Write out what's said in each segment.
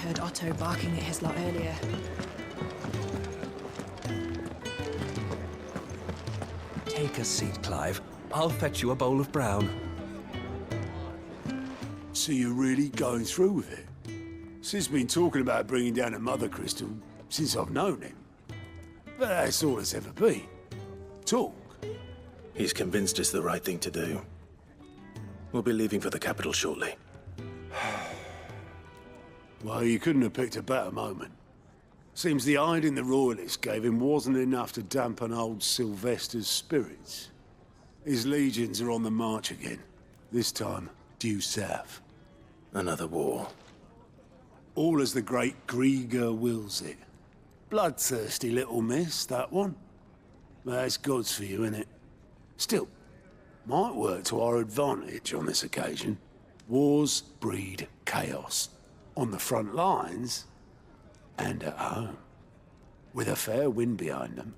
heard Otto barking at his lot earlier. Take a seat, Clive. I'll fetch you a bowl of brown. So you're really going through with it? Sid's been talking about bringing down a mother crystal since I've known him. But that's all it's ever been. Talk. He's convinced it's the right thing to do. We'll be leaving for the capital shortly. Well, you couldn't have picked a better moment. Seems the hiding the Royalists gave him wasn't enough to dampen old Sylvester's spirits. His legions are on the march again. This time, due south. Another war. All as the great Grieger wills it. Bloodthirsty little miss, that one. That's God's for you, innit? Still, might work to our advantage on this occasion. Wars breed chaos. On the front lines, and at home. With a fair wind behind them,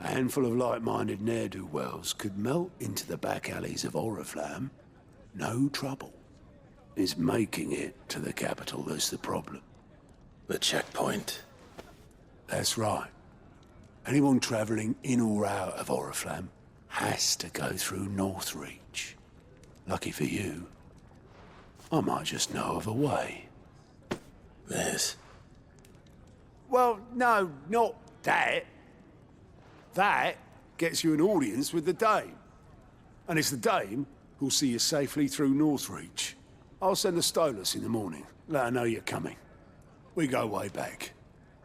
a handful of like-minded ne'er-do-wells could melt into the back alleys of Oriflamme. No trouble. It's making it to the capital that's the problem. The checkpoint. That's right. Anyone travelling in or out of Oriflamme has to go through Northreach. Lucky for you, I might just know of a way. This. Well, no, not that. That gets you an audience with the Dame. And it's the Dame who'll see you safely through Northreach. I'll send the Stolas in the morning, let her know you're coming. We go way back,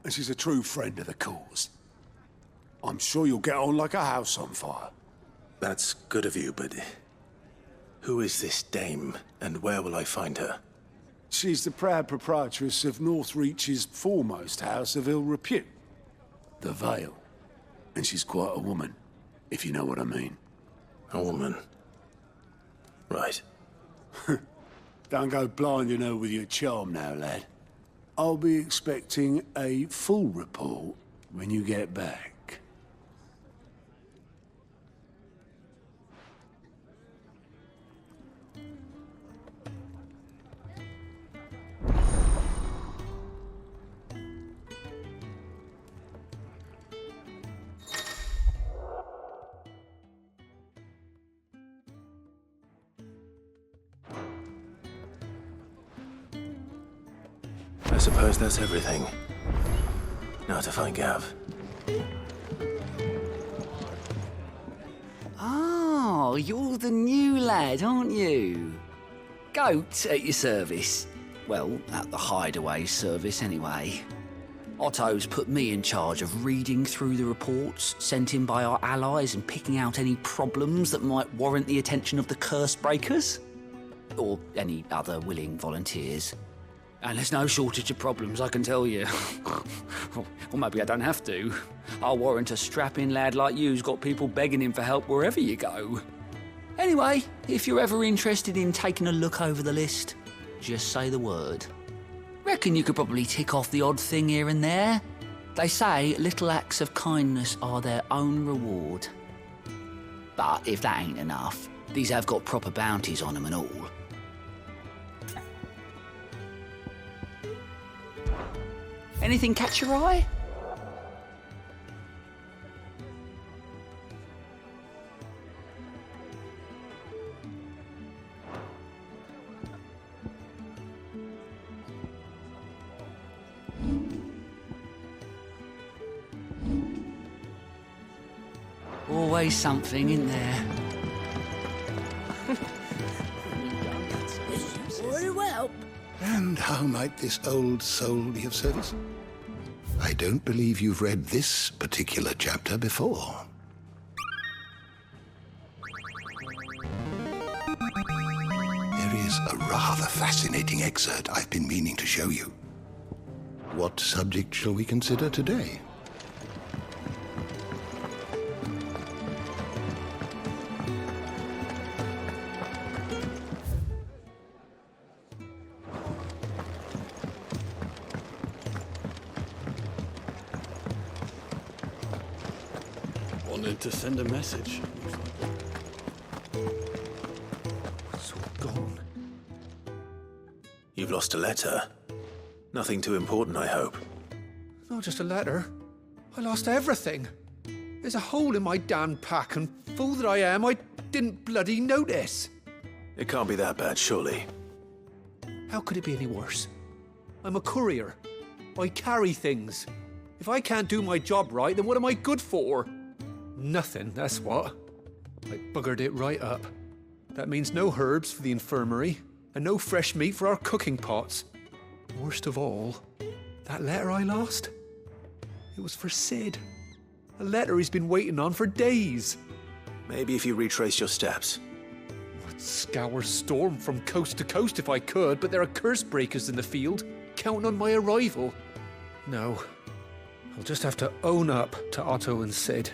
and she's a true friend of the cause. I'm sure you'll get on like a house on fire. That's good of you, but who is this dame, and where will I find her? She's the proud proprietress of Northreach's foremost house of ill repute, the Vale. And she's quite a woman, if you know what I mean. A woman. Right. Don't go blinding her with your charm now, lad. I'll be expecting a full report when you get back. I suppose that's everything. Now to find Gav. Oh, you're the new lad, aren't you? Goat at your service. Well, at the hideaway service anyway. Otto's put me in charge of reading through the reports sent in by our allies and picking out any problems that might warrant the attention of the curse breakers. Or any other willing volunteers. And there's no shortage of problems, I can tell you. Or maybe I don't have to. I'll warrant a strapping lad like you's got people begging him for help wherever you go. Anyway, if you're ever interested in taking a look over the list, just say the word. Reckon you could probably tick off the odd thing here and there. They say little acts of kindness are their own reward. But if that ain't enough, these have got proper bounties on them and all. Anything catch your eye? Always something, isn't there? Very well. And how might this old soul be of service? I don't believe you've read this particular chapter before. There is a rather fascinating excerpt I've been meaning to show you. What subject shall we consider today? Wanted to send a message. It's all gone. You've lost a letter. Nothing too important, I hope. Not just a letter. I lost everything. There's a hole in my damn pack, and fool that I am, I didn't bloody notice. It can't be that bad, surely. How could it be any worse? I'm a courier. I carry things. If I can't do my job right, then what am I good for? Nothing, that's what. I buggered it right up. That means no herbs for the infirmary, and no fresh meat for our cooking pots. Worst of all, that letter I lost? It was for Cid. A letter he's been waiting on for days. Maybe if you retrace your steps. I'd scour Storm from coast to coast if I could, but there are curse breakers in the field, counting on my arrival. No, I'll just have to own up to Otto and Cid.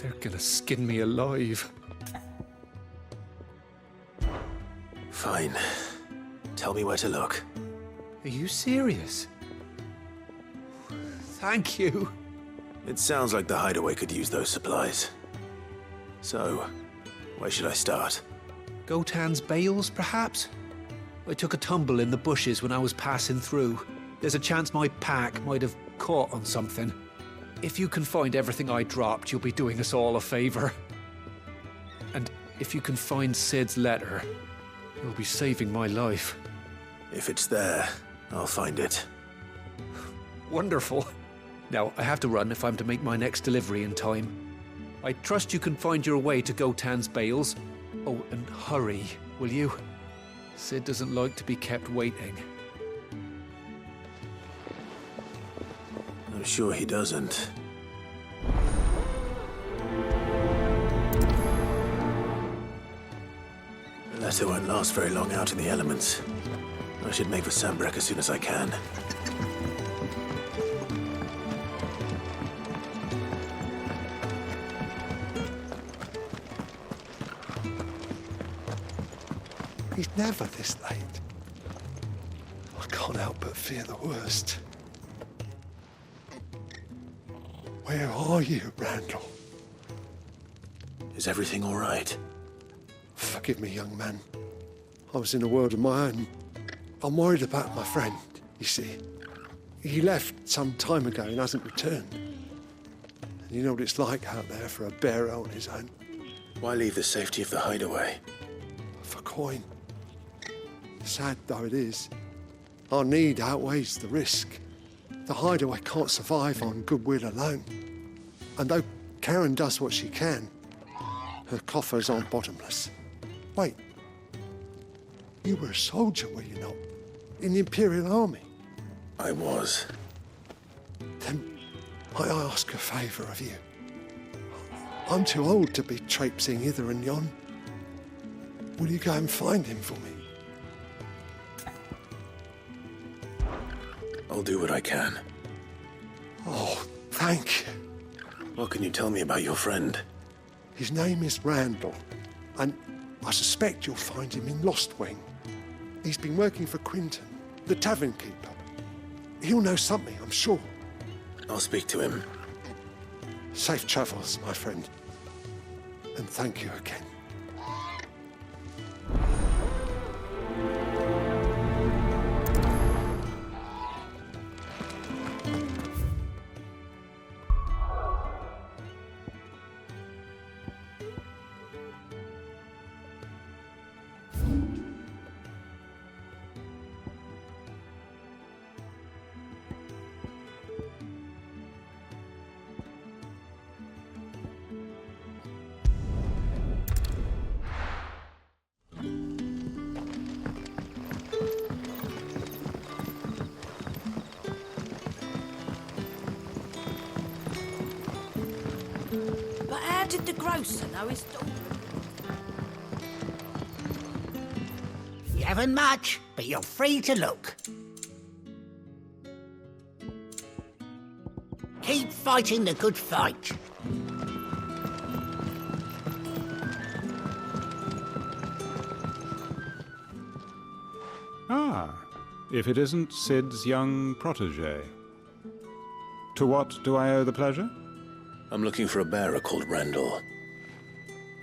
They're gonna skin me alive. Fine. Tell me where to look. Are you serious? Thank you. It sounds like the hideaway could use those supplies. So, where should I start? Gotan's bales, perhaps? I took a tumble in the bushes when I was passing through. There's a chance my pack might have caught on something. If you can find everything I dropped, you'll be doing us all a favor. And if you can find Cid's letter, you'll be saving my life. If it's there, I'll find it. Wonderful. Now, I have to run if I'm to make my next delivery in time. I trust you can find your way to Gotan's bales. Oh, and hurry, will you? Cid doesn't like to be kept waiting. I'm sure he doesn't. The letter won't last very long out in the elements. I should make for Sambrek as soon as I can. He's never this late. I can't help but fear the worst. Where are you, Randall? Is everything all right? Forgive me, young man. I was in a world of my own. I'm worried about my friend, you see. He left some time ago and hasn't returned. And you know what it's like out there for a bearer on his own. Why leave the safety of the hideaway? For coin. Sad though it is, our need outweighs the risk. The hideaway can't survive on goodwill alone. And though Karen does what she can, her coffers aren't bottomless. Wait, you were a soldier, were you not? In the Imperial army? I was. Then I ask a favour of you. I'm too old to be traipsing hither and yon. Will you go and find him for me? I'll do what I can. Oh, thank you. What can you tell me about your friend? His name is Randall, and I suspect you'll find him in Lost Wing. He's been working for Quinton, the tavern keeper. He'll know something, I'm sure. I'll speak to him. Safe travels, my friend. And thank you again. Did the grocer know his daughter? You haven't much, but you're free to look. Keep fighting the good fight. Ah, if it isn't Cid's young protege. To what do I owe the pleasure? I'm looking for a bearer called Randall.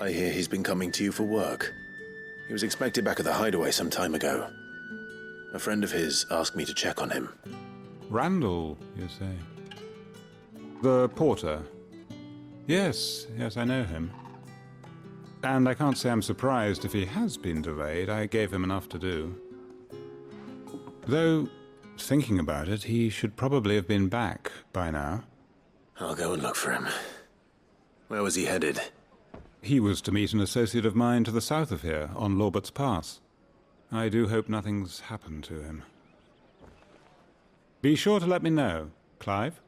I hear he's been coming to you for work. He was expected back at the hideaway some time ago. A friend of his asked me to check on him. Randall, you say? The porter? Yes, I know him. And I can't say I'm surprised if he has been delayed. I gave him enough to do. Though, thinking about it, he should probably have been back by now. I'll go and look for him. Where was he headed? He was to meet an associate of mine to the south of here, on Lorbert's Pass. I do hope nothing's happened to him. Be sure to let me know, Clive.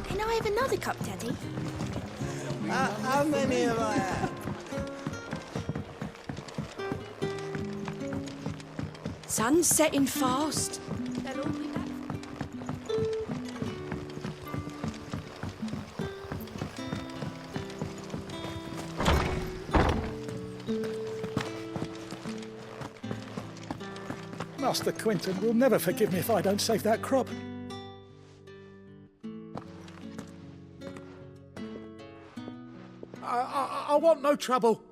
Can I have another cup, Daddy? How many have I had? Sun's setting fast. They'll all be back. Master Quinton will never forgive me if I don't save that crop. I want no trouble.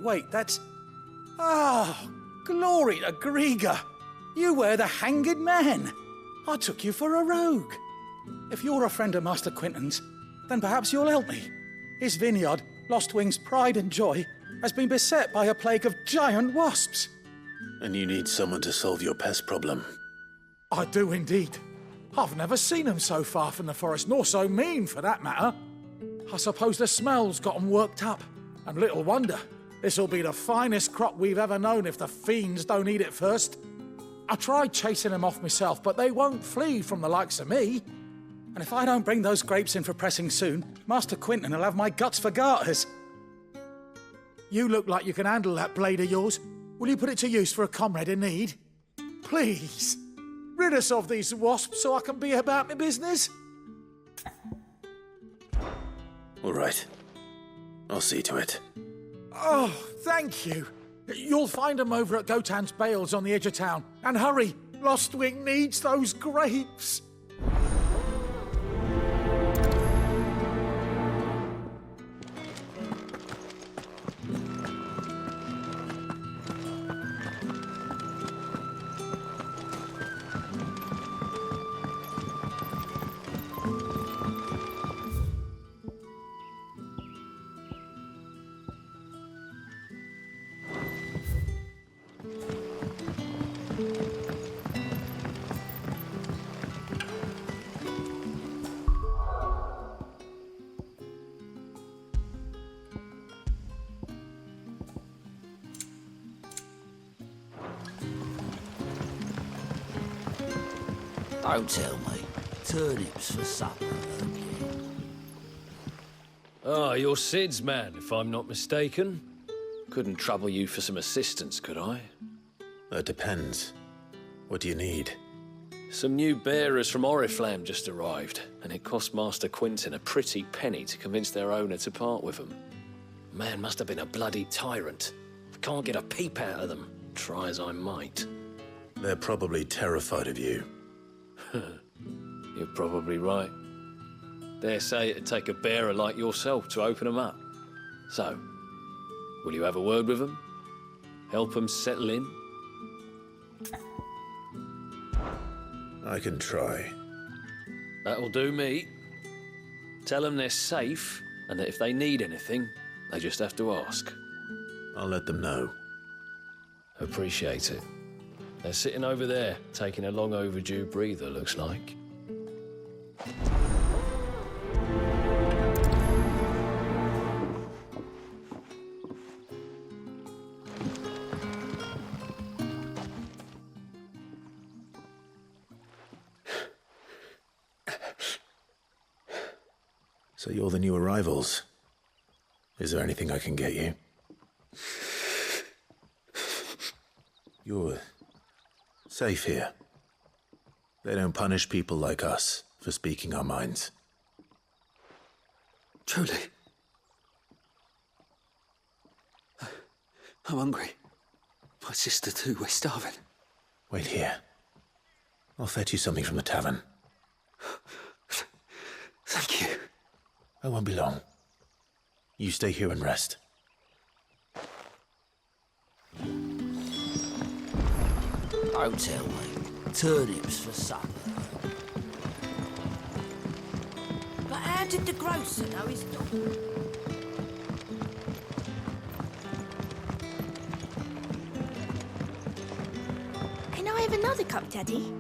Wait, that's... Ah, glory to Griga. You were the hanged man. I took you for a rogue. If you're a friend of Master Quinton's, then perhaps you'll help me. His vineyard, Lostwing's pride and joy, has been beset by a plague of giant wasps. And you need someone to solve your pest problem. I do indeed. I've never seen them so far from the forest, nor so mean, for that matter. I suppose the smell's got 'em worked up. And little wonder. This'll be the finest crop we've ever known if the fiends don't eat it first. I tried chasing them off myself, but they won't flee from the likes of me. And if I don't bring those grapes in for pressing soon, Master Quinton will have my guts for garters. You look like you can handle that blade of yours. Will you put it to use for a comrade in need? Please, rid us of these wasps so I can be about my business. All right. I'll see to it. Oh, thank you. You'll find them over at Gotan's Bales on the edge of town. And hurry, Lostwing needs those grapes. Don't tell me. Turnips for supper again. Ah, you're Cid's man, if I'm not mistaken. Couldn't trouble you for some assistance, could I? That depends. What do you need? Some new bearers from Oriflamme just arrived, and it cost Master Quinton a pretty penny to convince their owner to part with them. Man must have been a bloody tyrant. I can't get a peep out of them, try as I might. They're probably terrified of you. You're probably right. Dare say it'd take a bearer like yourself to open them up. So, will you have a word with them? Help them settle in? I can try. That'll do me. Tell them they're safe, and that if they need anything, they just have to ask. I'll let them know. Appreciate it. They're sitting over there, taking a long overdue breather, looks like. So you're the new arrivals. Is there anything I can get you? You're safe here. They don't punish people like us for speaking our minds. Truly. I'm hungry. My sister too, we're starving. Wait here. I'll fetch you something from the tavern. Thank you. I won't be long. You stay here and rest. Don't tell me. Turnips for supper. But how did the grocer know his dog? Can I have another cup, Daddy?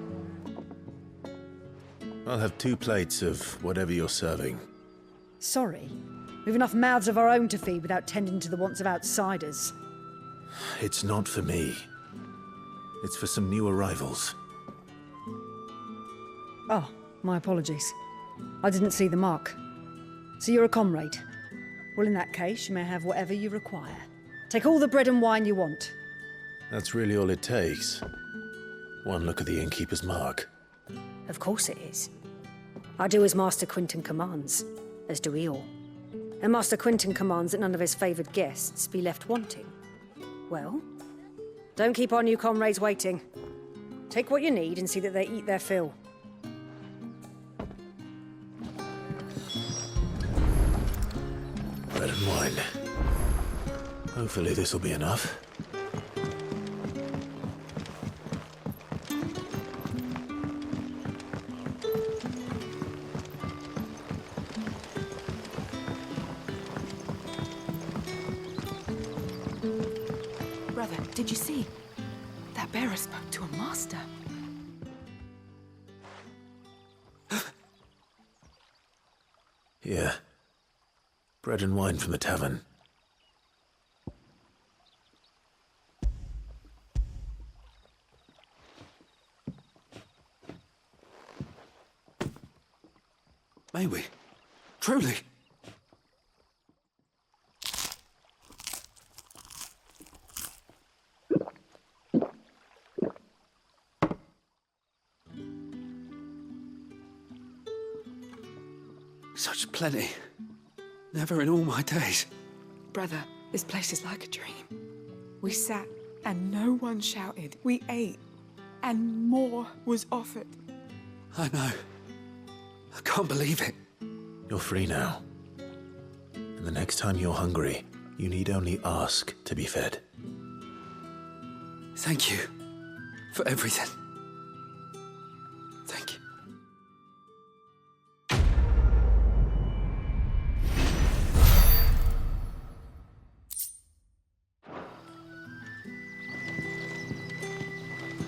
I'll have 2 plates of whatever you're serving. Sorry. We've enough mouths of our own to feed without tending to the wants of outsiders. It's not for me. It's for some new arrivals. Oh, my apologies. I didn't see the mark. So you're a comrade. Well, in that case, you may have whatever you require. Take all the bread and wine you want. That's really all it takes. One look at the innkeeper's mark. Of course it is. I do as Master Quinton commands, as do we all. And Master Quinton commands that none of his favoured guests be left wanting. Well, don't keep our new comrades waiting. Take what you need and see that they eat their fill. Bread and wine. Hopefully this'll be enough. Brother, did you see? That bearer spoke to a master. Here. Bread and wine from the tavern. May we? Truly? Such plenty. Never in all my days. Brother, this place is like a dream. We sat and no one shouted. We ate and more was offered. I know. I can't believe it. You're free now. And the next time you're hungry, you need only ask to be fed. Thank you for everything. Thank you.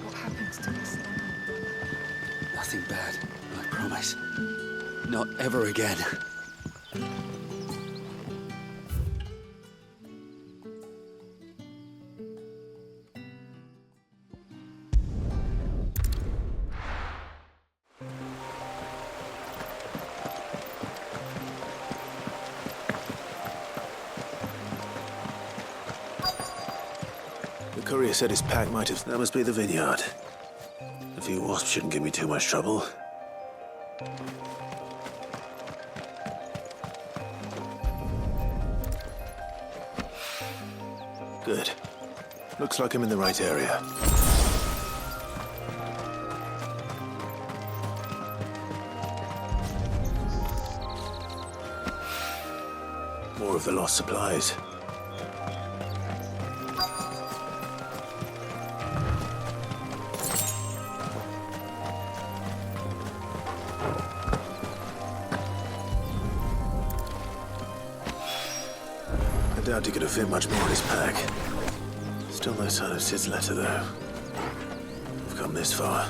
What happens to us now? Nothing bad, I promise. Not ever again. The courier said his pack might have... That must be the vineyard. A few wasps shouldn't give me too much trouble. Good. Looks like I'm in the right area. More of the lost supplies. I doubt he could have fit much more in his pack. Still no sign of Cid's letter, though. We've come this far.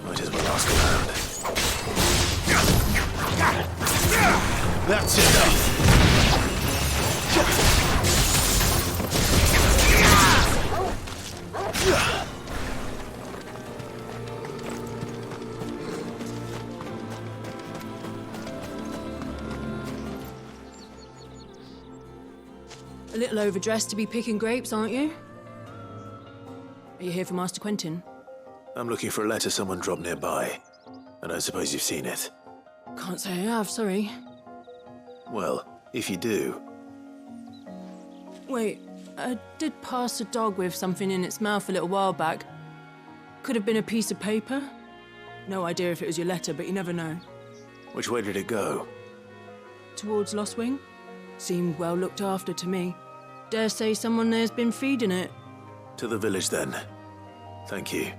Might as well ask around. That's enough! A little overdressed to be picking grapes, aren't you? Are you here for Master Quinton? I'm looking for a letter someone dropped nearby. And I suppose you've seen it. Can't say I have, sorry. Well, if you do... Wait, I did pass a dog with something in its mouth a little while back. Could have been a piece of paper. No idea if it was your letter, but you never know. Which way did it go? towards Lostwing. Seemed well looked after to me. Dare say someone there's been feeding it. To the village, then. Thank you.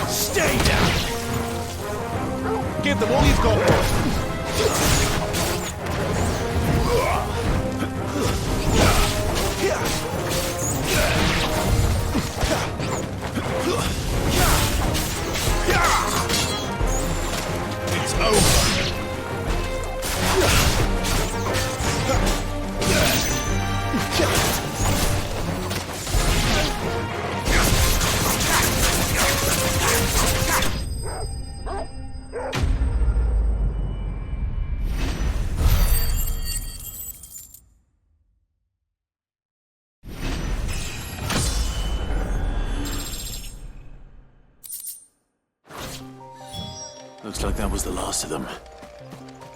Stay down! Give them all you've got, It's over! Looks like that was the last of them.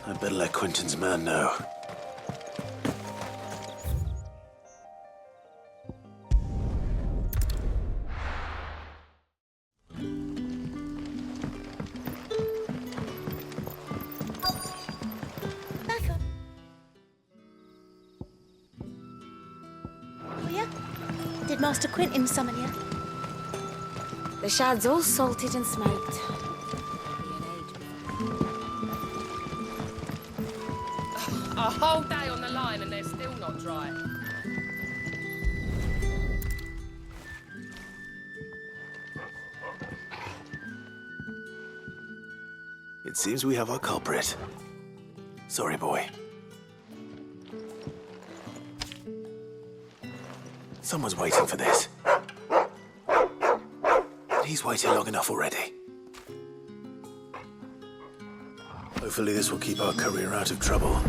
I'd better let Quentin's man know. Oh yeah? Did Master Quentin summon you? The shad's all salted and smoked. A whole day on the line and they're still not dry. It seems we have our culprit. Sorry, boy. Someone's waiting for this. And he's waited long enough already. Hopefully this will keep our career out of trouble.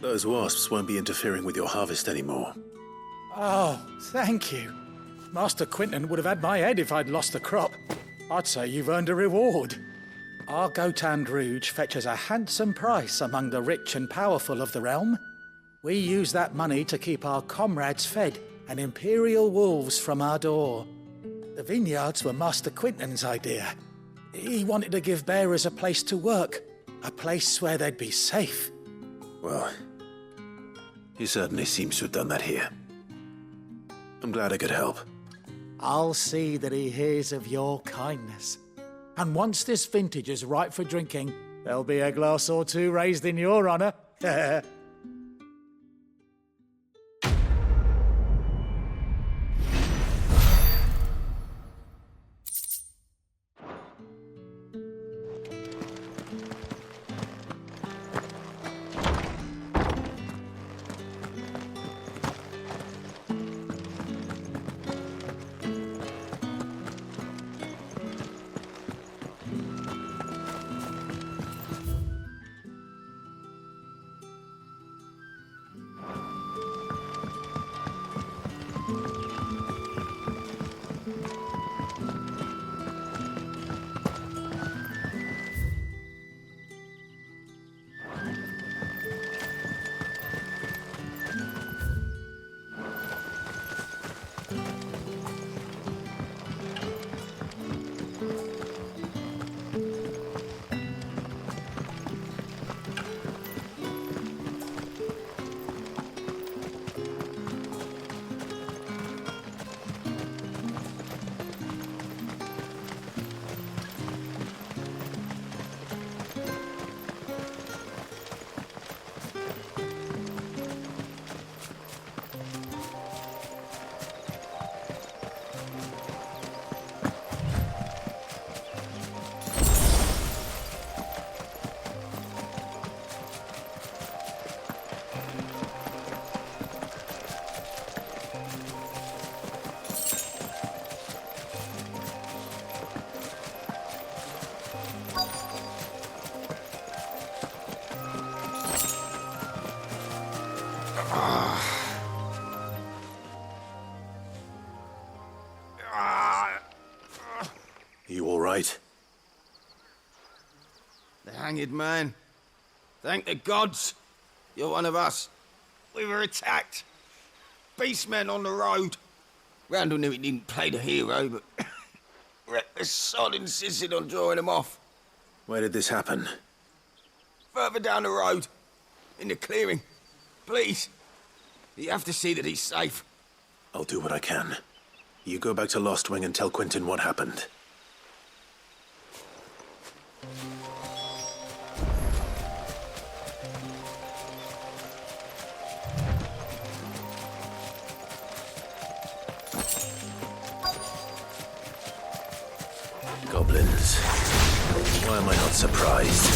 Those wasps won't be interfering with your harvest anymore. Oh, thank you. Master Quentin would have had my head if I'd lost the crop. I'd say you've earned a reward. Our Gotand Rouge fetches a handsome price among the rich and powerful of the realm. We use that money to keep our comrades fed and Imperial wolves from our door. The vineyards were Master Quentin's idea. He wanted to give bearers a place to work, a place where they'd be safe. Well, he certainly seems to have done that here. I'm glad I could help. I'll see that he hears of your kindness. And once this vintage is ripe for drinking, there'll be a glass or two raised in your honor. You all right? The hanged man. Thank the gods. You're one of us. We were attacked. Beastmen on the road. Randall knew he didn't play the hero, but the sod insisted on drawing him off. Where did this happen? Further down the road. In the clearing. Please. You have to see that he's safe. I'll do what I can. You go back to Lost Wing and tell Quentin what happened. Goblins. Why am I not surprised?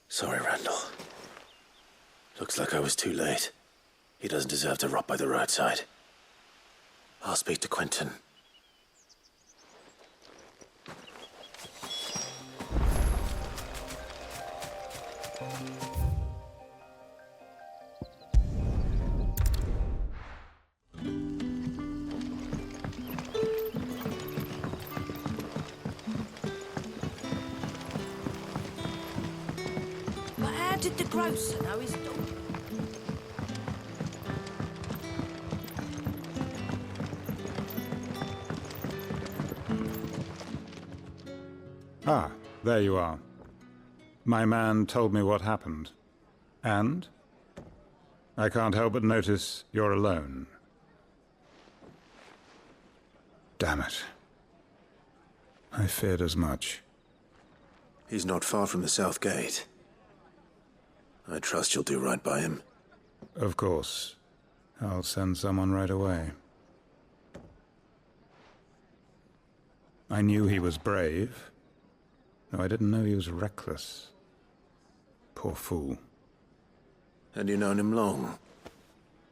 Sorry, Randall. Looks like I was too late. He doesn't deserve to rot by the roadside. I'll speak to Quentin. Did the grocer know his dog? Ah, there you are. My man told me what happened. And? I can't help but notice you're alone. Damn it. I feared as much. He's not far from the South Gate. I trust you'll do right by him. Of course. I'll send someone right away. I knew he was brave, though I didn't know he was reckless. Poor fool. Had you known him long?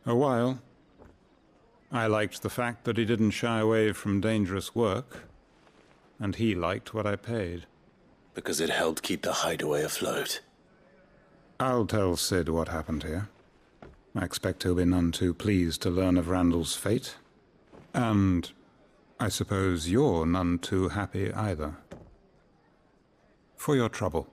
A while. I liked the fact that he didn't shy away from dangerous work, and he liked what I paid. Because it helped keep the hideaway afloat. I'll tell Cid what happened here. I expect he'll be none too pleased to learn of Randall's fate. And I suppose you're none too happy either. For your trouble.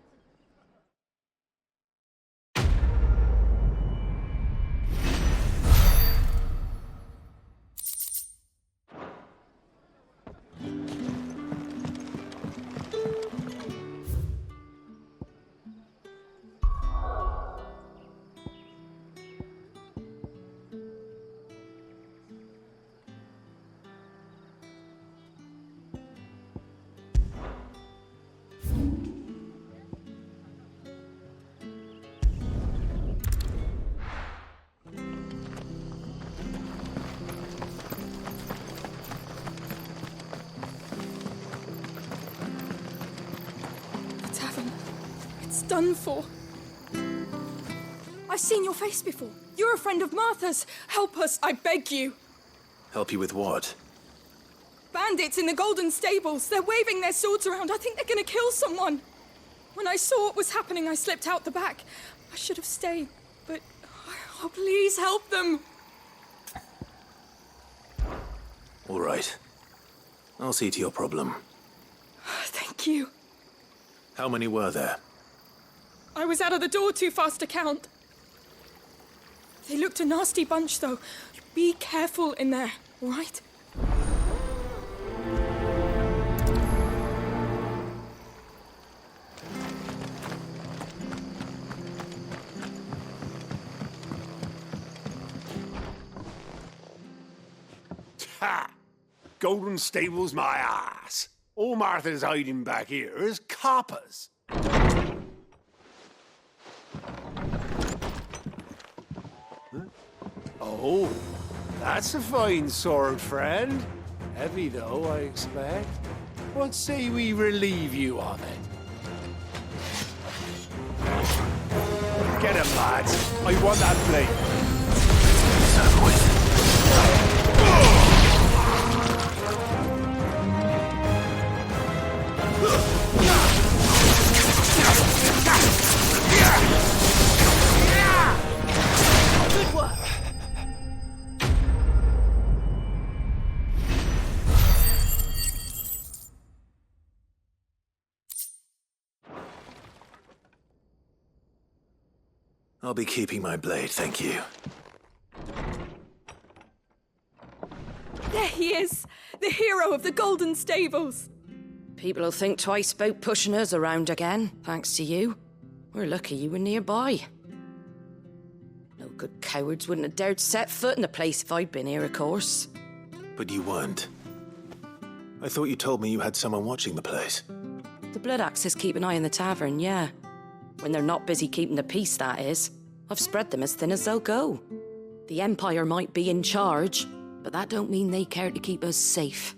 done for. I've seen your face before. You're a friend of Martha's. Help us, I beg you. Help you with what? Bandits in the Golden Stables. They're waving their swords around. I think they're gonna kill someone. When I saw what was happening, I slipped out the back. I should have stayed, but... Oh, please help them. All right. I'll see to your problem. Thank you. How many were there? I was out of the door too fast to count. They looked a nasty bunch, though. Be careful in there, all right? Ha! Golden Stables my ass. All Martha's hiding back here is coppers. Huh? Oh, that's a fine sword, friend. Heavy, though, I expect. What say we relieve you of it? Get him, lads. I want that blade. It's over with. Good work. I'll be keeping my blade, thank you. There he is, the hero of the Golden Stables. People will think twice about pushing us around again, thanks to you. We're lucky you were nearby. No good cowards wouldn't have dared set foot in the place if I'd been here, of course. But you weren't. I thought you told me you had someone watching the place. The Blood Axes keep an eye on the tavern, yeah. When they're not busy keeping the peace, that is. I've spread them as thin as they'll go. The Empire might be in charge, but that don't mean they care to keep us safe.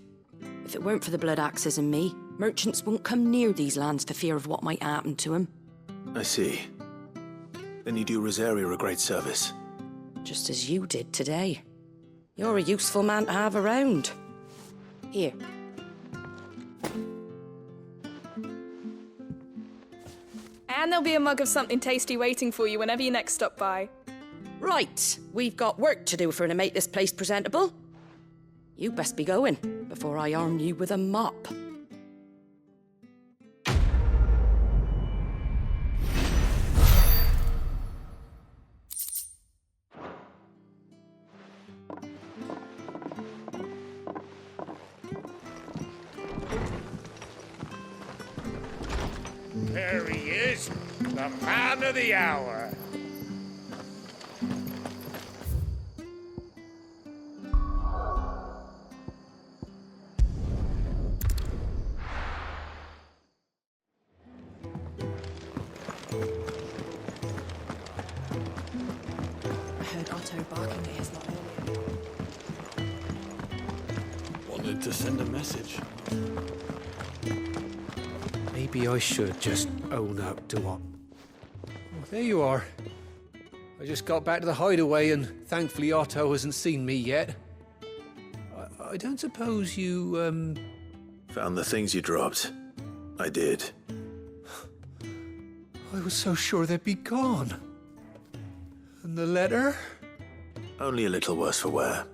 If it weren't for the Blood Axes and me, merchants won't come near these lands for fear of what might happen to them. I see. Then you do Rosaria a great service. Just as you did today. You're a useful man to have around. Here. And there'll be a mug of something tasty waiting for you whenever you next stop by. Right, we've got work to do for to make this place presentable. You best be going, before I arm you with a mop. There he is, the man of the hour. I heard Otto barking at his lot earlier. Wanted to send a message. Maybe I should just own up to what... Oh, there you are. I just got back to the hideaway and thankfully Otto hasn't seen me yet. I don't suppose you, Found the things you dropped. I did. I was so sure they'd be gone. And the letter? Only a little worse for wear.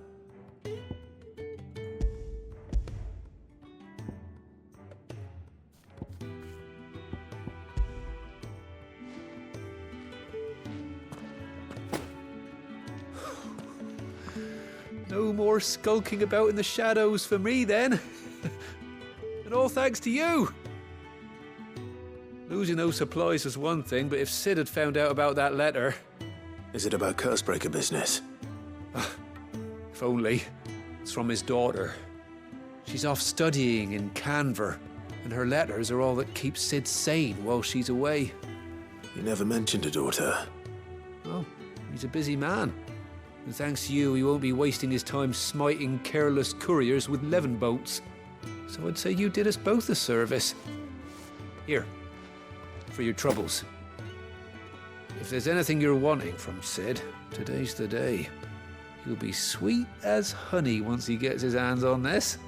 No more skulking about in the shadows for me, then. And all thanks to you. Losing those supplies was one thing, but if Cid had found out about that letter... Is it about Cursebreaker business? If only. It's from his daughter. She's off studying in Canver, and her letters are all that keeps Cid sane while she's away. You never mentioned a daughter. Oh, he's a busy man. And thanks to you, he won't be wasting his time smiting careless couriers with levin bolts. So I'd say you did us both a service. Here, for your troubles. If there's anything you're wanting from Cid, today's the day. He'll be sweet as honey once he gets his hands on this.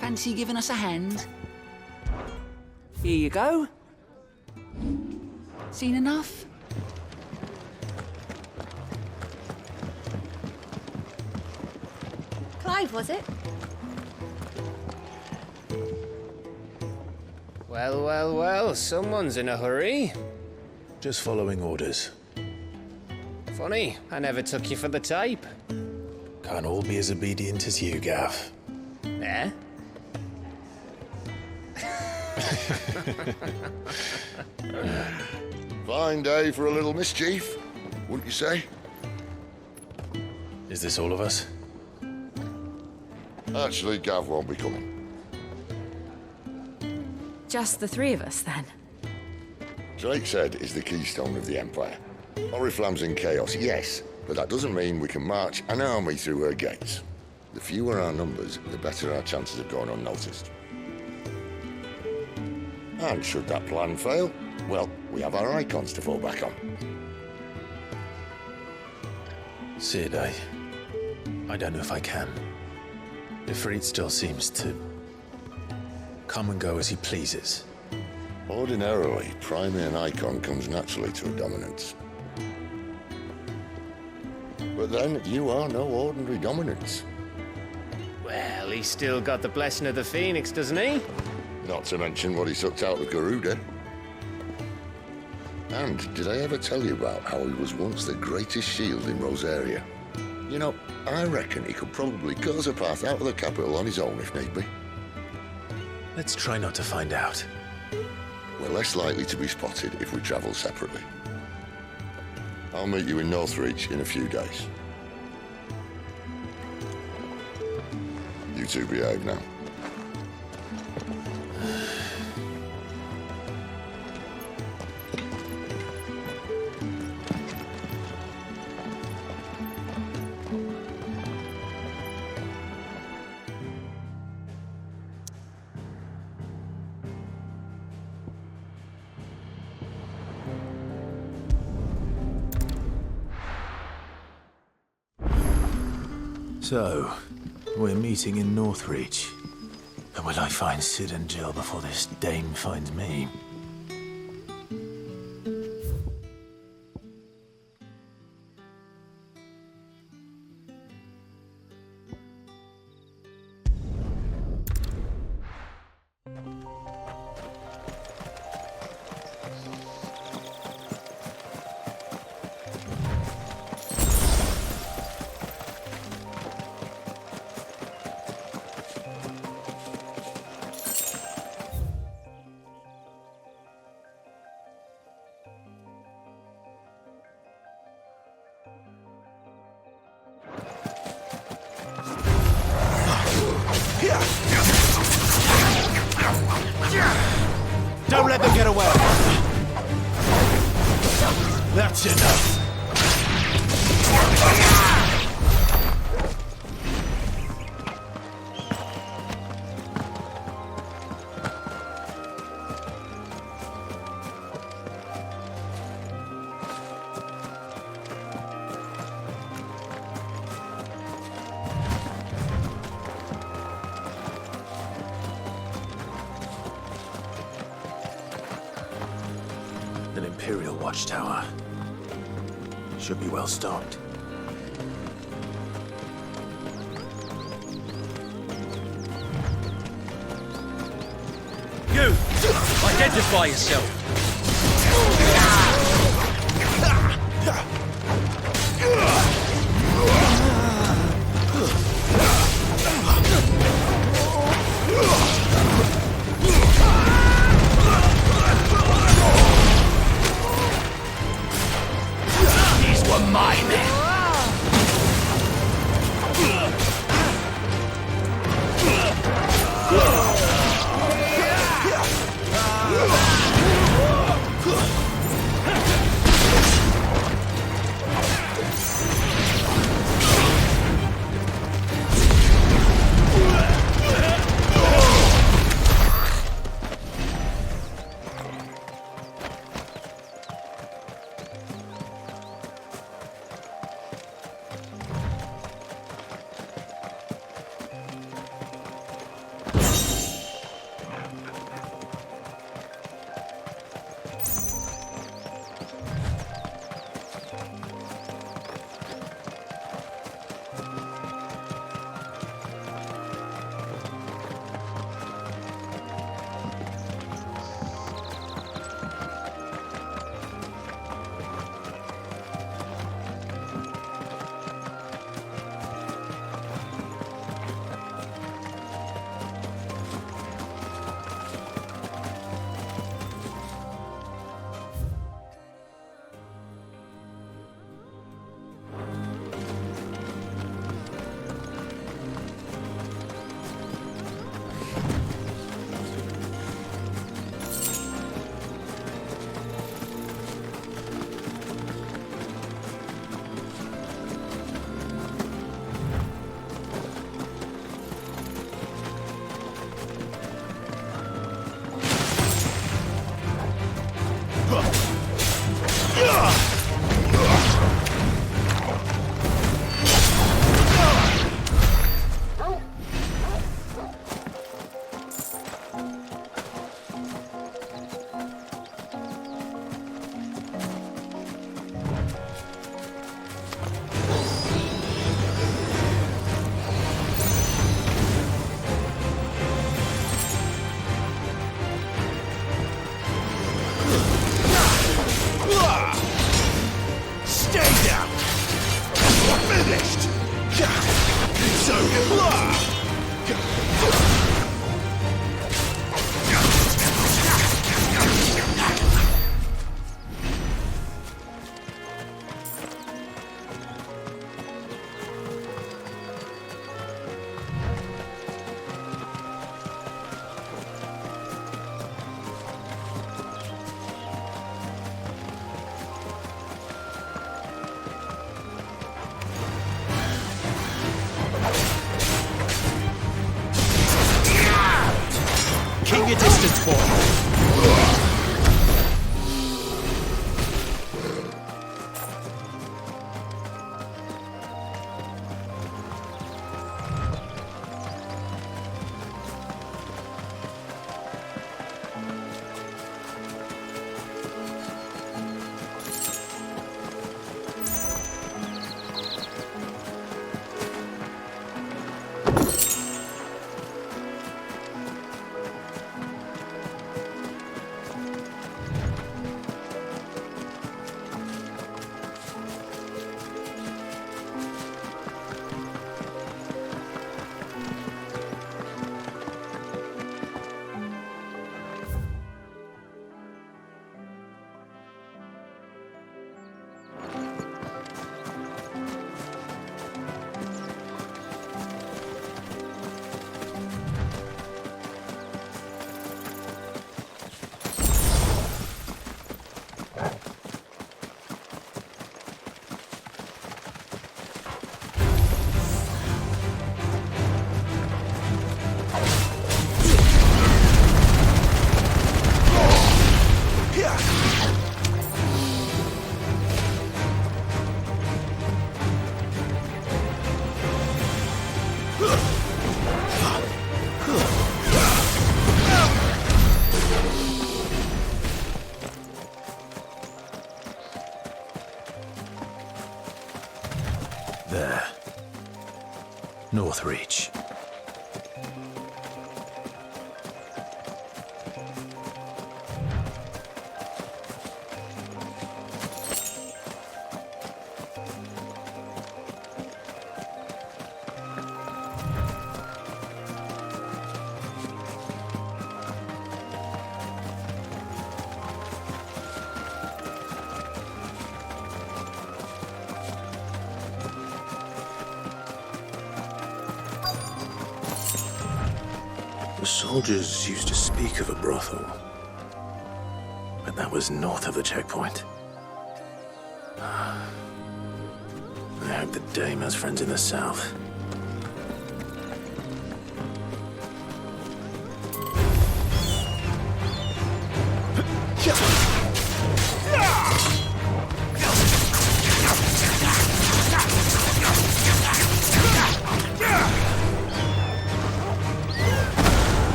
Fancy giving us a hand? Here you go. Seen enough? Clive, was it? Well, well, well, someone's in a hurry. Just following orders. Funny, I never took you for the type. Can't all be as obedient as you, Gav. Eh? Fine day for a little mischief, wouldn't you say? Is this all of us? Actually, Gav won't be coming. Just the three of us, then? Drake's Head is the keystone of the Empire. Oriflamme's in chaos, yes, but that doesn't mean we can march an army through her gates. The fewer our numbers, the better our chances of going unnoticed. And should that plan fail, well, we have our icons to fall back on. Cid, I don't know if I can. Ifrit still seems to come and go as he pleases. Ordinarily, priming an icon comes naturally to a dominance. But then, you are no ordinary dominance. Well, he's still got the blessing of the Phoenix, doesn't he? Not to mention what he sucked out of Garuda. And did I ever tell you about how he was once the greatest shield in Rosaria? You know, I reckon he could probably cut us a path out of the capital on his own if need be. Let's try not to find out. We're less likely to be spotted if we travel separately. I'll meet you in Northreach in a few days. You two behave now. So, we're meeting in Northreach. And will I find Cid and Jill before this dame finds me? Don't let them get away! That's enough! An Imperial watchtower. Should be well stocked. You! Identify yourself! Keep your distance, boy. There. Northreach. The soldiers used to speak of a brothel, but that was north of the checkpoint. I hope the dame has friends in the south.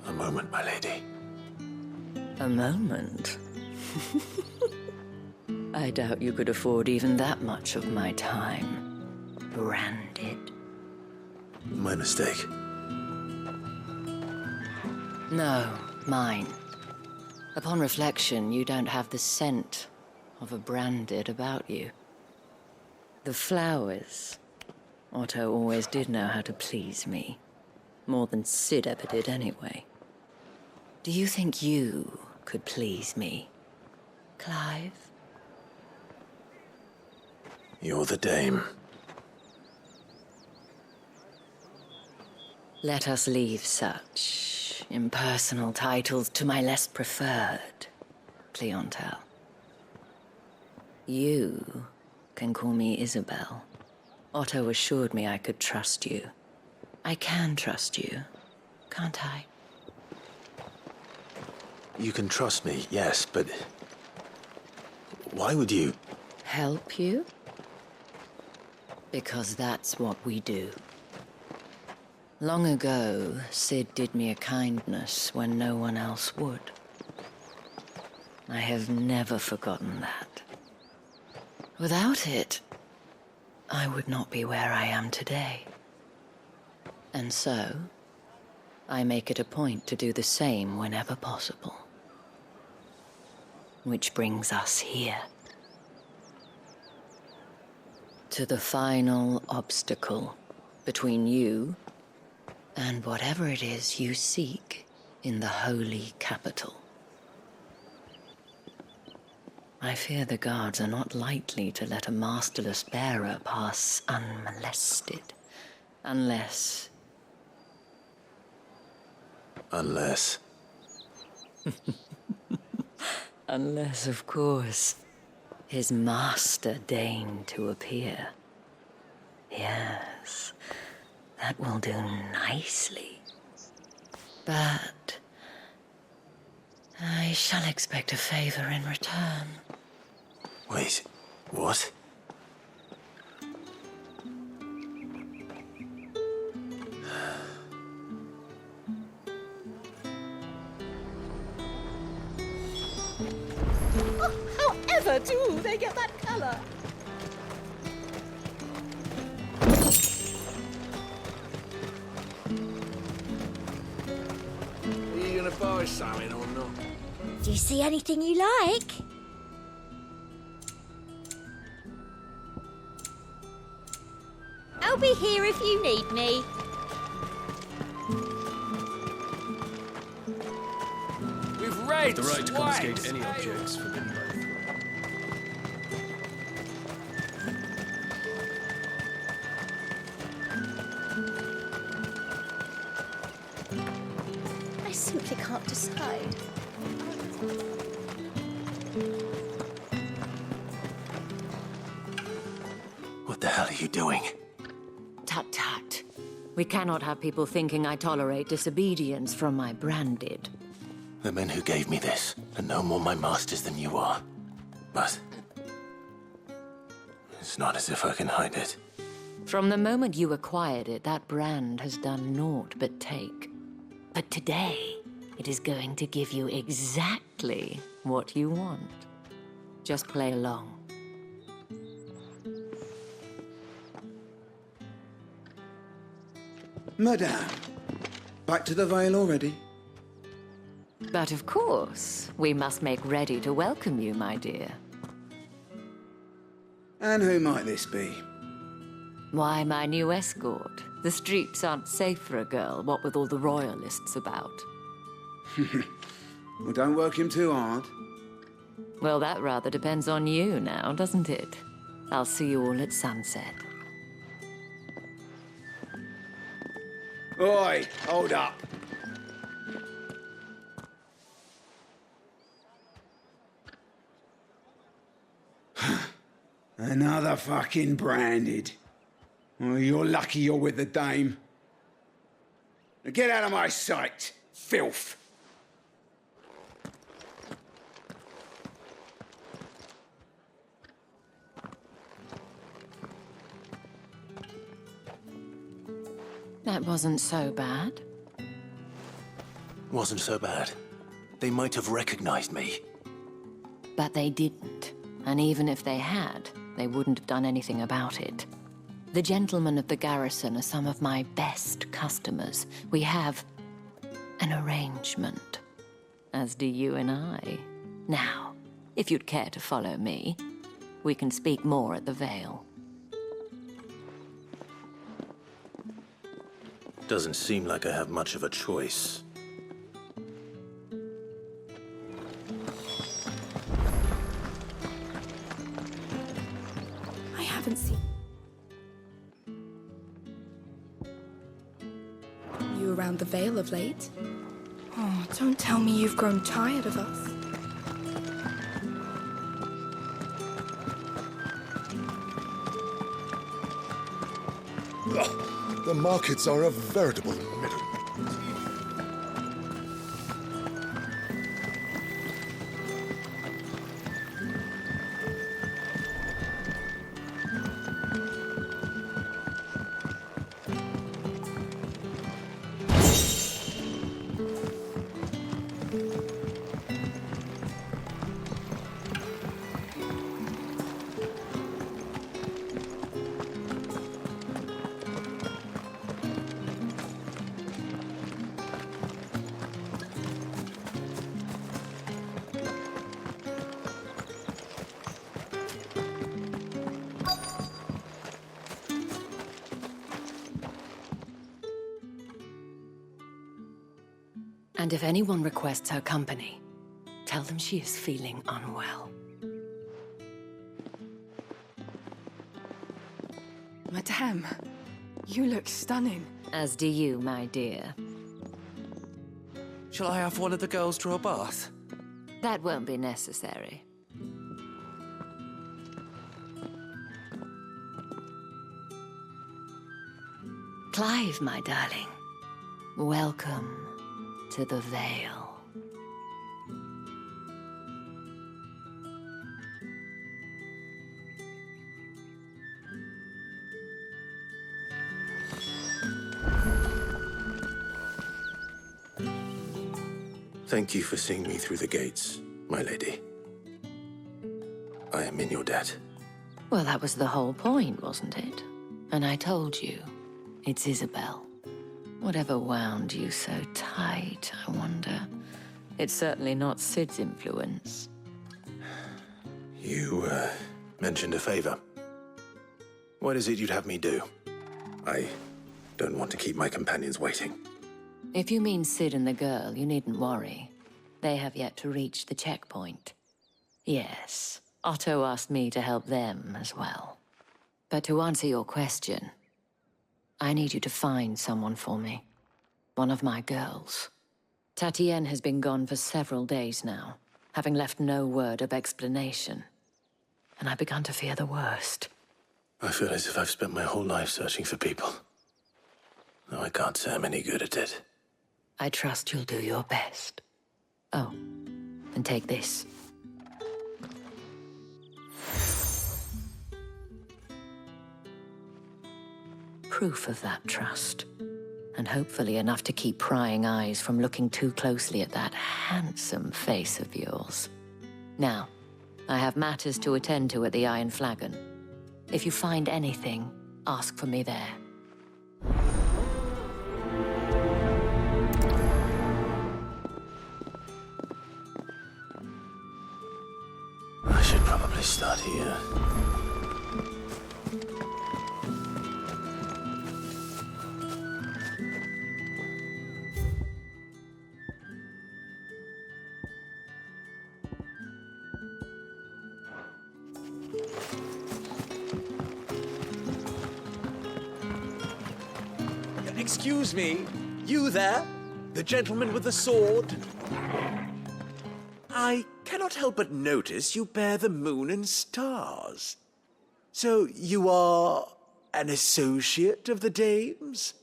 A moment, my lady. A moment? I doubt you could afford even that much of my time. Branded. My mistake. No, mine. Upon reflection, you don't have the scent of a branded about you. The flowers. Otto always did know how to please me. More than Cid ever did anyway. Do you think you could please me, Clive? You're the dame. Let us leave such impersonal titles to my less preferred clientele. You can call me Isabel. Otto assured me I could trust you. I can trust you, can't I? You can trust me, yes, but why would you? Help you? Because that's what we do. Long ago, Cid did me a kindness when no one else would. I have never forgotten that. Without it, I would not be where I am today. And so, I make it a point to do the same whenever possible. Which brings us here. To the final obstacle between you and whatever it is you seek in the holy capital. I fear the guards are not likely to let a masterless bearer pass unmolested. Unless... Unless, of course, his master deigned to appear. Yes, that will do nicely. But I shall expect a favor in return. wait, what? However do they get that color? Are you gonna buy something or not? Do you see anything you like? I'll be here if you need me. We've raided The right to confiscate any objects forbidden by the throne. I simply can't decide. What the hell are you doing? Tut tut. We cannot have people thinking I tolerate disobedience from my branded. The men who gave me this are no more my masters than you are. But it's not as if I can hide it. From the moment you acquired it, that brand has done naught but take. But today, it is going to give you exactly what you want. Just play along. Madame, back to the Vale already? But of course, we must make ready to welcome you, my dear. And who might this be? Why, my new escort. The streets aren't safe for a girl, what with all the royalists about. Well, don't work him too hard. Well, that rather depends on you now, doesn't it? I'll see you all at sunset. Oi, hold up. Another fucking branded. Well, you're lucky you're with the dame. Now get out of my sight, filth. That wasn't so bad. Wasn't so bad. They might have recognized me. But they didn't. And even if they had, they wouldn't have done anything about it. The gentlemen of the garrison are some of my best customers. We have an arrangement, as do you and I. Now, if you'd care to follow me, we can speak more at the Vale. Doesn't seem like I have much of a choice. I haven't seen you around the Vale of late. Oh, don't tell me you've grown tired of us. The markets are a veritable middle. And if anyone requests her company, tell them she is feeling unwell. Madame, you look stunning. As do you, my dear. Shall I have one of the girls draw a bath? That won't be necessary. Clive, my darling. Welcome to the Vale. Thank you for seeing me through the gates, my lady. I am in your debt. Well, that was the whole point, wasn't it? And I told you, it's Isabel. Whatever wound you so tight, I wonder. It's certainly not Cid's influence. You, mentioned a favor. What is it you'd have me do? I don't want to keep my companions waiting. If you mean Cid and the girl, you needn't worry. They have yet to reach the checkpoint. Yes, Otto asked me to help them as well. But to answer your question, I need you to find someone for me. One of my girls. Tatienne has been gone for several days now, having left no word of explanation. And I've begun to fear the worst. I feel as if I've spent my whole life searching for people. Though I can't say I'm any good at it. I trust you'll do your best. Oh, and take this. Proof of that trust. And hopefully enough to keep prying eyes from looking too closely at that handsome face of yours. Now, I have matters to attend to at the Iron Flagon. If you find anything, ask for me there. I should probably start here. Excuse me, you there? The gentleman with the sword? I cannot help but notice you bear the moon and stars. So you are an associate of the dames?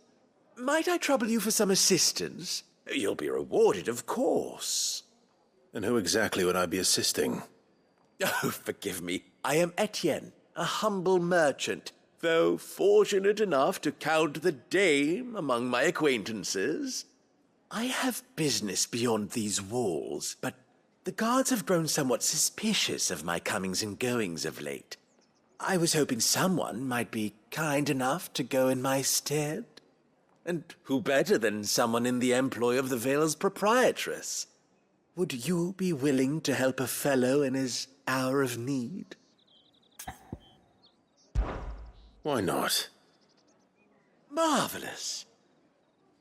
Might I trouble you for some assistance? You'll be rewarded, of course. And who exactly would I be assisting? Oh, forgive me. I am Etienne, a humble merchant, though fortunate enough to count the dame among my acquaintances. I have business beyond these walls, but the guards have grown somewhat suspicious of my comings and goings of late. I was hoping someone might be kind enough to go in my stead. And who better than someone in the employ of the Vale's proprietress? Would you be willing to help a fellow in his hour of need? Why not? Marvelous.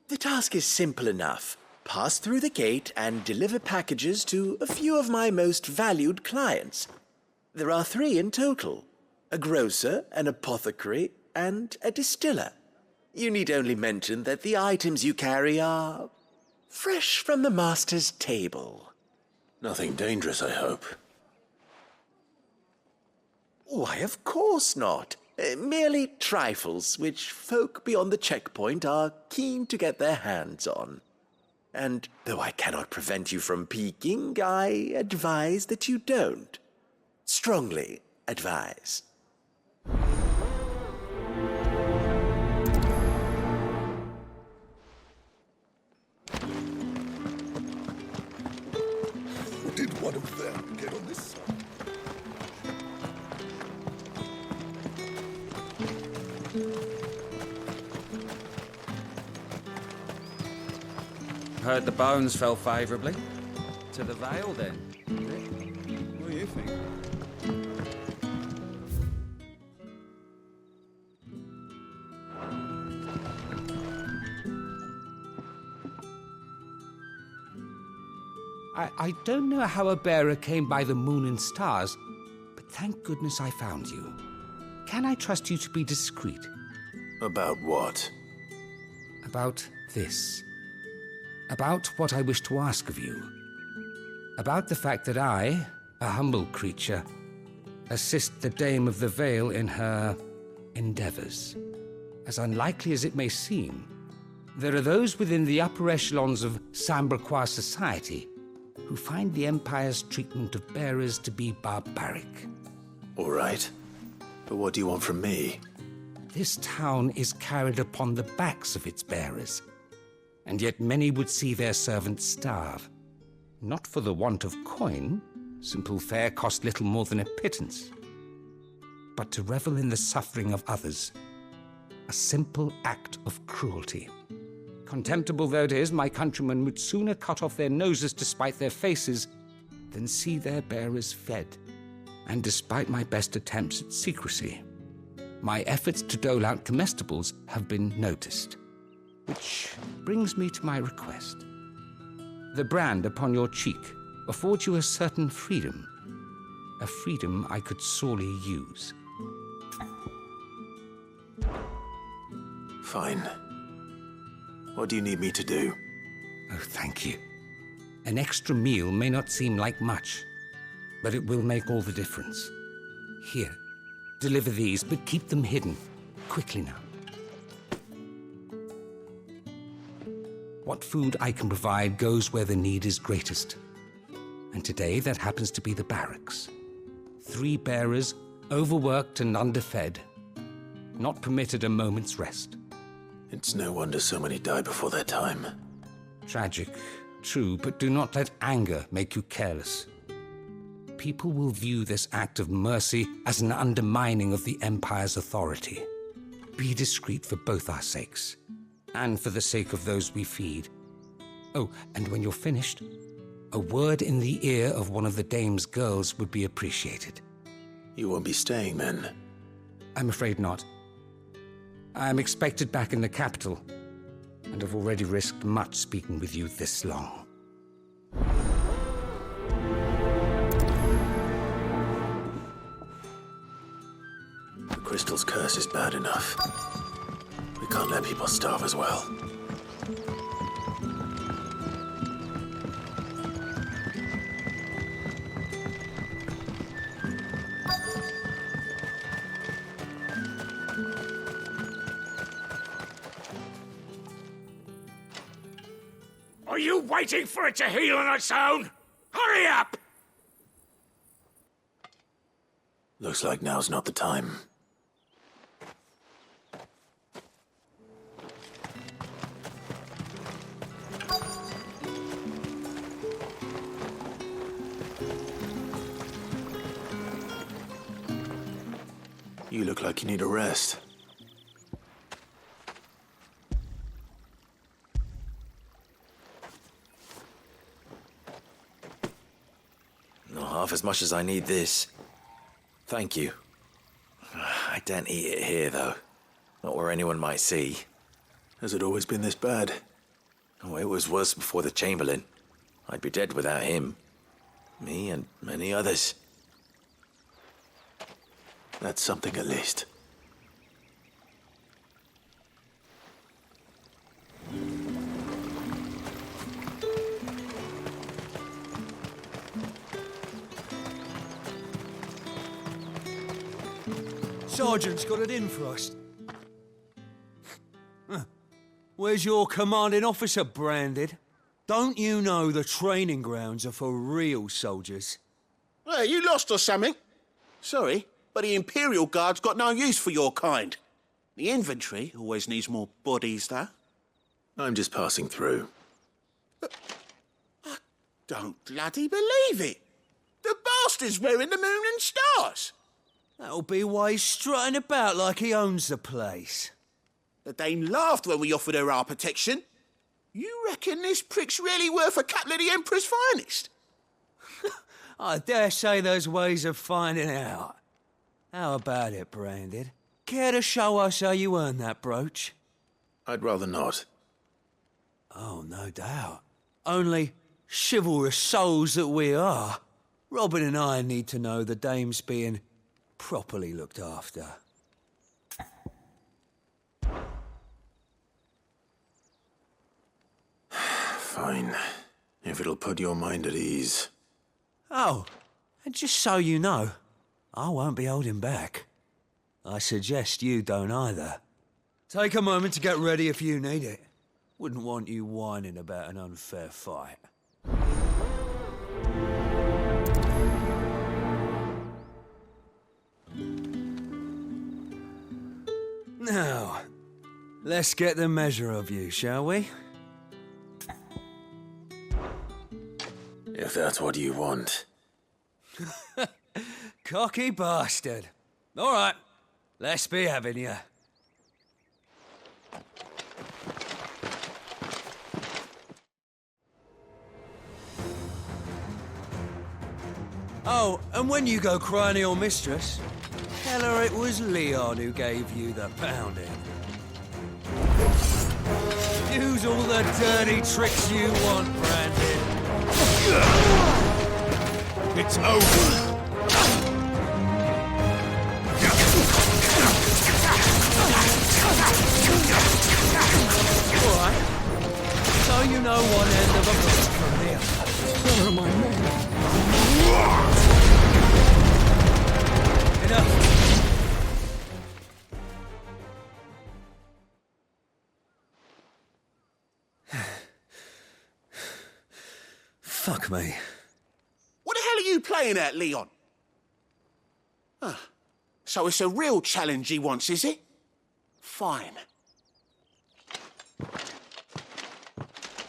The task is simple enough. Pass through the gate and deliver packages to a few of my most valued clients. There are 3 in total: a grocer, an apothecary, and a distiller. You need only mention that the items you carry are fresh from the master's table. Nothing dangerous, I hope. Why, of course not. Merely trifles which folk beyond the checkpoint are keen to get their hands on. And though I cannot prevent you from peeking, I advise that you don't. Strongly advise. Did one of them get on this side? Heard the bones fell favourably. To the Vale, then. What do you think? I don't know how a bearer came by the moon and stars, but thank goodness I found you. Can I trust you to be discreet? About what? About this. About what I wish to ask of you. About the fact that I, a humble creature, assist the Dame of the Vale in her endeavors. As unlikely as it may seem, there are those within the upper echelons of Sambraquois society who find the Empire's treatment of bearers to be barbaric. All right. But what do you want from me? This town is carried upon the backs of its bearers, and yet many would see their servants starve. Not for the want of coin, simple fare cost little more than a pittance, but to revel in the suffering of others, a simple act of cruelty. Contemptible though it is, my countrymen would sooner cut off their noses to spite their faces than see their bearers fed. And despite my best attempts at secrecy, my efforts to dole out comestibles have been noticed. Which brings me to my request. The brand upon your cheek affords you a certain freedom. A freedom I could sorely use. Fine. What do you need me to do? Oh, thank you. An extra meal may not seem like much, but it will make all the difference. Here, deliver these, but keep them hidden. Quickly now. What food I can provide goes where the need is greatest. And today, that happens to be the barracks. 3 bearers, overworked and underfed, not permitted a moment's rest. It's no wonder so many die before their time. Tragic, true, but do not let anger make you careless. People will view this act of mercy as an undermining of the Empire's authority. Be discreet for both our sakes, and for the sake of those we feed. Oh, and when you're finished, a word in the ear of one of the Dame's girls would be appreciated. You won't be staying then? I'm afraid not. I'm expected back in the capital, and have already risked much speaking with you this long. The crystal's curse is bad enough. We can't let people starve as well. Are you waiting for it to heal on its own? Hurry up! Looks like now's not the time. You look like you need a rest. Not half as much as I need this. Thank you. I don't eat it here, though. Not where anyone might see. Has it always been this bad? Oh, it was worse before the Chamberlain. I'd be dead without him. Me and many others. That's something at least. Sergeant's got it in for us. Huh. Where's your commanding officer, Branded? Don't you know the training grounds are for real soldiers? Hey, you lost or something? Sorry, but the Imperial Guard's got no use for your kind. The infantry always needs more bodies, though. I'm just passing through. But I don't bloody believe it. The bastard's wearing the moon and stars. That'll be why he's strutting about like he owns the place. The Dame laughed when we offered her our protection. You reckon this prick's really worth a couple of the Emperor's finest? I dare say there's ways of finding out. How about it, Branded? Care to show us how you earned that brooch? I'd rather not. Oh, no doubt. Only, Chivalrous souls that we are, Robin and I need to know the dame's being properly looked after. Fine. If it'll put your mind at ease. Oh, and just so you know, I won't be holding back. I suggest you don't either. Take a moment to get ready if you need it. Wouldn't want you whining about an unfair fight. Now, let's get the measure of you, shall we? If that's what you want. Cocky bastard. All right, let's be having you. Oh, and when you go crying to your mistress, tell her it was Leon who gave you the pounding. Use all the dirty tricks you want, Brandon. It's over. All right. So you know one end of a bullet from the other. Where are my men? Enough. Fuck me. What the hell are you playing at, Leon? So it's a real challenge he wants, is it? Fine.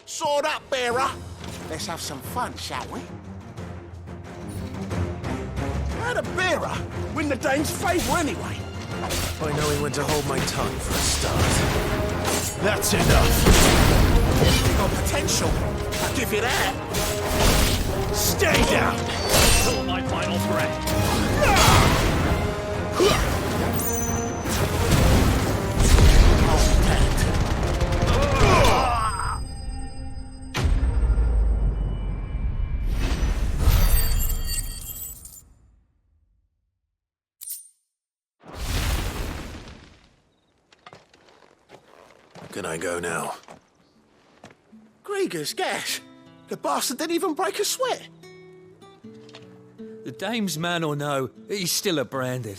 Sword up, bearer. Let's have some fun, shall we? How'd a bearer win the dame's favour anyway? By knowing when to hold my tongue for a start. That's enough. You got potential. I'll give you that. Stay down! Till my final breath. Can I go now? Grieger's gas. The bastard didn't even break a sweat. The dame's man or no, he's still a branded.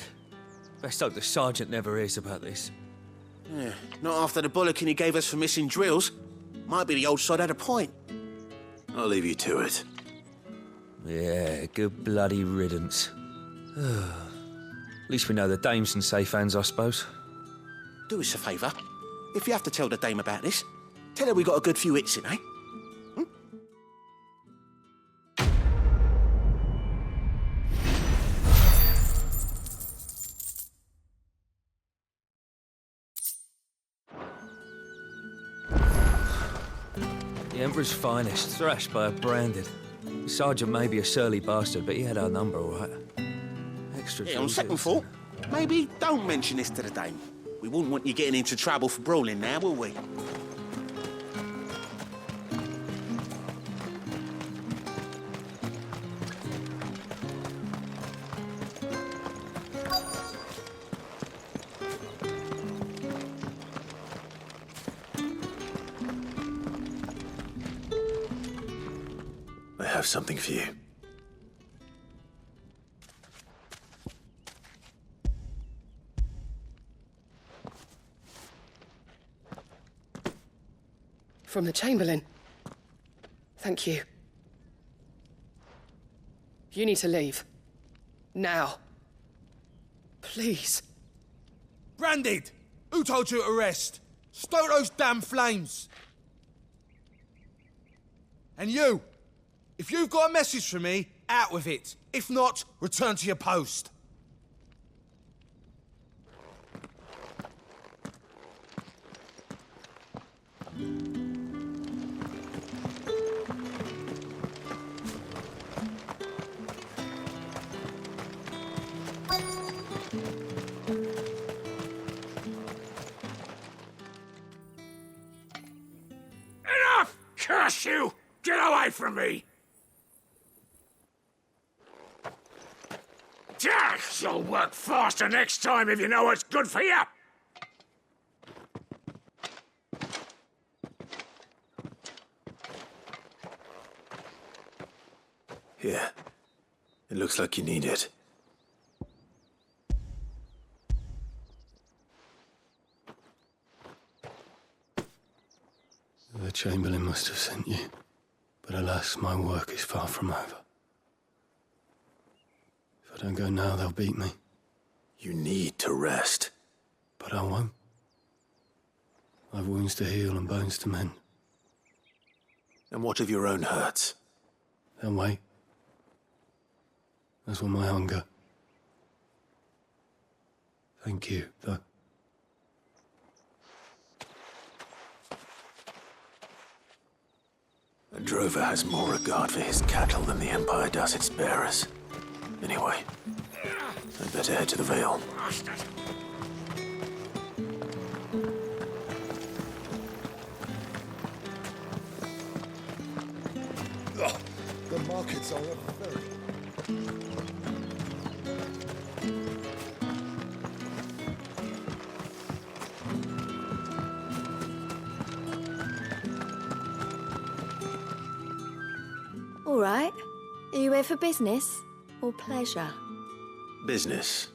Best hope the sergeant never hears about this. Yeah, not after the bollocking he gave us for missing drills. Might be the old sod had a point. I'll leave you to it. Yeah, good bloody riddance. At least we know the dame's in safe hands, I suppose. Do us a favour. If you have to tell the dame about this, tell her we got a good few hits in, eh? The Emperor's finest, thrashed by a branded. The sergeant may be a surly bastard, but he had our number, all right. Extra on second thought, maybe don't mention this to the dame. We wouldn't want you getting into trouble for brawling now, will we? I have something for you. From the Chamberlain. Thank you. You need to leave. Now. Please. Branded! Who told you to rest? Stoke those damn flames! And you! If you've got a message for me, out with it. If not, return to your post. Enough! Curse you! Get away from me! You'll work faster next time if you know what's good for you! Here. It looks like you need it. The Chamberlain must have sent you. But alas, my work is far from over. If I don't go now, they'll beat me. You need to rest. But I won't. I've wounds to heal and bones to mend. And what of your own hurts? They'll wait. As will my hunger. Thank you, though. A drover has more regard for his cattle than the Empire does its bearers. Anyway, I'd better head to the Vale. The markets are a very... All right. Are you here for business or pleasure? Business,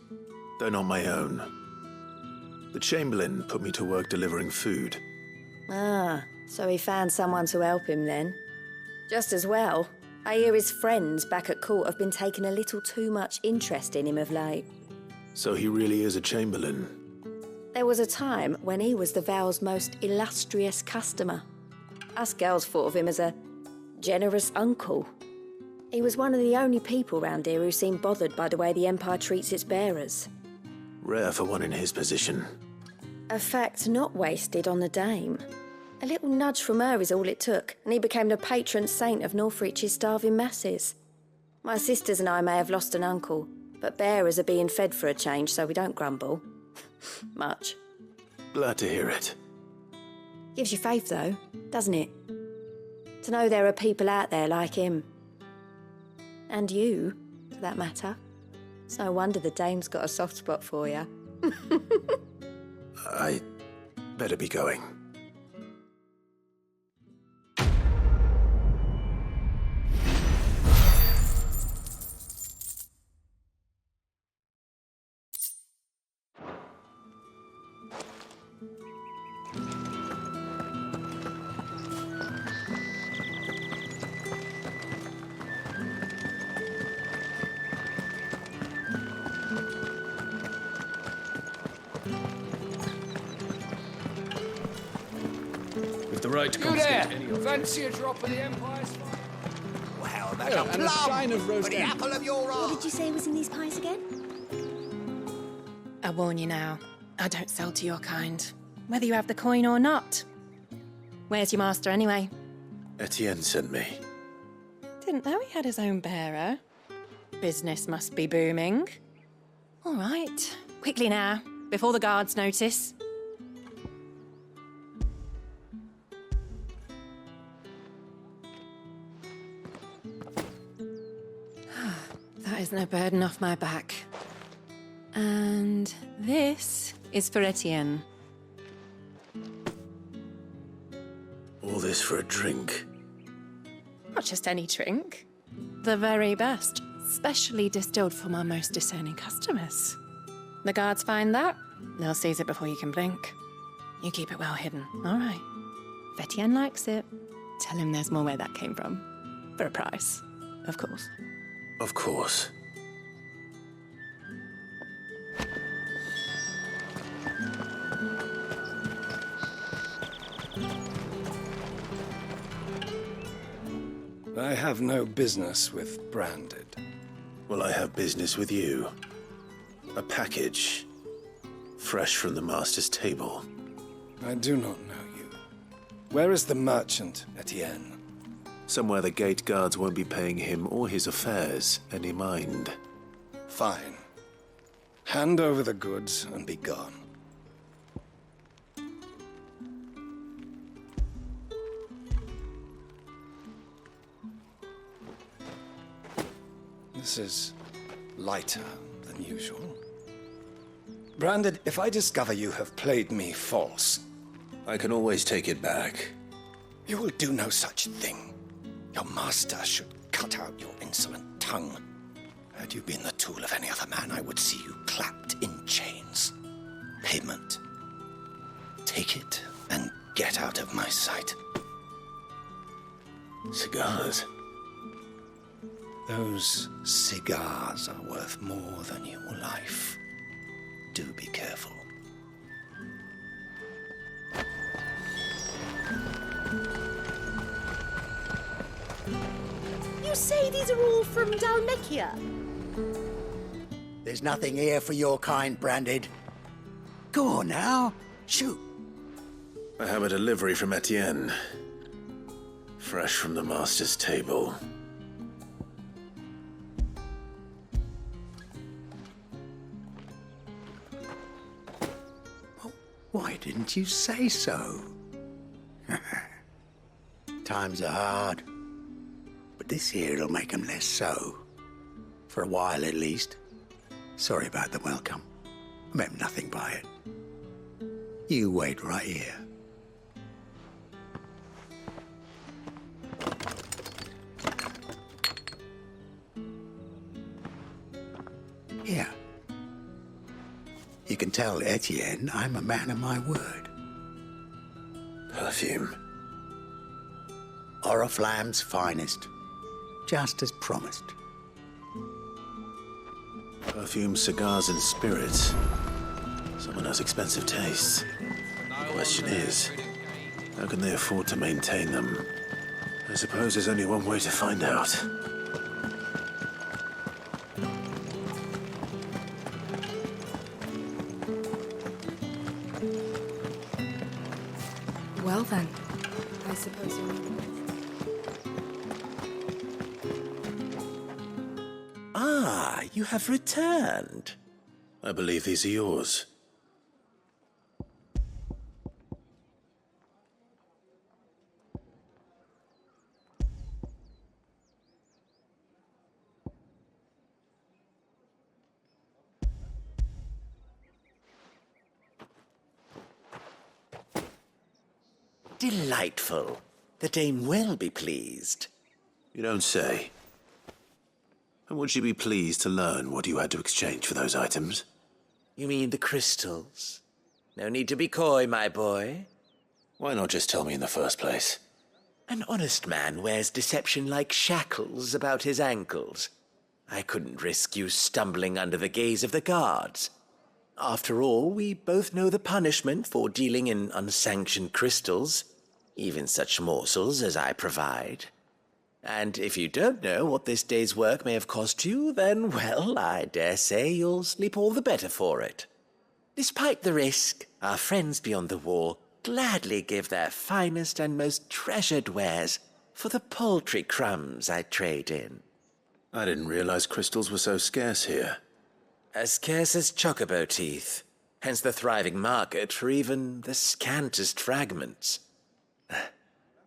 though not my own. The Chamberlain put me to work delivering food. Ah, so he found someone to help him then. Just as well. I hear his friends back at court have been taking a little too much interest in him of late. So he really is a Chamberlain. There was a time when he was the Vale's most illustrious customer. Us girls thought of him as a generous uncle. He was one of the only people round here who seemed bothered by the way the Empire treats its bearers. Rare for one in his position. A fact not wasted on the dame. A little nudge from her is all it took, and he became the patron saint of Northreach's starving masses. My sisters and I may have lost an uncle, but bearers are being fed for a change, so we don't grumble. Much. Glad to hear it. Gives you faith, though, doesn't it? To know there are people out there like him. And you, for that matter. It's no wonder the dame's got a soft spot for you. I better be going. Right to You there! confiscate any Fancy a drop of the Empire's fire? Well, that's a and a shine of roast for the apple of your eye. What did you say was in these pies again? I warn you now, I don't sell to your kind, whether you have the coin or not. Where's your master, anyway? Etienne sent me. Didn't know he had his own bearer. Business must be booming. All right, quickly now, before the guards notice. That isn't a burden off my back. And this is for Etienne. All this for a drink. Not just any drink. The very best, specially distilled for my most discerning customers. The guards find that, they'll seize it before you can blink. You keep it well hidden, all right? If Etienne likes it, tell him there's more where that came from. For a price, of course. Of course. I have no business with Branded. Well, I have business with you. A package. Fresh from the master's table. I do not know you. Where is the merchant, Etienne? Somewhere the gate guards won't be paying him or his affairs any mind. Fine. Hand over the goods and be gone. this is lighter than usual. Branded, if I discover you have played me false... I can always take it back. You will do no such thing. Your master should cut out your insolent tongue. Had you been the tool of any other man, I would see you clapped in chains. Payment. Take it and get out of my sight. Cigars? Those cigars are worth more than your life. Do be careful. You say these are all from Dalmekia? There's nothing here for your kind, Branded. Go on now, shoot. I have a delivery from Etienne. Fresh from the master's table. Why didn't you say so? Times are hard. But this here'll make 'em less so. For a while, at least. Sorry about the welcome. I meant nothing by it. You wait right here. Here. You can tell Etienne I'm a man of my word. Perfume. Oriflamme's finest. Just as promised. Perfume, cigars, and spirits. Someone has expensive tastes. The question is, how can they afford to maintain them? I suppose there's only one way to find out. Well then, I suppose you're... Ah, you have returned. I believe these are yours. Delightful. The dame will be pleased. You don't say. And would she be pleased to learn what you had to exchange for those items? You mean the crystals? No need to be coy, my boy. Why not just tell me in the first place? An honest man wears deception like shackles about his ankles. I couldn't risk you stumbling under the gaze of the guards. After all, we both know the punishment for dealing in unsanctioned crystals, even such morsels as I provide. And if you don't know what this day's work may have cost you, then, well, I dare say you'll sleep all the better for it. Despite the risk, our friends beyond the wall gladly give their finest and most treasured wares for the paltry crumbs I trade in. I didn't realize crystals were so scarce here. As scarce as chocobo teeth, hence the thriving market for even the scantest fragments.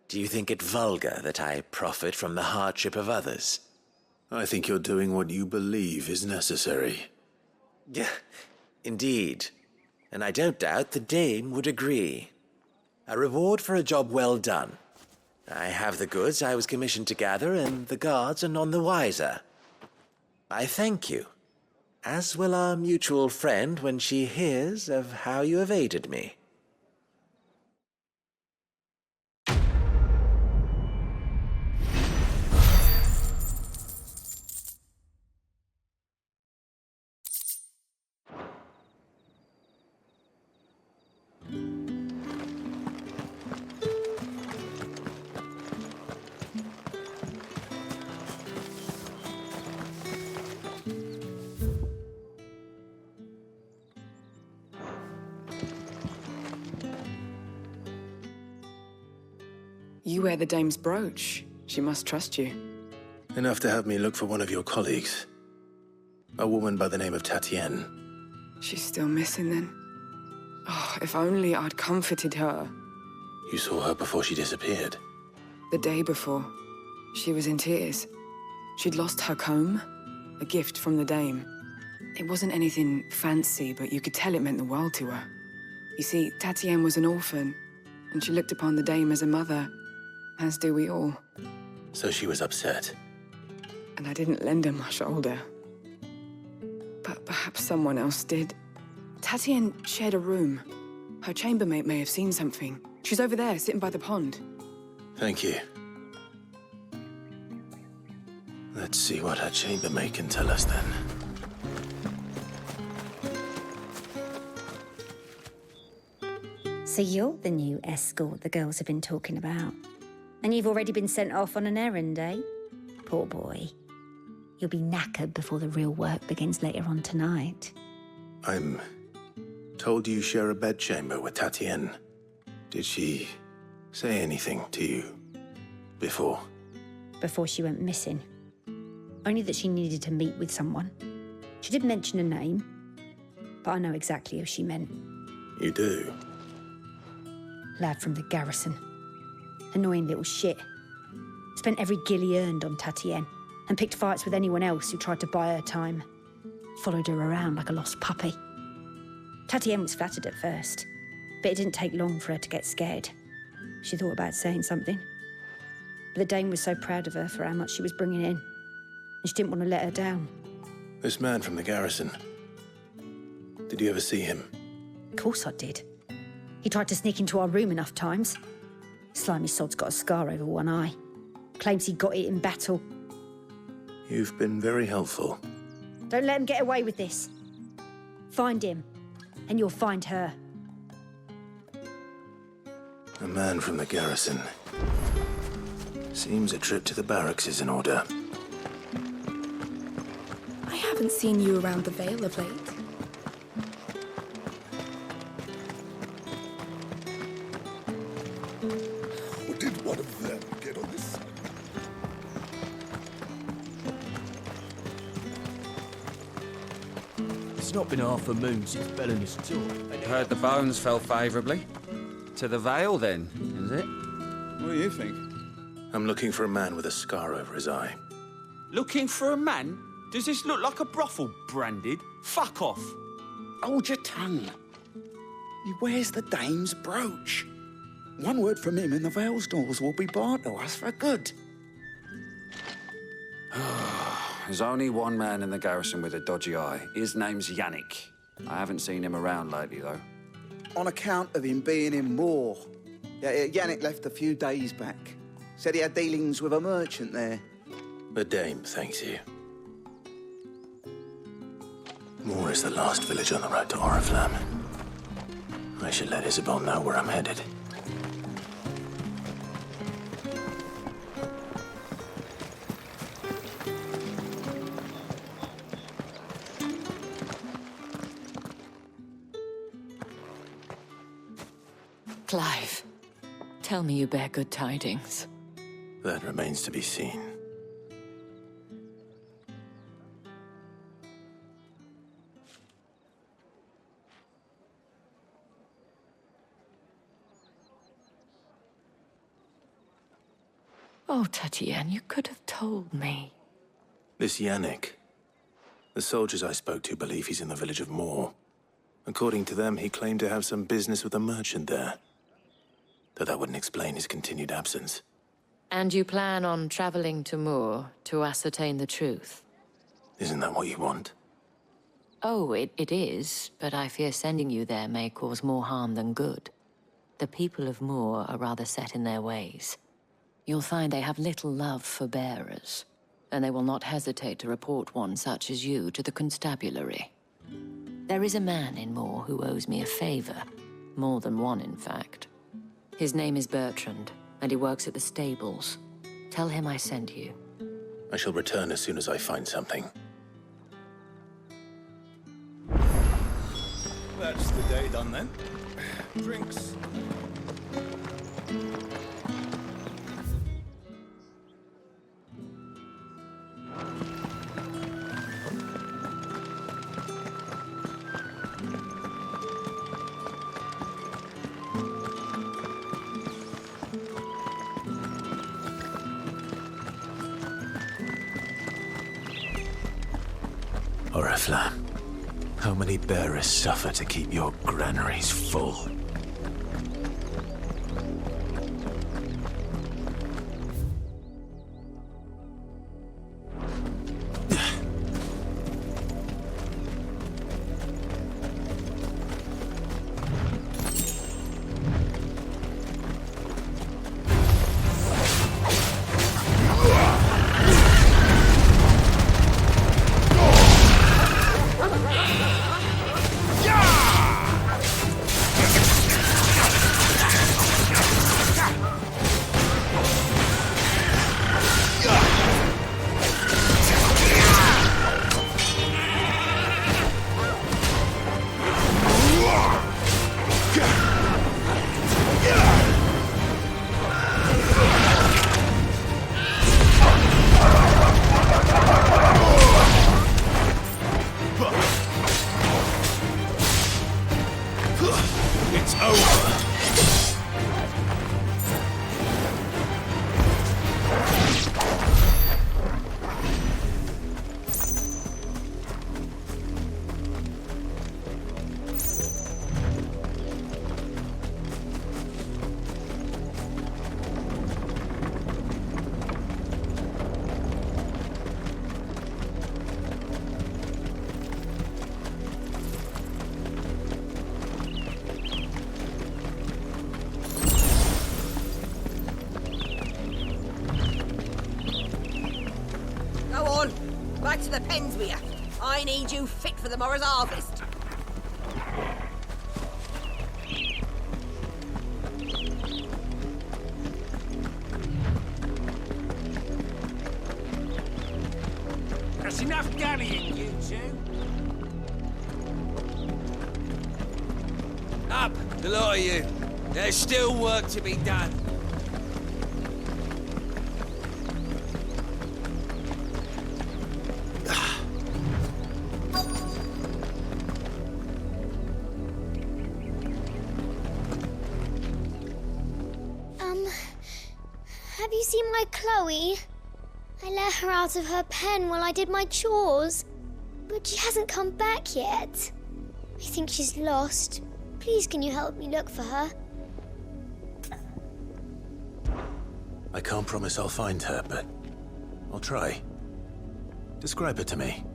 Do you think it vulgar that I profit from the hardship of others? I think you're doing what you believe is necessary. Yeah, indeed. And I don't doubt the dame would agree. A reward for a job well done. I have the goods I was commissioned to gather, and the guards are none the wiser. I thank you, as will our mutual friend when she hears of how you have aided me. You wear the dame's brooch. She must trust you. Enough to have me look for one of your colleagues. A woman by the name of Tatienne. She's still missing then. Oh, if only I'd comforted her. You saw her before she disappeared? The day before. She was in tears. She'd lost her comb, A gift from the Dame. It wasn't anything fancy, but you could tell it meant the world to her. You see, Tatienne was an orphan, and she looked upon the Dame as a mother, as do we all. So she was upset. And I didn't lend her my shoulder. But perhaps someone else did. Tatienne shared a room. Her chambermaid may have seen something. She's over there, sitting by the pond. Thank you. Let's see what her chambermaid can tell us then. So you're the new escort the girls have been talking about. And you've already been sent off on an errand, eh? Poor boy. You'll be knackered before the real work begins later on tonight. I'm told you share a bedchamber with Tatienne. Did she say anything to you before? Before she went missing. Only that she needed to meet with someone. She did mention a name, but I know exactly who she meant. You do? Lad from the garrison. Annoying little shit. Spent every guil he earned on Tatienne, and picked fights with anyone else who tried to buy her time. Followed her around like a lost puppy. Tatienne was flattered at first, but it didn't take long for her to get scared. She thought about saying something. But the Dame was so proud of her for how much she was bringing in, and she didn't want to let her down. This man from the garrison. Did you ever see him? Of course I did. He tried to sneak into our room enough times. Slimy sod's got a scar over one eye. Claims he got it in battle. You've been very helpful. Don't let him get away with this. Find him, and you'll find her. A man from the garrison. Seems a trip to the barracks is in order. I haven't seen you around the Vale of late. Or did one of them get on this side? It's not been half a moon since Bellen's tour. Heard the bones fell favourably. To the Vale, then, is it? What do you think? I'm looking for a man with a scar over his eye. Looking for a man? Does this look like a brothel, branded? Fuck off! Hold your tongue. He wears the Dame's brooch. One word from him and the Vale's doors will be barred to us for good. There's only one man in the garrison with a dodgy eye. His name's Yannick. I haven't seen him around lately, though. On account of him being in Moor. Yeah, Yannick left a few days back. Said he had dealings with a merchant there. The Dame thanks you. Moor is the last village on the road to Oriflamme. I should let Isabel know where I'm headed. Clive, tell me you bear good tidings. That remains to be seen. Oh, Tatienne, you could have told me. This Yannick. The soldiers I spoke to believe he's in the village of Moor. According to them, he claimed to have some business with a merchant there. Though that wouldn't explain his continued absence. And you plan on traveling to Moor to ascertain the truth? Isn't that what you want? Oh, it is, but I fear sending you there may cause more harm than good. The people of Moor are rather set in their ways. You'll find they have little love for bearers, and they will not hesitate to report one such as you to the constabulary. There is a man in Moor who owes me a favor. More than one, in fact. His name is Bertrand, and he works at the stables. Tell him I sent you. I shall return as soon as I find something. That's the day done then. Drinks. horror, Flan. How many bearers suffer to keep your granaries full? Back to the pens with you. I need you fit for the morrow's harvest. That's enough gallying, you two. Up, the lot of you. There's still work to be done. Have you seen my Chloe? I let her out of her pen while I did my chores, but she hasn't come back yet. I think she's lost. Please, can you help me look for her? I can't promise I'll find her, but I'll try. Describe her to me.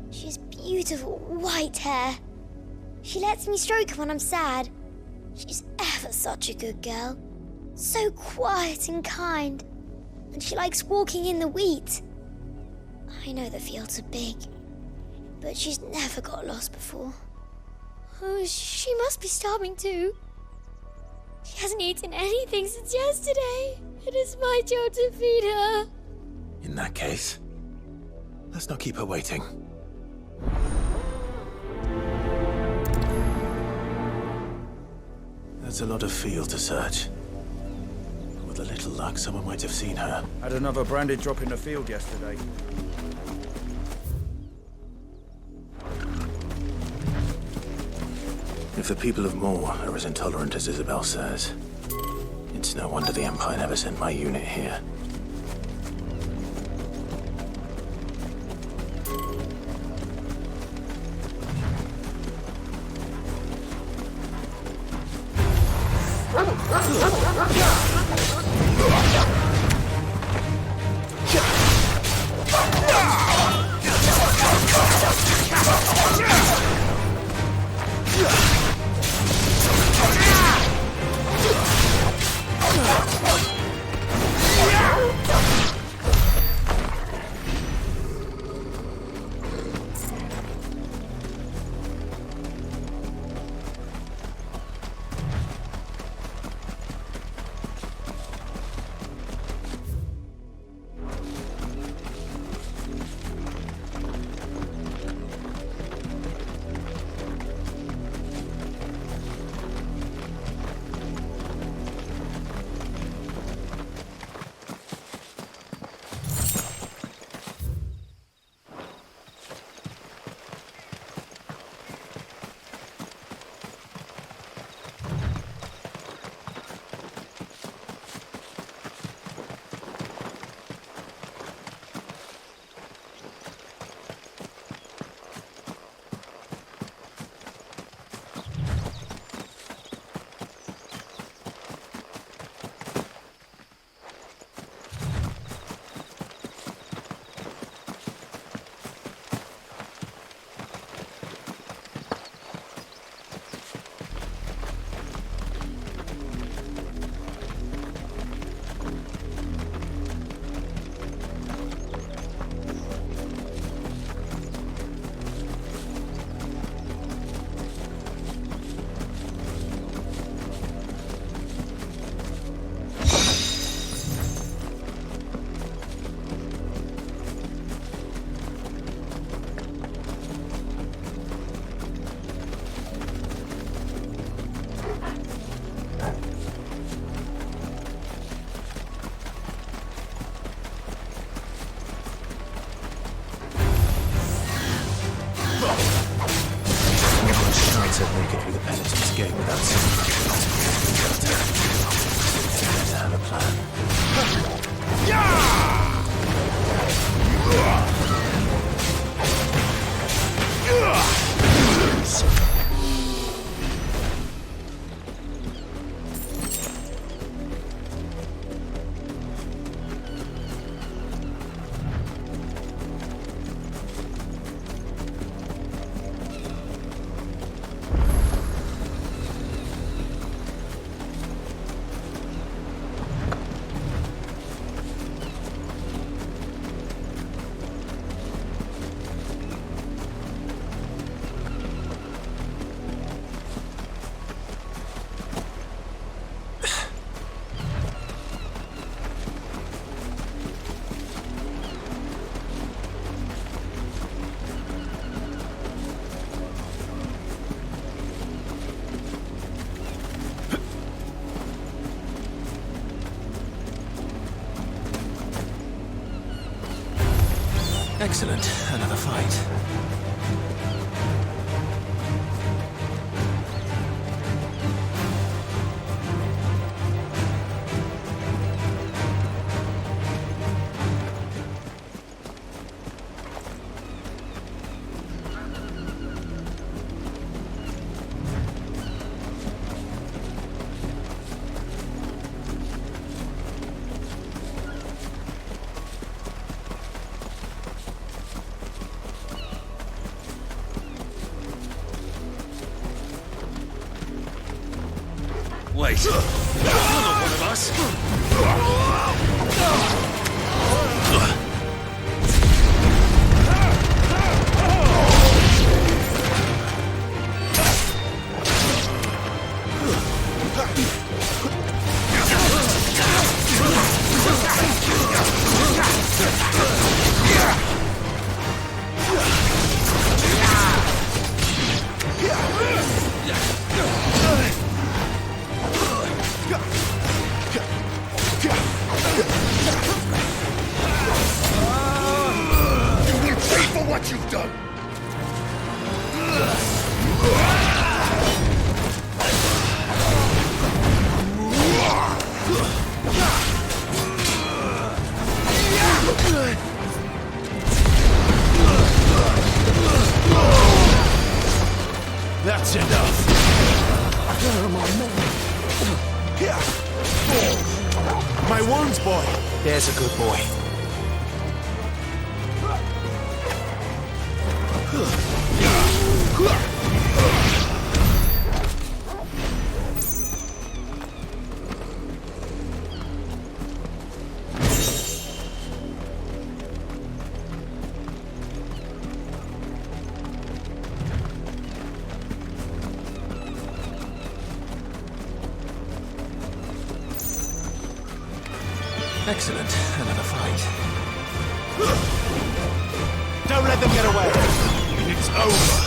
She's beautiful white hair. She lets me stroke her when I'm sad. She's ever such a good girl. So quiet and kind. And she likes walking in the wheat. I know the fields are big, but she's never got lost before. Oh, she must be starving too. She hasn't eaten anything since yesterday. It is my job to feed her. In that case, let's not keep her waiting. There's a lot of field to search. With a little luck, someone might have seen her. Had another branded drop in the field yesterday. If the people of Moor are as intolerant as Isabel says, it's no wonder the Empire never sent my unit here. to make it through the penitence gate without seeing to have a plan. Excellent. Another fight. Wait, you're not one of us. What you've done! That's enough. My wounds, boy. There's a good boy. Excellent. Another fight. Don't let them get away. It's over.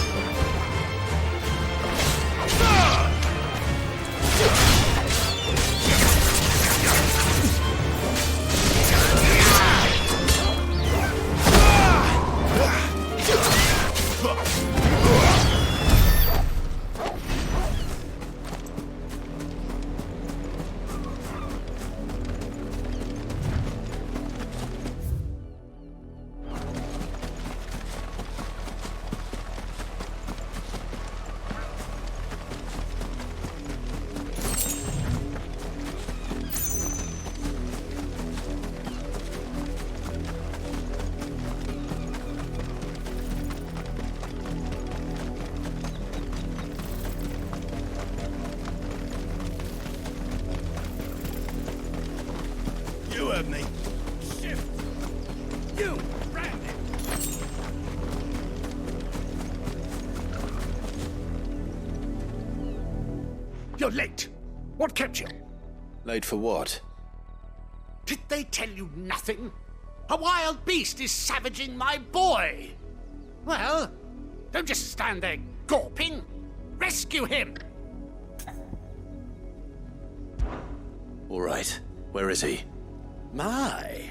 You heard me. Shift. You, Randy. You're late. What kept you? Late for what? Did they tell you nothing? A wild beast is savaging my boy. Well, don't just stand there gawping. Rescue him. All right. Where is he? My,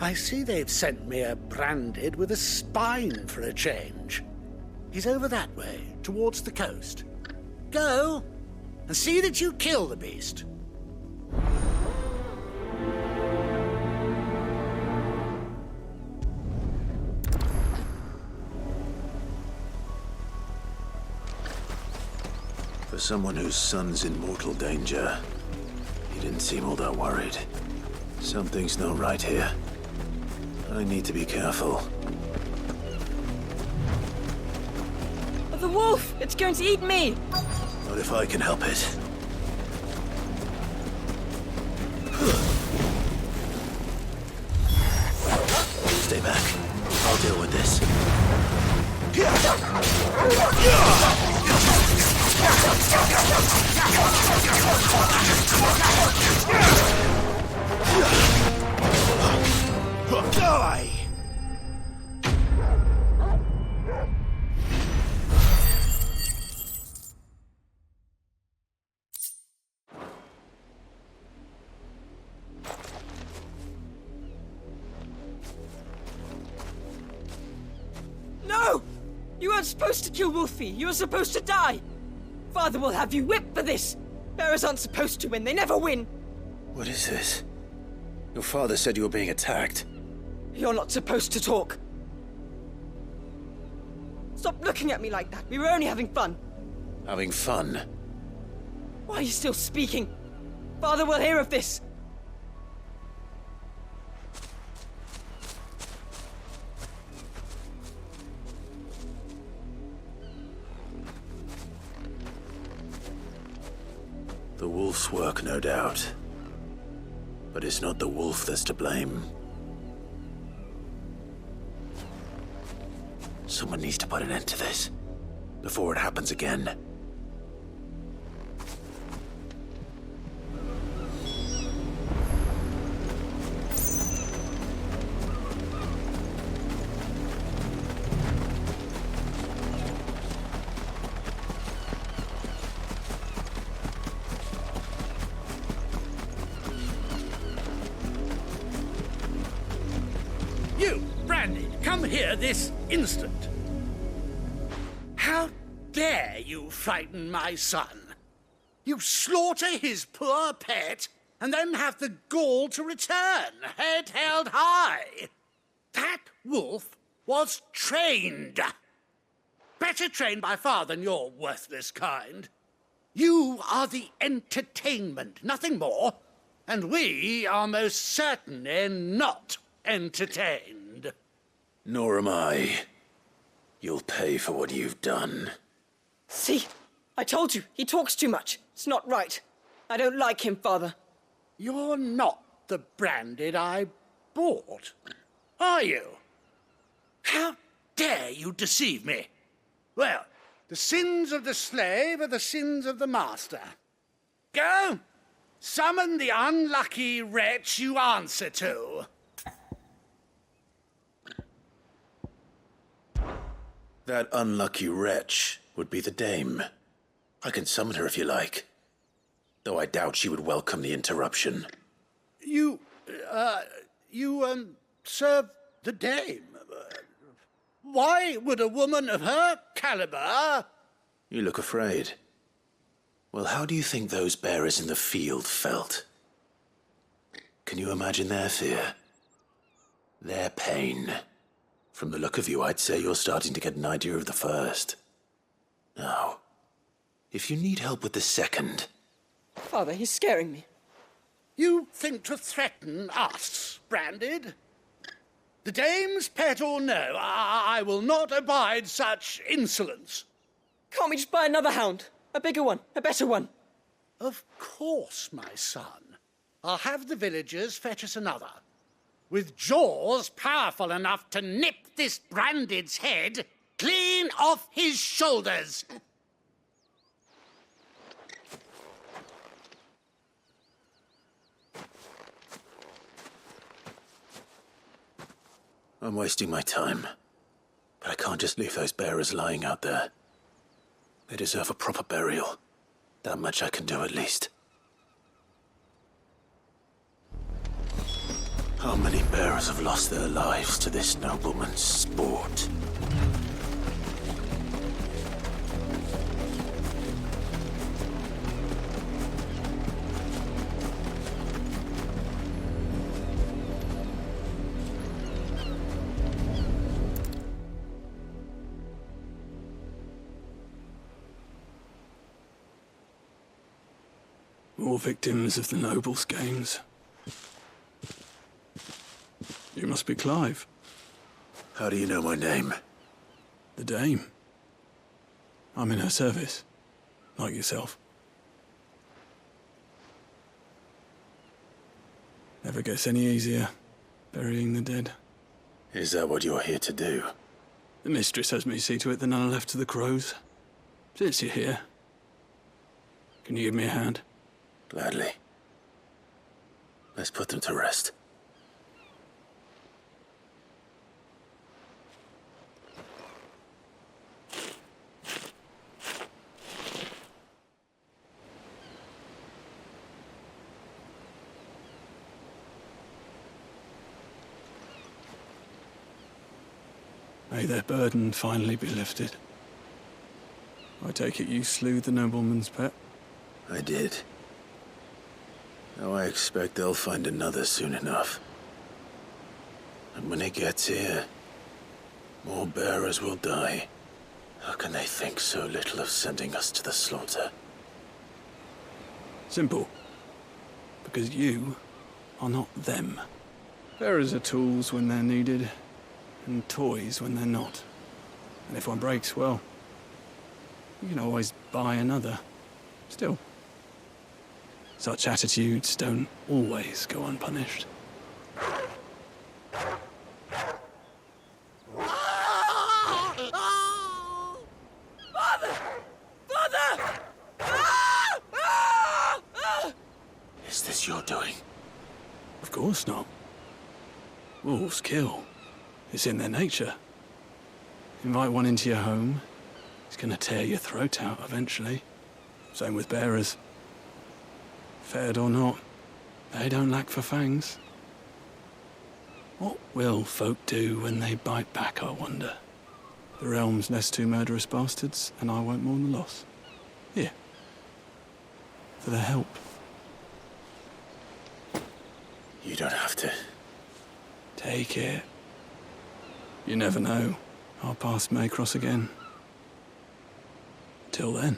I see they've sent me a branded with a spine for a change. He's over that way, towards the coast. Go and see that you kill the beast. For someone whose son's in mortal danger, he didn't seem all that worried. Something's not right here. I need to be careful. The wolf! It's going to eat me! Not if I can help it. Stay back. I'll deal with this. Die! No! You weren't supposed to kill Wolfie. You were supposed to die. Father will have you whipped for this. Bearers aren't supposed to win. They never win. What is this? Your father said you were being attacked. You're not supposed to talk. Stop looking at me like that. We were only having fun. Having fun? Why are you still speaking? Father will hear of this. The wolf's work, no doubt. But it's not the wolf that's to blame. Someone needs to put an end to this, before it happens again. You, Brandy, come here this instant. How dare you frighten my son? You slaughter his poor pet and then have the gall to return, head held high. That wolf was trained. Better trained by far than your worthless kind. You are the entertainment, nothing more. And we are most certainly not entertained. Nor am I. You'll pay for what you've done. See? I told you, he talks too much. It's not right. I don't like him, Father. You're not the branded I bought, are you? How dare you deceive me? Well, the sins of the slave are the sins of the master. Go, summon the unlucky wretch you answer to. That unlucky wretch would be the dame. I can summon her if you like. Though I doubt she would welcome the interruption. You serve the dame. Why would a woman of her caliber... You look afraid. Well, how do you think those bearers in the field felt? Can you imagine their fear? Their pain? From the look of you, I'd say you're starting to get an idea of the first. Now, if you need help with the second... Father, he's scaring me. You think to threaten us, Branded? The dame's pet or no, I will not abide such insolence. Can't we just buy another hound? A bigger one, a better one. Of course, my son. I'll have the villagers fetch us another. With jaws powerful enough to nip this Branded's head clean off his shoulders. I'm wasting my time. But I can't just leave those bearers lying out there. They deserve a proper burial. That much I can do at least. How many bearers have lost their lives to this nobleman's sport? More victims of the nobles' games. You must be Clive. How do you know my name? The Dame. I'm in her service, like yourself. Never gets any easier, burying the dead. Is that what you're here to do? The mistress has me see to it that none are left to the crows. Since you're here, can you give me a hand? Gladly. Let's put them to rest. May their burden finally be lifted. I take it you slew the nobleman's pet? I did. Now I expect they'll find another soon enough. And when it gets here, more bearers will die. How can they think so little of sending us to the slaughter? Simple. Because you are not them. Bearers are tools when they're needed, and toys when they're not. And if one breaks, well, you can always buy another. Still, such attitudes don't always go unpunished. Father! Father! Is this your doing? Of course not. Wolves kill. It's in their nature. Invite one into your home, he's gonna tear your throat out eventually. Same with bearers. Fed or not, they don't lack for fangs. What will folk do when they bite back, I wonder? The realm's less two murderous bastards, and I won't mourn the loss. Here. For the help. You don't have to. Take it. You never know. Our paths may cross again. Till then.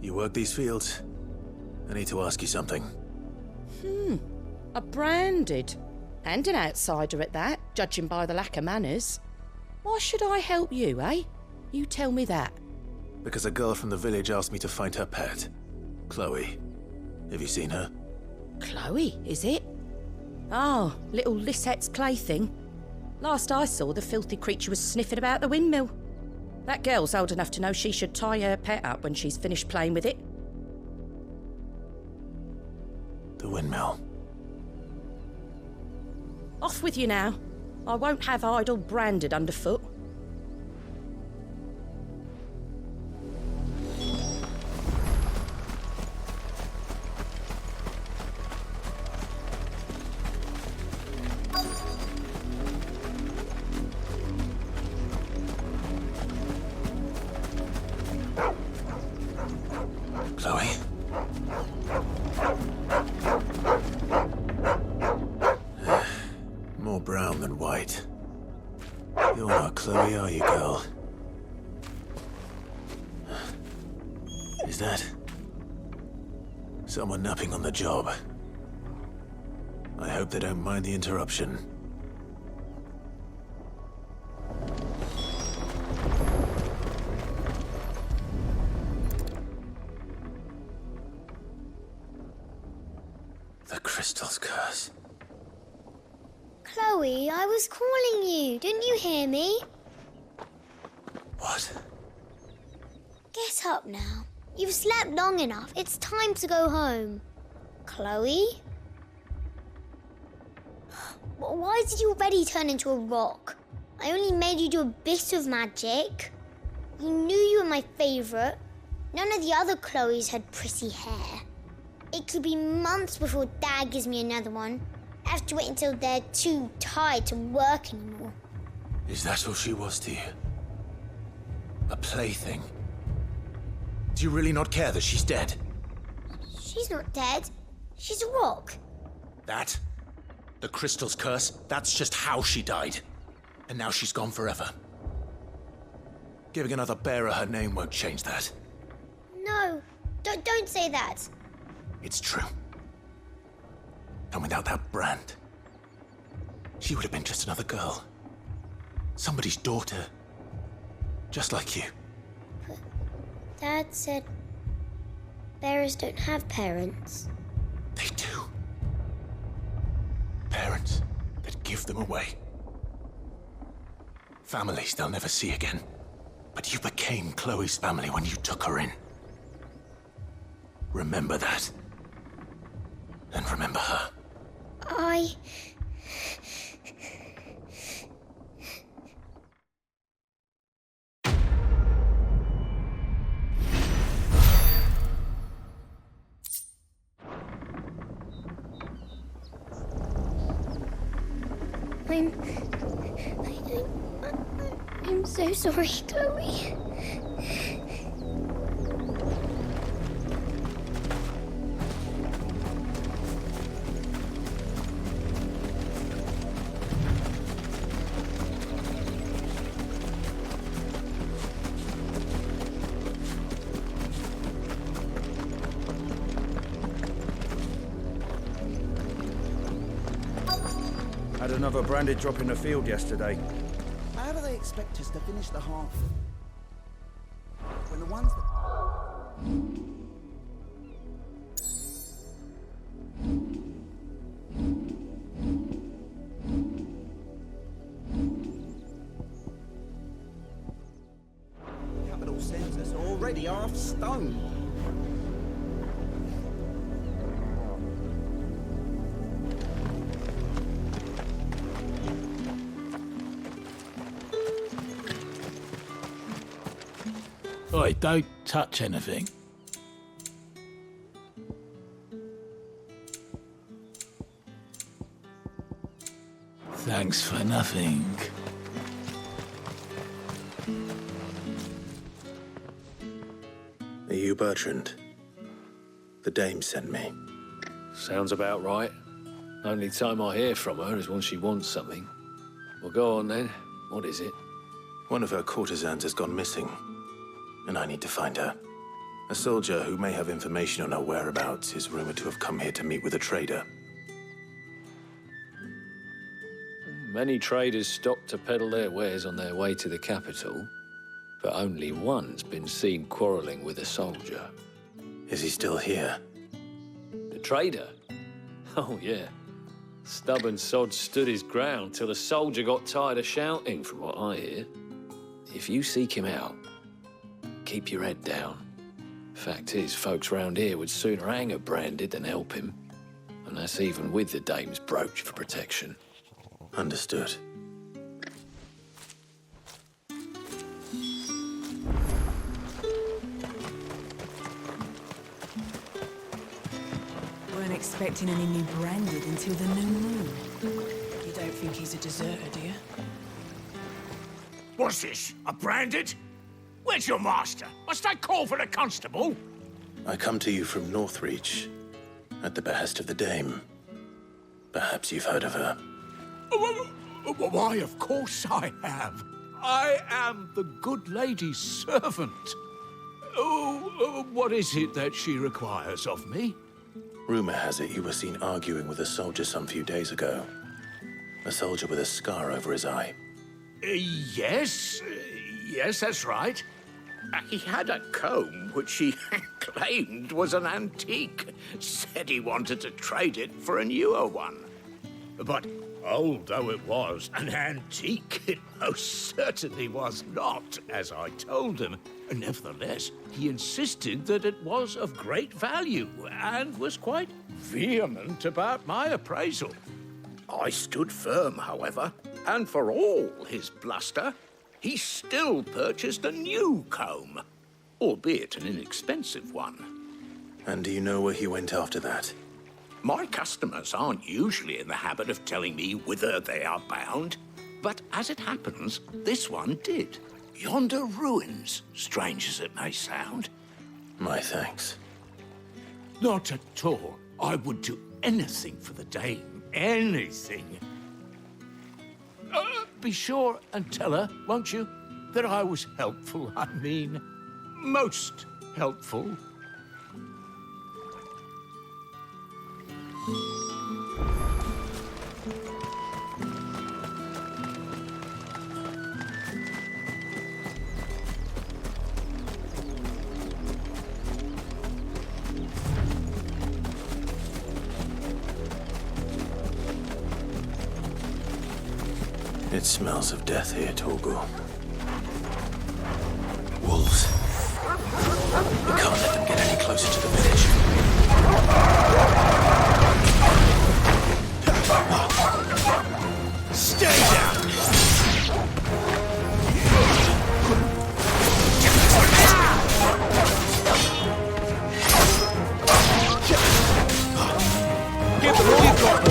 You work these fields? I need to ask you something. A branded. And an outsider at that, judging by the lack of manners. Why should I help you, eh? You tell me that. Because a girl from the village asked me to find her pet. Chloe. Have you seen her? Chloe, is it? Oh, little Lisette's plaything. Last I saw, the filthy creature was sniffing about the windmill. That girl's old enough to know she should tie her pet up when she's finished playing with it. The windmill. Off with you now. I won't have idle branded underfoot. Chloe? More brown than white. You're not Chloe, are you, girl? Is that someone napping on the job? I hope they don't mind the interruption. The crystal's curse. Chloe, I was calling you. Didn't you hear me? What? Get up now. You've slept long enough. It's time to go home. Chloe? Why did you already turn into a rock? I only made you do a bit of magic. You knew you were my favourite. None of the other Chloes had pretty hair. It could be months before Dad gives me another one. I have to wait until they're too tired to work anymore. Is that all she was to you? A plaything? Do you really not care that she's dead? She's not dead. She's a rock. That? The crystal's curse? That's just how she died. And now she's gone forever. Giving another bearer her name won't change that. No, don't say that. It's true. And without that brand, she would have been just another girl. Somebody's daughter. Just like you. But Dad said bearers don't have parents. They do. Parents that give them away. Families they'll never see again. But you became Chloe's family when you took her in. Remember that. And remember her. I'm so sorry, Chloe. Had another branded drop in the field yesterday. How do they expect us to finish the half? When the ones that... Capital census already half stone. Oi, don't touch anything. Thanks for nothing. Are you Bertrand? The dame sent me. Sounds about right. Only time I hear from her is when she wants something. Well, go on then. What is it? One of her courtesans has gone missing, and I need to find her. A soldier who may have information on her whereabouts is rumored to have come here to meet with a trader. Many traders stop to peddle their wares on their way to the capital, but only one's been seen quarreling with a soldier. Is he still here? The trader? Oh, yeah. Stubborn sod stood his ground till the soldier got tired of shouting, from what I hear. If you seek him out, keep your head down. Fact is, folks round here would sooner hang a branded than help him. And that's even with the dame's brooch for protection. Understood. Weren't expecting any new branded until the new moon. You don't think he's a deserter, do you? What's this? A branded? Where's your master? Must I call for the constable? I come to you from Northreach, at the behest of the dame. Perhaps you've heard of her. Why, of course I have. I am the good lady's servant. What is it that she requires of me? Rumor has it you were seen arguing with a soldier some few days ago. A soldier with a scar over his eye. Yes, that's right. He had a comb which he claimed was an antique. Said he wanted to trade it for a newer one. But old though it was, an antique it most certainly was not, as I told him. Nevertheless, he insisted that it was of great value and was quite vehement about my appraisal. I stood firm, however, and for all his bluster, he still purchased a new comb, albeit an inexpensive one. And do you know where he went after that? My customers aren't usually in the habit of telling me whither they are bound, but as it happens, this one did. Yonder ruins, strange as it may sound. My thanks. Not at all. I would do anything for the dame. Anything. Be sure and tell her, won't you, that I was helpful. I mean, most helpful. It smells of death here, Coeurl. Wolves. We can't let them get any closer to the village. Stay down! Give them all you've got,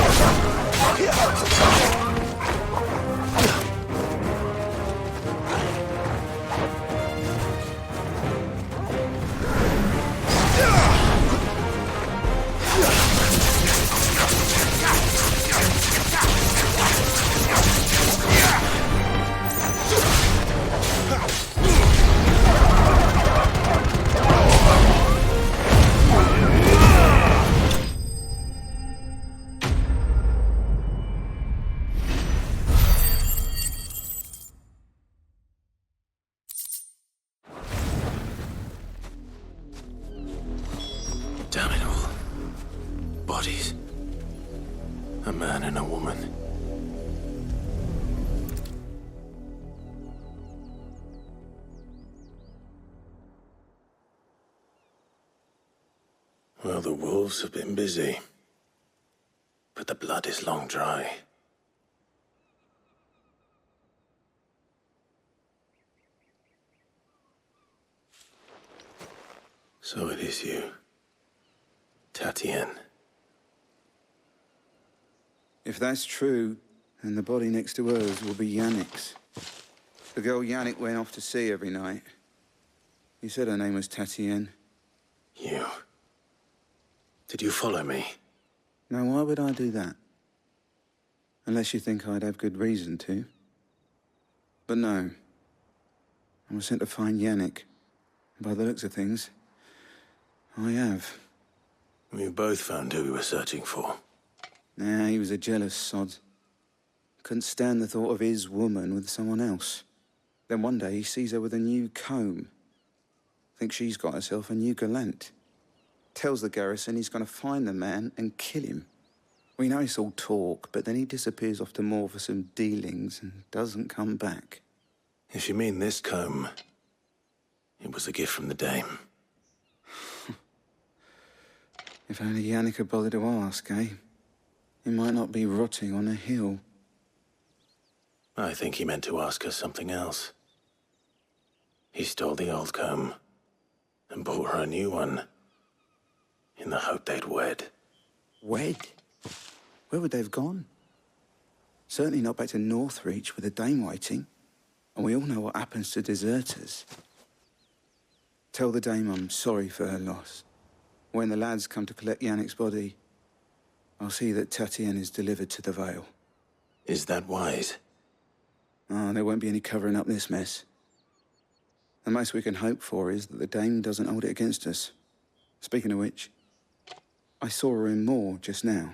Damn it all. Bodies. A man and a woman. Well, the wolves have been busy. But the blood is long dry. So it is you. Tatien. If that's true, then the body next to hers will be Yannick's. The girl Yannick went off to sea every night. You said her name was Tatien. You. Did you follow me? Now, why would I do that? Unless you think I'd have good reason to. But no. I was sent to find Yannick. By the looks of things, I have. We both found who we were searching for. Nah, he was a jealous sod. Couldn't stand the thought of his woman with someone else. Then one day he sees her with a new comb. Thinks she's got herself a new gallant. Tells the garrison he's going to find the man and kill him. We know it's all talk, but then he disappears off to Moor for some dealings and doesn't come back. If you mean this comb, it was a gift from the dame. If only Yannick had bothered to ask, eh? He might not be rotting on a hill. I think he meant to ask her something else. He stole the old comb and bought her a new one in the hope they'd wed. Wed? Where would they have gone? Certainly not back to Northreach with a dame waiting. And we all know what happens to deserters. Tell the dame I'm sorry for her loss. When the lads come to collect Yannick's body, I'll see that Tatien is delivered to the Vale. Is that wise? Oh, there won't be any covering up this mess. The most we can hope for is that the dame doesn't hold it against us. Speaking of which, I saw her in Moor just now.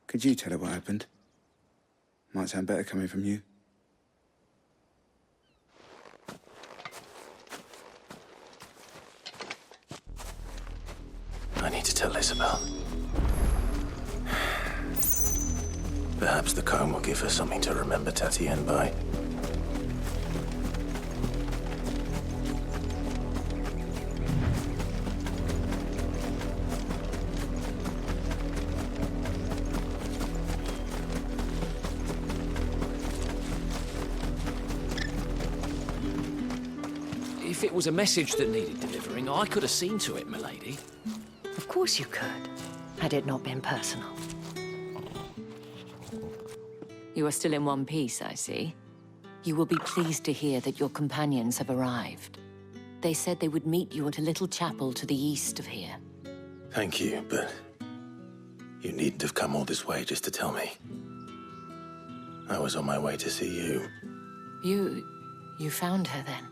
Could you tell her what happened? Might sound better coming from you. I need to tell Isabel. Perhaps the comb will give her something to remember Tatien by. If it was a message that needed delivering, I could have seen to it, milady. Of course you could, had it not been personal. You are still in one piece, I see. You will be pleased to hear that your companions have arrived. They said they would meet you at a little chapel to the east of here. Thank you, but you needn't have come all this way just to tell me. I was on my way to see you. You found her then?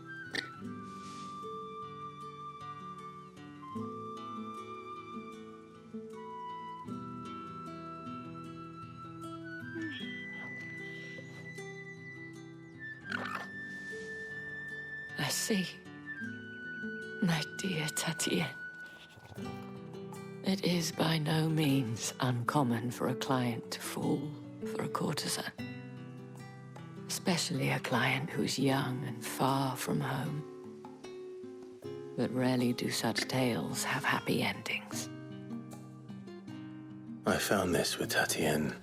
I see. My dear Tatien. It is by no means uncommon for a client to fall for a courtesan. Especially a client who's young and far from home. But rarely do such tales have happy endings. I found this with Tatien.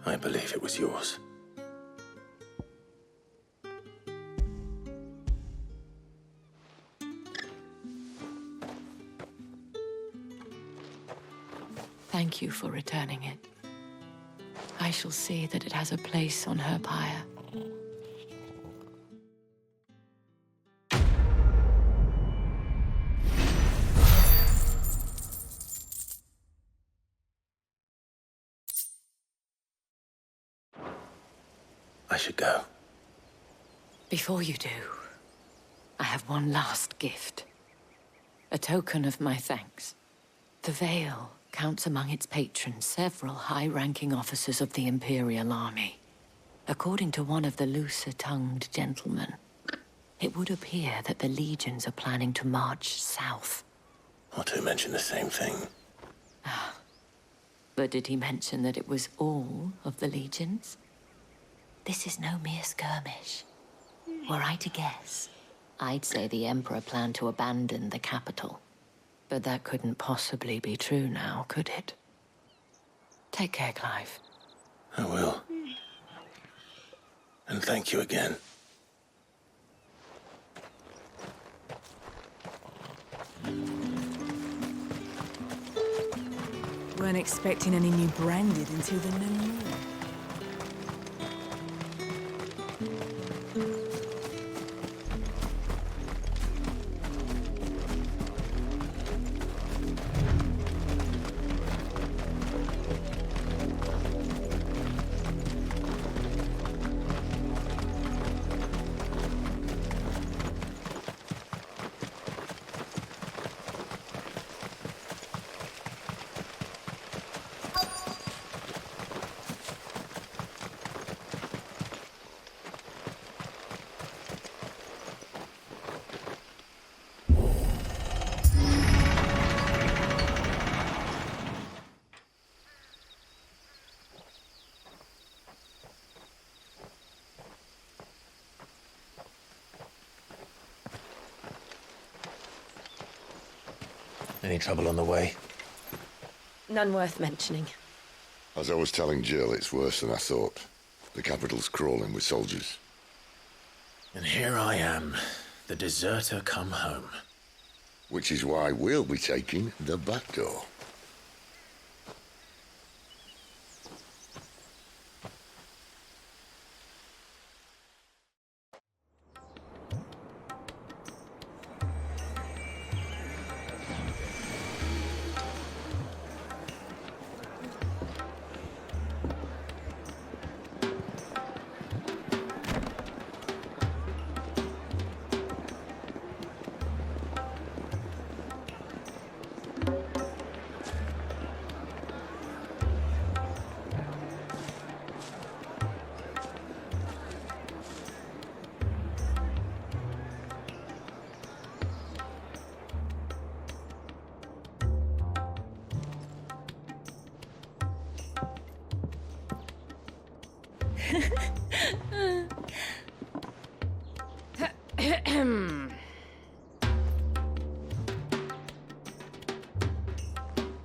I believe it was yours. Thank you for returning it. I shall see that it has a place on her pyre. I should go. Before you do, I have one last gift. A token of my thanks. The Veil counts among its patrons several high-ranking officers of the Imperial army. According to one of the looser-tongued gentlemen, it would appear that the legions are planning to march south. Or to mention the same thing. But did he mention that it was all of the legions? This is no mere skirmish. Were I to guess, I'd say the Emperor planned to abandon the capital. But that couldn't possibly be true now, could it? Take care, Clive. I will. And thank you again. Weren't expecting any new branded until the new moon. Any trouble on the way? None worth mentioning. As I was telling Jill, it's worse than I thought. The capital's crawling with soldiers. And here I am, the deserter come home. Which is why we'll be taking the back door.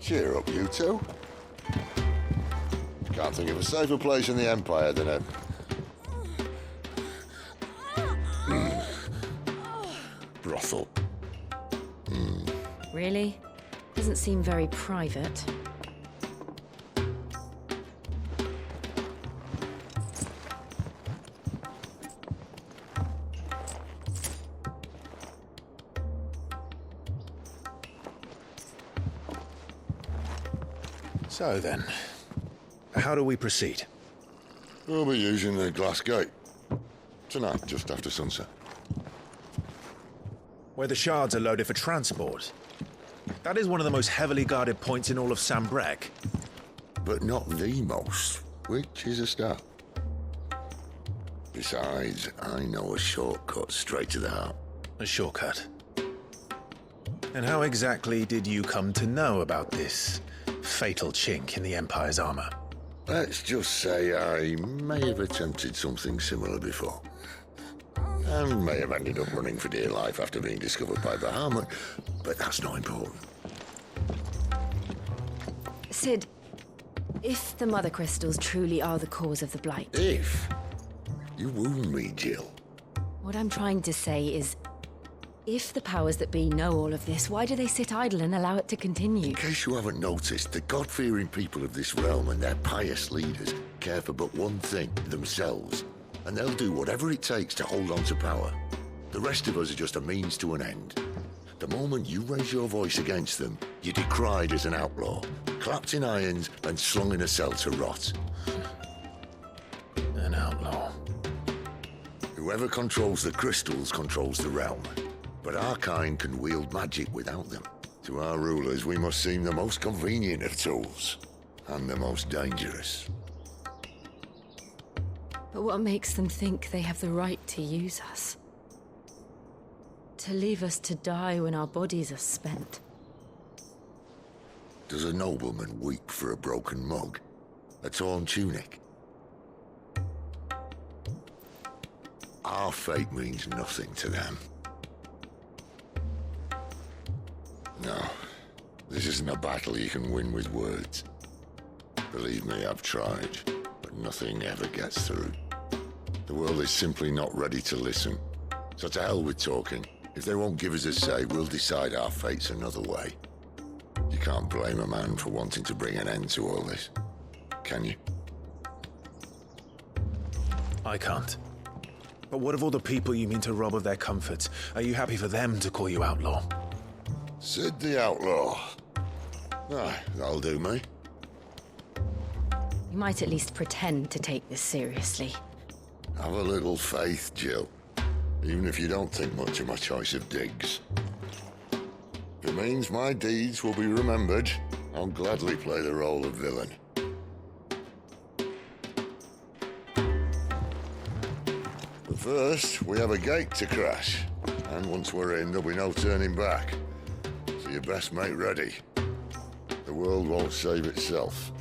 Cheer up, you two. Can't think of a safer place in the Empire than a... brothel. Really? Doesn't seem very private. So then, how do we proceed? We'll be using the glass gate. Tonight, just after sunset. Where the shards are loaded for transport. That is one of the most heavily guarded points in all of Sambrec. But not the most, which is a start. Besides, I know a shortcut straight to the heart. A shortcut? And how exactly did you come to know about this fatal chink in the Empire's armor? Let's just say I may have attempted something similar before. And may have ended up running for dear life after being discovered by Bahamut, but that's not important. Cid, if the Mother Crystals truly are the cause of the Blight... If? You wound me, Jill. What I'm trying to say is, if the powers that be know all of this, why do they sit idle and allow it to continue? In case you haven't noticed, the God-fearing people of this realm and their pious leaders care for but one thing, themselves. And they'll do whatever it takes to hold on to power. The rest of us are just a means to an end. The moment you raise your voice against them, you're decried as an outlaw, clapped in irons and slung in a cell to rot. An outlaw. Whoever controls the crystals controls the realm. But our kind can wield magic without them. To our rulers, we must seem the most convenient of tools, and the most dangerous. But what makes them think they have the right to use us? To leave us to die when our bodies are spent? Does a nobleman weep for a broken mug? A torn tunic? Our fate means nothing to them. No, this isn't a battle you can win with words. Believe me, I've tried, but nothing ever gets through. The world is simply not ready to listen. So to hell with talking. If they won't give us a say, we'll decide our fates another way. You can't blame a man for wanting to bring an end to all this, can you? I can't. But what of all the people you mean to rob of their comforts? Are you happy for them to call you outlaw? Cid the Outlaw. Aye, that'll do me. You might at least pretend to take this seriously. Have a little faith, Jill. Even if you don't think much of my choice of digs. If it means my deeds will be remembered, I'll gladly play the role of villain. But first, we have a gate to crash. And once we're in, there'll be no turning back. So you best make ready. The world won't save itself.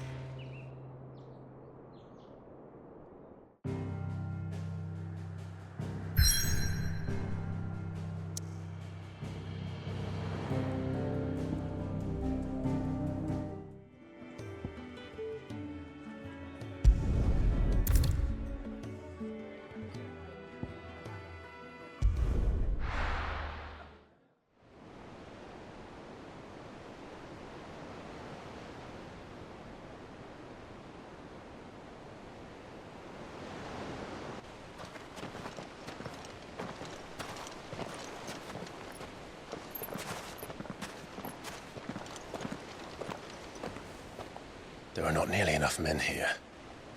There are not nearly enough men here.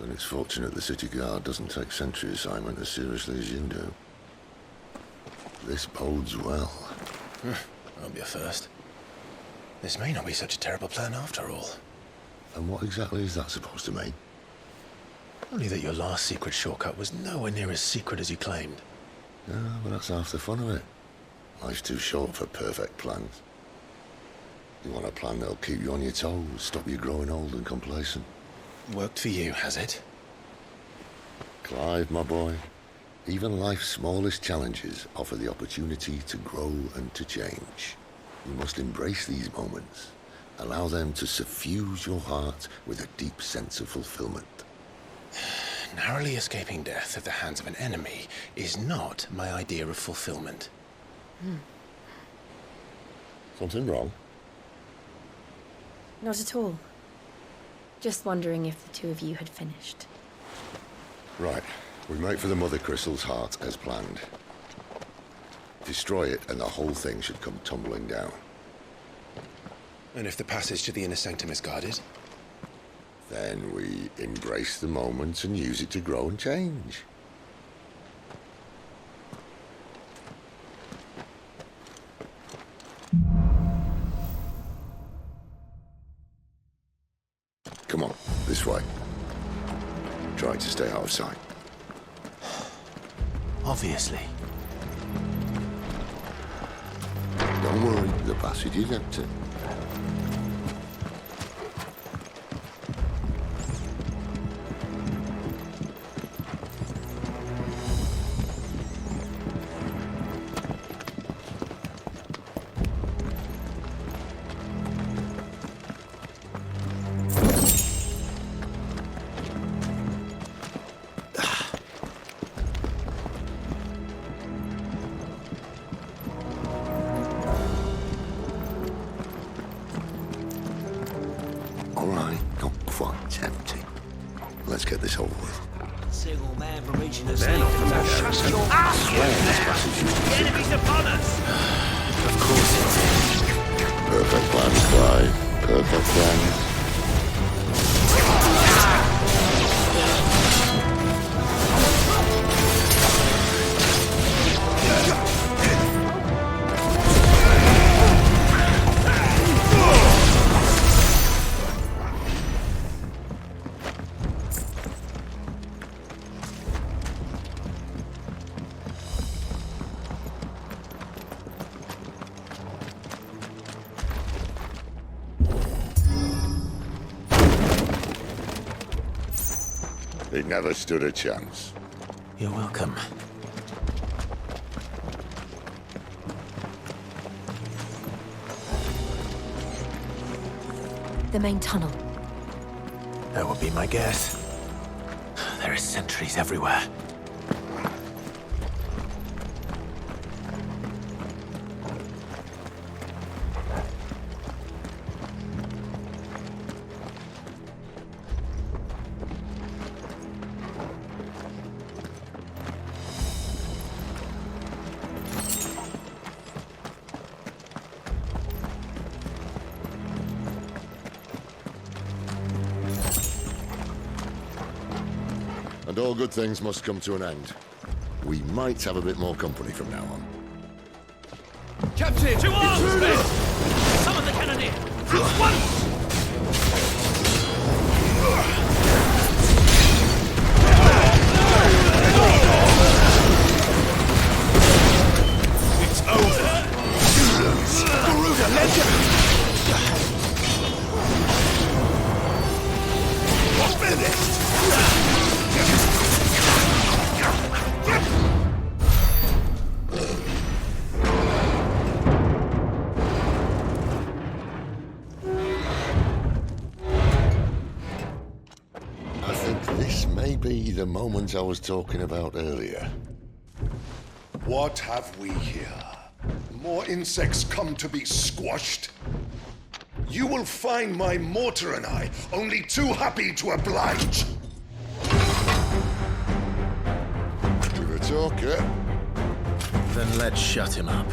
Then it's fortunate the city guard doesn't take sentry assignment as seriously as you do. This bodes well. Won't be a first. This may not be such a terrible plan after all. And what exactly is that supposed to mean? Only that your last secret shortcut was nowhere near as secret as you claimed. Yeah, but that's half the fun of it. Life's too short for perfect plans. You want a plan that'll keep you on your toes, stop you growing old and complacent. Worked for you, has it? Clive, my boy, even life's smallest challenges offer the opportunity to grow and to change. You must embrace these moments. Allow them to suffuse your heart with a deep sense of fulfillment. Narrowly escaping death at the hands of an enemy is not my idea of fulfillment. Something wrong? Not at all. Just wondering if the two of you had finished. Right. We make for the Mother Crystal's heart as planned. Destroy it and the whole thing should come tumbling down. And if the passage to the inner sanctum is guarded? Then we embrace the moment and use it to grow and change. Come on, this way. Try to stay out of sight. Obviously. Don't worry, the passage is empty. It never stood a chance. You're welcome. The main tunnel. That would be my guess. There are sentries everywhere. And all good things must come to an end. We might have a bit more company from now on. Captain! To arms, men! Summon the Cannonier! At once! It's over! Garuda, legend! What finished? Be the moment I was talking about earlier. What have we here? More insects come to be squashed? You will find my mortar and I only too happy to oblige. You're a talker. Then let's shut him up.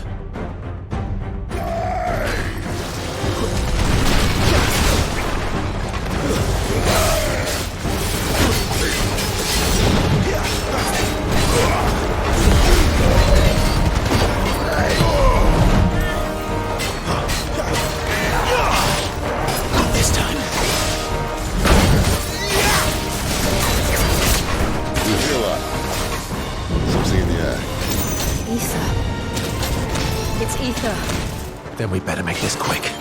This time. You feel that? Something in the air. Ether. It's ether. Then we better make this quick.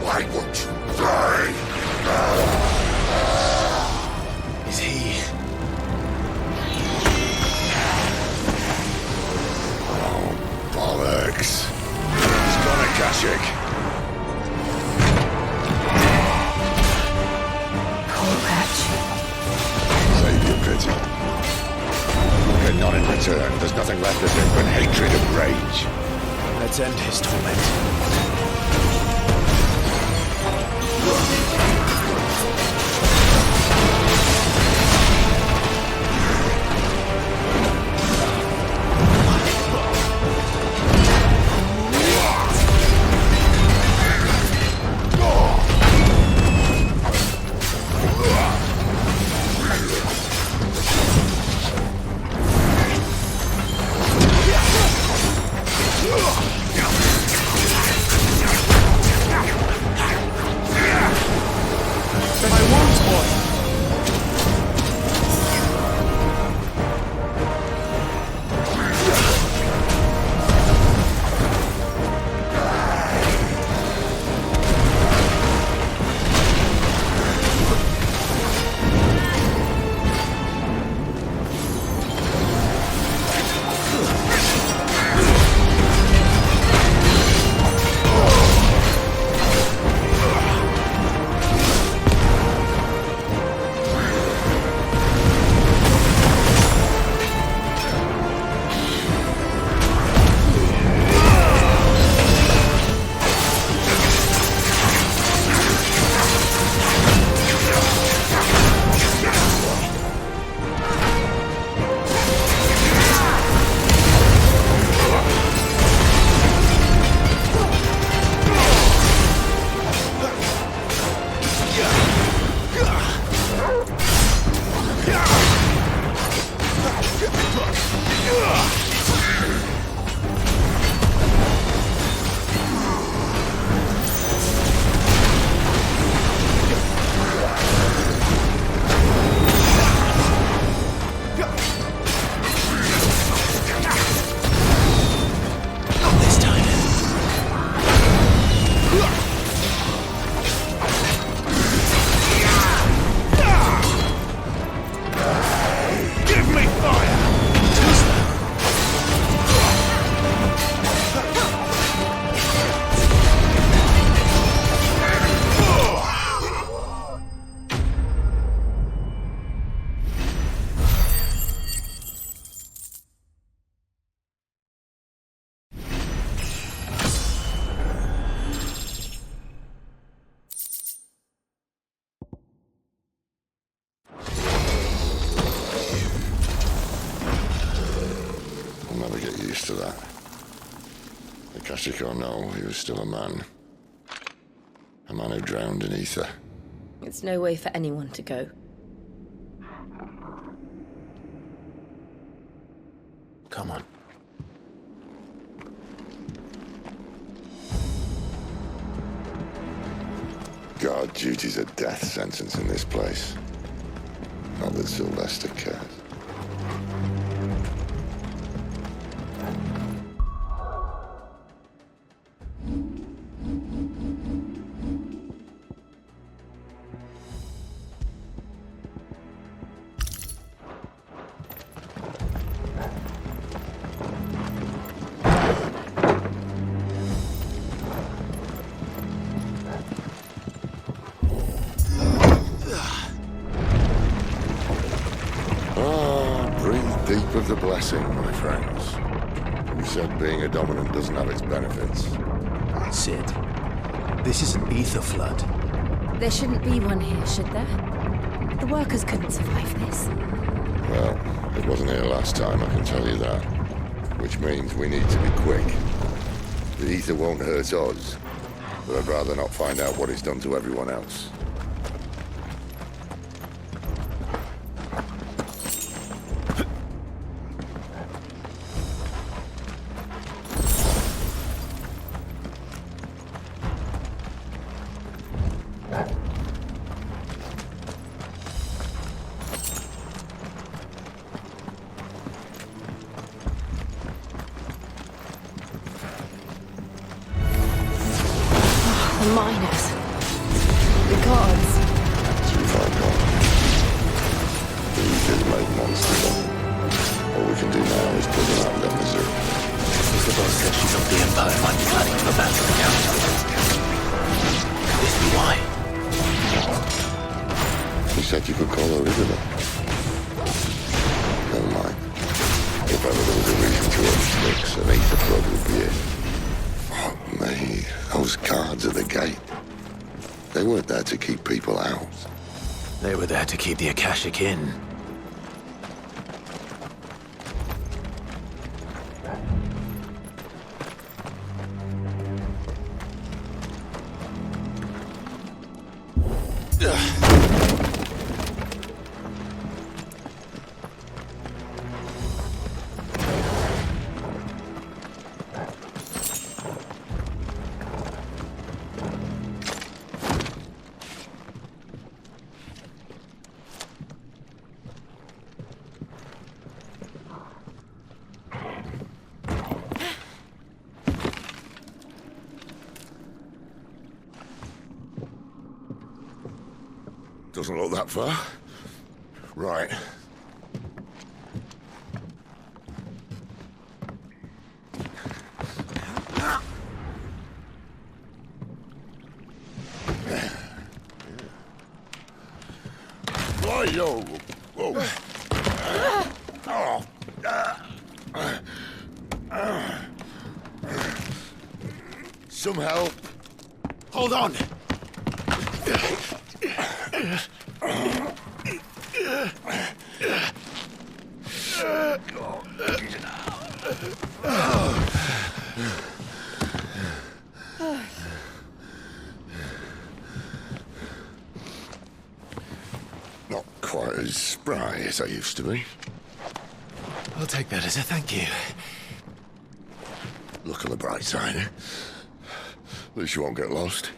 Why won't you die? Is he? Oh, bollocks. He's gone Akashic. Poor wretch. Save your pity. Okay, not in return. There's nothing left of him but hatred and rage. Let's end his torment. To that. Akashic or no, he was still a man. A man who drowned in ether. It's no way for anyone to go. Come on. Guard duty's a death sentence in this place. Not that Sylvester cares. Deep of the blessing, my friends. Who said being a dominant doesn't have its benefits? Cid, this is an ether flood. There shouldn't be one here, should there? The workers couldn't survive this. Well, it wasn't here last time, I can tell you that. Which means we need to be quick. The ether won't hurt us, but I'd rather not find out what it's done to everyone else. The miners. gods. If I got we can make monsters of them. All we can do now is put them out of their misery. If the boss said she's of the Empire, might be planning to abandon the council. Could this be why? She said you could call her Isabel. Never mind. If ever there was a reason to run sticks, an ether flood would be it. Fuck me. Those guards at the gate. They weren't there to keep people out. They were there to keep the Akashic in. Doesn't look that far. Right. Why, yo? Whoa. Some help. Hold on! Not quite as spry as I used to be. I'll take that as a thank you. Look on the bright side, eh? At least you won't get lost.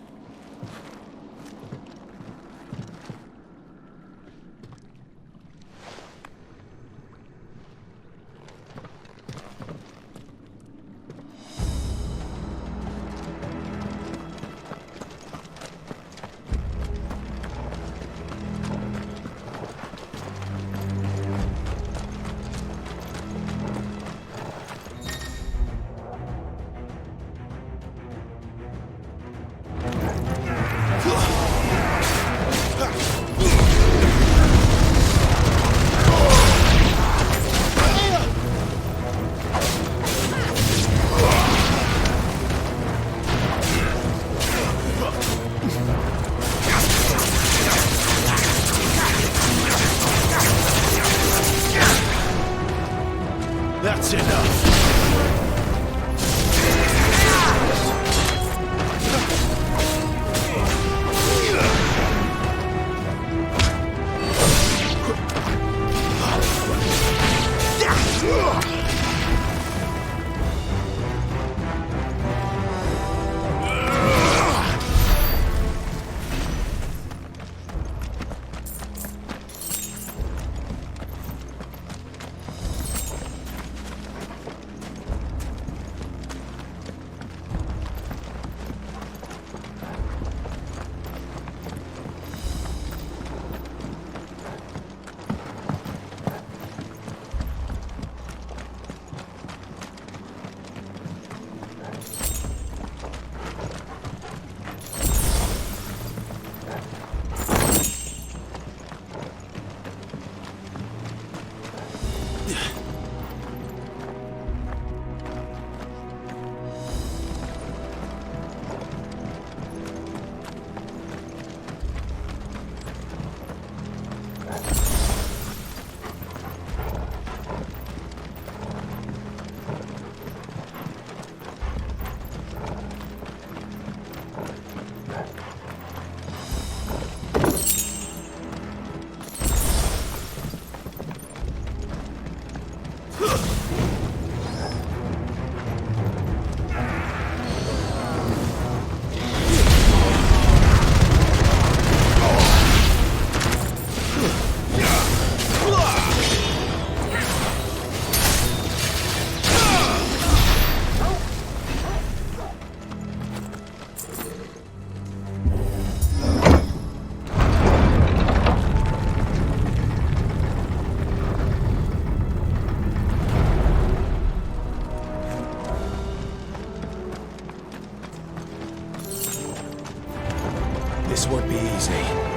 This won't be easy.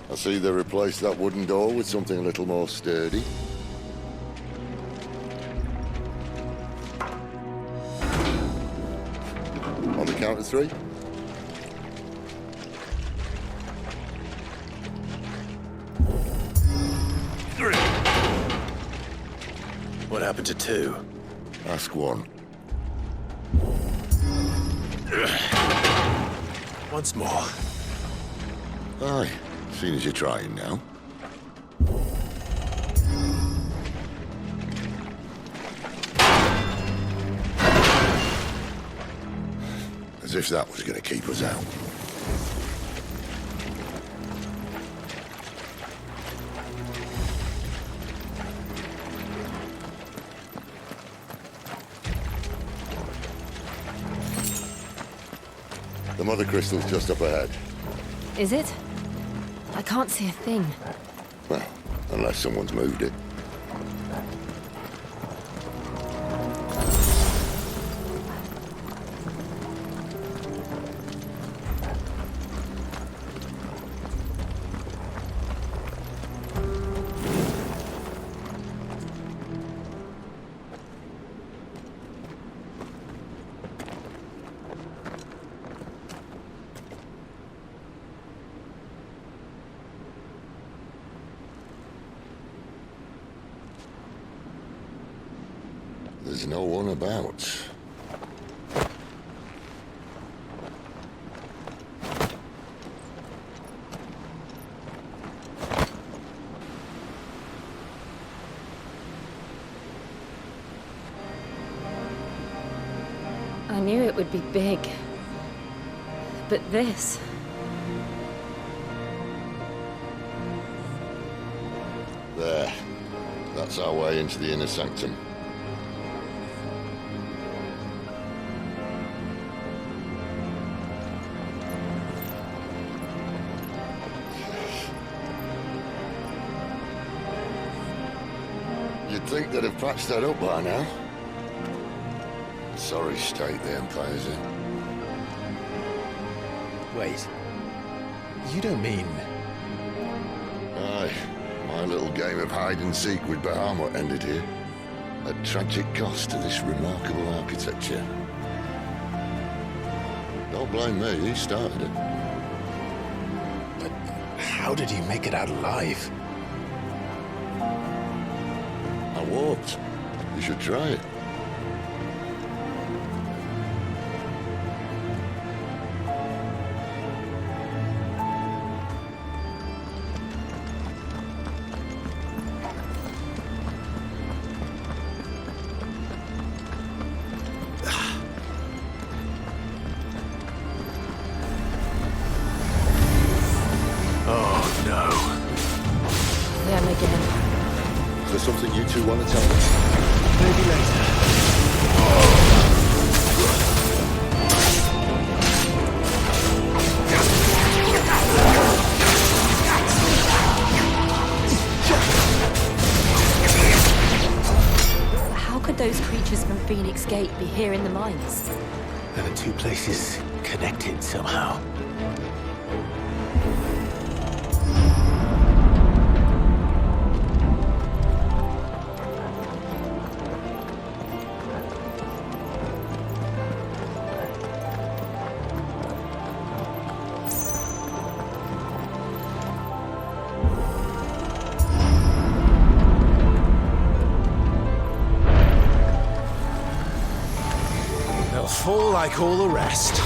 I see they replaced that wooden door with something a little more sturdy. On the count of 3. What happened to 2? Ask 1. Once more. Aye, seeing as you're trying now. As if that was going to keep us out. The mother crystal's just up ahead. Is it? I can't see a thing. Well, unless someone's moved it. There's no one about. I knew it would be big. But this... There. That's our way into the inner sanctum. You'd think they'd have patched that up by now. Sorry state the Empire's in. Wait. You don't mean... Aye. My little game of hide-and-seek with Bahamut ended here. At tragic cost to this remarkable architecture. Don't blame me, he started it. But how did you make it out alive? I walked. You should try it. Something you two want to tell me? Maybe later. How could those creatures from Phoenix Gate be here in the mines? Are the two places connected somehow? Fall like all the rest.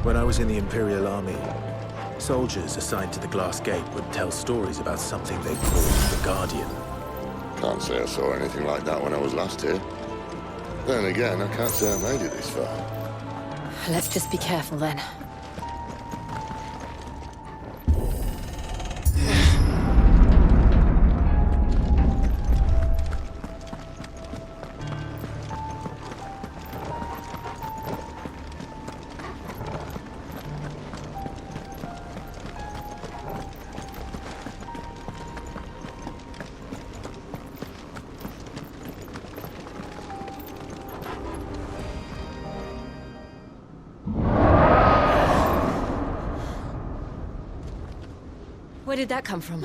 When I was in the Imperial army, soldiers assigned to the Glass Gate would tell stories about something they called the Guardian. Can't say I saw anything like that when I was last here. Then again, I can't say I made it this far. Let's just be careful then. Where did that come from?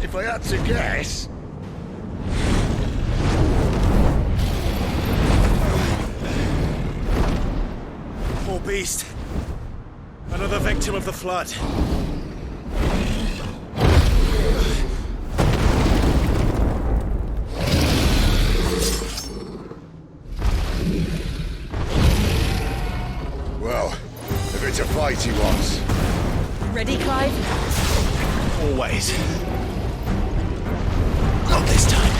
If I had to guess... Poor beast. Another victim of the flood. Well, if it's a fight he wants. Ready, Clive? Always. Not this time.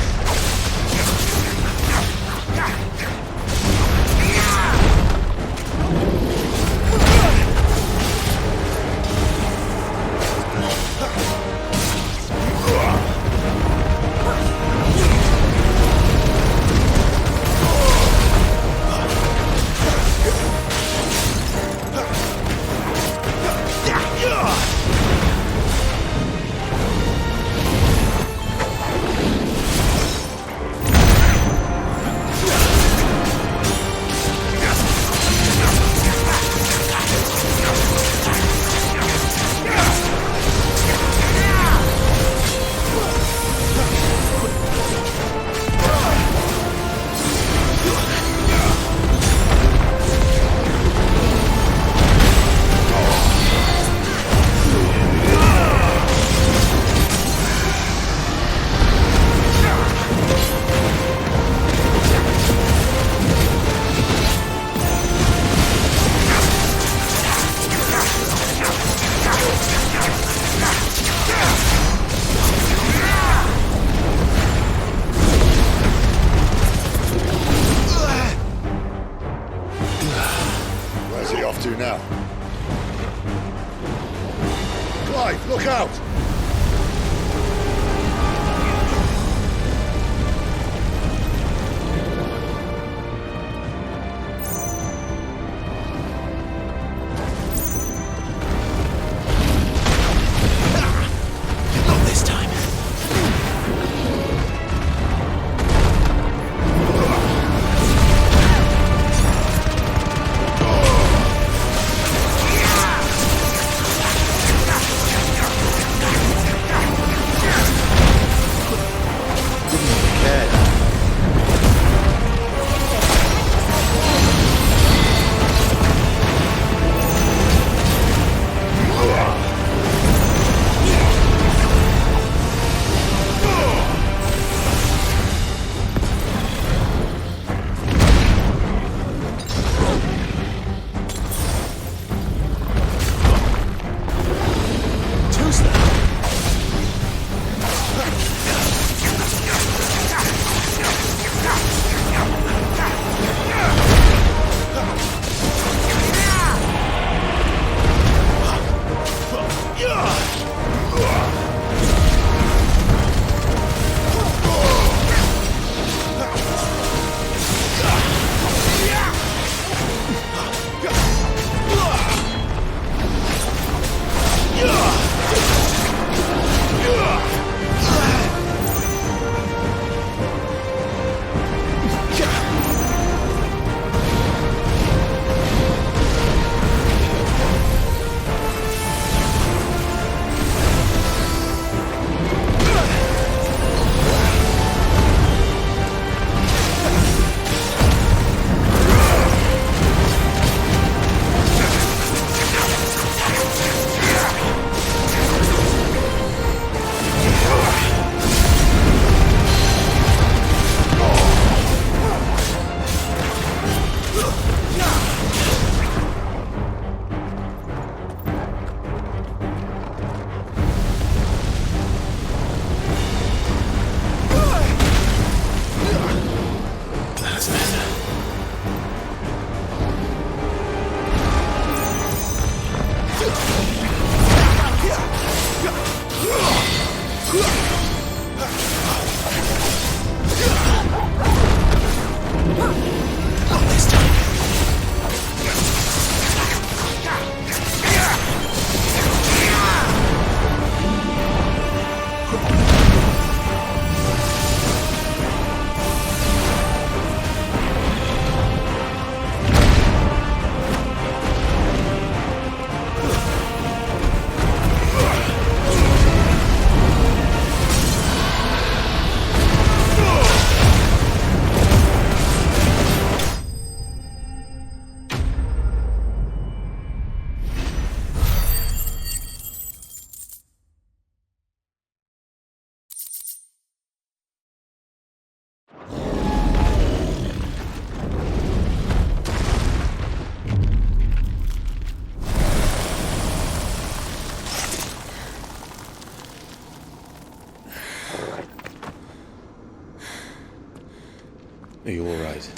Are you all right?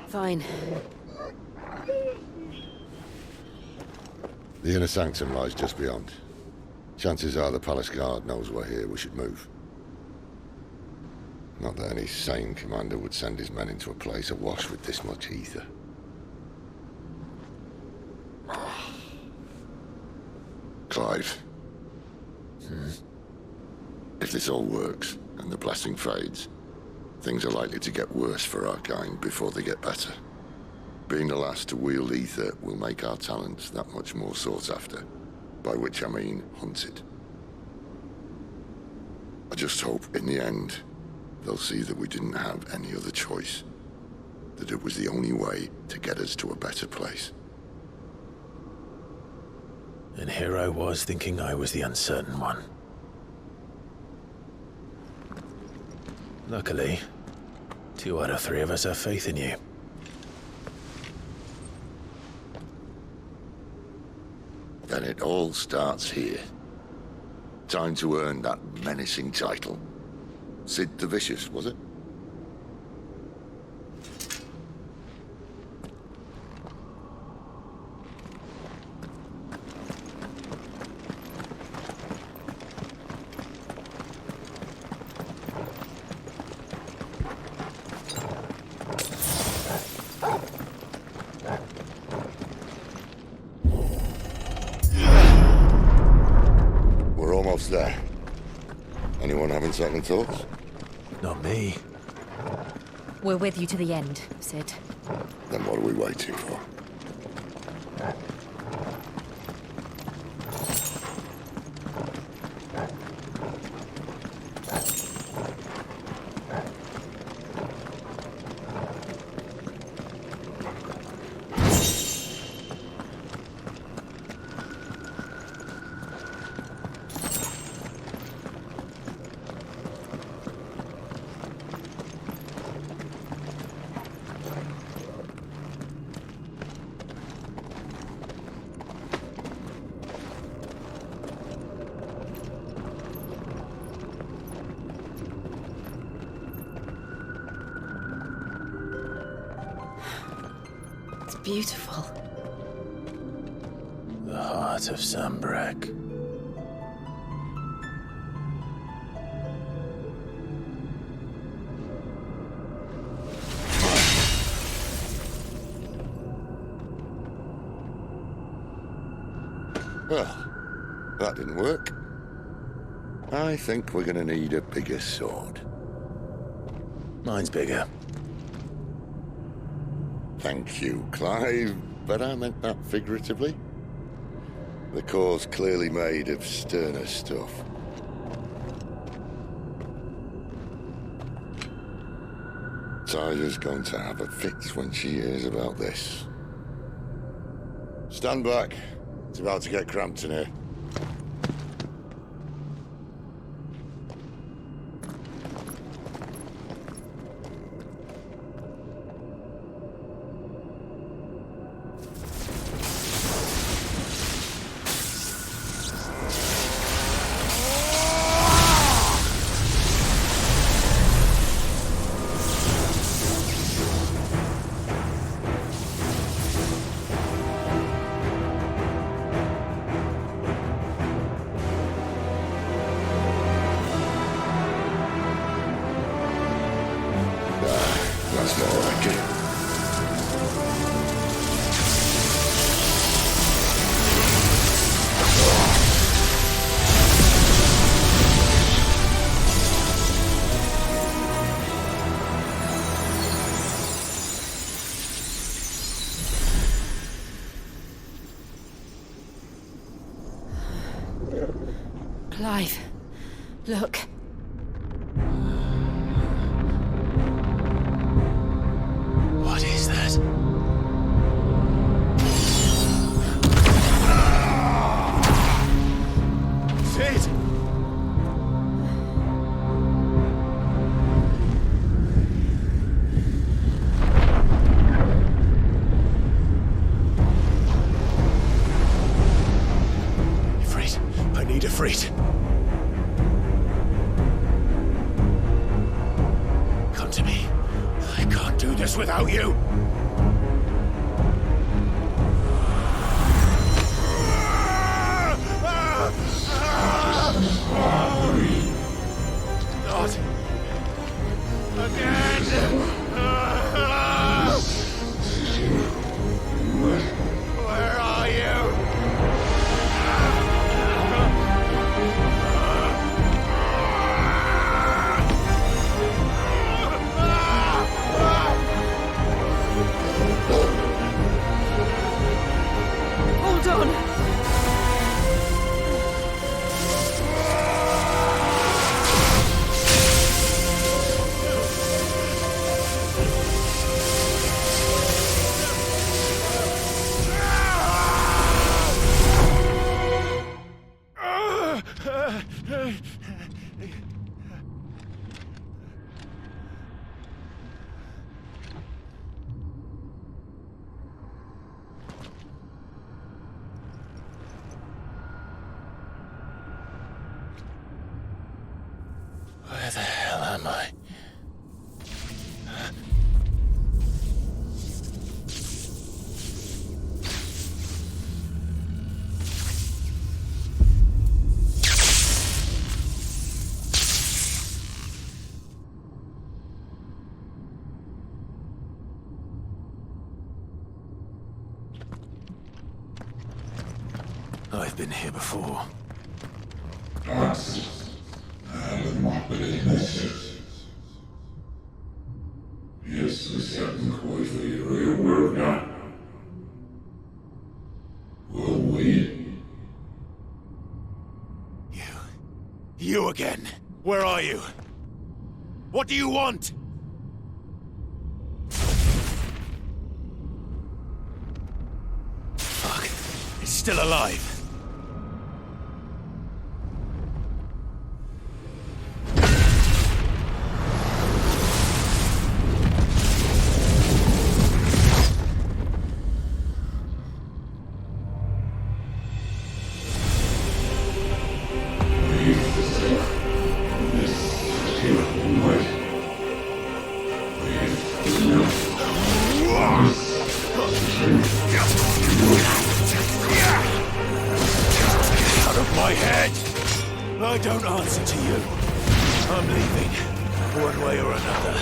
Fine. The inner sanctum lies just beyond. Chances are the palace guard knows we're here. We should move. Not that any sane commander would send his men into a place awash with this much ether. Clive. If this all works, and the blessing fades, things are likely to get worse for our kind before they get better. Being the last to wield ether will make our talents that much more sought after, by which I mean hunted. I just hope, in the end, they'll see that we didn't have any other choice, that it was the only way to get us to a better place. And here I was thinking I was the uncertain one. Luckily, 2 out of 3 of us have faith in you. Then it all starts here. Time to earn that menacing title. Cid the Vicious, was it? We're almost there. Anyone having second thoughts? Not me. We're with you to the end, Cid. Then what are we waiting for? Beautiful. The heart of Sambrek. Well, that didn't work. I think we're gonna need a bigger sword. Mine's bigger. Thank you, Clive, but I meant that figuratively. The core's clearly made of sterner stuff. Tyler's going to have a fit when she hears about this. Stand back. It's about to get cramped in here. That's more like it. Clive, look. What is that? Cid! Ifrit, I need Ifrit. this without you? Not again! Where are you? Hold on! Where the hell am I? I've been here before. You again. Where are you? What do you want? Fuck. It's still alive. I don't answer to you. I'm leaving, one way or another.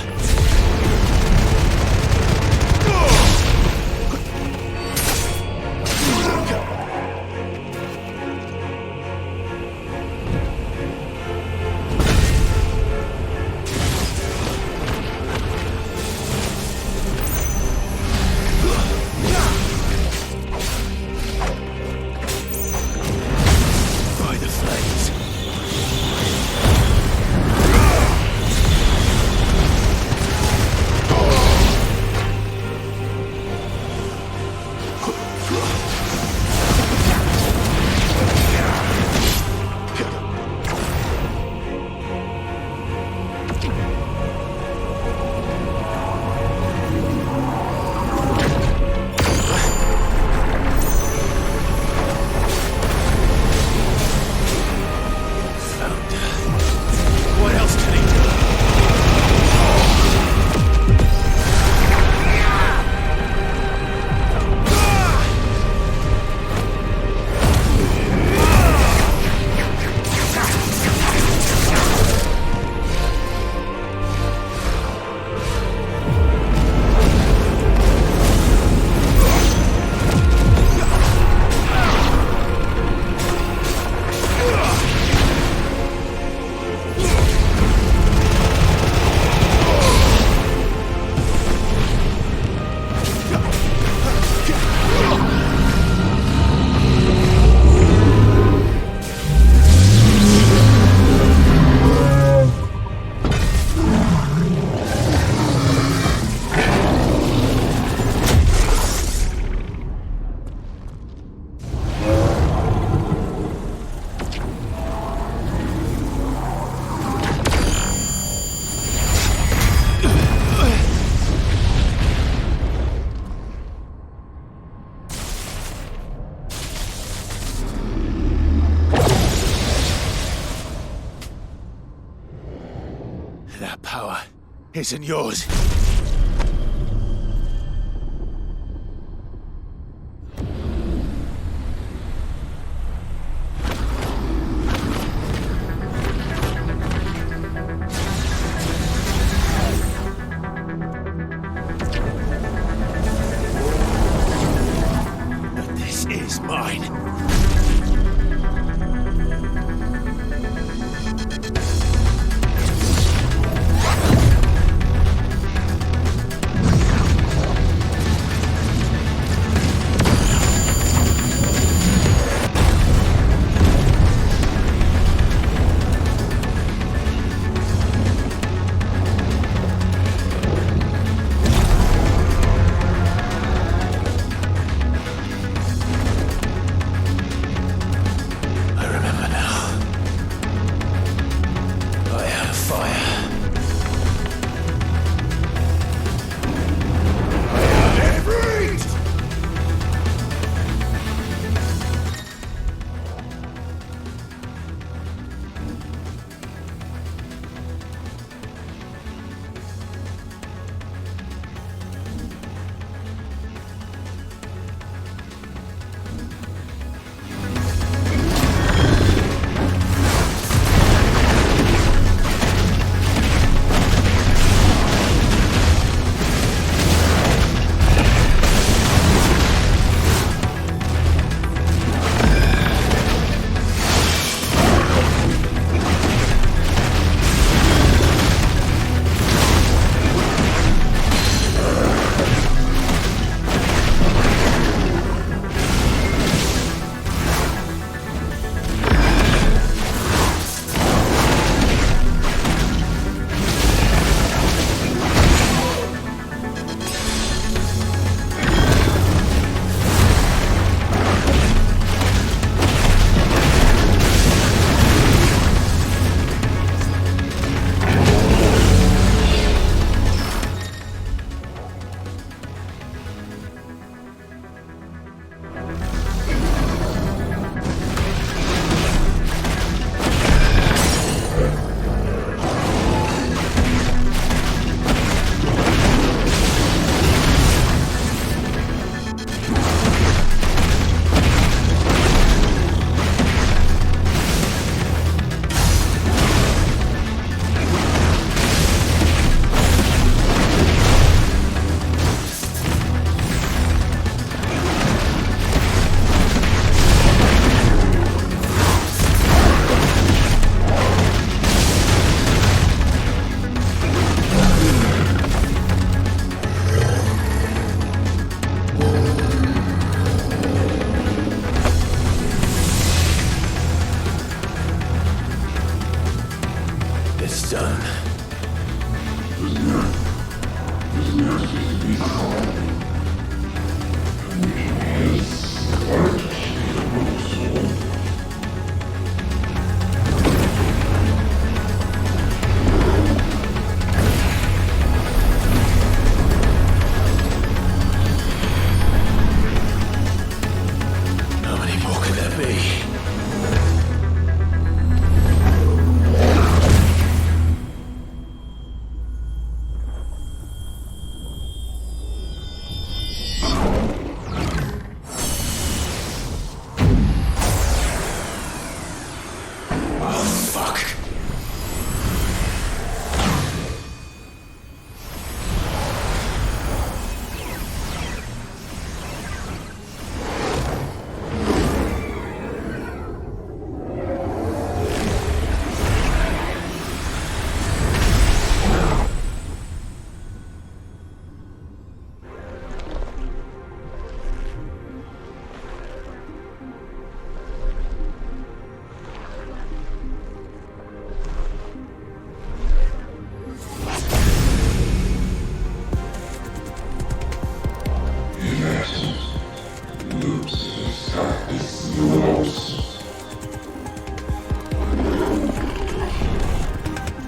That power isn't yours. stone. How many more could there be?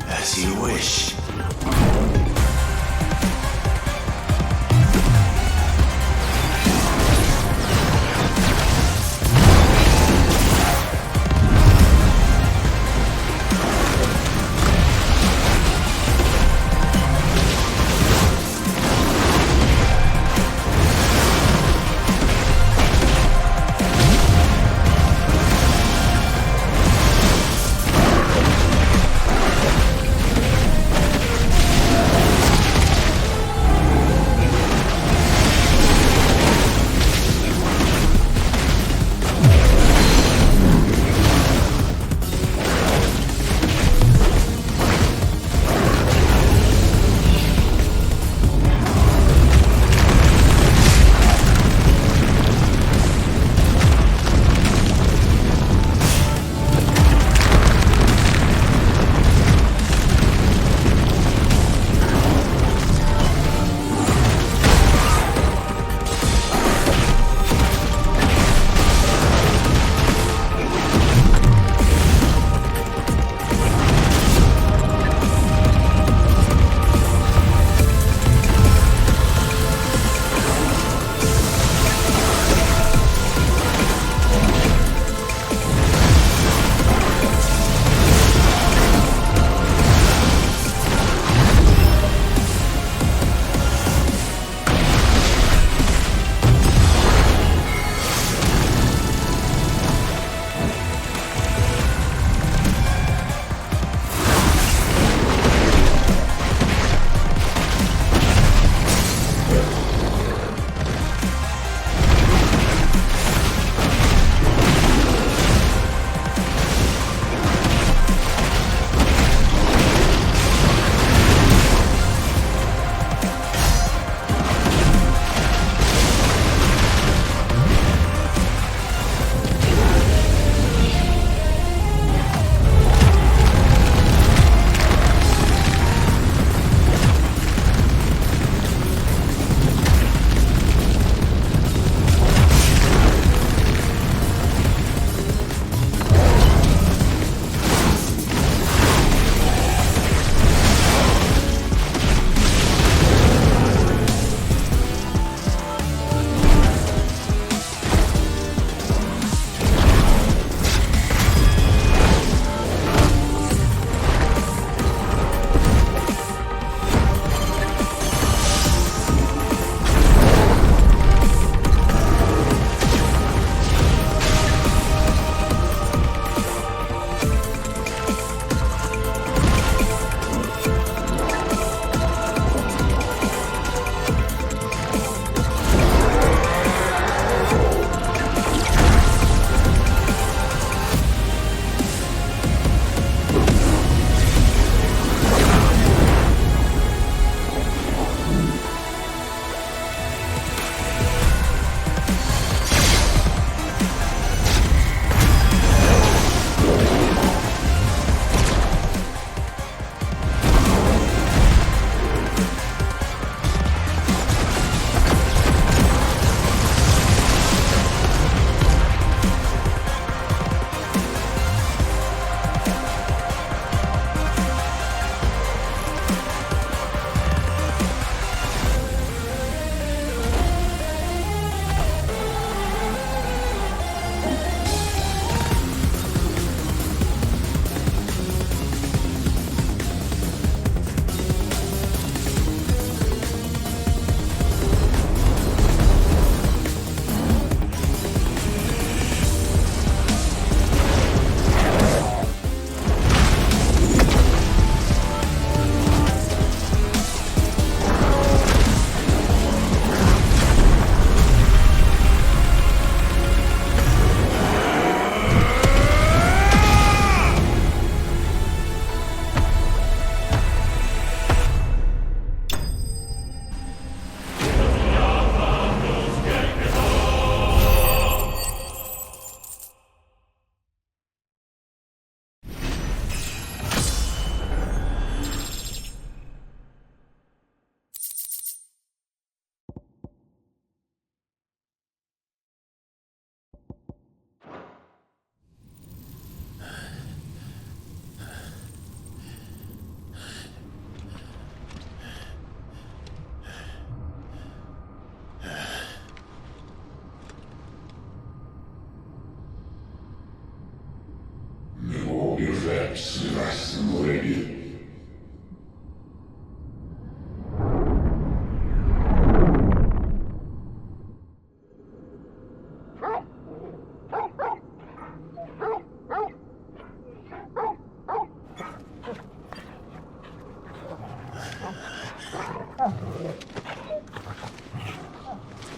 As you wish.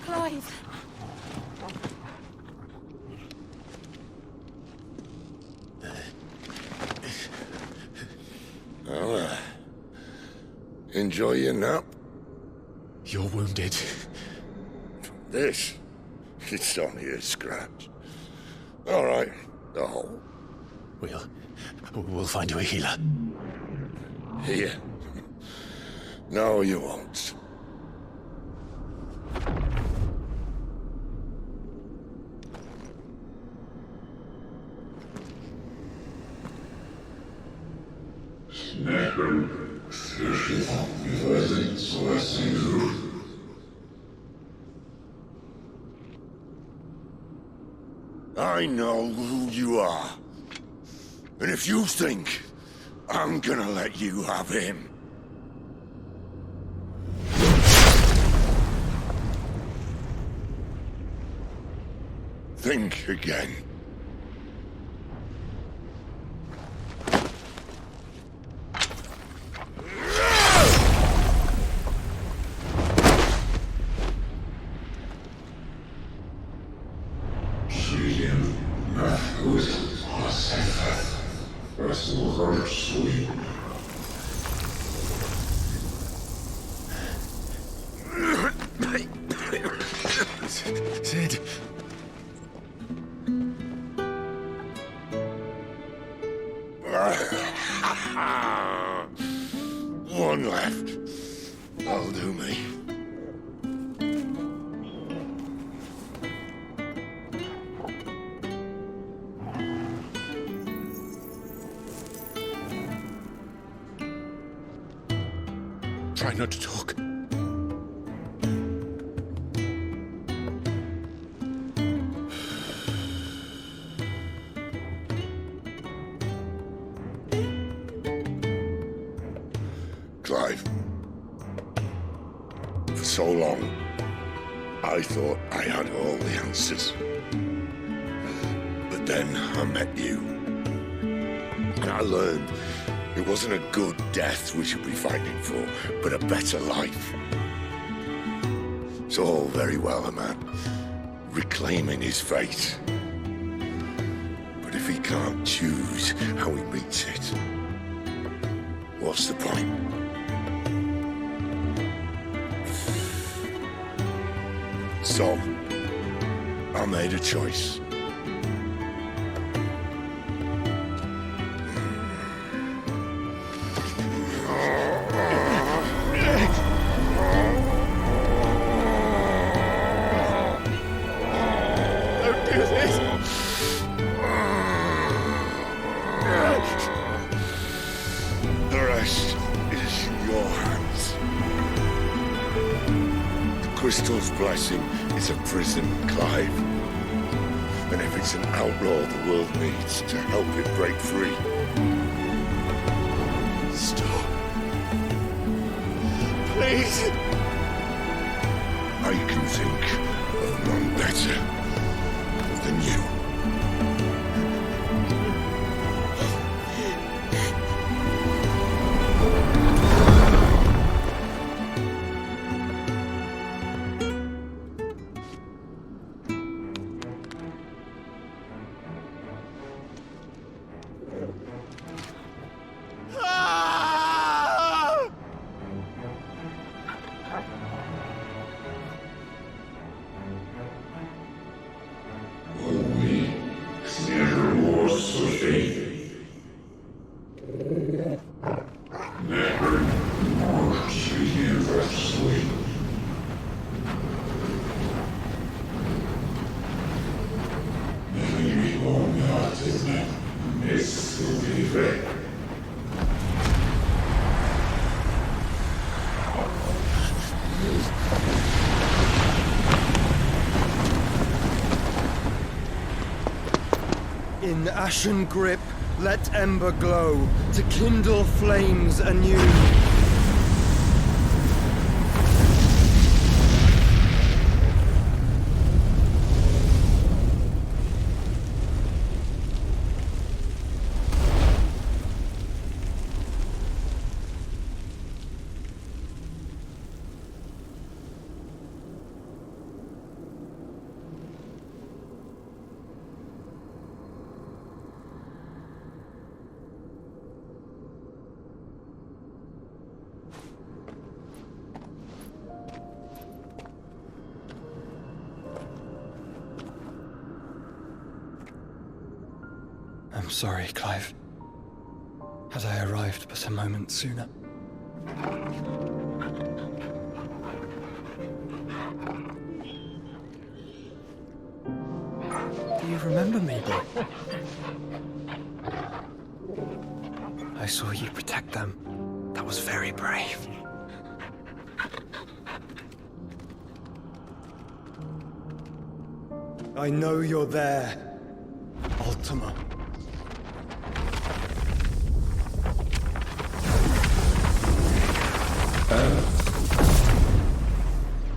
Clive. Well, enjoy your nap. You're wounded. This? It's only a scratch. All right, the hole. We'll find you a healer. Here. No, you won't. I know who you are. And if you think I'm gonna let you have him... think again. Cid. One left. That'll do me. Try not to talk. Clive. For so long, I thought I had all the answers. But then I met you. And I learned it wasn't a good death we should be fighting for, but a better life. It's all very well a man reclaiming his fate. But if he can't choose how he meets it, what's the point? So, I made a choice. Don't do this! The rest is in your hands. The crystal's blessing is a prison, Clive. And if it's an outlaw the world needs to help it break free. Stop. Please. I can think of none better than you. In ashen grip, let ember glow, to kindle flames anew. I'm sorry, Clive. Had I arrived but a moment sooner. Do you remember me, boy? I saw you protect them. That was very brave. I know you're there, Ultima. Oh.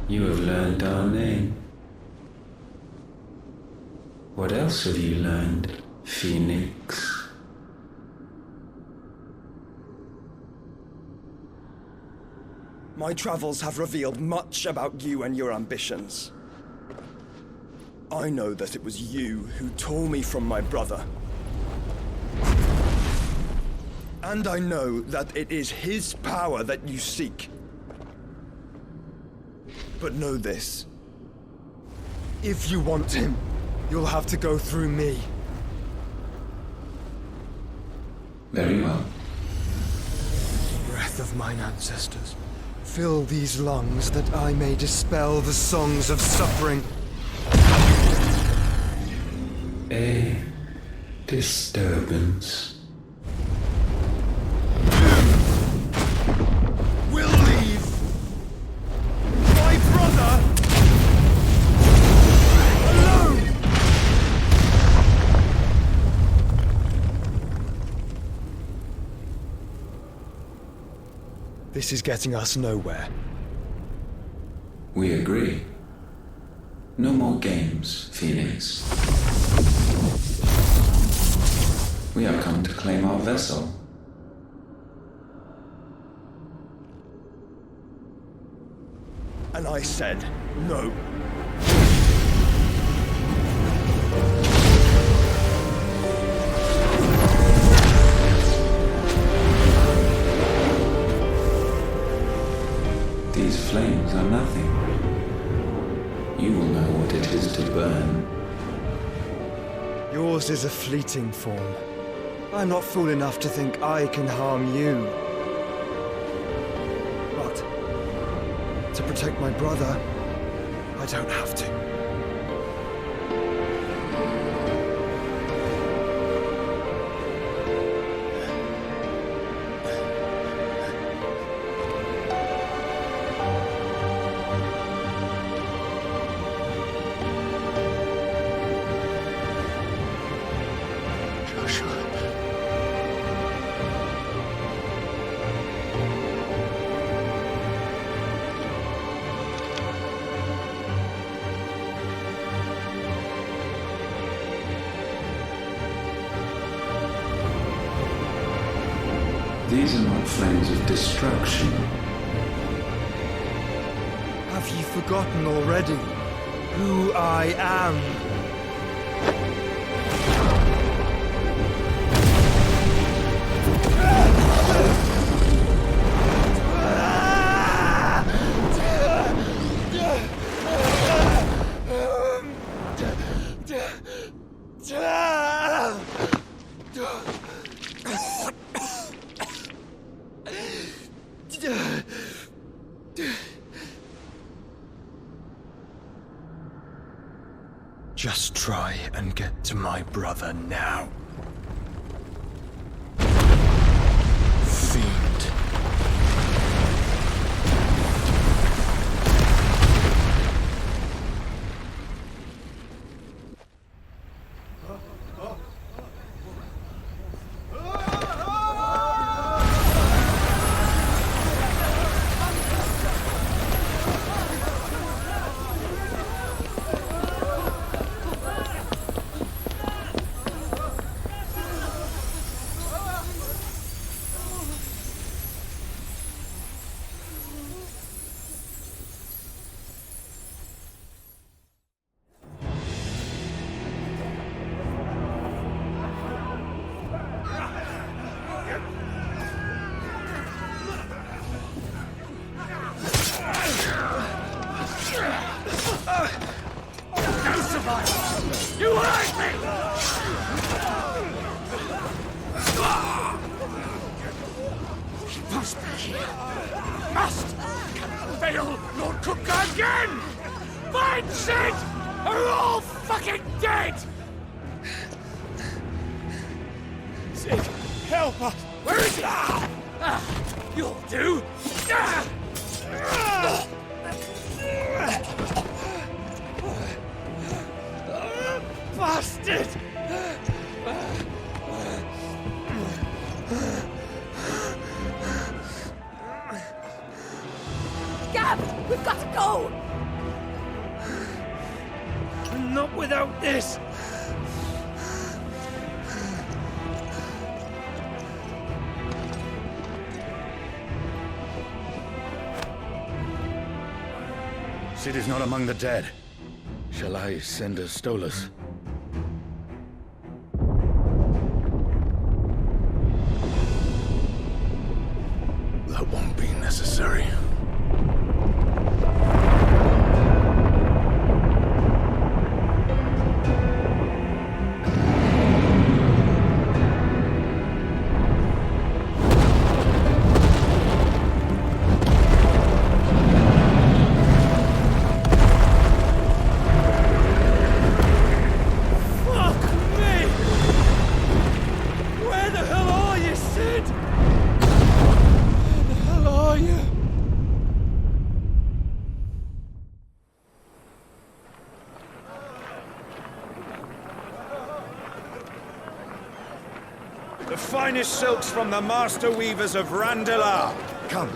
You have learned our name. What else have you learned, Phoenix? My travels have revealed much about you and your ambitions. I know that it was you who tore me from my brother. And I know that it is his power that you seek. But know this. If you want him, you'll have to go through me. Very well. Breath of mine ancestors, fill these lungs that I may dispel the songs of suffering. A disturbance. We'll leave. My brother alone. This is getting us nowhere. We agree. No more games, Phoenix. We have come to claim our vessel. And I said no. These flames are nothing. You will know what it is to burn. Yours is a fleeting form. I'm not fool enough to think I can harm you. But to protect my brother, I don't have to. These are not flames of destruction. Have you forgotten already who I am? Just try and get to my brother now. Fiend. fail, Lord Cook again! Find Cid! Or you're all fucking dead! Cid, help us! Where is he? You'll do! Bastard! Gab, we've got to go! Not without this! Cid is not among the dead. Shall I send a Stolas? That won't be necessary. Finest silks from the master weavers of Randalar. Come,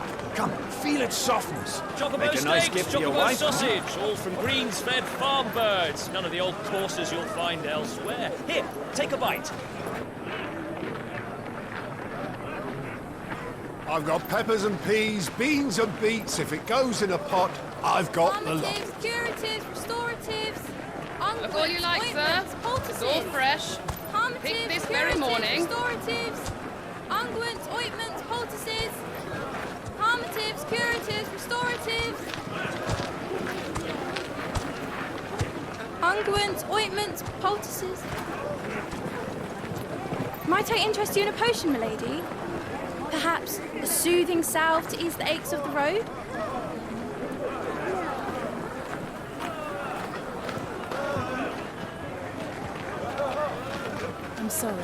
feel its softness. Chocobo Make a nice steaks, gift for your chocobo wife. sausage, all from greens-fed farm birds. None of the old courses you'll find elsewhere. Here, take a bite. I've got peppers and peas, beans and beets. If it goes in a pot, I've got the lot. Calmatives, curatives, restoratives, Look all you like, sir. It's all fresh. Picked this very morning. Restoratives, unguents, ointments, poultices. Calmatives, curatives, restoratives. Unguents, ointments, poultices. Might I interest you in a potion, milady? Perhaps a soothing salve to ease the aches of the road? I'm sorry.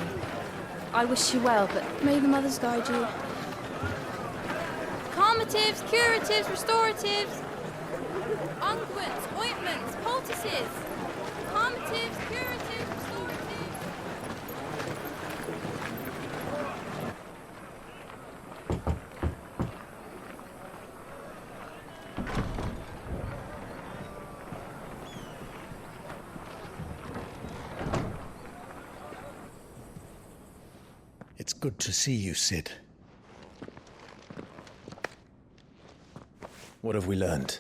I wish you well, but may the mothers guide you. Calmatives, curatives, restoratives. Unguents, ointments, poultices. Calmatives, curatives, restoratives. It's good to see you, Cid. What have we learned?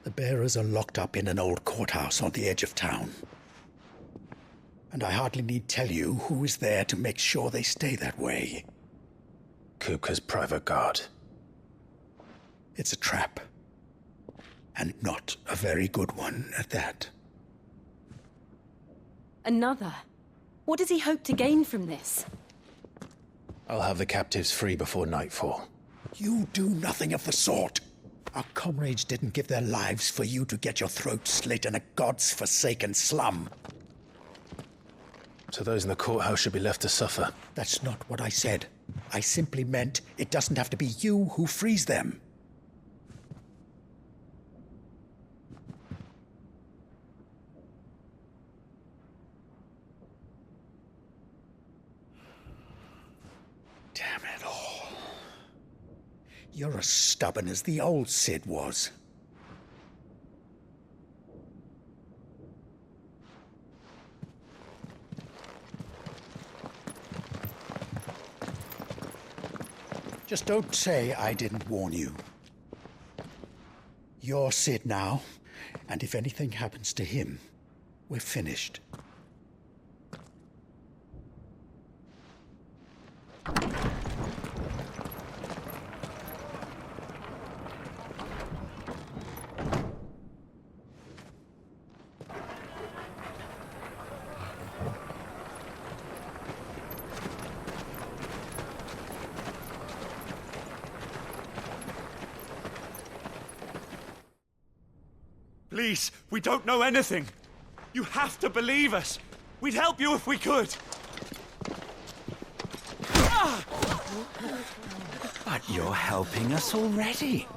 The bearers are locked up in an old courthouse on the edge of town. And I hardly need tell you who is there to make sure they stay that way. Kupka's private guard. It's a trap. And not a very good one at that. Another? What does he hope to gain from this? I'll have the captives free before nightfall. You do nothing of the sort. Our comrades didn't give their lives for you to get your throat slit in a god's forsaken slum. So those in the courthouse should be left to suffer. That's not what I said. I simply meant it doesn't have to be you who frees them. Damn it all. You're as stubborn as the old Cid was. Just don't say I didn't warn you. You're Cid now, and if anything happens to him, we're finished. Please, we don't know anything. You have to believe us. We'd help you if we could. But you're helping us already.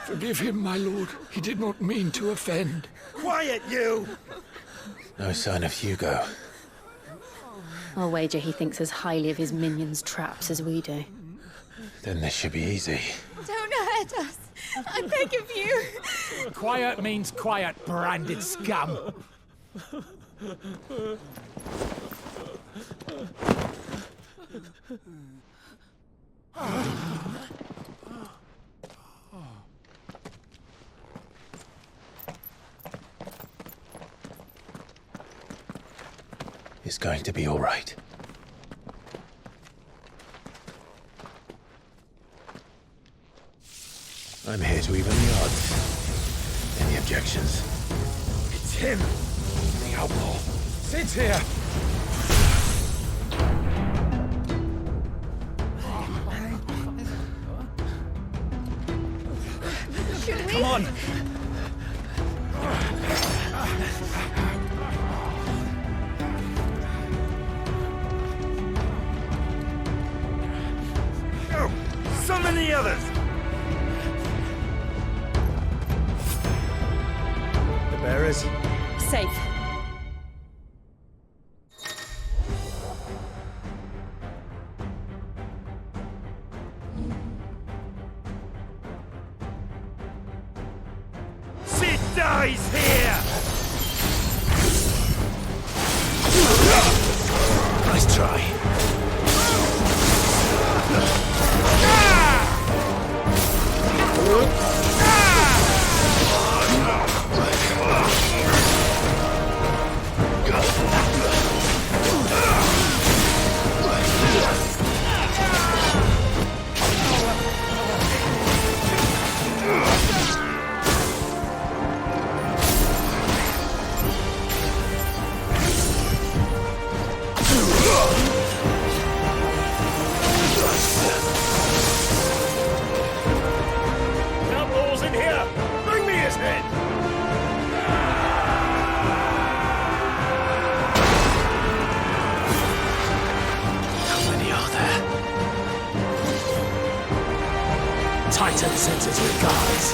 Forgive him, my lord. He did not mean to offend. Quiet, you! No sign of Hugo. I'll wager he thinks as highly of his minions' traps as we do. Then this should be easy. Don't hurt us. I beg of you. Quiet means quiet, branded scum. It's going to be all right. I'm here to even the odds. Any objections? It's him! The outlaw! Cid's here! Should we? Come on! Go! Summon the others! The bearers? Safe. Cid dies here! Nice try. Outlaw's in here! Bring me his head! How many are there? Titan sends his regards.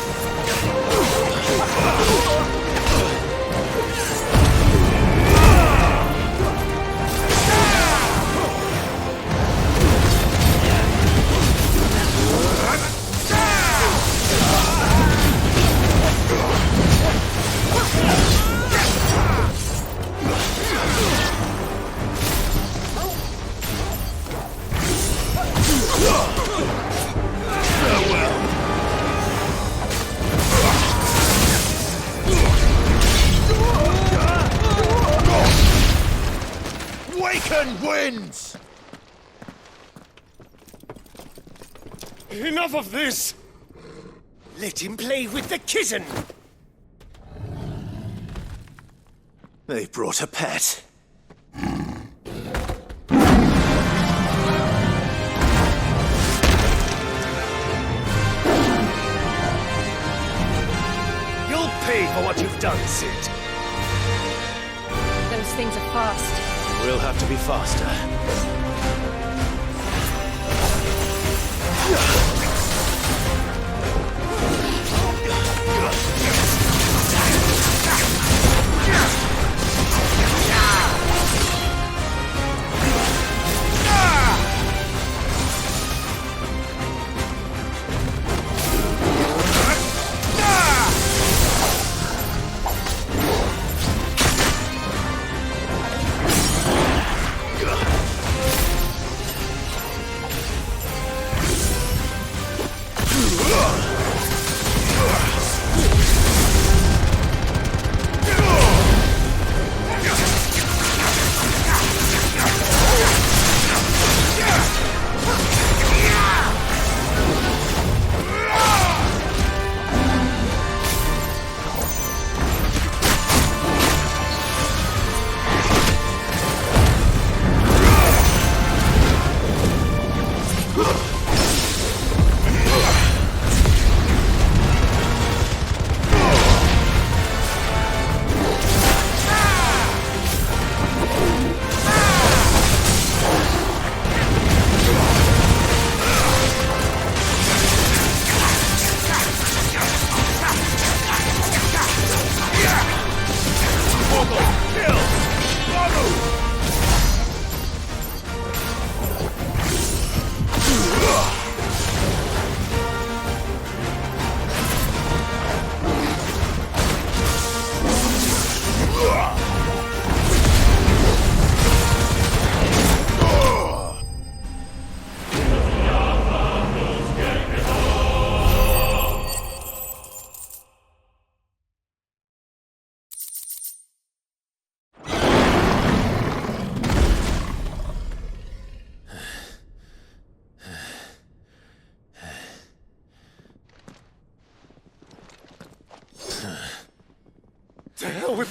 Waken wins! Enough of this! Let him play with the kitten! They brought a pet. You'll pay for what you've done, Cid. Those things are fast. We'll have to be faster.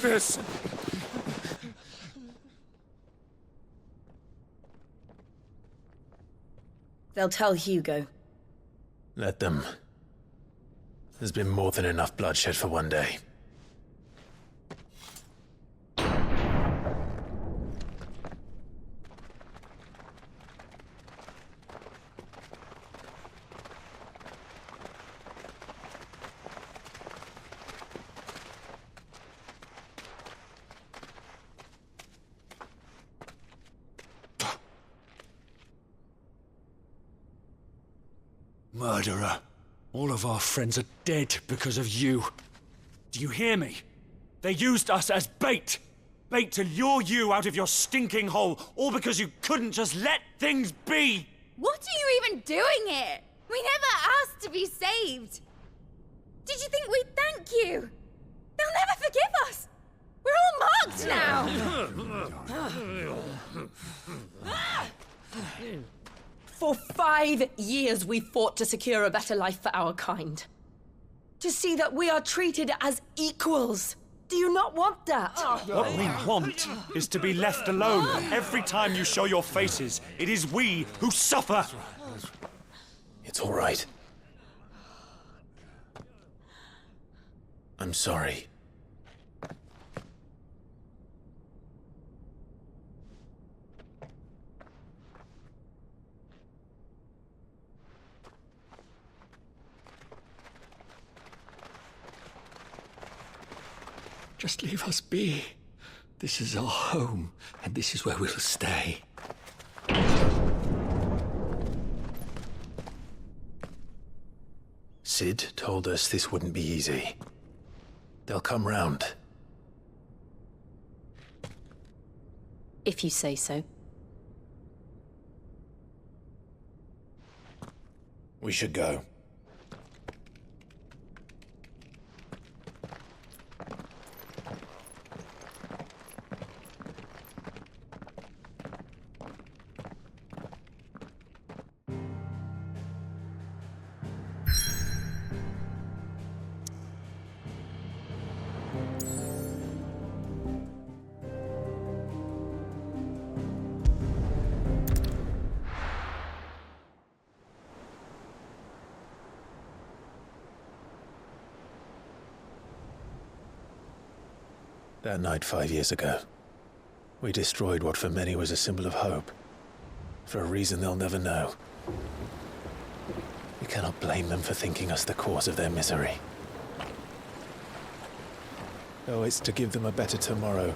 with this! They'll tell Hugo. Let them. There's been more than enough bloodshed for one day. Murderer. All of our friends are dead because of you. Do you hear me? They used us as bait. Bait to lure you out of your stinking hole, all because you couldn't just let things be. What are you even doing here? We never asked to be saved. Did you think we'd thank you? They'll never forgive us. We're all marked now. For 5 years we fought to secure a better life for our kind. To see that we are treated as equals. Do you not want that? What we want is to be left alone. Every time you show your faces, it is we who suffer. It's all right. I'm sorry. Just leave us be. This is our home, and this is where we'll stay. Cid told us this wouldn't be easy. They'll come round. If you say so. We should go. That night 5 years ago, we destroyed what for many was a symbol of hope. For a reason they'll never know. We cannot blame them for thinking us the cause of their misery. Though it's to give them a better tomorrow,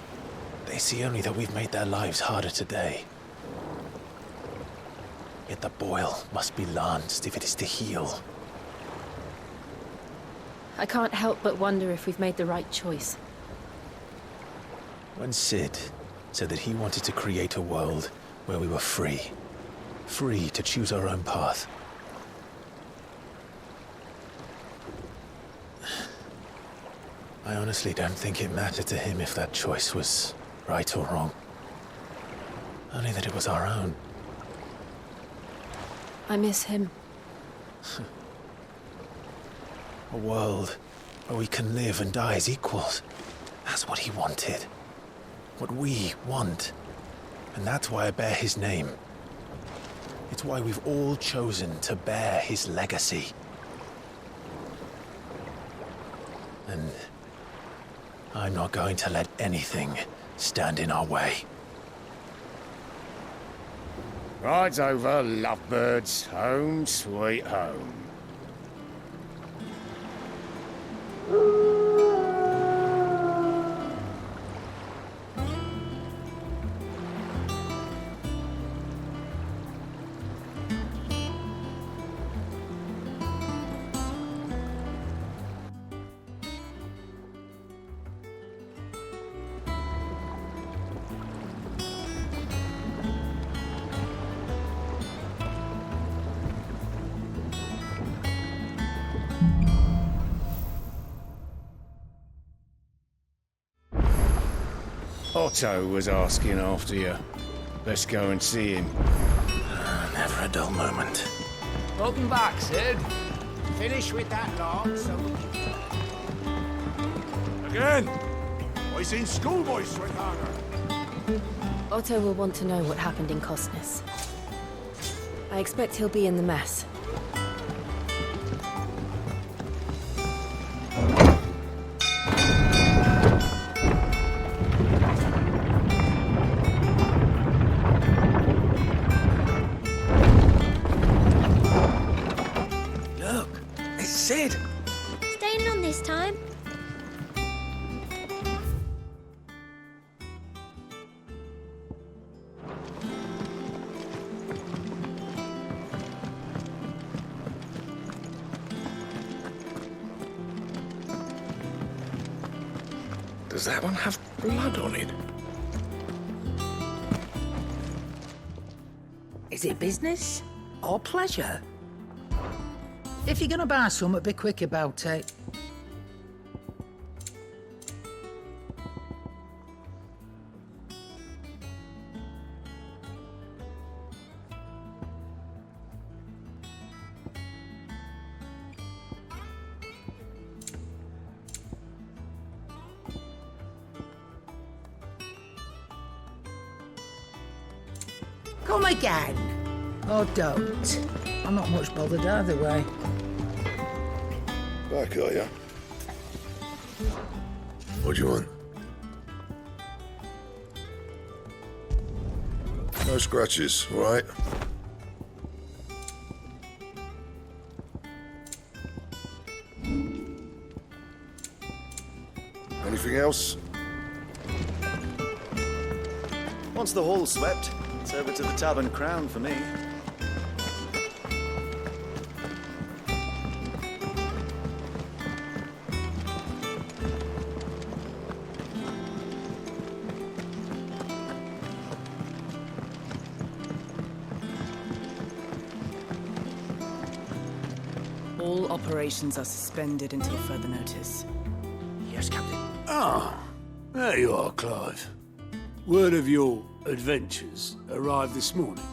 they see only that we've made their lives harder today. Yet the boil must be lanced if it is to heal. I can't help but wonder if we've made the right choice. When Cid said that he wanted to create a world where we were free. Free to choose our own path. I honestly don't think it mattered to him if that choice was right or wrong. Only that it was our own. I miss him. A world where we can live and die as equals. That's what he wanted. What we want. And that's why I bear his name. It's why we've all chosen to bear his legacy. And I'm not going to let anything stand in our way. Ride's over, lovebirds. Home sweet home. Otto was asking after you. Let's go and see him. Never a dull moment. Welcome back, Cid. Finish with that lot, so... Again? Why I seen schoolboys swing harder. Otto will want to know what happened in Costness. I expect he'll be in the mess. Look, it's Cid. Staying on this time? Does that one have blood on it? Is it business or pleasure? If you're gonna buy something, be quick about it. Come again. Or don't. I'm not much bothered either way. Back, are ya? What do you want? No scratches, all right? Anything else? Once the hall's swept, it's over to the Tavern Crown for me. All operations are suspended until further notice. Yes, Captain. Ah, there you are, Clive. Word of your adventures arrived this morning.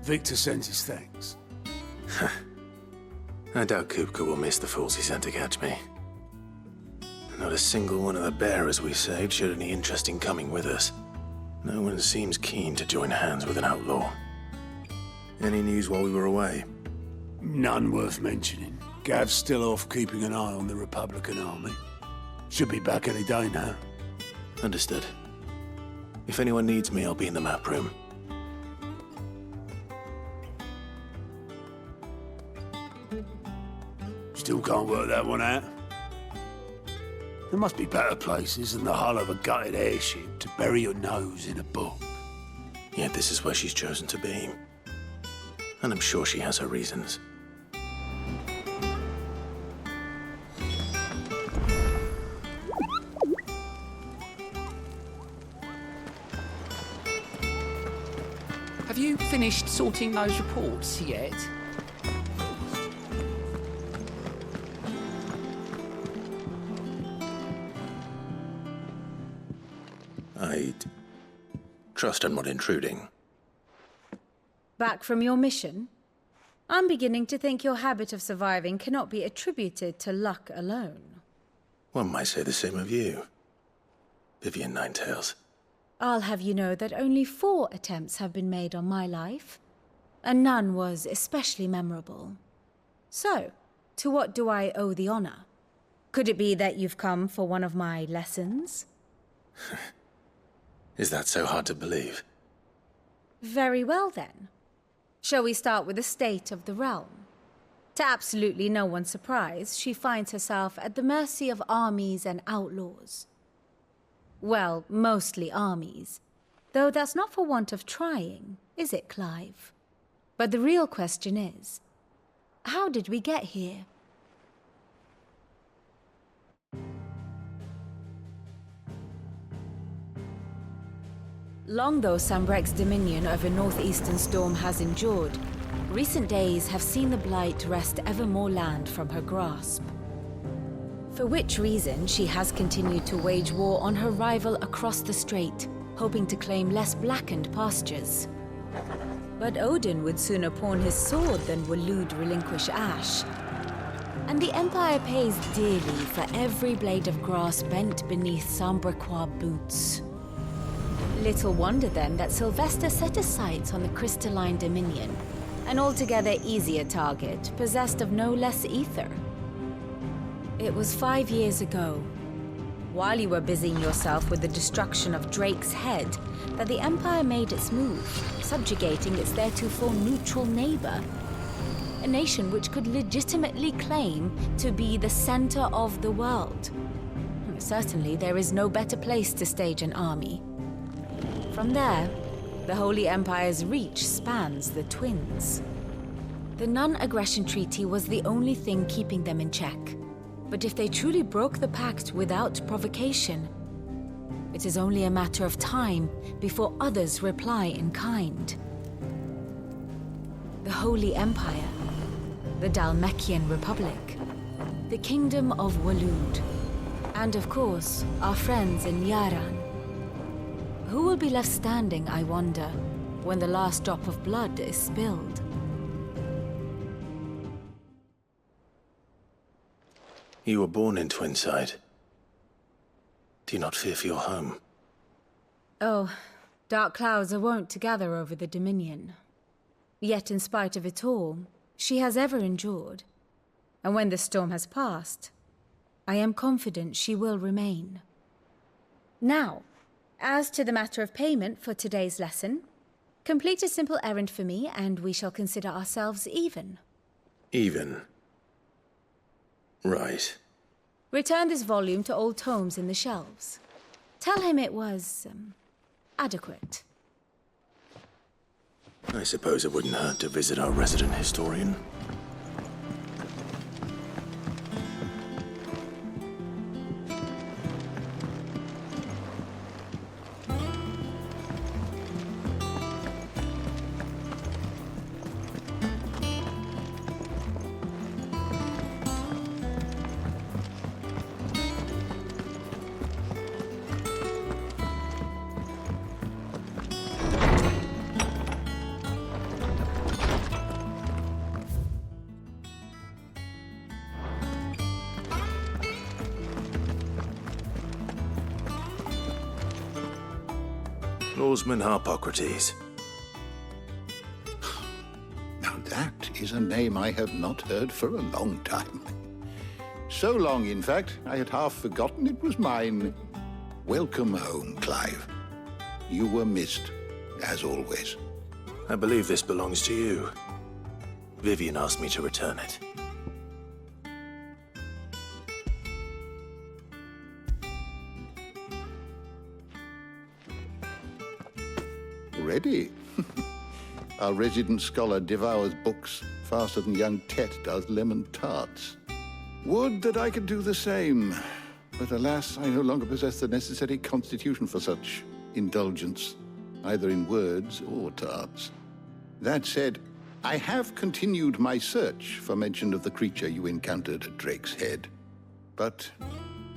Victor sends his thanks. I doubt Kupka will miss the fools he sent to catch me. Not a single one of the bearers we saved showed any interest in coming with us. No one seems keen to join hands with an outlaw. Any news while we were away? None worth mentioning. Gav's still off keeping an eye on the Republican army. Should be back any day now. Understood. If anyone needs me, I'll be in the map room. Still can't work that one out. There must be better places than the hull of a gutted airship to bury your nose in a book. Yet this is where she's chosen to be. And I'm sure she has her reasons. Have you finished sorting those reports yet? I'd trust I'm not intruding. Back from your mission? I'm beginning to think your habit of surviving cannot be attributed to luck alone. One might say the same of you, Vivian Ninetails. I'll have you know that only 4 attempts have been made on my life, and none was especially memorable. So, to what do I owe the honor? Could it be that you've come for one of my lessons? Is that so hard to believe? Very well then. Shall we start with the state of the realm? To absolutely no one's surprise, she finds herself at the mercy of armies and outlaws. Well, mostly armies. Though that's not for want of trying, is it, Clive? But the real question is, how did we get here? Long though Sambrek's dominion over northeastern Storm has endured, recent days have seen the Blight wrest ever more land from her grasp. For which reason she has continued to wage war on her rival across the strait, hoping to claim less blackened pastures. But Odin would sooner pawn his sword than Waloed relinquish Ash. And the Empire pays dearly for every blade of grass bent beneath Sambrequois boots. Little wonder then that Sylvester set his sights on the crystalline Dominion, an altogether easier target, possessed of no less ether. It was 5 years ago, while you were busying yourself with the destruction of Drake's head, that the Empire made its move, subjugating its theretofore neutral neighbor. A nation which could legitimately claim to be the center of the world. Certainly, there is no better place to stage an army. From there, the Holy Empire's reach spans the Twins. The non-aggression treaty was the only thing keeping them in check. But if they truly broke the pact without provocation, it is only a matter of time before others reply in kind. The Holy Empire, the Dhalmekian Republic, the Kingdom of Waloed, and of course, our friends in Yaran. Who will be left standing, I wonder, when the last drop of blood is spilled? You were born in Twinside. Do you not fear for your home? Oh, dark clouds are wont to gather over the Dominion. Yet in spite of it all, she has ever endured. And when the storm has passed, I am confident she will remain. Now, as to the matter of payment for today's lesson, complete a simple errand for me and we shall consider ourselves even. Even? Right. Return this volume to old tomes in the shelves. Tell him it was, adequate. I suppose it wouldn't hurt to visit our resident historian. Osman Harpocrates. Now that is a name I have not heard for a long time. So long, in fact, I had half forgotten it was mine. Welcome home, Clive. You were missed, as always. I believe this belongs to you. Vivian asked me to return it. Ready? Our resident scholar devours books faster than young Tet does lemon tarts. Would that I could do the same. But alas, I no longer possess the necessary constitution for such indulgence, either in words or tarts. That said, I have continued my search for mention of the creature you encountered at Drake's Head. But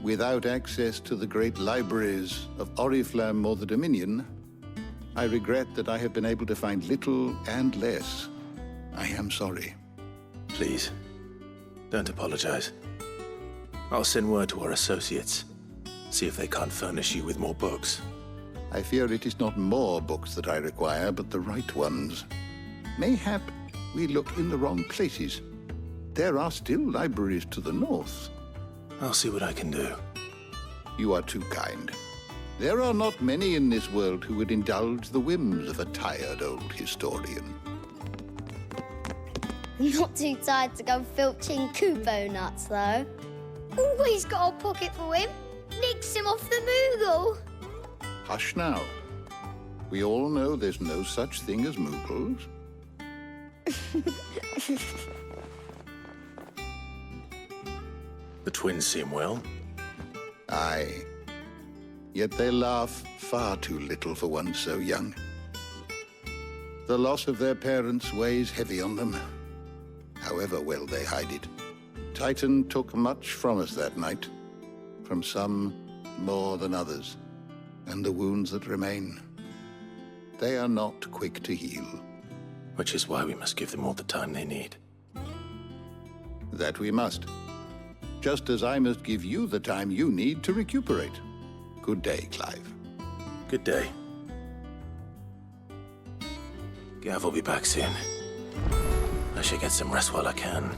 without access to the great libraries of Oriflamme or the Dominion, I regret that I have been able to find little and less. I am sorry. Please, don't apologize. I'll send word to our associates. See if they can't furnish you with more books. I fear it is not more books that I require, but the right ones. Mayhap we look in the wrong places. There are still libraries to the north. I'll see what I can do. You are too kind. There are not many in this world who would indulge the whims of a tired old historian. Not too tired to go filching Kupo nuts, though. Always got a pocket for him. Nicks him off the Moogle. Hush now. We all know there's no such thing as Moogles. The twins seem well. Aye. Yet they laugh far too little for one so young. The loss of their parents weighs heavy on them, however well they hide it. Titan took much from us that night, from some more than others, and the wounds that remain, they are not quick to heal. Which is why we must give them all the time they need. That we must. Just as I must give you the time you need to recuperate. Good day, Clive. Good day. Gav will be back soon. I should get some rest while I can.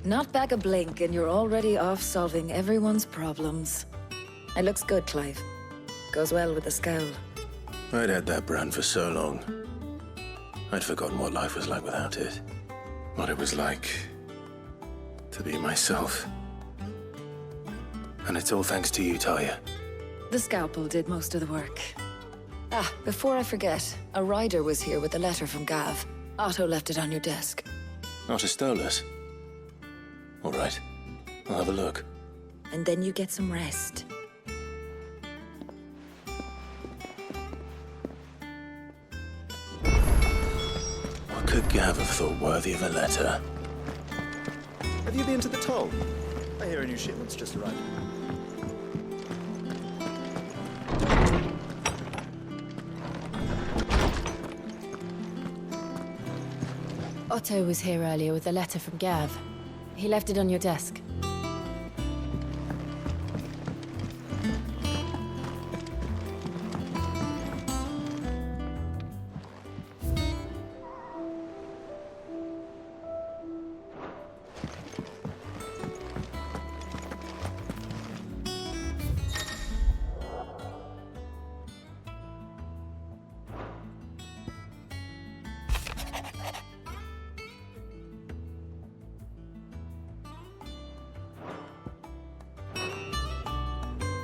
Not back a blink, and you're already off solving everyone's problems. It looks good, Clive. Goes well with the scowl. I'd had that brand for so long. I'd forgotten what life was like without it. What it was like to be myself. And it's all thanks to you, Talia. The scalpel did most of the work. Ah, before I forget, a rider was here with a letter from Gav. Otto left it on your desk. Not a stolus. All right, I'll have a look. And then you get some rest. What could Gav have thought worthy of a letter? Have you been to the toll? I hear a new shipment's just arrived. Otto was here earlier with a letter from Gav. He left it on your desk.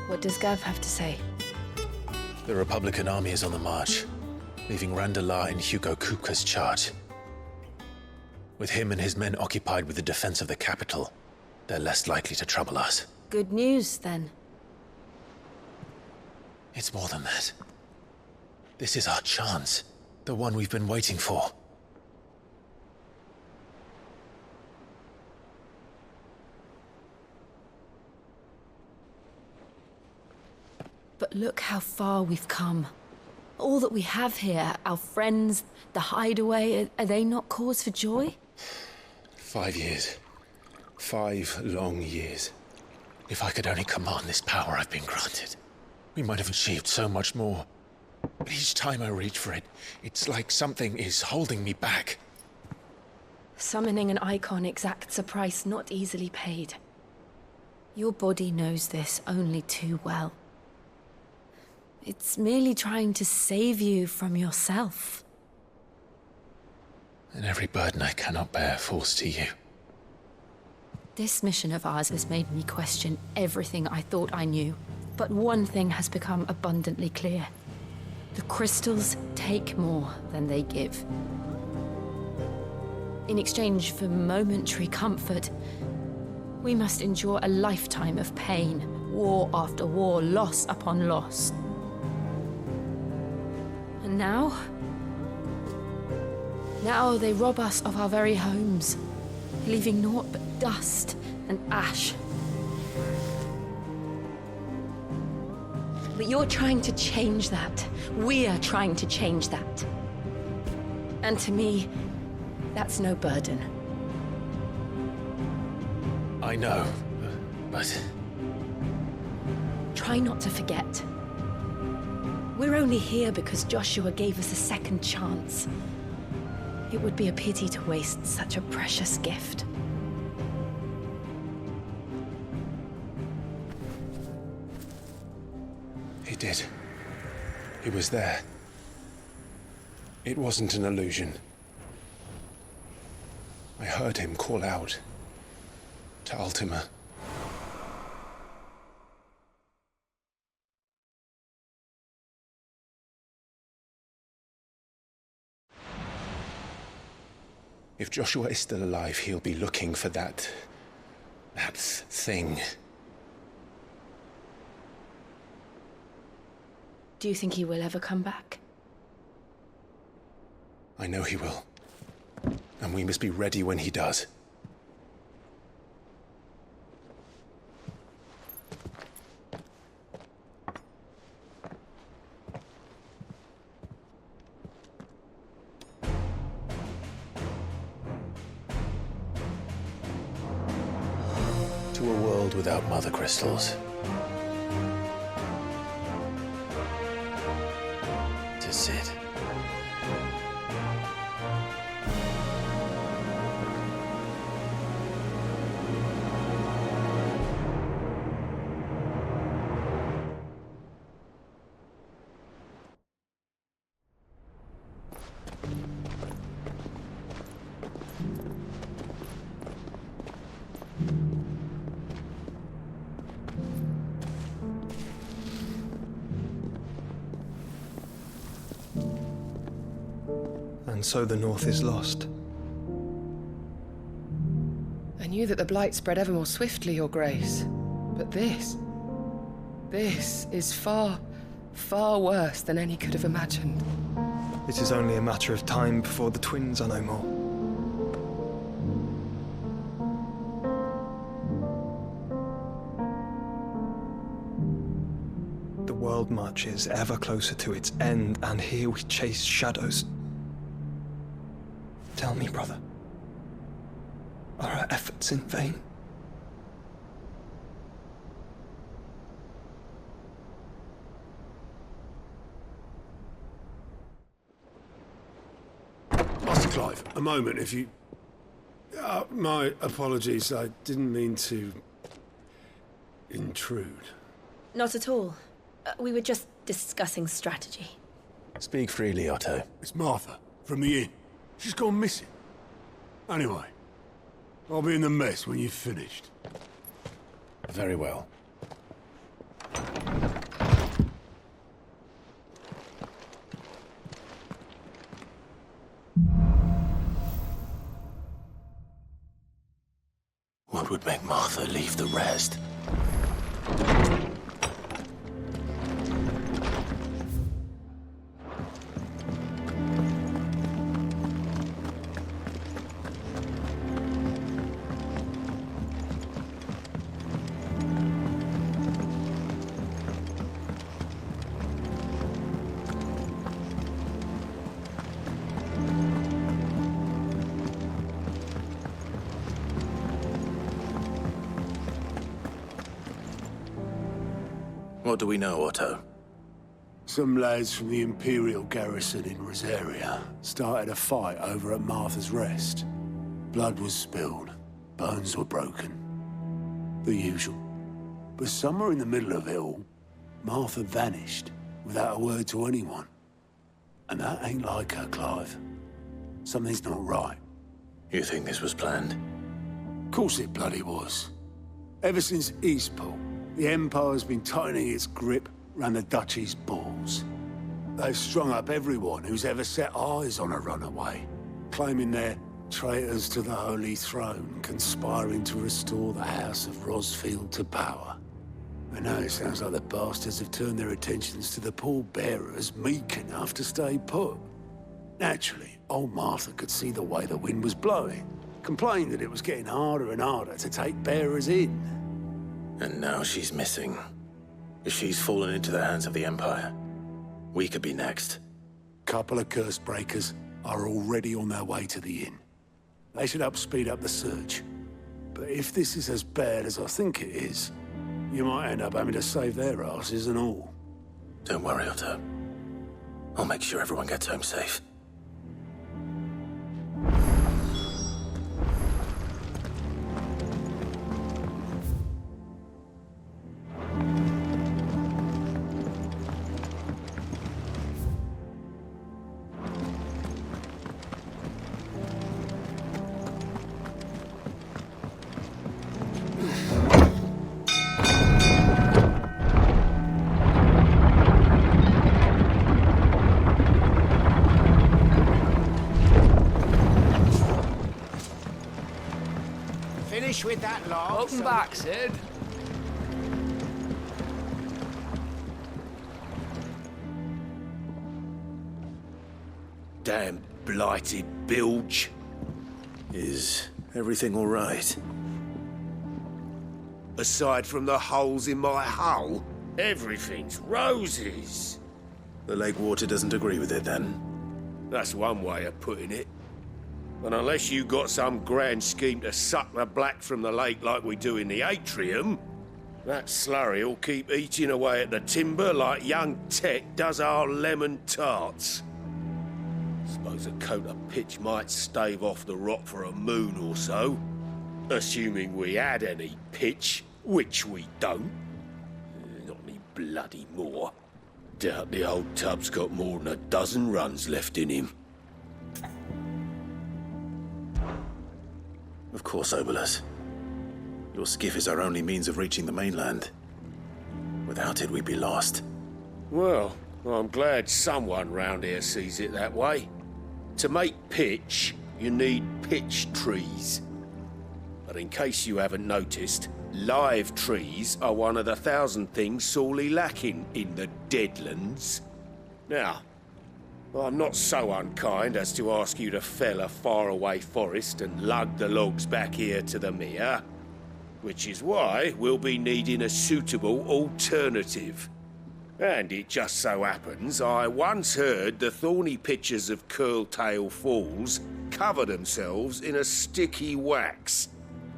What does Gav have to say? The Republican army is on the march, leaving Randalar in Hugo Kupka's charge. With him and his men occupied with the defense of the capital, they're less likely to trouble us. Good news, then. It's more than that. This is our chance. The one we've been waiting for. But look how far we've come. All that we have here, our friends, the hideaway, are they not cause for joy? 5 years. 5 long years. If I could only command this power I've been granted, we might have achieved so much more. But each time I reach for it, it's like something is holding me back. Summoning an icon exacts a price not easily paid. Your body knows this only too well. It's merely trying to save you from yourself. And every burden I cannot bear falls to you. This mission of ours has made me question everything I thought I knew. But one thing has become abundantly clear. The crystals take more than they give. In exchange for momentary comfort, we must endure a lifetime of pain, war after war, loss upon loss. And now they rob us of our very homes, leaving naught but dust and ash. But you're trying to change that. We're trying to change that. And to me, that's no burden. I know, but... Try not to forget. We're only here because Joshua gave us a second chance. It would be a pity to waste such a precious gift. He did. He was there. It wasn't an illusion. I heard him call out to Ultima. If Joshua is still alive, he'll be looking for that thing. Do you think he will ever come back? I know he will. And we must be ready when he does. To a world without mother crystals. To Cid. And so the North is lost. I knew that the Blight spread ever more swiftly, Your Grace. But this is far, far worse than any could have imagined. It is only a matter of time before the twins are no more. The world marches ever closer to its end, and here we chase shadows. Tell me, brother, are our efforts in vain? Master Clive, a moment, if you... my apologies, I didn't mean to... intrude. Not at all. We were just discussing strategy. Speak freely, Otto. It's Martha, from the inn. She's gone missing. Anyway, I'll be in the mess when you've finished. Very well. What would make Martha leave the rest? What do we know, Otto? Some lads from the Imperial garrison in Rosaria started a fight over at Martha's Rest. Blood was spilled, bones were broken. The usual. But somewhere in the middle of it all, Martha vanished without a word to anyone. And that ain't like her, Clive. Something's not right. You think this was planned? Of course it bloody was. Ever since Eastpool, the Empire's been tightening its grip round the Duchy's balls. They've strung up everyone who's ever set eyes on a runaway, claiming they're traitors to the Holy Throne, conspiring to restore the House of Rosfield to power. And now it sounds like the bastards have turned their attentions to the pallbearers meek enough to stay put. Naturally, old Martha could see the way the wind was blowing, complained that it was getting harder and harder to take bearers in. And now she's missing. If she's fallen into the hands of the Empire, we could be next. Couple of curse breakers are already on their way to the inn. They should help speed up the search. But if this is as bad as I think it is, you might end up having to save their asses and all. Don't worry, Otto. I'll make sure everyone gets home safe. With that log. Welcome back, Cid. Damn blighted bilge. Is everything all right? Aside from the holes in my hull, everything's roses. The lake water doesn't agree with it, then? That's one way of putting it. And unless you got some grand scheme to suck the black from the lake like we do in the atrium, that slurry'll keep eating away at the timber like young Tech does our lemon tarts. Suppose a coat of pitch might stave off the rot for a moon or so, assuming we had any pitch, which we don't. Not any bloody more. Doubt the old tub's got more than a dozen runs left in him. Of course, Obolus. Your skiff is our only means of reaching the mainland. Without it, we'd be lost. Well, I'm glad someone round here sees it that way. To make pitch, you need pitch trees. But in case you haven't noticed, live trees are one of the 1,000 things sorely lacking in the Deadlands. Now, I'm not so unkind as to ask you to fell a faraway forest and lug the logs back here to the mere, which is why we'll be needing a suitable alternative. And it just so happens I once heard the thorny pitchers of Coeurl Falls cover themselves in a sticky wax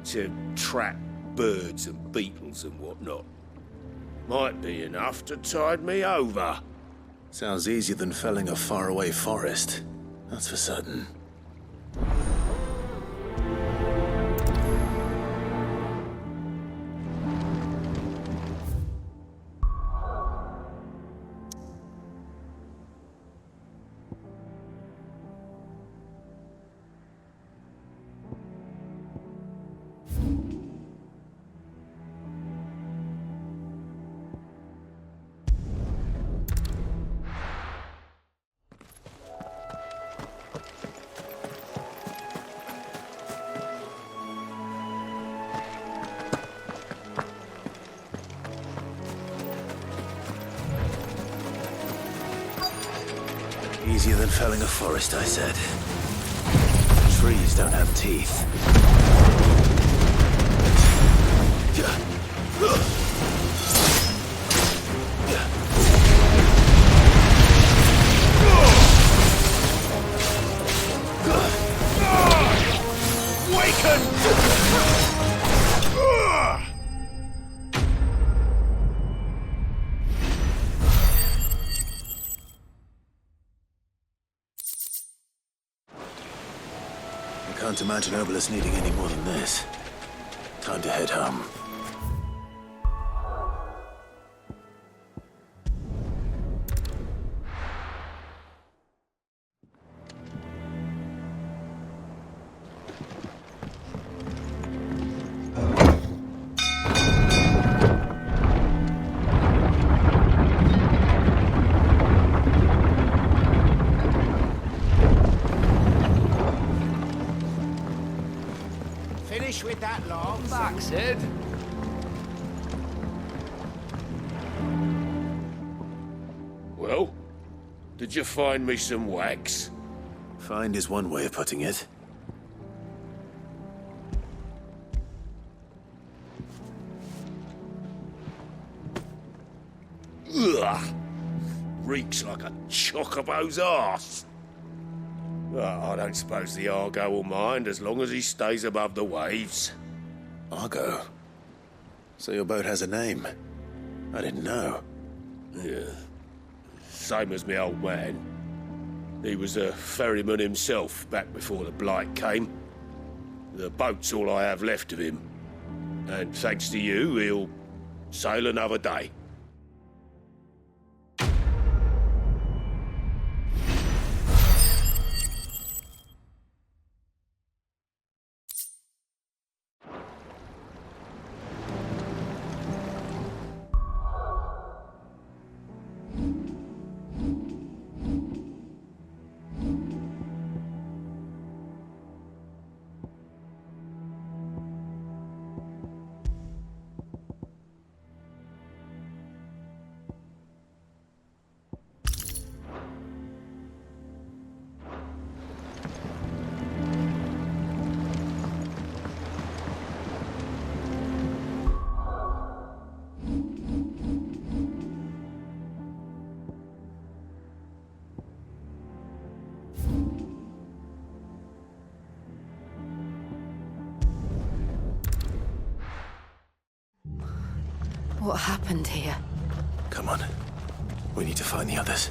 to trap birds and beetles and whatnot. Might be enough to tide me over. Sounds easier than felling a faraway forest. That's for certain. Easier than felling a forest, I said. Trees don't have teeth. Can't imagine Obolus needing any more than this. Time to head home. With that log. Back, Cid. Well, did you find me some wax? Find is one way of putting it. Ugh! Reeks like a chocobo's arse. Well, I don't suppose the Argo will mind as long as he stays above the waves. Argo? So your boat has a name? I didn't know. Yeah. Same as me old man. He was a ferryman himself back before the Blight came. The boat's all I have left of him. And thanks to you, he'll sail another day. What happened here? Come on. We need to find the others.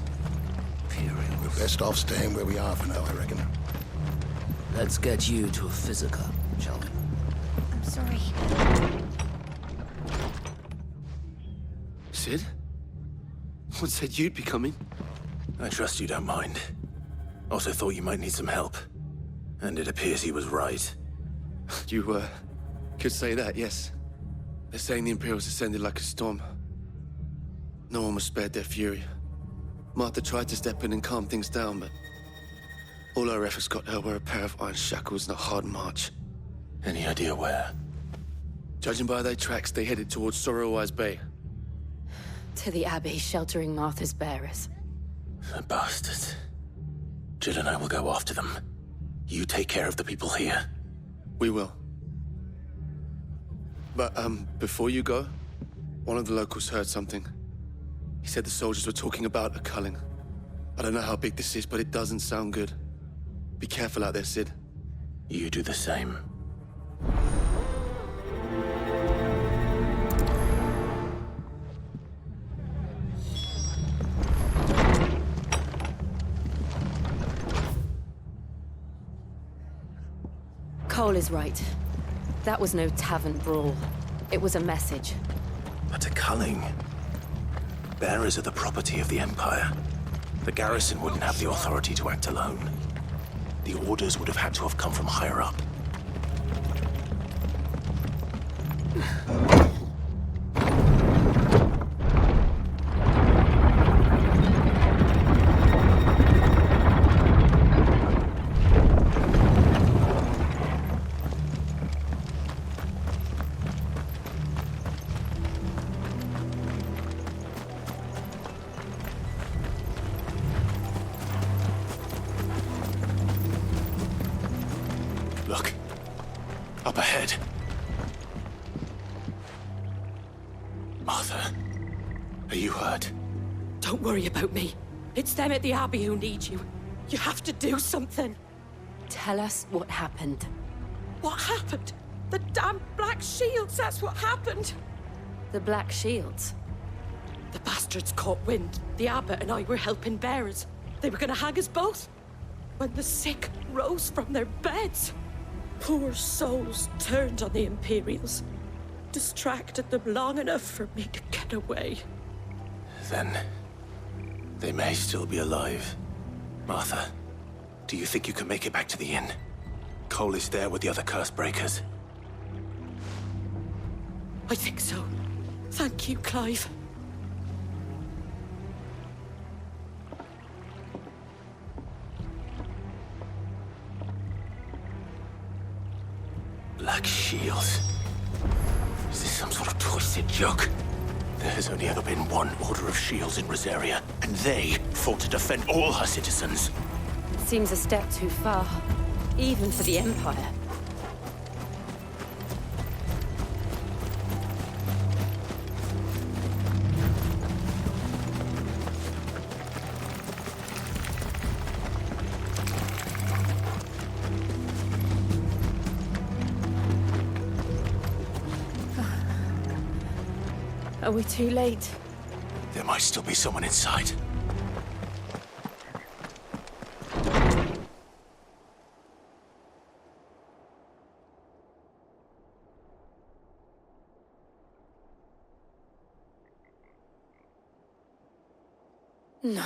We're best off staying where we are for now, I reckon. Let's get you to a physical, shall we? I'm sorry. Cid? What said you'd be coming? I trust you don't mind. Also thought you might need some help. And it appears he was right. You, could say that, yes. They're saying the Imperials descended like a storm. No one was spared their fury. Martha tried to step in and calm things down, but all our efforts got her were a pair of iron shackles and a hard march. Any idea where? Judging by their tracks, they headed towards Sorrowwise Bay. To the Abbey, sheltering Martha's bearers. The bastards. Jill and I will go after them. You take care of the people here. We will. But, before you go, one of the locals heard something. He said the soldiers were talking about a culling. I don't know how big this is, but it doesn't sound good. Be careful out there, Cid. You do the same. Coeurl is right. That was no tavern brawl. It was a message. But a culling? Bearers are the property of the Empire. The garrison wouldn't have the authority to act alone. The orders would have had to have come from higher up. Look. Up ahead. Martha, are you hurt? Don't worry about me. It's them at the Abbey who need you. You have to do something. Tell us what happened. What happened? The damn Black Shields, that's what happened. The Black Shields? The bastards caught wind. The Abbot and I were helping bearers. They were gonna hang us both. When the sick rose from their beds, poor souls turned on the Imperials. Distracted them long enough for me to get away. Then they may still be alive. Martha, do you think you can make it back to the inn? Coeurl is there with the other curse breakers. I think so. Thank you, Clive. Black Shields. Is this some sort of twisted joke? There has only ever been one Order of Shields in Rosaria, and they fought to defend all her citizens. Seems a step too far, even for the Empire. Are we too late? There might still be someone inside. No.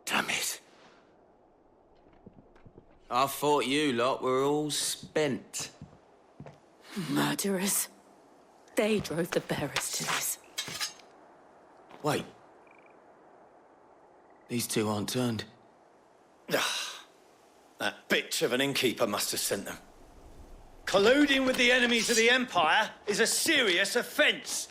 Damn it. I thought you lot were all spent. Murderers. They drove the bearers to this. Wait. These two aren't turned. That bitch of an innkeeper must have sent them. Colluding with the enemies of the Empire is a serious offence.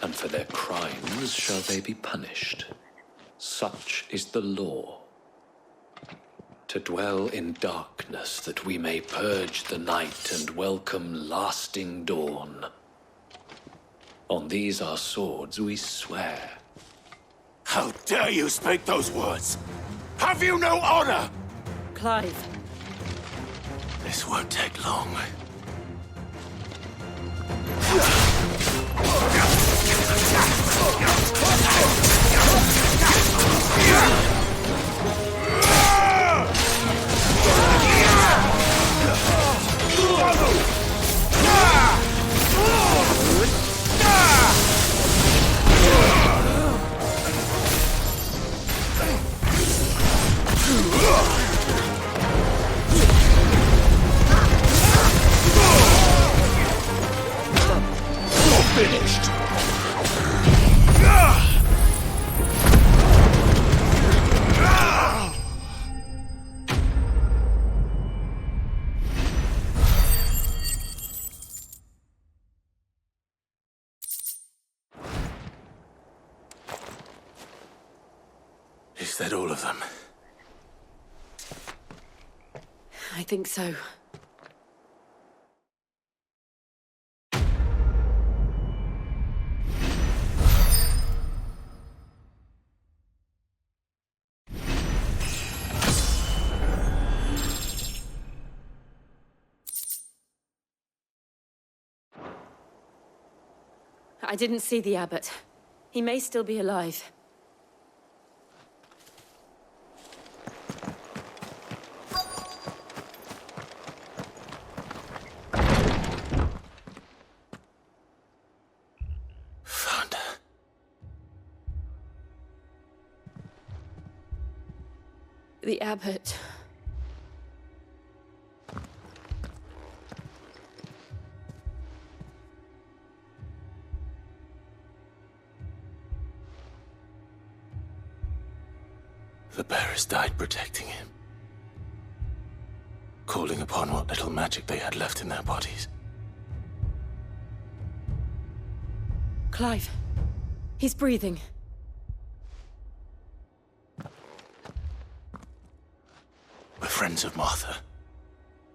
And for their crimes shall they be punished. Such is the law. To dwell in darkness that we may purge the night and welcome lasting dawn. On these our swords we swear. How dare you speak those words? Have you no honor? Clive. This won't take long. Finished. Is that all of them? I think so. I didn't see the abbot. He may still be alive. Found her. The abbot. The bearers died protecting him. Calling upon what little magic they had left in their bodies. Clive. He's breathing. We're friends of Martha.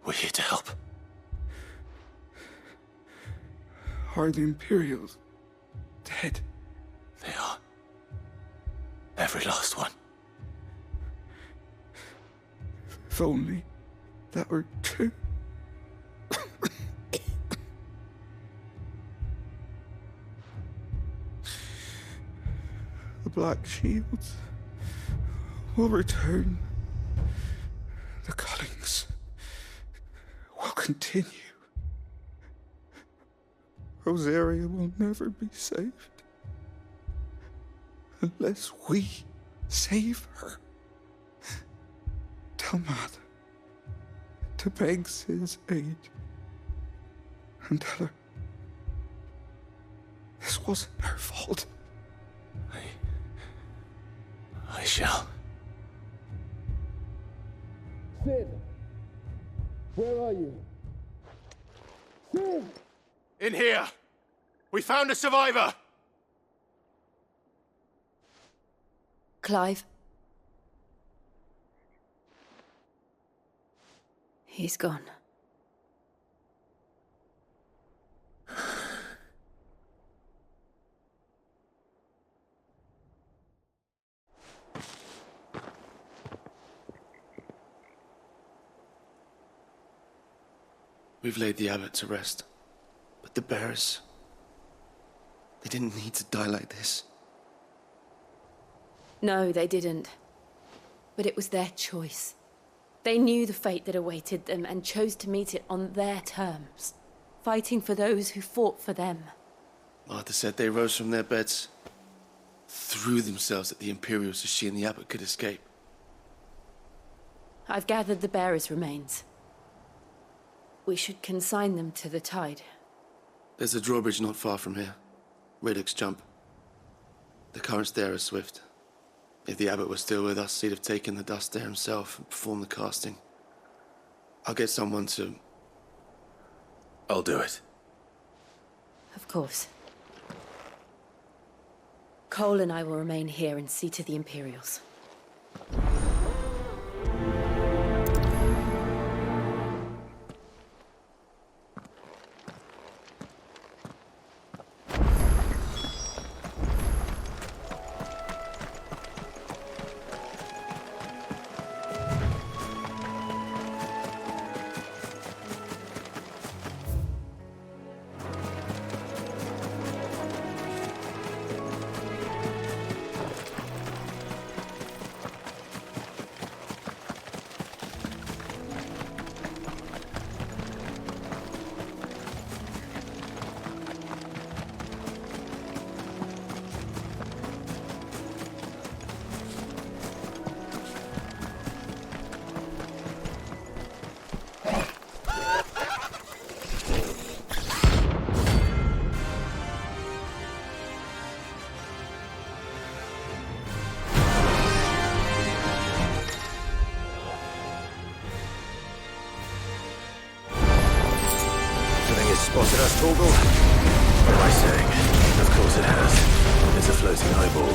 We're here to help. Are the Imperials dead? They are. Every last one. If only that were true. The Black Shields will return. The cullings will continue. Rosaria will never be saved unless we save her. Tell Mother to beg Cid's aid. And tell her this wasn't her fault. I shall. Cid! Where are you? Cid! In here! We found a survivor! Clive. He's gone. We've laid the abbot to rest. But the bearers... they didn't need to die like this. No, they didn't. But it was their choice. They knew the fate that awaited them and chose to meet it on their terms, fighting for those who fought for them. Martha said they rose from their beds, threw themselves at the Imperial so she and the abbot could escape. I've gathered the bearers' remains. We should consign them to the tide. There's a drawbridge not far from here. Radix jump. The currents there are swift. If the abbot was still with us, he'd have taken the dust there himself and performed the casting. I'll get someone to... I'll do it. Of course. Coeurl and I will remain here and see to the Imperials. Spotted us, Hugo? What am I saying? Of course it has. It's a floating eyeball.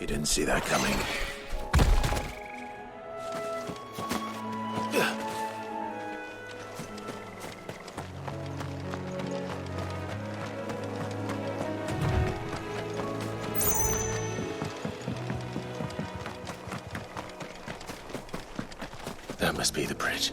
You didn't see that coming. That must be the bridge.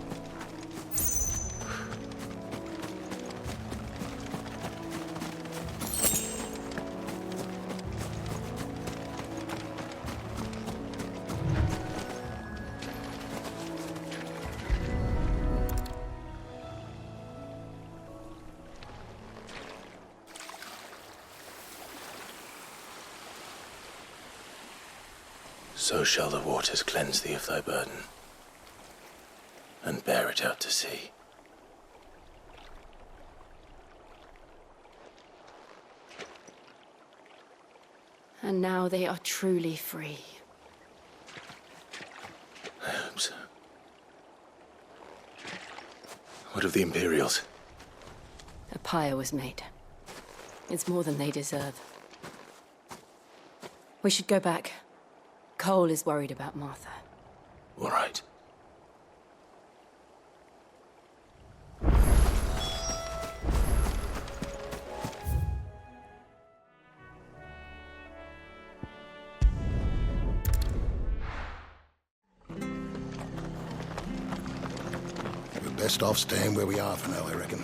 So shall the waters cleanse thee of thy burden, and bear it out to sea. And now they are truly free. I hope so. What of the Imperials? A pyre was made. It's more than they deserve. We should go back. Coeurl is worried about Martha. All right. We're best off staying where we are for now, I reckon.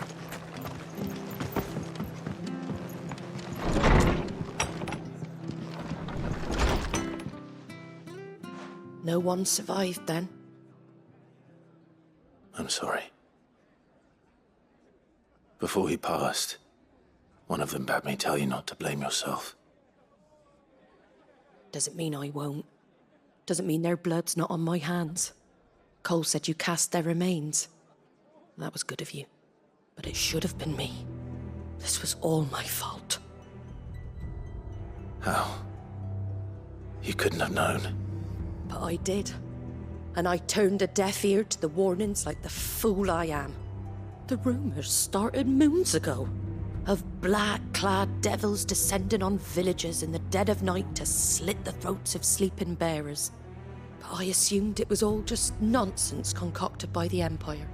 No one survived then? I'm sorry. Before he passed, one of them bade me tell you not to blame yourself. Doesn't mean I won't. Doesn't mean their blood's not on my hands. Coeurl said you cast their remains. That was good of you. But it should have been me. This was all my fault. How? You couldn't have known. But I did. And I turned a deaf ear to the warnings like the fool I am. The rumors started moons ago. Of black-clad devils descending on villages in the dead of night to slit the throats of sleeping bearers. But I assumed it was all just nonsense concocted by the Empire.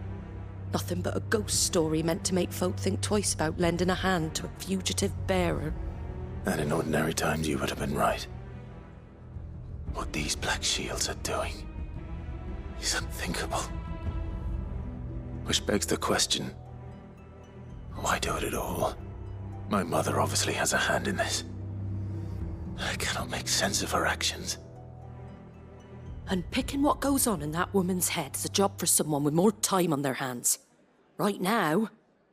Nothing but a ghost story meant to make folk think twice about lending a hand to a fugitive bearer. And in ordinary times you would have been right. What these Black Shields are doing is unthinkable. Which begs the question, why do it at all? My mother obviously has a hand in this. I cannot make sense of her actions. And picking what goes on in that woman's head is a job for someone with more time on their hands. Right now,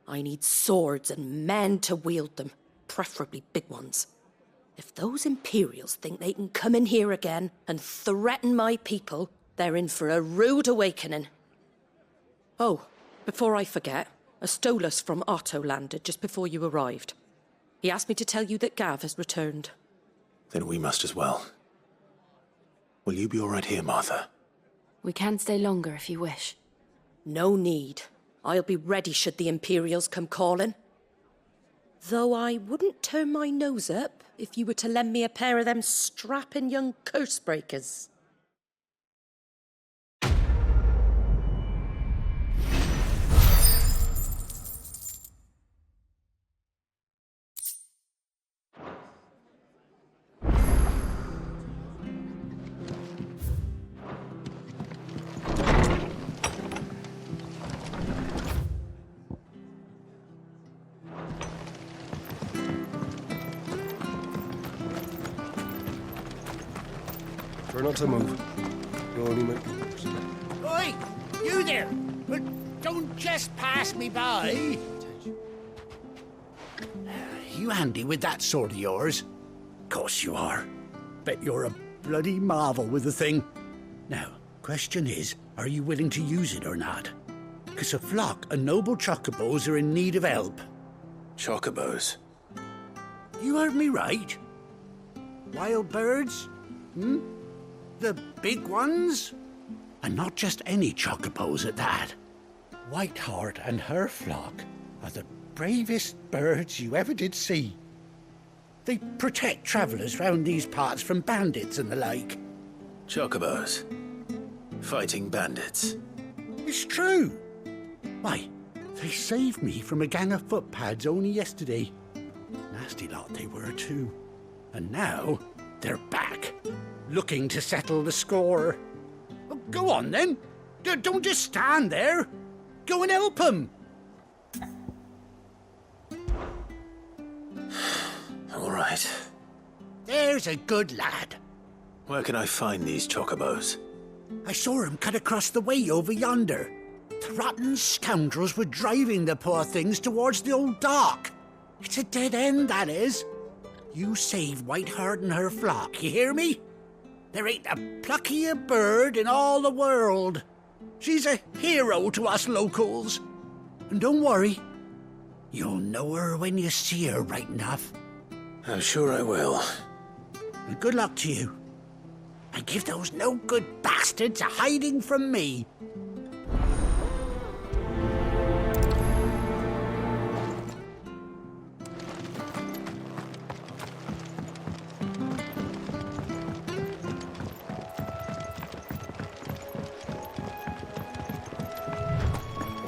I need swords and men to wield them, preferably big ones. If those Imperials think they can come in here again and threaten my people, they're in for a rude awakening. Oh, before I forget, a Stolas from Otto landed just before you arrived. He asked me to tell you that Gav has returned. Then we must as well. Will you be all right here, Martha? We can stay longer if you wish. No need. I'll be ready should the Imperials come calling. Though I wouldn't turn my nose up if you were to lend me a pair of them strapping young curse-breakers. Try not to move. You'll only make... Oi! You there! But don't just pass me by! You handy with that sword of yours? Course you are. Bet you're a bloody marvel with the thing. Now, question is, are you willing to use it or not? 'Cause a flock of noble chocobos are in need of help. Chocobos? You heard me right. Wild birds? Hmm? The big ones? And not just any chocobos at that. Whiteheart and her flock are the bravest birds you ever did see. They protect travellers round these parts from bandits and the like. Chocobos? Fighting bandits? It's true. Why, they saved me from a gang of footpads only yesterday. Nasty lot they were too. And now they're back, looking to settle the score. Oh, go on then. Don't just stand there. Go and help them. All right. There's a good lad. Where can I find these chocobos? I saw him cut across the way over yonder. The rotten scoundrels were driving the poor things towards the old dock. It's a dead end, that is. You save Whiteheart and her flock, you hear me? There ain't a pluckier bird in all the world. She's a hero to us locals. And don't worry, you'll know her when you see her, right enough. I'm sure I will. And good luck to you. And give those no-good bastards a hiding from me.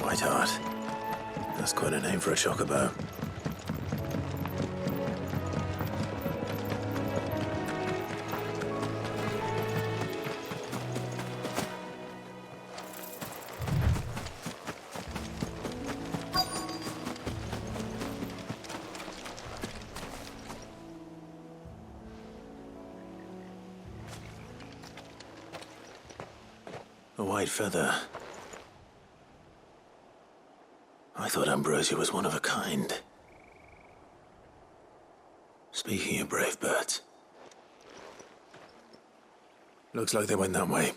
Whiteheart. That's quite a name for a chocobo. A white feather. I thought Ambrosia was one of a kind. Speaking of brave birds. Looks like they went that way.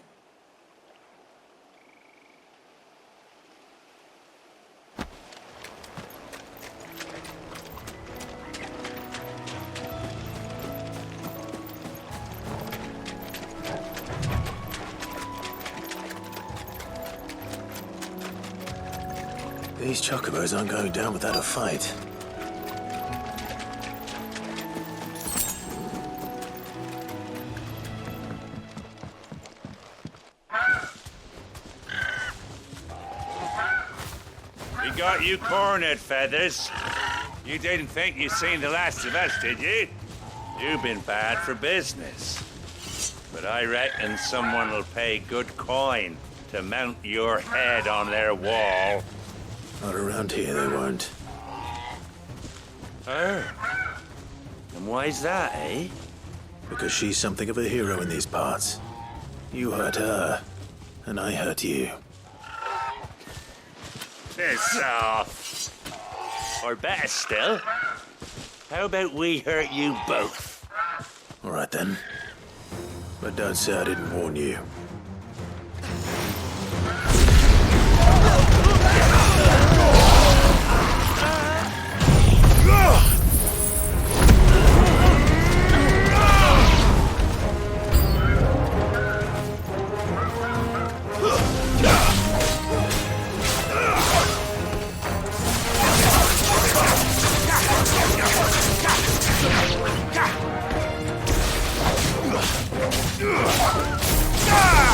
These chocobos aren't going down without a fight. We got you cornered, Feathers. You didn't think you'd seen the last of us, did you? You've been bad for business. But I reckon someone will pay good coin to mount your head on their wall. Not around here, they won't. Her? And why's that, eh? Because she's something of a hero in these parts. You hurt her, and I hurt you. Piss off. Or better still, how about we hurt you both? All right then. But don't say I didn't warn you. Ah!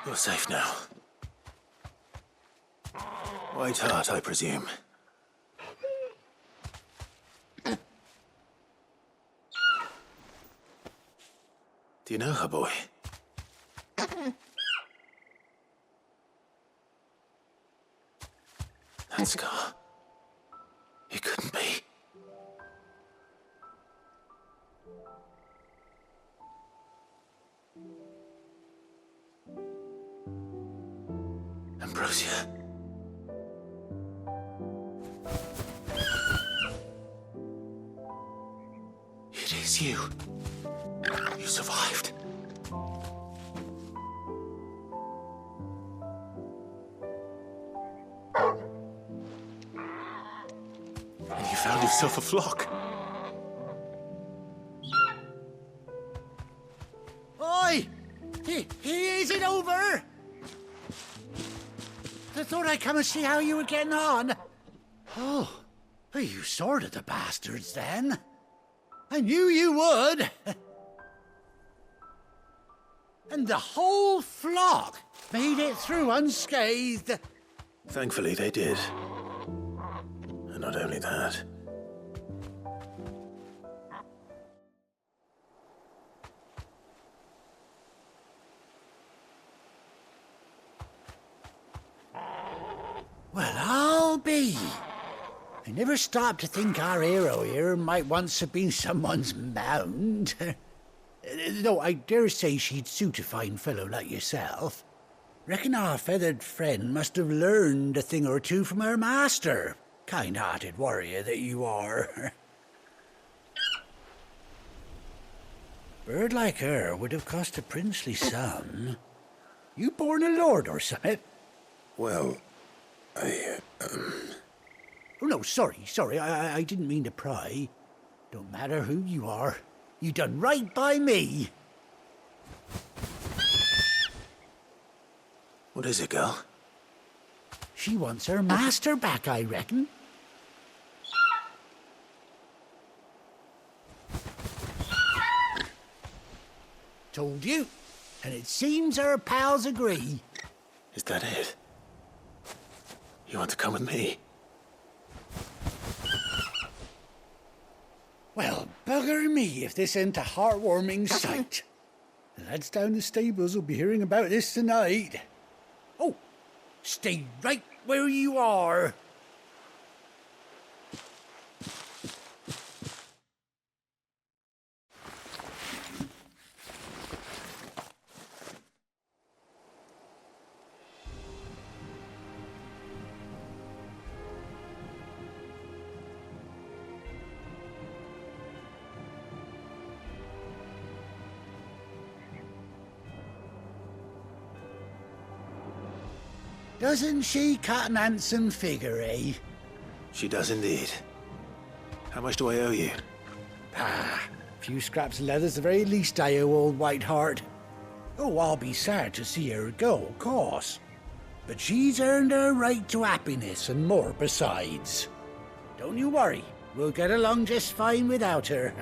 You're safe now. White Hart, I presume. Do you know her, boy? That scar. It couldn't be. Ambrosia. It is you. You survived. And you found yourself a flock. Oi! He isn't over! I thought I'd come and see how you were getting on. Oh, well, you sorted the bastards then. I knew you would. And the whole flock made it through unscathed. Thankfully, they did. And not only that. Well, I'll be. I never stopped to think our hero here might once have been someone's mount. Though I dare say she'd suit a fine fellow like yourself. Reckon our feathered friend must have learned a thing or two from her master. Kind-hearted warrior that you are. Bird like her would have cost a princely sum. You born a lord or something? Well, Oh, no, sorry. I didn't mean to pry. Don't matter who you are. You done right by me. What is it, girl? She wants her master back, I reckon. Told you. And it seems her pals agree. Is that it? You want to come with me? Well, bugger me if this ain't a heartwarming sight. The lads down the stables will be hearing about this tonight. Oh, stay right where you are. Doesn't she cut an handsome figure, eh? She does indeed. How much do I owe you? A few scraps of leather's the very least I owe old White Hart. Oh, I'll be sad to see her go, of course. But she's earned her right to happiness and more besides. Don't you worry, we'll get along just fine without her.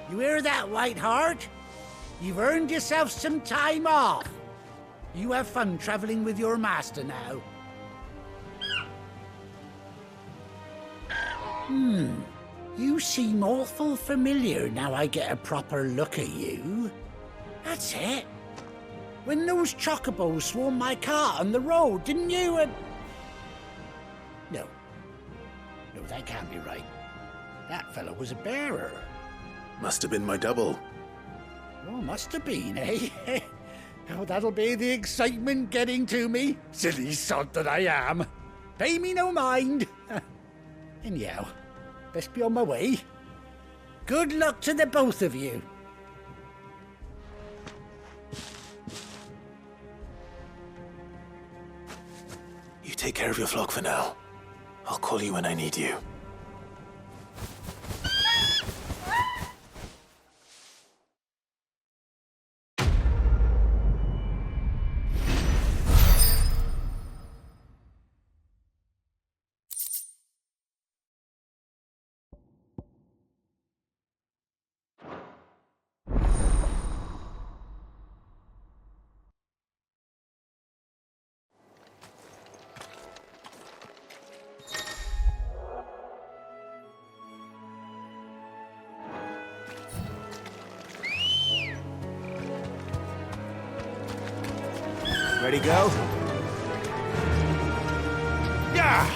You hear that, White Hart? You've earned yourself some time off. You have fun traveling with your master now. You seem awful familiar now I get a proper look at you. That's it. When those chocobos swarmed my cart on the road, didn't you? No, that can't be right. That fellow was a bearer. Must have been my double. Oh, must have been, eh? Oh, that'll be the excitement getting to me. Silly sod that I am. Pay me no mind. Anyhow, best be on my way. Good luck to the both of you. You take care of your flock for now. I'll call you when I need you. Ready, go? Yeah!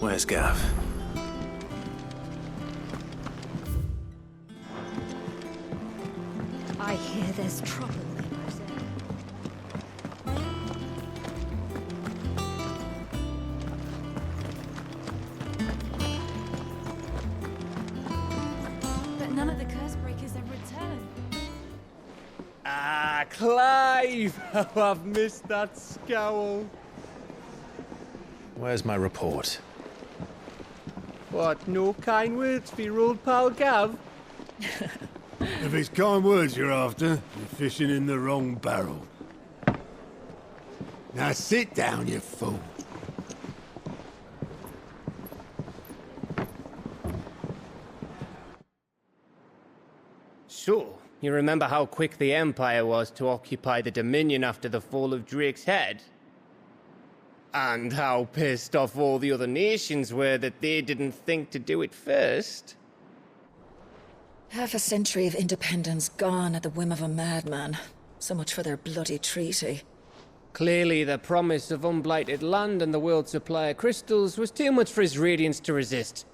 Where's Gav? I hear there's trouble. But none of the curse breakers have returned. Ah, Clive! Oh, I've missed that scowl. Where's my report? What, no kind words for your old pal Gav? If it's kind words you're after, you're fishing in the wrong barrel. Now sit down, you fool. So, you remember how quick the Empire was to occupy the Dominion after the fall of Drake's head? And how pissed off all the other nations were that they didn't think to do it first? Half a century of independence gone at the whim of a madman. So much for their bloody treaty. Clearly, the promise of unblighted land and the world's supply of crystals was too much for his radiance to resist.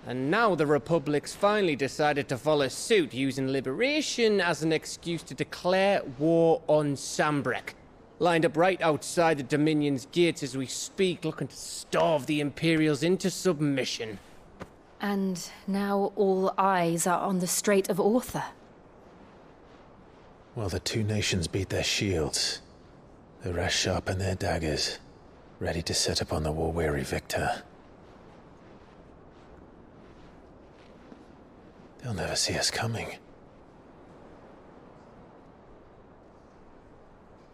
And now the Republic's finally decided to follow suit, using liberation as an excuse to declare war on Sambrek. Lined up right outside the Dominion's gates as we speak, looking to starve the Imperials into submission. And now all eyes are on the Strait of Author. Well, the two nations beat their shields. The rest sharpen their daggers, ready to set upon the war-weary victor. They'll never see us coming.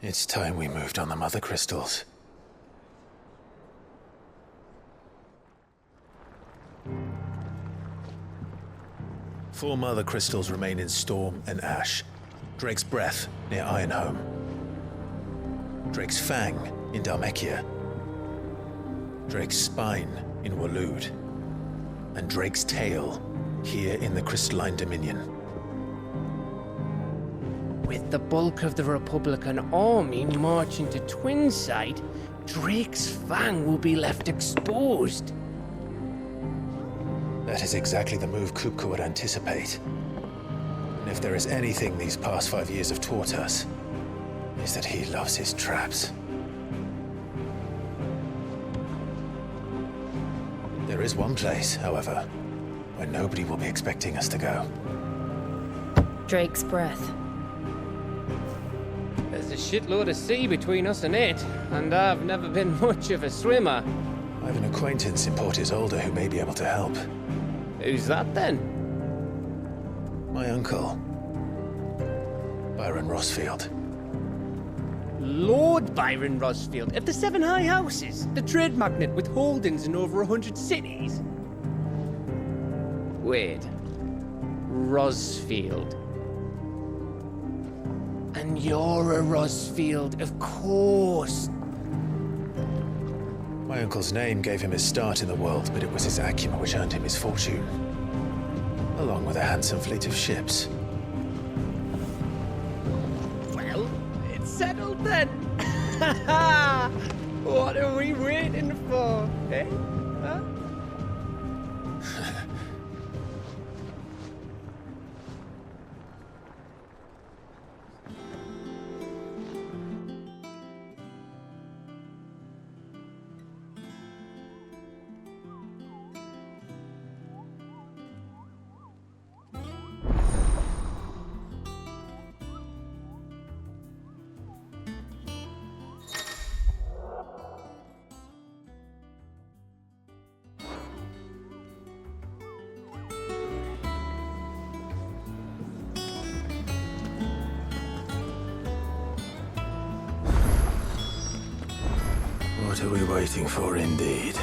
It's time we moved on the Mother Crystals. Four Mother Crystals remain in Storm and Ash. Drake's Breath near Ironhome. Drake's Fang in Dhalmekia. Drake's Spine in Waloed. And Drake's Tail here in the Crystalline Dominion. With the bulk of the Republican army marching to Twinside, Drake's Fang will be left exposed. That is exactly the move Kupka would anticipate. And if there is anything these past 5 years have taught us, is that he loves his traps. There is one place, however, where nobody will be expecting us to go. Drake's Breath. There's a shitload of sea between us and it, and I've never been much of a swimmer. I have an acquaintance in Port Isolde who may be able to help. Who's that then? My uncle, Byron Rosfield. Lord Byron Rosfield of the Seven High Houses, the trade magnate with holdings in over 100 cities. Wait, Rosfield. And you're a Rosfield, of course. My uncle's name gave him his start in the world, but it was his acumen which earned him his fortune. Along with a handsome fleet of ships. Well, it's settled then. What are we waiting for, eh? Huh? What are we waiting for, indeed?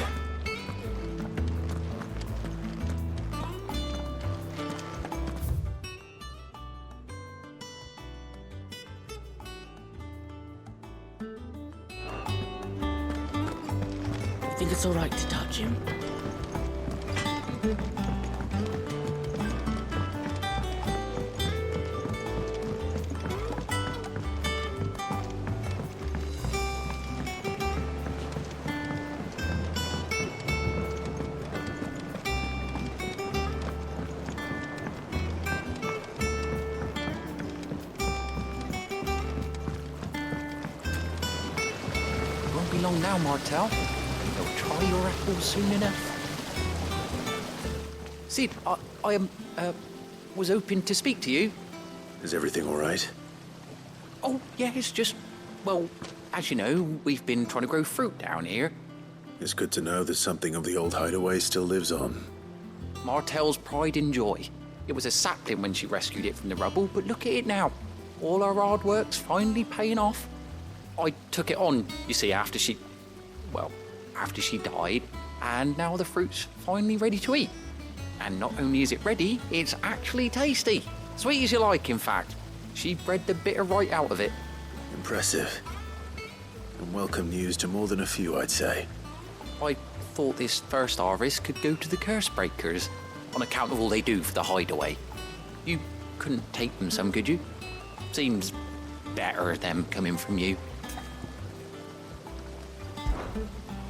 I think it's all right to touch him. Won't be long now, Martel. You'll try your apples soon enough. Cid, I was hoping to speak to you. Is everything all right? Oh, yeah, it's just, well, as you know, we've been trying to grow fruit down here. It's good to know that something of the old hideaway still lives on. Martel's pride and joy. It was a sapling when she rescued it from the rubble, but look at it now. All our hard work's finally paying off. I took it on, you see, after she died, and now the fruit's finally ready to eat. And not only is it ready, it's actually tasty. Sweet as you like, in fact. She bred the bitter right out of it. Impressive. And welcome news to more than a few, I'd say. I thought this first harvest could go to the curse breakers, on account of all they do for the hideaway. You couldn't take them some, could you? Seems better them coming from you.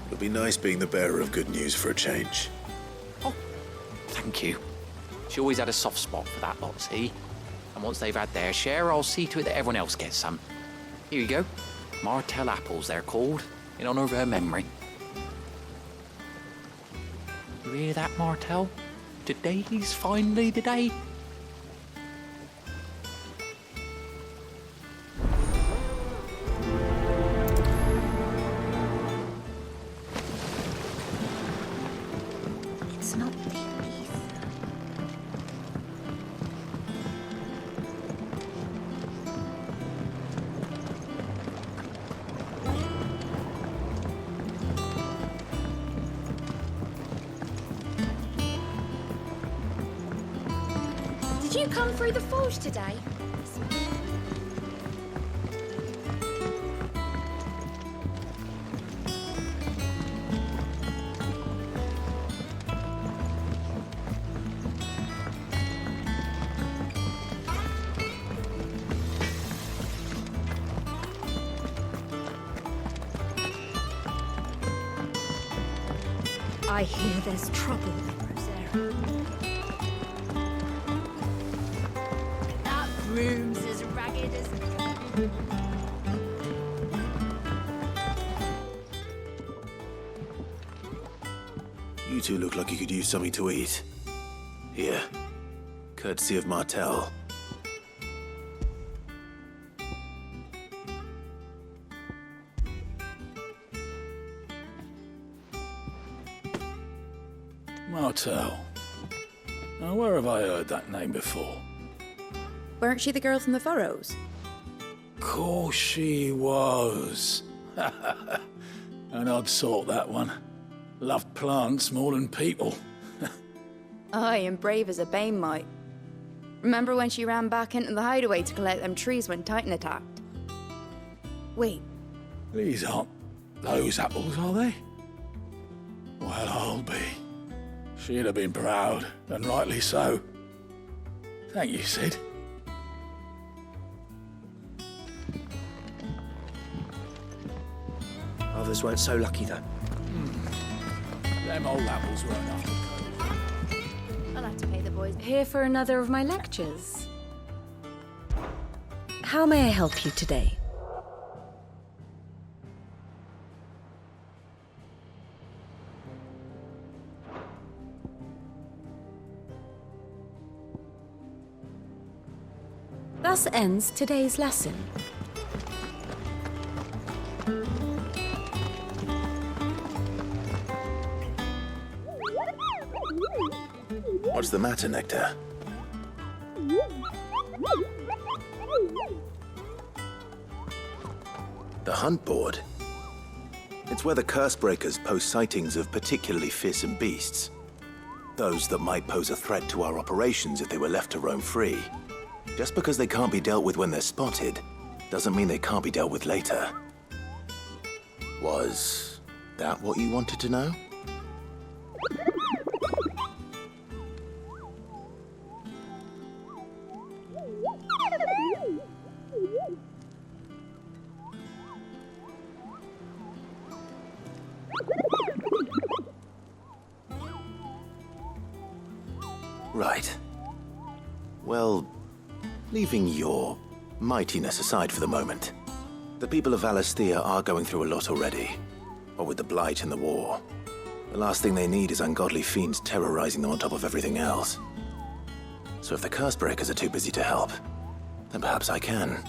It'll be nice being the bearer of good news for a change. Oh, thank you. She always had a soft spot for that lot, see? And once they've had their share, I'll see to it that everyone else gets some. Here you go. Martel apples, they're called, in honor of her memory. You hear that, Martel? Today's finally the day. It's not these. Did you come through the forge today? I hear there's trouble in Rosaria. That room's as ragged as... You two look like you could use something to eat. Here, courtesy of Martel. Martel. Now, where have I heard that name before? Weren't she the girl from the Furrows? Course she was. An odd sort, that one. Loved plants more than people. Aye, and brave as a bane might. Remember when she ran back into the hideaway to collect them trees when Titan attacked? Wait. These aren't those apples, are they? Well, I'll be. She'd have been proud, and rightly so. Thank you, Cid. Others weren't so lucky, though. Them old apples were enough to cope. I'll have to pay the boys. Here for another of my lectures. How may I help you today? Thus ends today's lesson. What's the matter, Nectar? The hunt board? It's where the Cursebreakers post sightings of particularly fearsome beasts. Those that might pose a threat to our operations if they were left to roam free. Just because they can't be dealt with when they're spotted, doesn't mean they can't be dealt with later. Was that what you wanted to know? Right. Well, leaving your mightiness aside for the moment, the people of Valisthea are going through a lot already. What with the Blight and the war. The last thing they need is ungodly fiends terrorizing them on top of everything else. So if the Cursebreakers are too busy to help, then perhaps I can.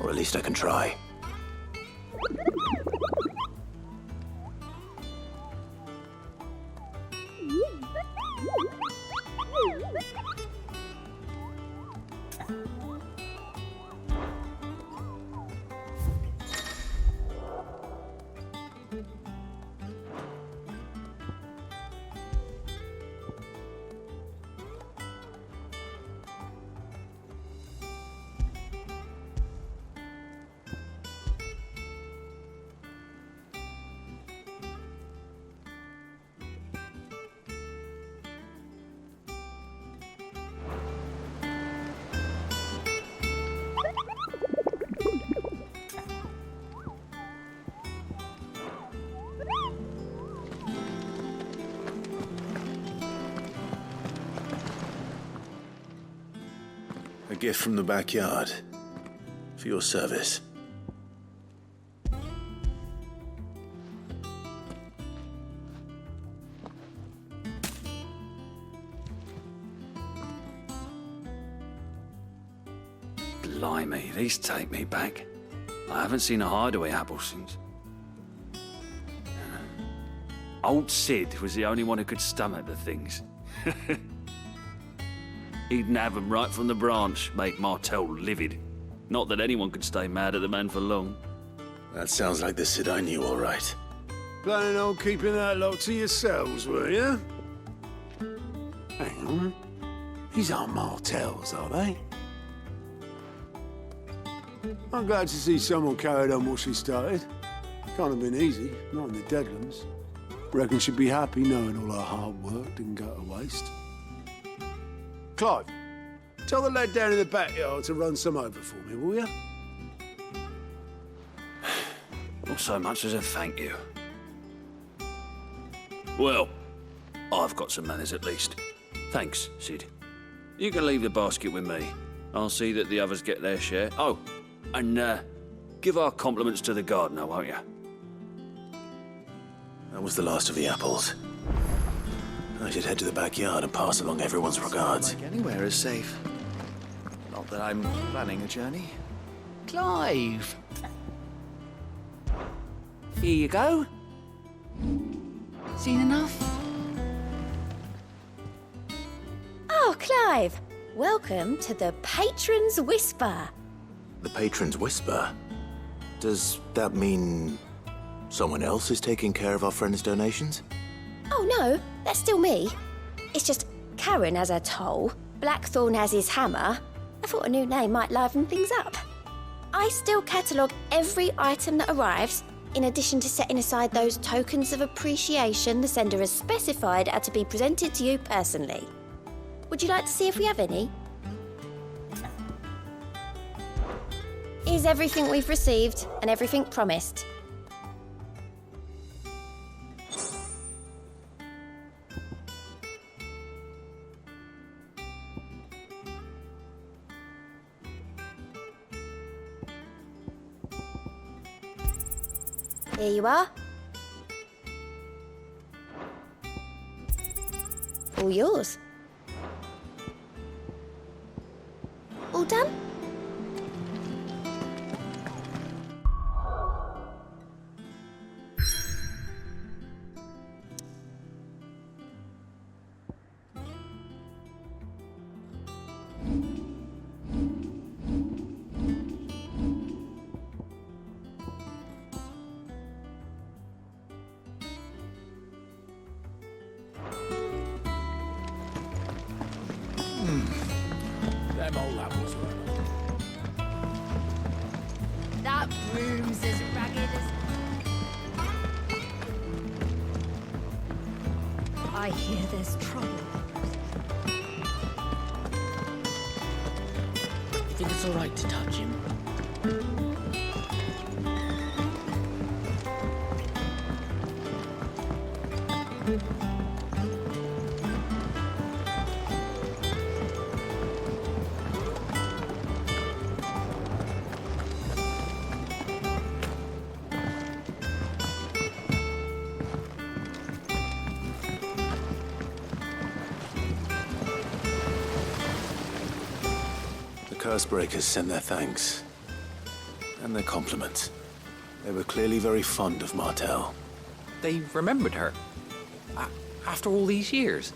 Or at least I can try. A gift from the backyard. For your service. Blimey, these take me back. I haven't seen a hideaway apple since. Old Cid was the only one who could stomach the things. He'd nab them right from the branch, make Martel livid. Not that anyone could stay mad at the man for long. That sounds like the Cid I knew, all right. Planning on keeping that lot to yourselves, were you? Hang on. These aren't Martels, are they? I'm glad to see someone carried on what she started. Can't have been easy, not in the Deadlands. Reckon she'd be happy knowing all her hard work didn't go to waste. Clive, tell the lad down in the backyard to run some over for me, will you? Not so much as a thank you. Well, I've got some manners at least. Thanks, Cid. You can leave the basket with me. I'll see that the others get their share. Oh, and give our compliments to the gardener, won't you? That was the last of the apples. I should head to the backyard and pass along everyone's regards. Like anywhere is safe. Not that I'm planning a journey. Clive! Here you go. Seen enough? Oh, Clive! Welcome to the Patron's Whisper. The Patron's Whisper? Does that mean someone else is taking care of our friend's donations? Oh no, that's still me. It's just Karen has her toll, Blackthorn has his hammer. I thought a new name might liven things up. I still catalogue every item that arrives, in addition to setting aside those tokens of appreciation the sender has specified are to be presented to you personally. Would you like to see if we have any? Here's everything we've received and everything promised. Here you are. All yours. All done? them old apples were. That room's as ragged as... I hear there's trouble. You think it's all right to touch him? Cursebreakers sent their thanks. And their compliments. They were clearly very fond of Martel. They remembered her. After all these years.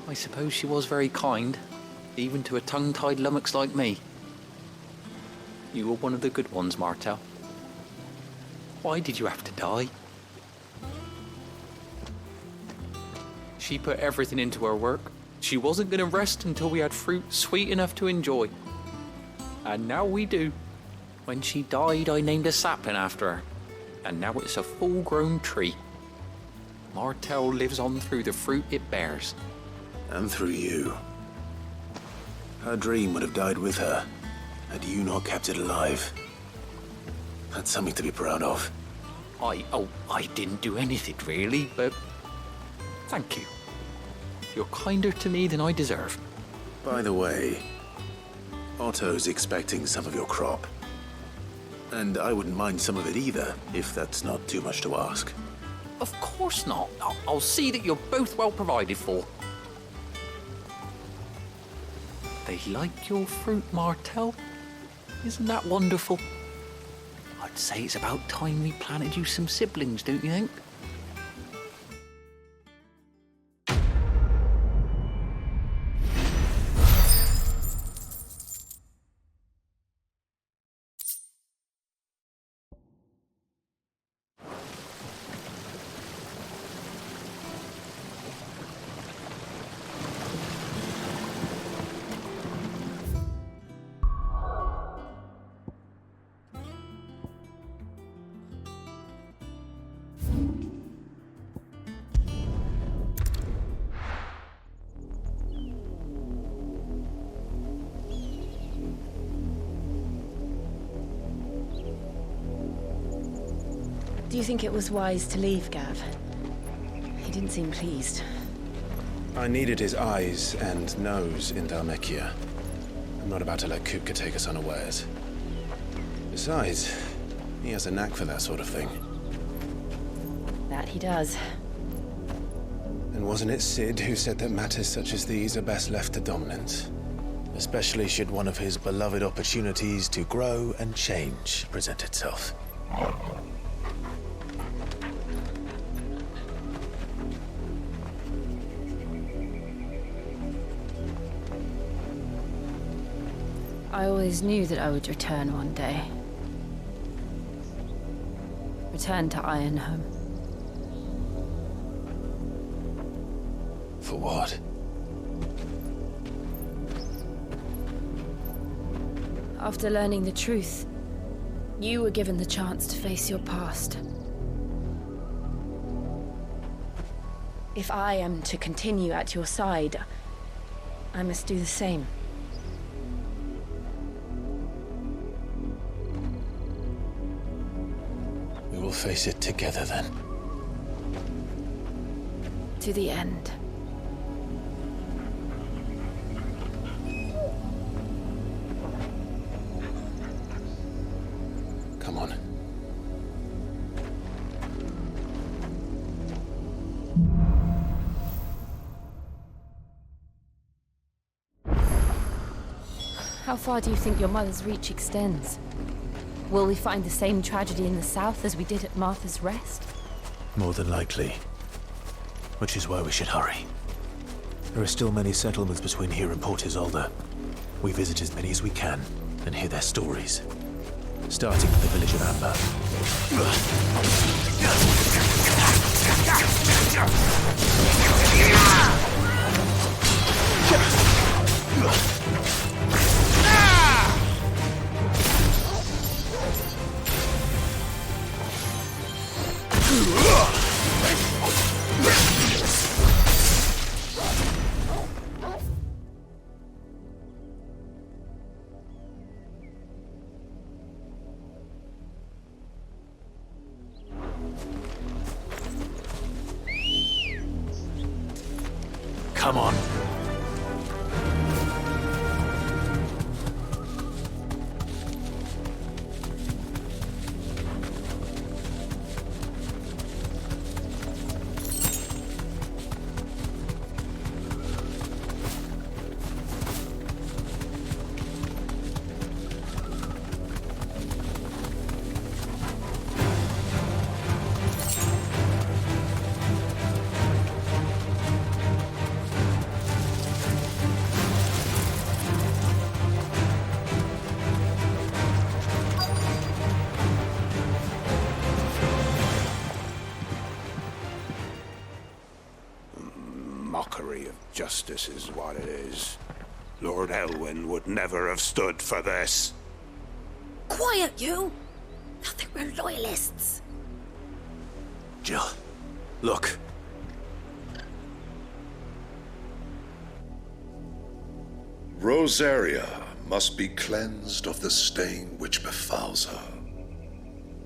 I suppose she was very kind, even to a tongue-tied lummox like me. You were one of the good ones, Martel. Why did you have to die? She put everything into her work. She wasn't going to rest until we had fruit sweet enough to enjoy. And now we do. When she died, I named a sapling after her. And now it's a full-grown tree. Martel lives on through the fruit it bears. And through you. Her dream would have died with her, had you not kept it alive. That's something to be proud of. I didn't do anything really, but thank you. You're kinder to me than I deserve. By the way, Otto's expecting some of your crop. And I wouldn't mind some of it either, if that's not too much to ask. Of course not. I'll see that you're both well provided for. They like your fruit, Martel. Isn't that wonderful? I'd say it's about time we planted you some siblings, don't you think? Do you think it was wise to leave, Gav? He didn't seem pleased. I needed his eyes and nose in Dhalmekia. I'm not about to let Kupka take us unawares. Besides, he has a knack for that sort of thing. That he does. And wasn't it Cid who said that matters such as these are best left to dominance? Especially should one of his beloved opportunities to grow and change present itself. I always knew that I would return one day. Return to Ironhome. For what? After learning the truth, you were given the chance to face your past. If I am to continue at your side, I must do the same. We will face it together then. To the end. Come on. How far do you think your mother's reach extends? Will we find the same tragedy in the south as we did at Martha's Rest? More than likely. Which is why we should hurry. There are still many settlements between here and Port Isolde. We visit as many as we can and hear their stories. Starting with the village of Amber. Come on. Mockery of justice is what it is. Lord Elwyn would never have stood for this. Quiet, you! I think we're loyalists. Jill, look. Rosaria must be cleansed of the stain which befouls her,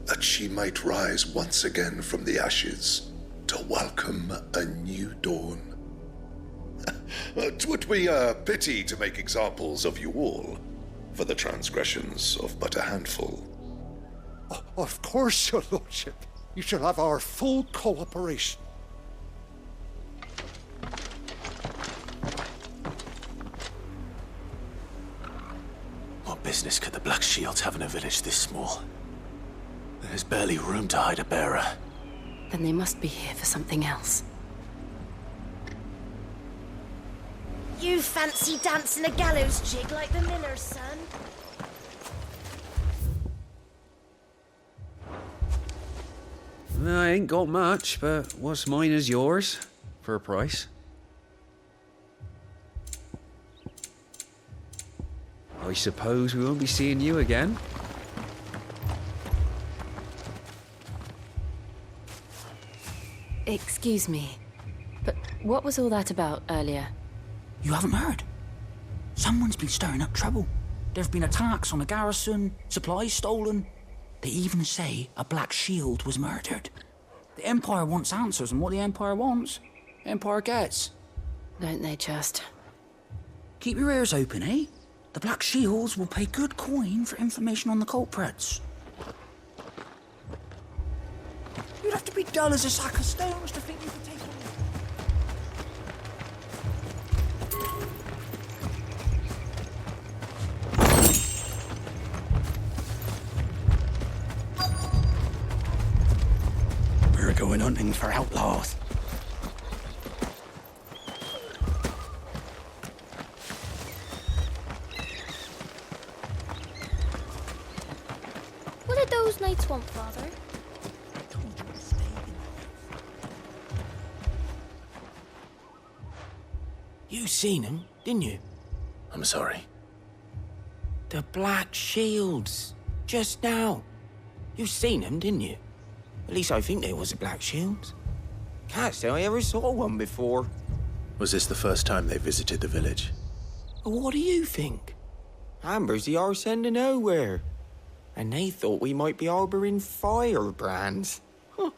that she might rise once again from the ashes to welcome a new dawn. 'Twould be a pity to make examples of you all for the transgressions of but a handful. Of course, your lordship. You shall have our full cooperation. What business could the Black Shields have in a village this small? There's barely room to hide a bearer. Then they must be here for something else. You fancy dancing a gallows jig like the miller's son? I ain't got much, but what's mine is yours, for a price. I suppose we won't be seeing you again. Excuse me, but what was all that about earlier? You haven't heard? Someone's been stirring up trouble. There've been attacks on the garrison, supplies stolen. They even say a Black Shield was murdered. The Empire wants answers, and what the Empire wants, the Empire gets. Don't they just? Keep your ears open, eh? The Black Shields will pay good coin for information on the culprits. You'd have to be dull as a sack of stones to think you could take on. We're going hunting for outlaws. What did those knights want, Father? You seen them, didn't you? I'm sorry. The Black Shields. Just now. You seen them, didn't you? At least I think there was a Black Shields. Can't say I ever saw one before. Was this the first time they visited the village? What do you think? Amber's the arse end of nowhere. And they thought we might be harbouring firebrands. Huh.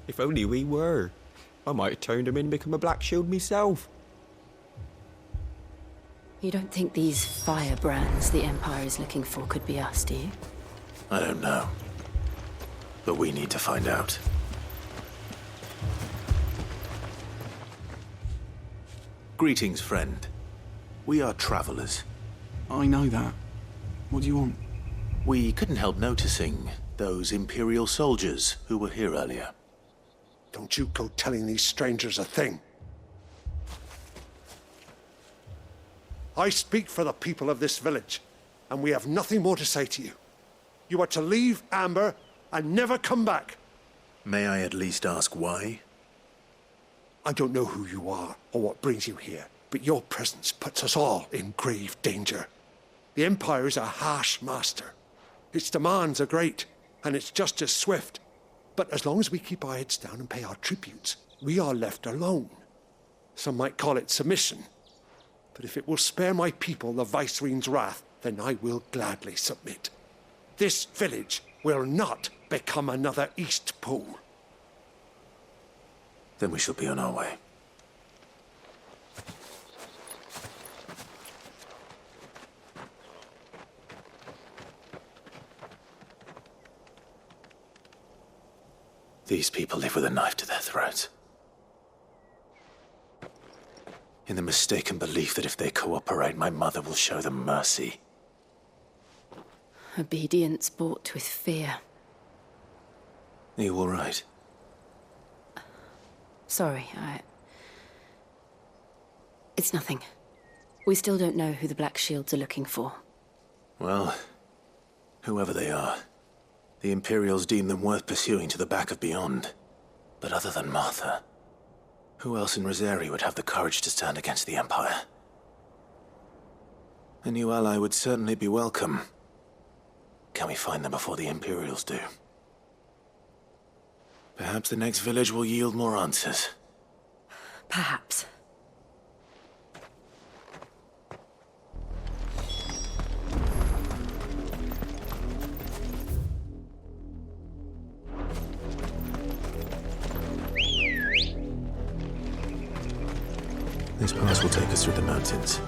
If only we were. I might have turned them in and become a Black Shield myself. You don't think these firebrands the Empire is looking for could be us, do you? I don't know. But we need to find out. Greetings, friend. We are travelers. I know that. What do you want? We couldn't help noticing those Imperial soldiers who were here earlier. Don't you go telling these strangers a thing. I speak for the people of this village, and we have nothing more to say to you. You are to leave Amber and never come back. May I at least ask why? I don't know who you are or what brings you here, but your presence puts us all in grave danger. The Empire is a harsh master. Its demands are great, and its justice swift. But as long as we keep our heads down and pay our tributes, we are left alone. Some might call it submission. But if it will spare my people the Viceroy's wrath, then I will gladly submit. This village will not become another East Pool. Then we shall be on our way. These people live with a knife to their throats. In the mistaken belief that if they cooperate, my mother will show them mercy. Obedience bought with fear. Are you all right? Sorry, It's nothing. We still don't know who the Black Shields are looking for. Well, whoever they are, the Imperials deem them worth pursuing to the back of beyond. But other than Martha, who else in Rosari would have the courage to stand against the Empire? A new ally would certainly be welcome. Can we find them before the Imperials do? Perhaps the next village will yield more answers. Perhaps. This pass will take us through the mountains.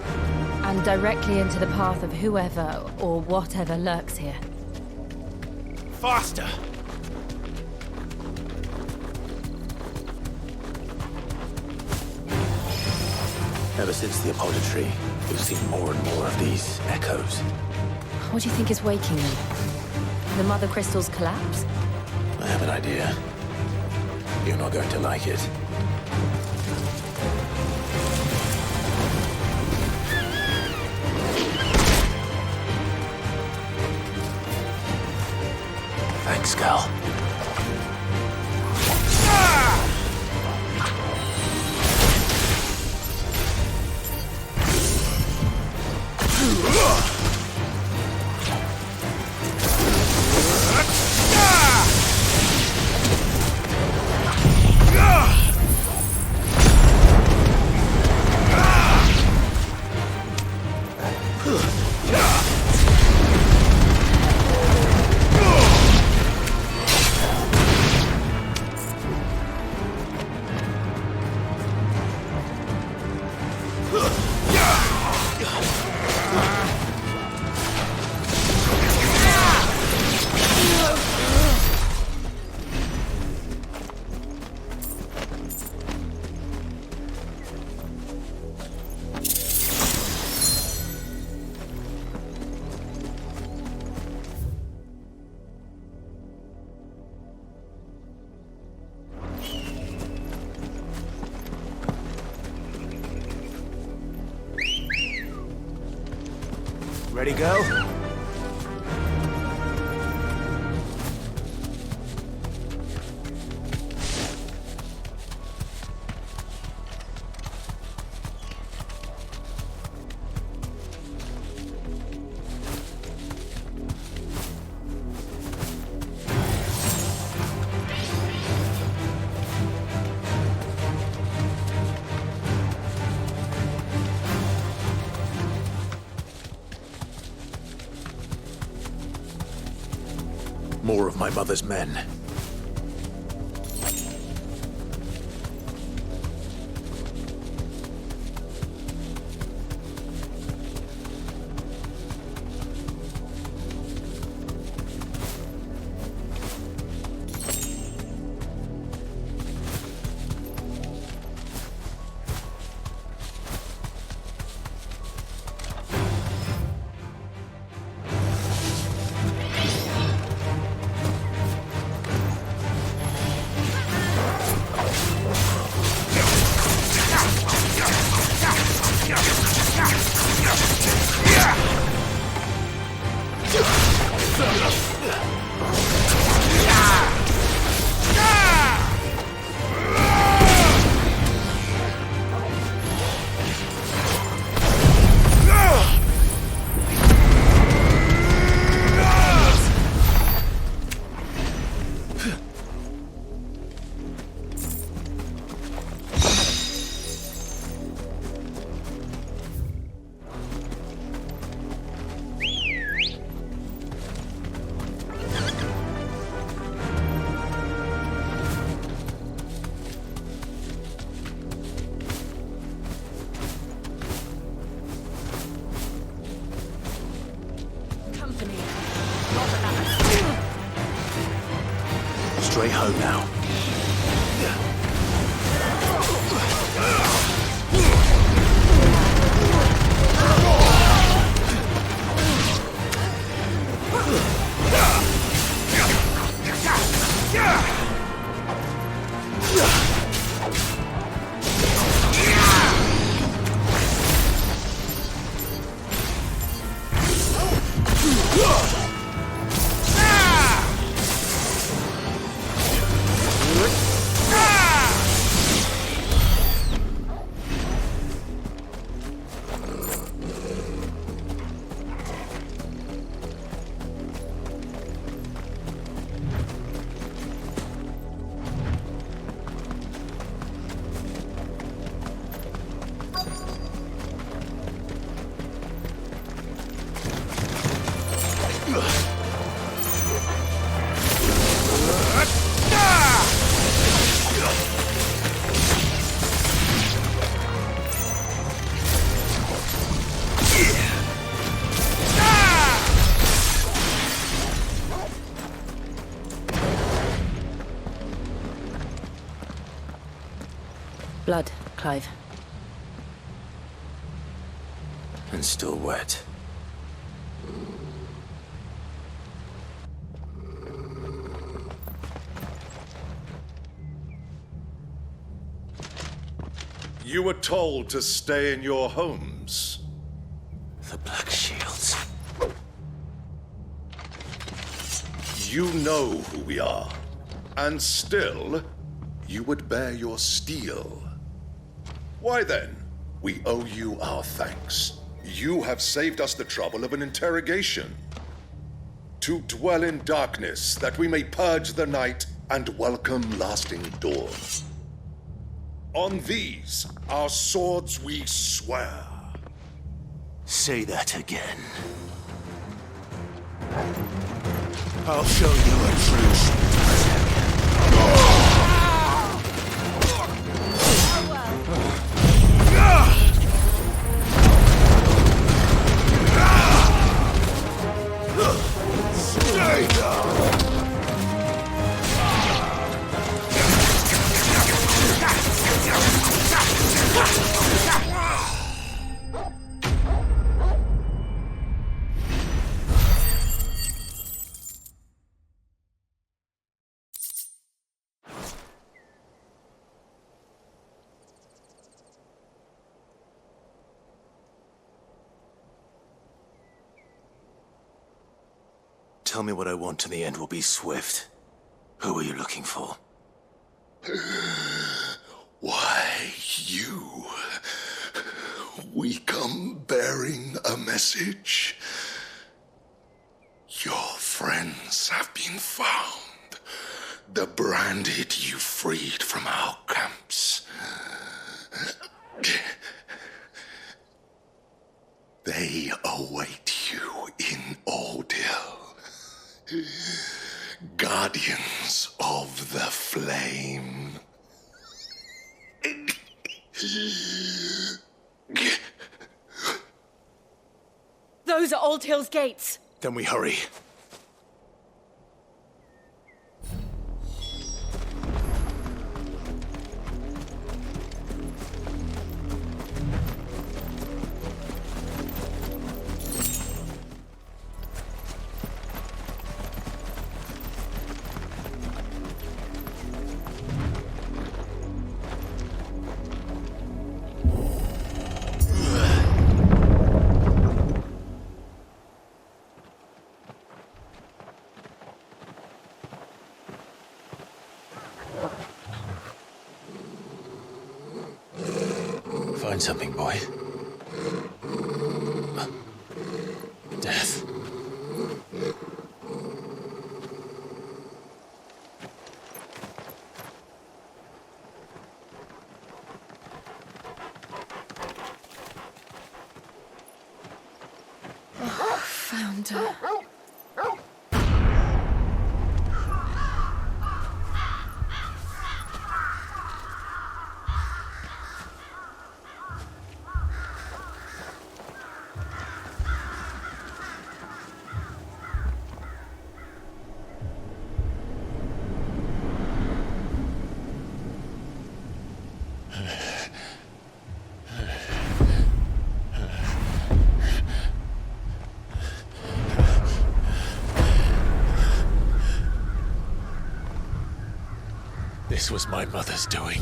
And directly into the path of whoever or whatever lurks here. Faster! Ever since the Apollo-tree, we've seen more and more of these echoes. What do you think is waking them? The Mother Crystal's collapse? I have an idea. You're not going to like it. Thanks, Gal. Ready, go? More of my mother's men. Straight home now. Blood, Clive. And still wet. You were told to stay in your homes. The Black Shields. You know who we are. And still, you would bear your steel. Why then, we owe you our thanks. You have saved us the trouble of an interrogation. To dwell in darkness, that we may purge the night and welcome lasting dawn. On these, our swords we swear. Say that again. I'll show you a true Stay down! Tell me what I want and the end will be swift. Who are you looking for? Why, you. We come bearing a message. Your friends have been found. The branded you freed from our camps. They await you in Ordeal. Guardians of the Flame. Those are Old Hill's gates. Then we hurry. Find something, boy. Death. Oh, found her. This was my mother's doing.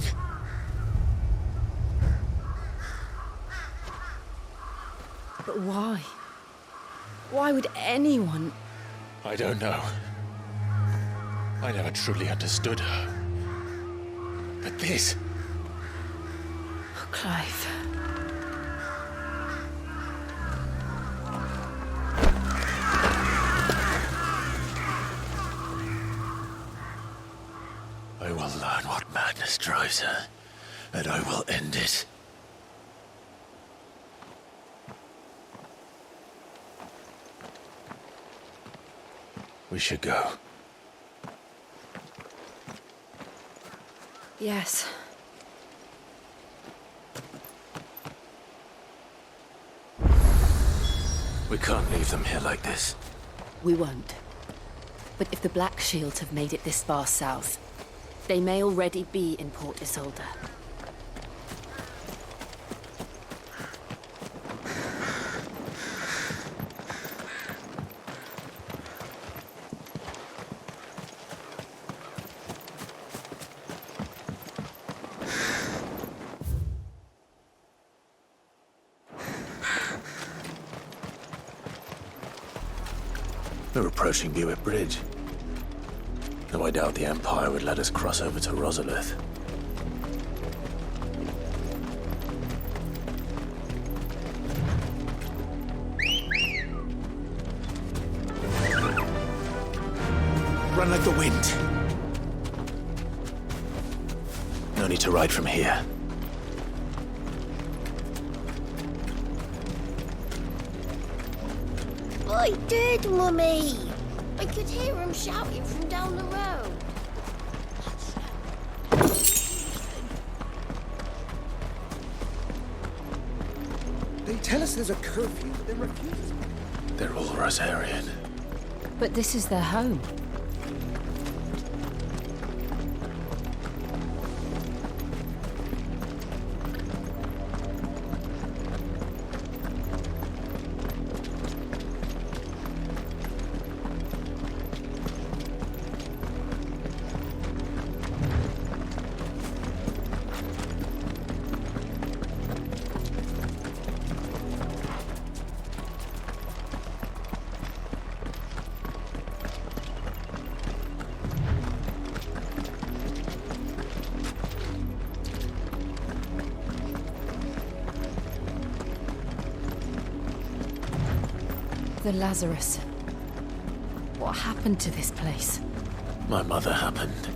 But why? Why would anyone? I don't know. I never truly understood her. But this... Oh, Clive. I will learn what madness drives her, and I will end it. We should go. Yes. We can't leave them here like this. We won't. But if the Black Shields have made it this far south, they may already be in Port Isolde. We're approaching Buick Bridge. Though I doubt the Empire would let us cross over to Rosalith. Run like the wind. No need to ride from here. I did, Mummy. I could hear him shouting from down the road. They tell us there's a curfew, but they refuse. They're all Rosarian. But this is their home. The Lazarus. What happened to this place? My mother happened.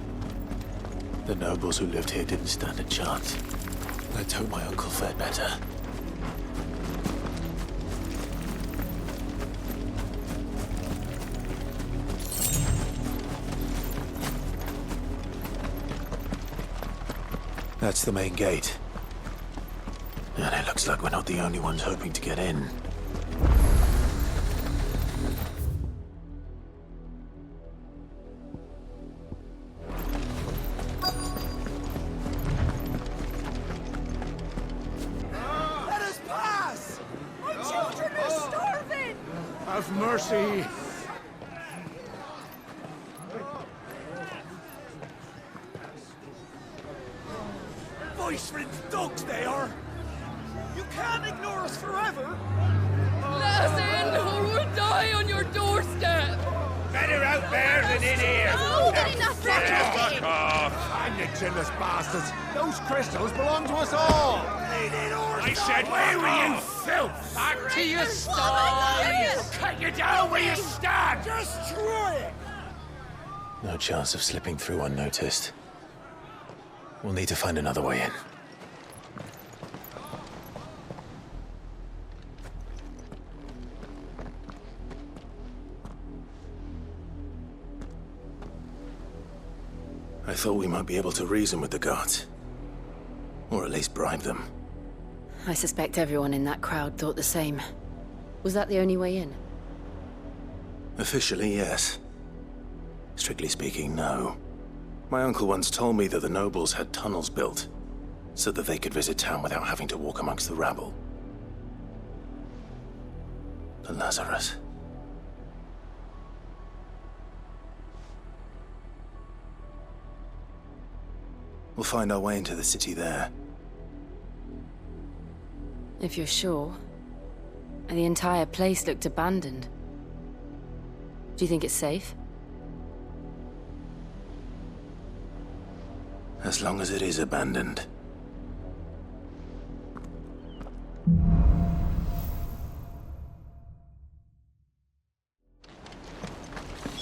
The nobles who lived here didn't stand a chance. Let's hope my uncle fared better. That's the main gate. And it looks like we're not the only ones hoping to get in. Mercy! Voice-rinsed dogs they are! You can't ignore us forever! Let us in, or we'll die on your doorstep! Better out there than in here! Oh, get enough Fuck off! And you chinless bastards! Those crystals belong to us all! I said, where were you, filth? Back to your sties! Cut you down where you stand! Just try it! No chance of slipping through unnoticed. We'll need to find another way in. I thought we might be able to reason with the guards. Or at least bribe them. I suspect everyone in that crowd thought the same. Was that the only way in? Officially, yes. Strictly speaking, no. My uncle once told me that the nobles had tunnels built, so that they could visit town without having to walk amongst the rabble. The Lazarus. We'll find our way into the city there. If you're sure. The entire place looked abandoned. Do you think it's safe? As long as it is abandoned.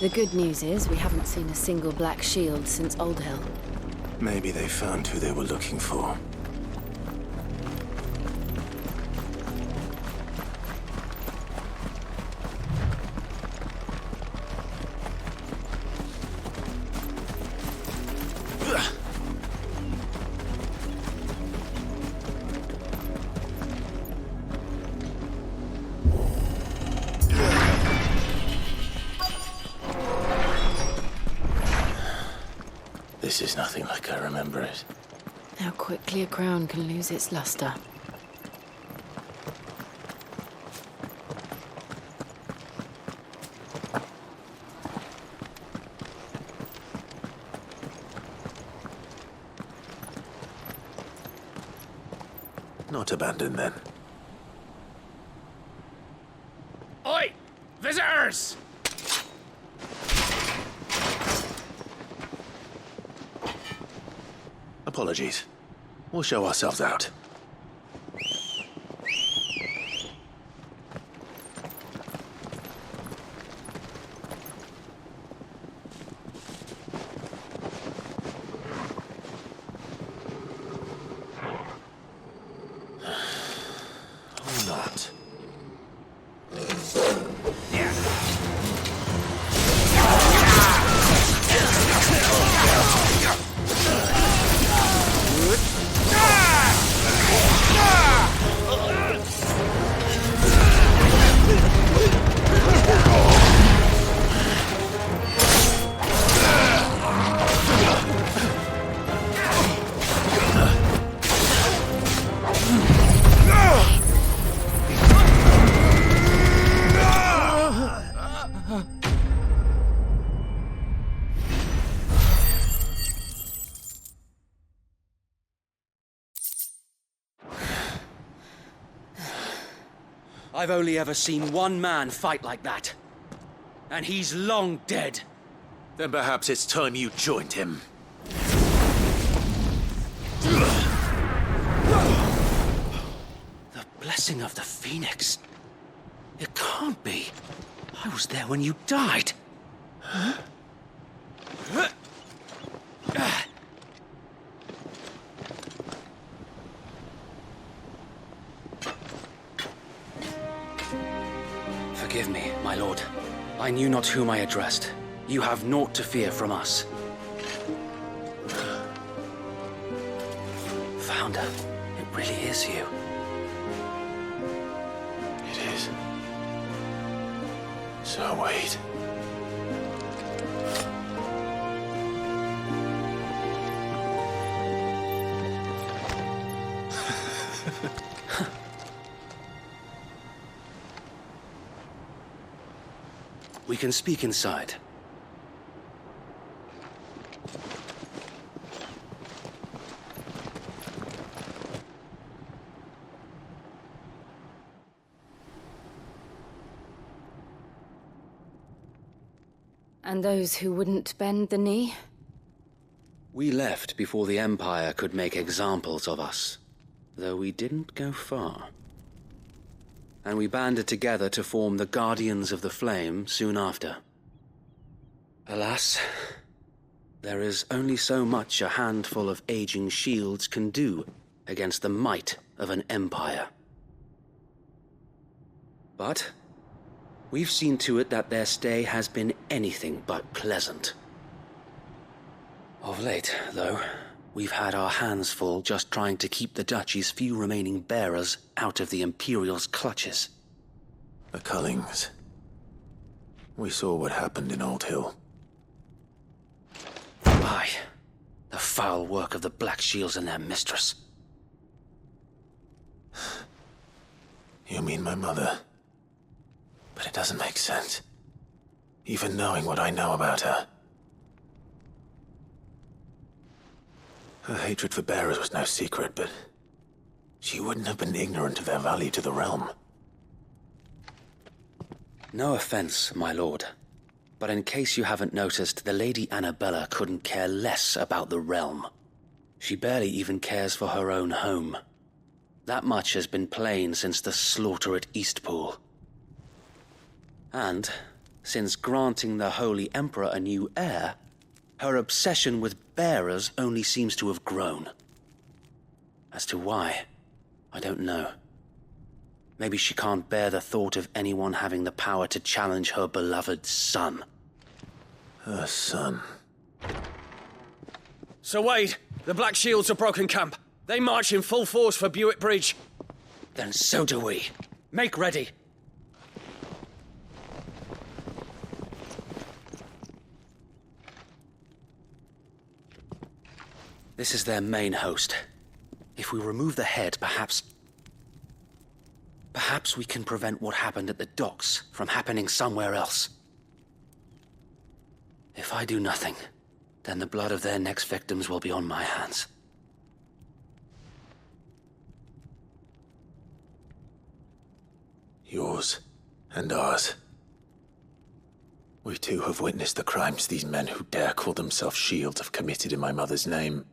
The good news is we haven't seen a single black shield since Old Hill. Maybe they found who they were looking for. This is nothing like I remember it. How quickly a crown can lose its luster. Not abandoned, then. Oi! Visitors! apologies. We'll show ourselves out. Or not. I've only ever seen one man fight like that. And he's long dead. Then perhaps it's time you joined him. The blessing of the Phoenix. It can't be. I was there when you died. Huh? Forgive me, my lord. I knew not whom I addressed. You have naught to fear from us. Founder, it really is you. It is. So wait. We can speak inside. And those who wouldn't bend the knee? We left before the Empire could make examples of us, though we didn't go far. And we banded together to form the Guardians of the Flame soon after. Alas, there is only so much a handful of aging shields can do against the might of an empire. But we've seen to it that their stay has been anything but pleasant. Of late, though, we've had our hands full just trying to keep the Duchy's few remaining bearers out of the Imperial's clutches. The Cullings. We saw what happened in Old Hill. Aye. The foul work of the Black Shields and their mistress. You mean my mother? But it doesn't make sense. Even knowing what I know about her. Her hatred for bearers was no secret, but she wouldn't have been ignorant of their value to the realm. No offense, my lord, but in case you haven't noticed, the Lady Annabella couldn't care less about the realm. She barely even cares for her own home. That much has been plain since the slaughter at Eastpool. And, since granting the Holy Emperor a new heir, her obsession with bearers only seems to have grown. As to why, I don't know. Maybe she can't bear the thought of anyone having the power to challenge her beloved son. Her son. Sir Wade, the Black Shields have broken camp. They march in full force for Buick Bridge. Then so do we. Make ready. This is their main host. If we remove the head, perhaps we can prevent what happened at the docks from happening somewhere else. If I do nothing, then the blood of their next victims will be on my hands. Yours and ours. We too have witnessed the crimes these men who dare call themselves shields have committed in my mother's name.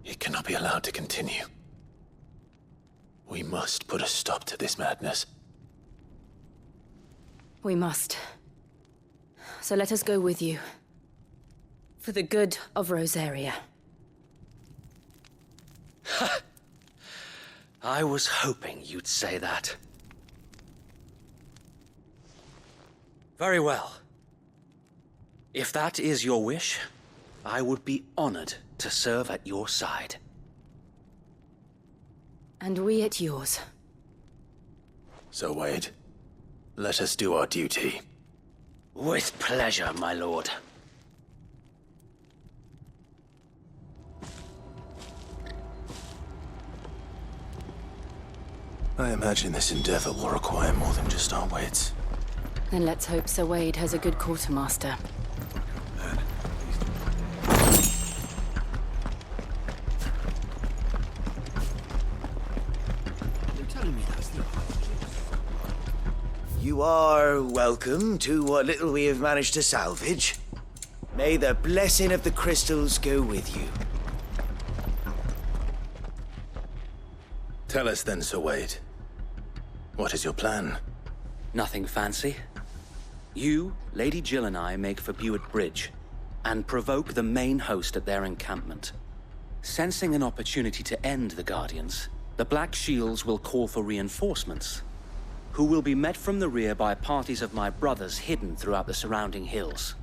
It cannot be allowed to continue. We must put a stop to this madness. We must. So let us go with you. For the good of Rosaria. I was hoping you'd say that. Very well. If that is your wish, I would be honored to serve at your side. And we at yours. So, Wade, let us do our duty. With pleasure, my lord. I imagine this endeavor will require more than just our wits. Then let's hope Sir Wade has a good quartermaster. You are welcome to what little we have managed to salvage. May the blessing of the crystals go with you. Tell us then, Sir Wade. What is your plan? Nothing fancy. You, Lady Jill and I make for Buett Bridge, and provoke the main host at their encampment. Sensing an opportunity to end the Guardians, the Black Shields will call for reinforcements, who will be met from the rear by parties of my brothers hidden throughout the surrounding hills.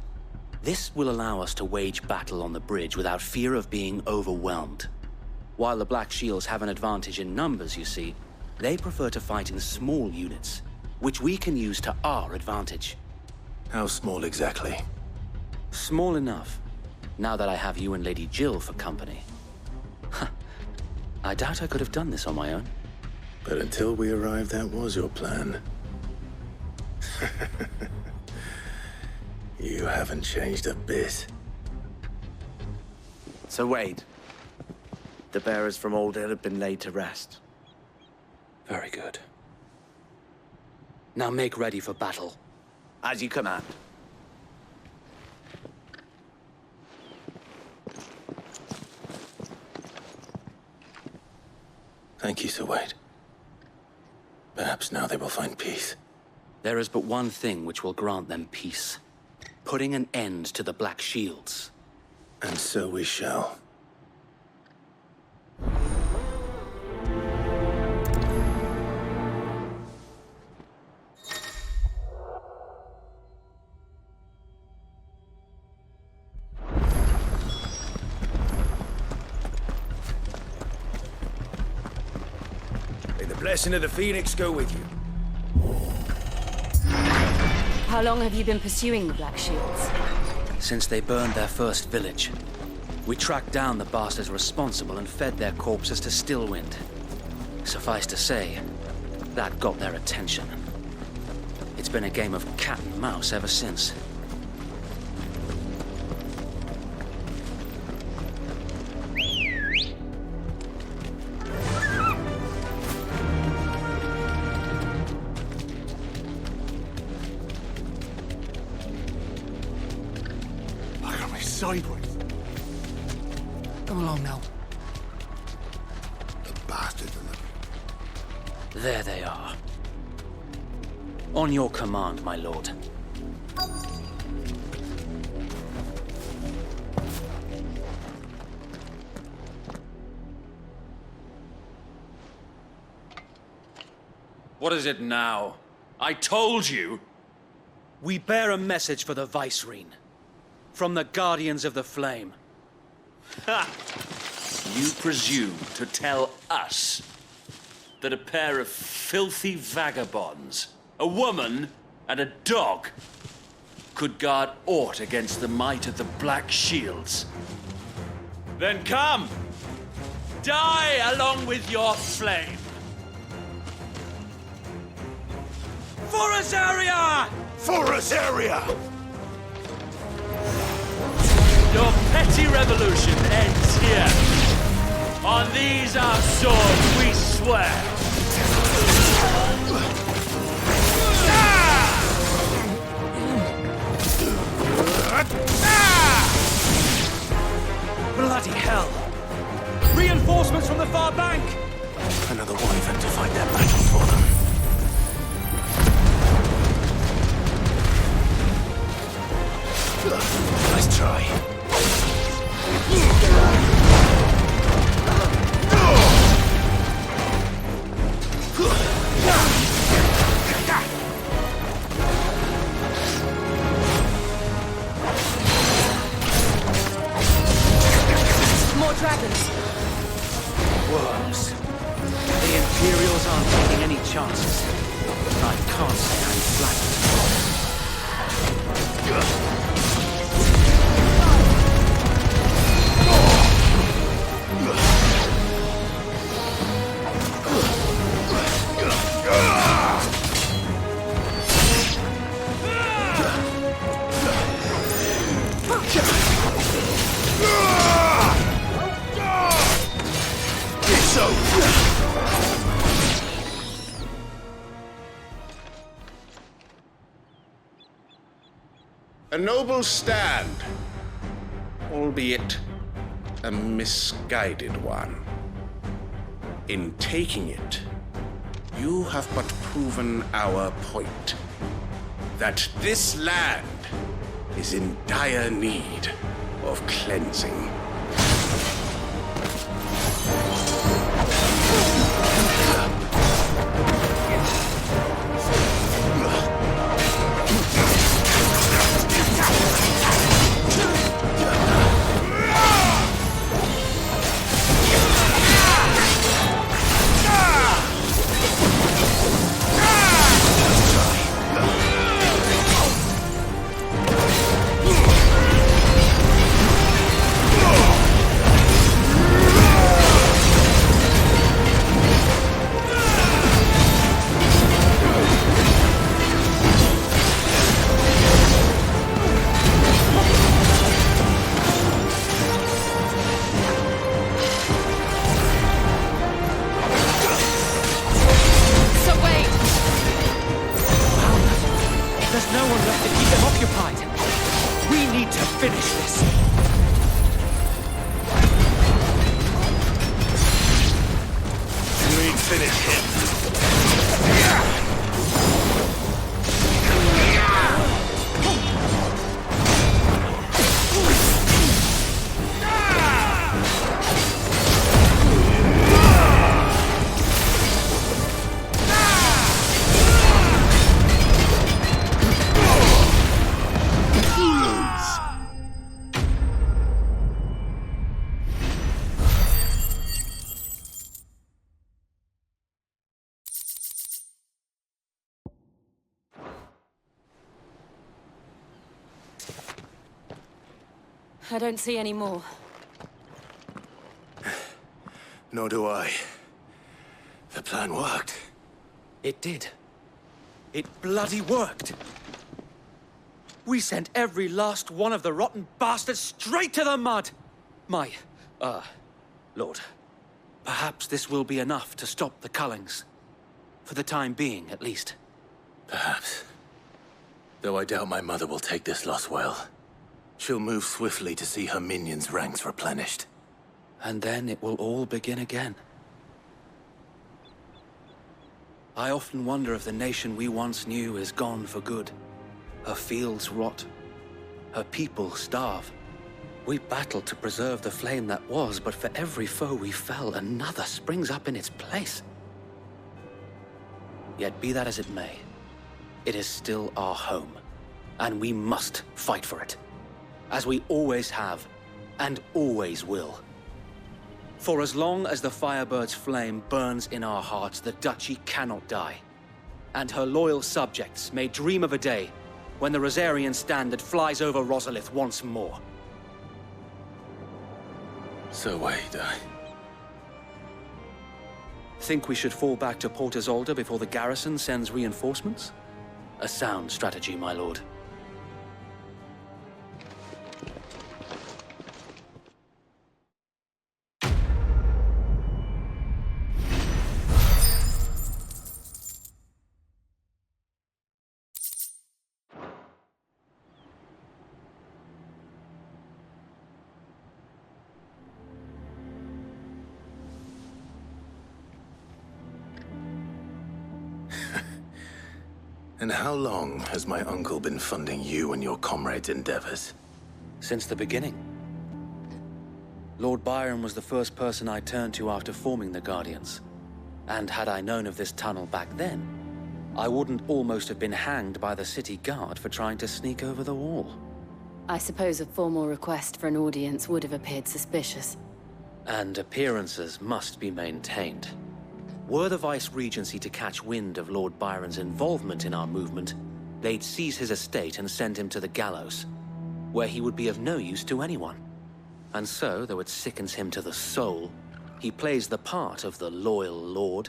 This will allow us to wage battle on the bridge without fear of being overwhelmed. While the Black Shields have an advantage in numbers, you see, they prefer to fight in small units, which we can use to our advantage. How small exactly? Small enough, now that I have you and Lady Jill for company. I doubt I could have done this on my own. But until we arrived, that was your plan. You haven't changed a bit. So Wade, the bearers from Oldale have been laid to rest. Very good. Now make ready for battle. As you command. Thank you, Sir Wade. Perhaps now they will find peace. There is but one thing which will grant them peace. Putting an end to the Black Shields. And so we shall. May the blessing of the Phoenix go with you. How long have you been pursuing the Black Shields? Since they burned their first village. We tracked down the bastards responsible and fed their corpses to Stillwind. Suffice to say, that got their attention. It's been a game of cat and mouse ever since. Sideways. Come along now. The bastard. There they are. On your command, my lord. What is it now? I told you! We bear a message for the Vicereine. From the Guardians of the Flame. Ha! You presume to tell us that a pair of filthy vagabonds, a woman and a dog, could guard aught against the might of the Black Shields? Then come! Die along with your flame! For Rosaria! For Rosaria! Your petty revolution ends here. On these our swords we swear. Bloody hell! Reinforcements from the far bank! Another wyvern to fight their battle for them. Nice try. More dragons! Worms. The Imperials aren't taking any chances. I can't say I'm flattered. A noble stand, albeit a misguided one. In taking it, you have but proven our point, that this land is in dire need of cleansing. I don't see any more. Nor do I. The plan worked. It did. It bloody worked. We sent every last one of the rotten bastards straight to the mud! Lord, perhaps this will be enough to stop the Cullings. For the time being, at least. Perhaps. Though I doubt my mother will take this loss well. She'll move swiftly to see her minions' ranks replenished. And then it will all begin again. I often wonder if the nation we once knew is gone for good. Her fields rot. Her people starve. We battled to preserve the flame that was, but for every foe we fell, another springs up in its place. Yet be that as it may, it is still our home, and we must fight for it. As we always have, and always will. For as long as the Firebird's flame burns in our hearts, the Duchy cannot die. And her loyal subjects may dream of a day when the Rosarian standard flies over Rosalith once more. So wait, Think we should fall back to Port Isolde before the garrison sends reinforcements? A sound strategy, my lord. And how long has my uncle been funding you and your comrades' endeavors? Since the beginning. Lord Byron was the first person I turned to after forming the Guardians. And had I known of this tunnel back then, I wouldn't almost have been hanged by the city guard for trying to sneak over the wall. I suppose a formal request for an audience would have appeared suspicious. And appearances must be maintained. Were the Vice-Regency to catch wind of Lord Byron's involvement in our movement, they'd seize his estate and send him to the gallows, where he would be of no use to anyone. And so, though it sickens him to the soul, he plays the part of the loyal lord,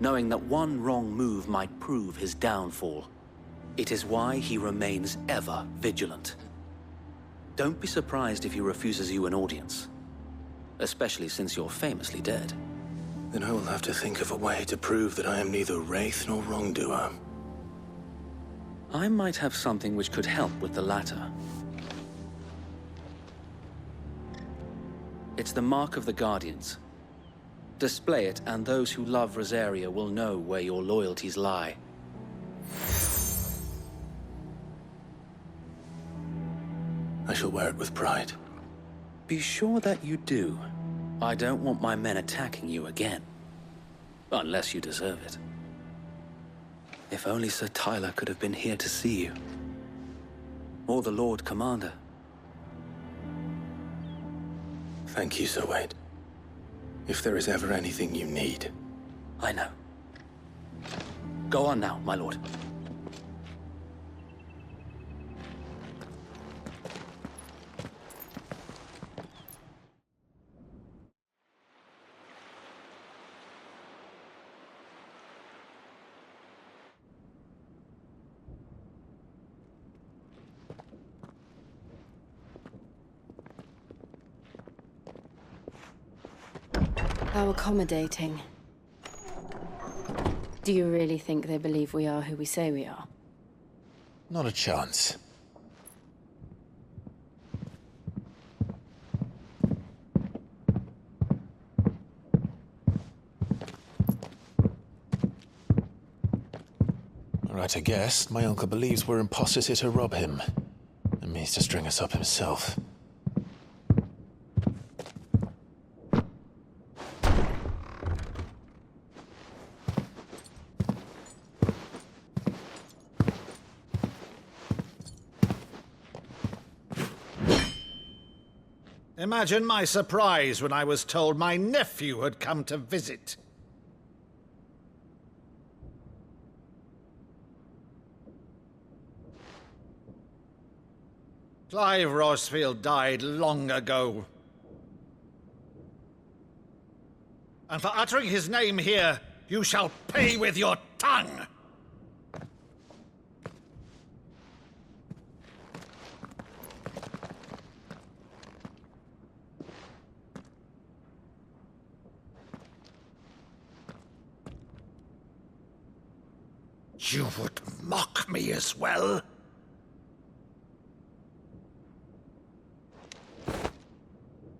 knowing that one wrong move might prove his downfall. It is why he remains ever vigilant. Don't be surprised if he refuses you an audience, especially since you're famously dead. Then I will have to think of a way to prove that I am neither wraith nor wrongdoer. I might have something which could help with the latter. It's the mark of the Guardians. Display it, and those who love Rosaria will know where your loyalties lie. I shall wear it with pride. Be sure that you do. I don't want my men attacking you again. Unless you deserve it. If only Sir Tyler could have been here to see you. Or the Lord Commander. Thank you, Sir Wade. If there is ever anything you need. I know. Go on now, my lord. How accommodating. Do you really think they believe we are who we say we are? Not a chance. Right, I guess. My uncle believes we're imposters here to rob him. And means to string us up himself. Imagine my surprise when I was told my nephew had come to visit. Clive Rosfield died long ago. And for uttering his name here, you shall pay with your tongue! You would mock me as well?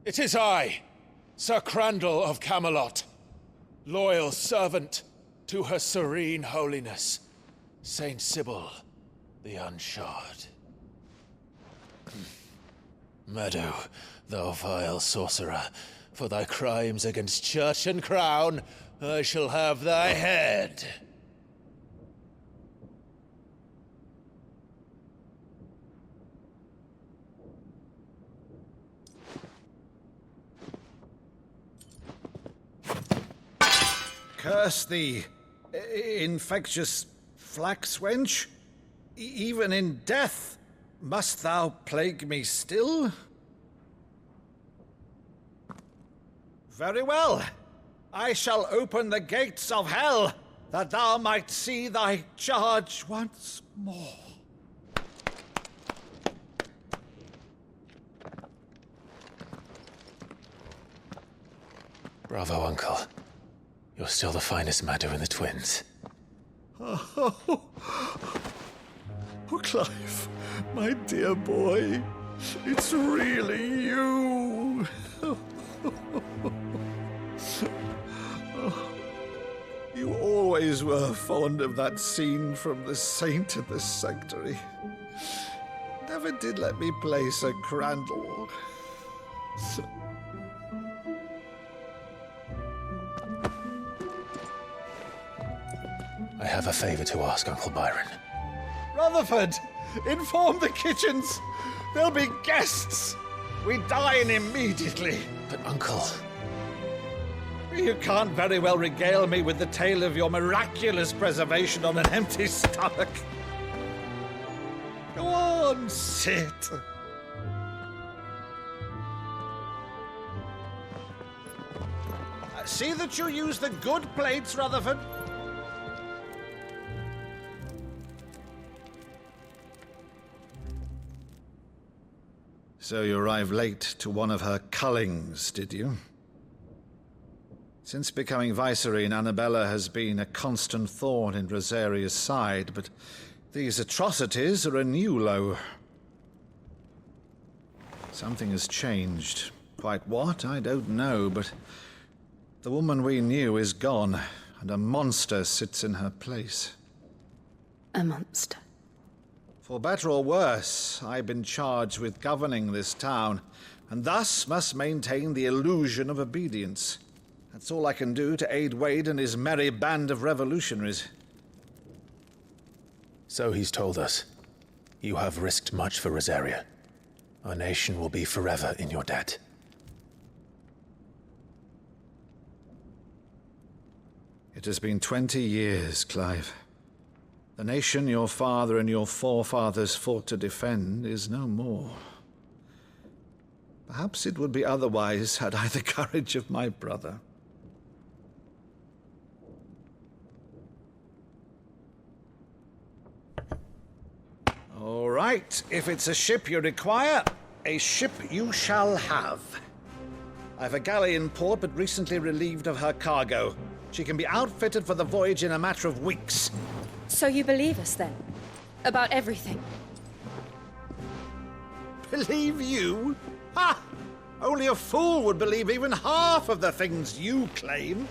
It is I, Sir Crandall of Camelot, loyal servant to Her Serene Holiness, Saint Sybil the Unshod. Meadow, thou vile sorcerer, for thy crimes against church and crown, I shall have thy head. Curse thee, infectious flax wench. Even in death, must thou plague me still? Very well. I shall open the gates of hell, that thou might see thy charge once more. Bravo, Uncle. You're still the finest Maddo in the twins. Oh, Clive, my dear boy, it's really you. You always were fond of that scene from The Saint of the Sanctuary. Never did let me play Sir Crandall. I have a favor to ask, Uncle Byron. Rutherford, inform the kitchens. There'll be guests. We dine immediately. But, Uncle... You can't very well regale me with the tale of your miraculous preservation on an empty stomach. Go on, sit. See that you use the good plates, Rutherford. So you arrived late to one of her cullings, did you? Since becoming Vicereine, Annabella has been a constant thorn in Rosaria's side, but these atrocities are a new low. Something has changed. Quite what, I don't know, but the woman we knew is gone, and a monster sits in her place. A monster? For better or worse, I've been charged with governing this town, and thus must maintain the illusion of obedience. That's all I can do to aid Wade and his merry band of revolutionaries. So he's told us. You have risked much for Rosaria. Our nation will be forever in your debt. It has been 20 years, Clive. The nation your father and your forefathers fought to defend is no more. Perhaps it would be otherwise had I the courage of my brother. All right, if it's a ship you require, a ship you shall have. I've a galley in port, but recently relieved of her cargo. She can be outfitted for the voyage in a matter of weeks. So you believe us, then? About everything? Believe you? Ha! Only a fool would believe even half of the things you claim.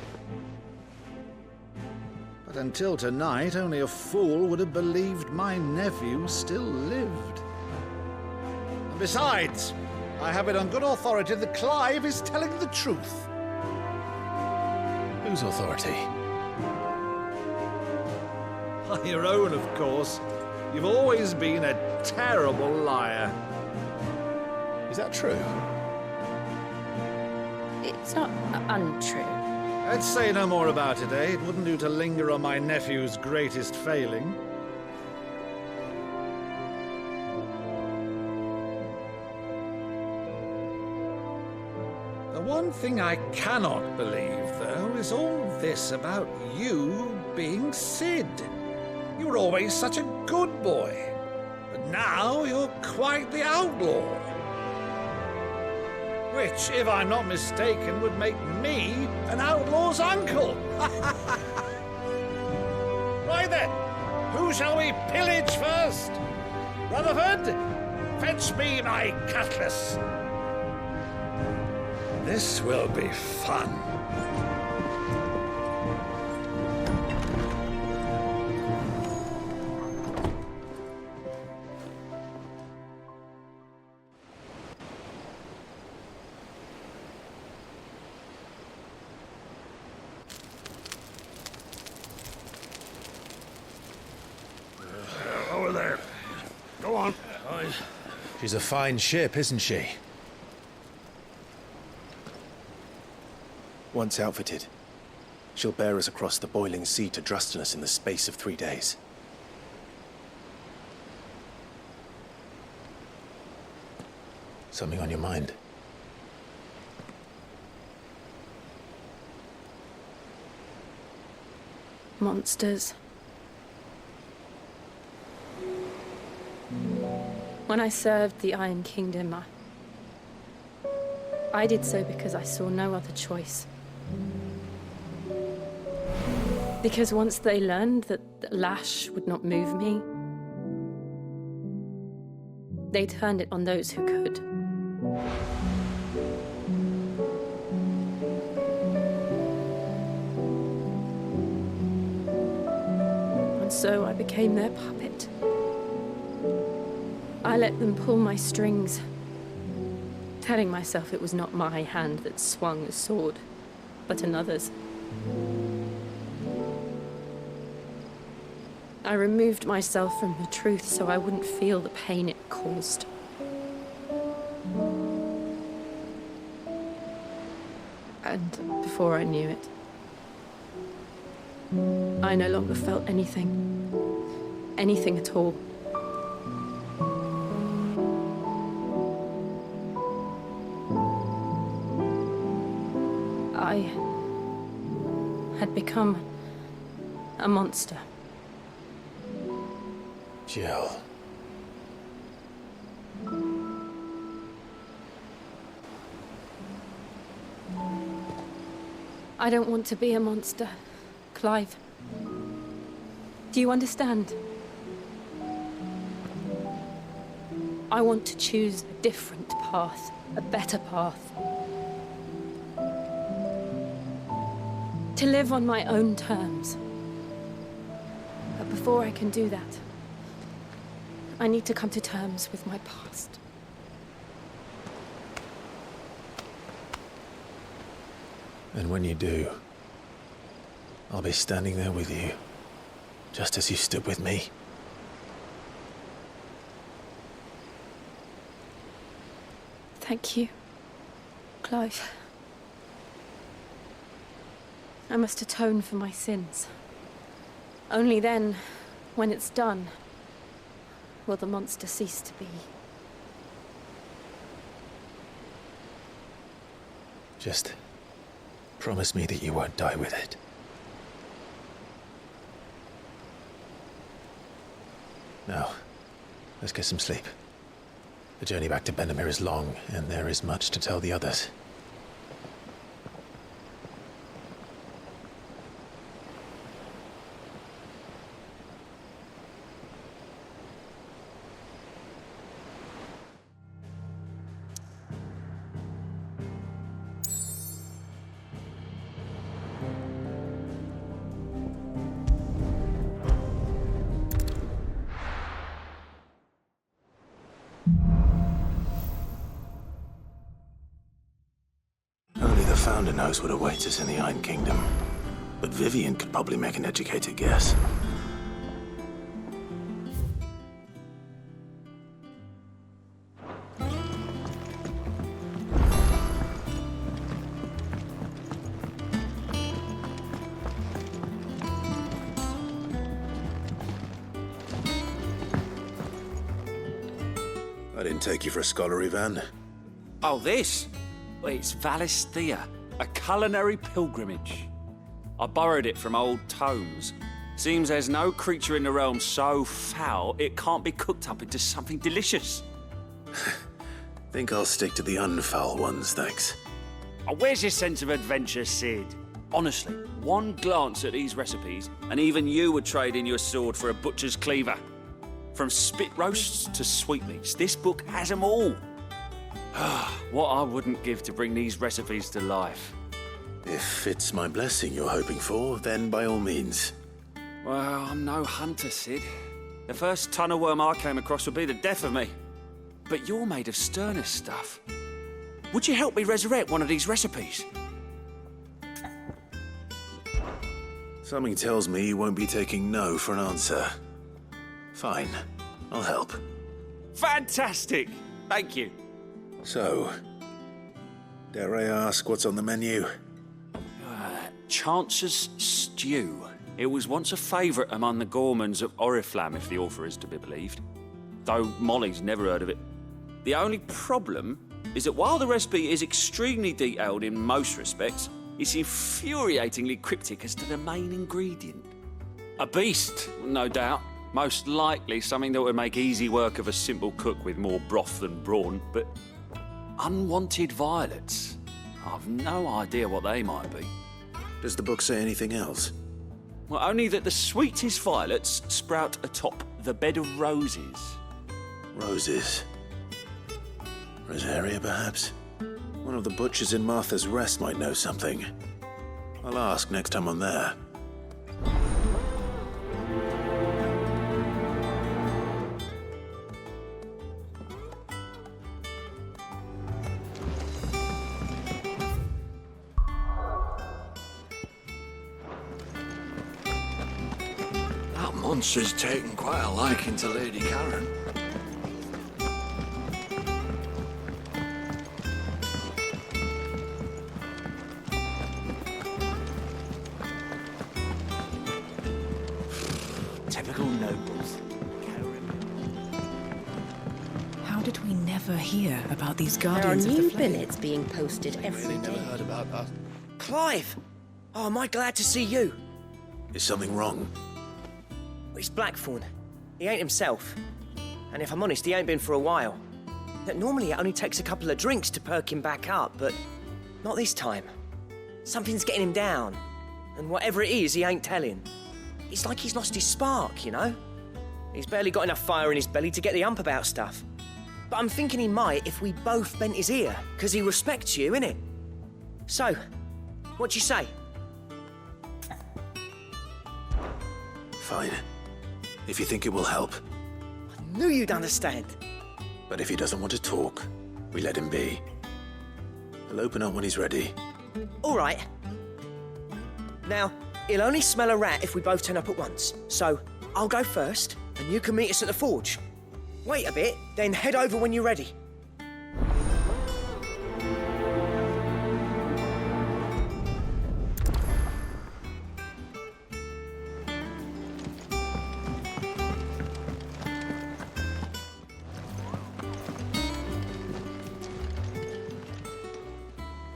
But until tonight, only a fool would have believed my nephew still lived. And besides, I have it on good authority that Clive is telling the truth. Whose authority? On your own, of course. You've always been a terrible liar. Is that true? It's not untrue. Let's say no more about it, eh? It wouldn't do to linger on my nephew's greatest failing. The one thing I cannot believe, though, is all this about you being Cid. You were always such a good boy, but now you're quite the outlaw. Which, if I'm not mistaken, would make me an outlaw's uncle. Right then, who shall we pillage first? Rutherford, fetch me my cutlass. This will be fun. Over there. Go on. She's a fine ship, isn't she? Once outfitted, she'll bear us across the boiling sea to Drustinus in the space of 3 days. Something on your mind? Monsters. When I served the Iron Kingdom, I did so because I saw no other choice. Because once they learned that the lash would not move me, they turned it on those who could. So I became their puppet. I let them pull my strings, telling myself it was not my hand that swung the sword, but another's. I removed myself from the truth so I wouldn't feel the pain it caused. And before I knew it, I no longer felt anything. Anything at all. I had become a monster. Jill. I don't want to be a monster, Clive. Do you understand? I want to choose a different path, a better path. To live on my own terms. But before I can do that, I need to come to terms with my past. And when you do, I'll be standing there with you, just as you stood with me. Thank you, Clive. I must atone for my sins. Only then, when it's done, will the monster cease to be. Just promise me that you won't die with it. Now, let's get some sleep. The journey back to Benamir is long, and there is much to tell the others. Founder knows what awaits us in the Iron Kingdom, but Vivian could probably make an educated guess. I didn't take you for a scholarly van. Oh, this? Well, it's Valisthea, a culinary pilgrimage. I borrowed it from old tomes. Seems there's no creature in the realm so foul it can't be cooked up into something delicious. Think I'll stick to the unfoul ones, thanks. Oh, where's your sense of adventure, Cid? Honestly, one glance at these recipes, and even you would trade in your sword for a butcher's cleaver. From spit roasts to sweetmeats, this book has them all. What I wouldn't give to bring these recipes to life. If it's my blessing you're hoping for, then by all means. Well, I'm no hunter, Cid. The first tunnel worm I came across would be the death of me. But you're made of sterner stuff. Would you help me resurrect one of these recipes? Something tells me you won't be taking no for an answer. Fine, I'll help. Fantastic! Thank you. So, dare I ask what's on the menu? Chance's Stew. It was once a favourite among the gourmands of Oriflamme, if the author is to be believed. Though Molly's never heard of it. The only problem is that while the recipe is extremely detailed in most respects, it's infuriatingly cryptic as to the main ingredient. A beast, no doubt. Most likely something that would make easy work of a simple cook with more broth than brawn, but unwanted violets. I've no idea what they might be. Does the book say anything else? Well, only that the sweetest violets sprout atop the bed of roses. Roses. Rosaria, perhaps? One of the butchers in Martha's Rest might know something. I'll ask next time I'm there. monster's taken quite a liking to Lady Karen. Typical nobles. How did we never hear about these There are Guardians of new the Flame? billets being posted every day. Heard about that. Clive! Oh, am I glad to see you? Is something wrong? It's Blackthorn. He ain't himself. And if I'm honest, he ain't been for a while. Normally it only takes a couple of drinks to perk him back up, but not this time. Something's getting him down. And whatever it is, he ain't telling. It's like he's lost his spark, you know? He's barely got enough fire in his belly to get the ump about stuff. But I'm thinking he might if we both bent his ear, because he respects you, innit? So, what do you say? Fine. If you think it will help. I knew you'd understand. But if he doesn't want to talk, we let him be. He'll open up when he's ready. All right. Now, he'll only smell a rat if we both turn up at once. So, I'll go first, and you can meet us at the forge. Wait a bit, then head over when you're ready.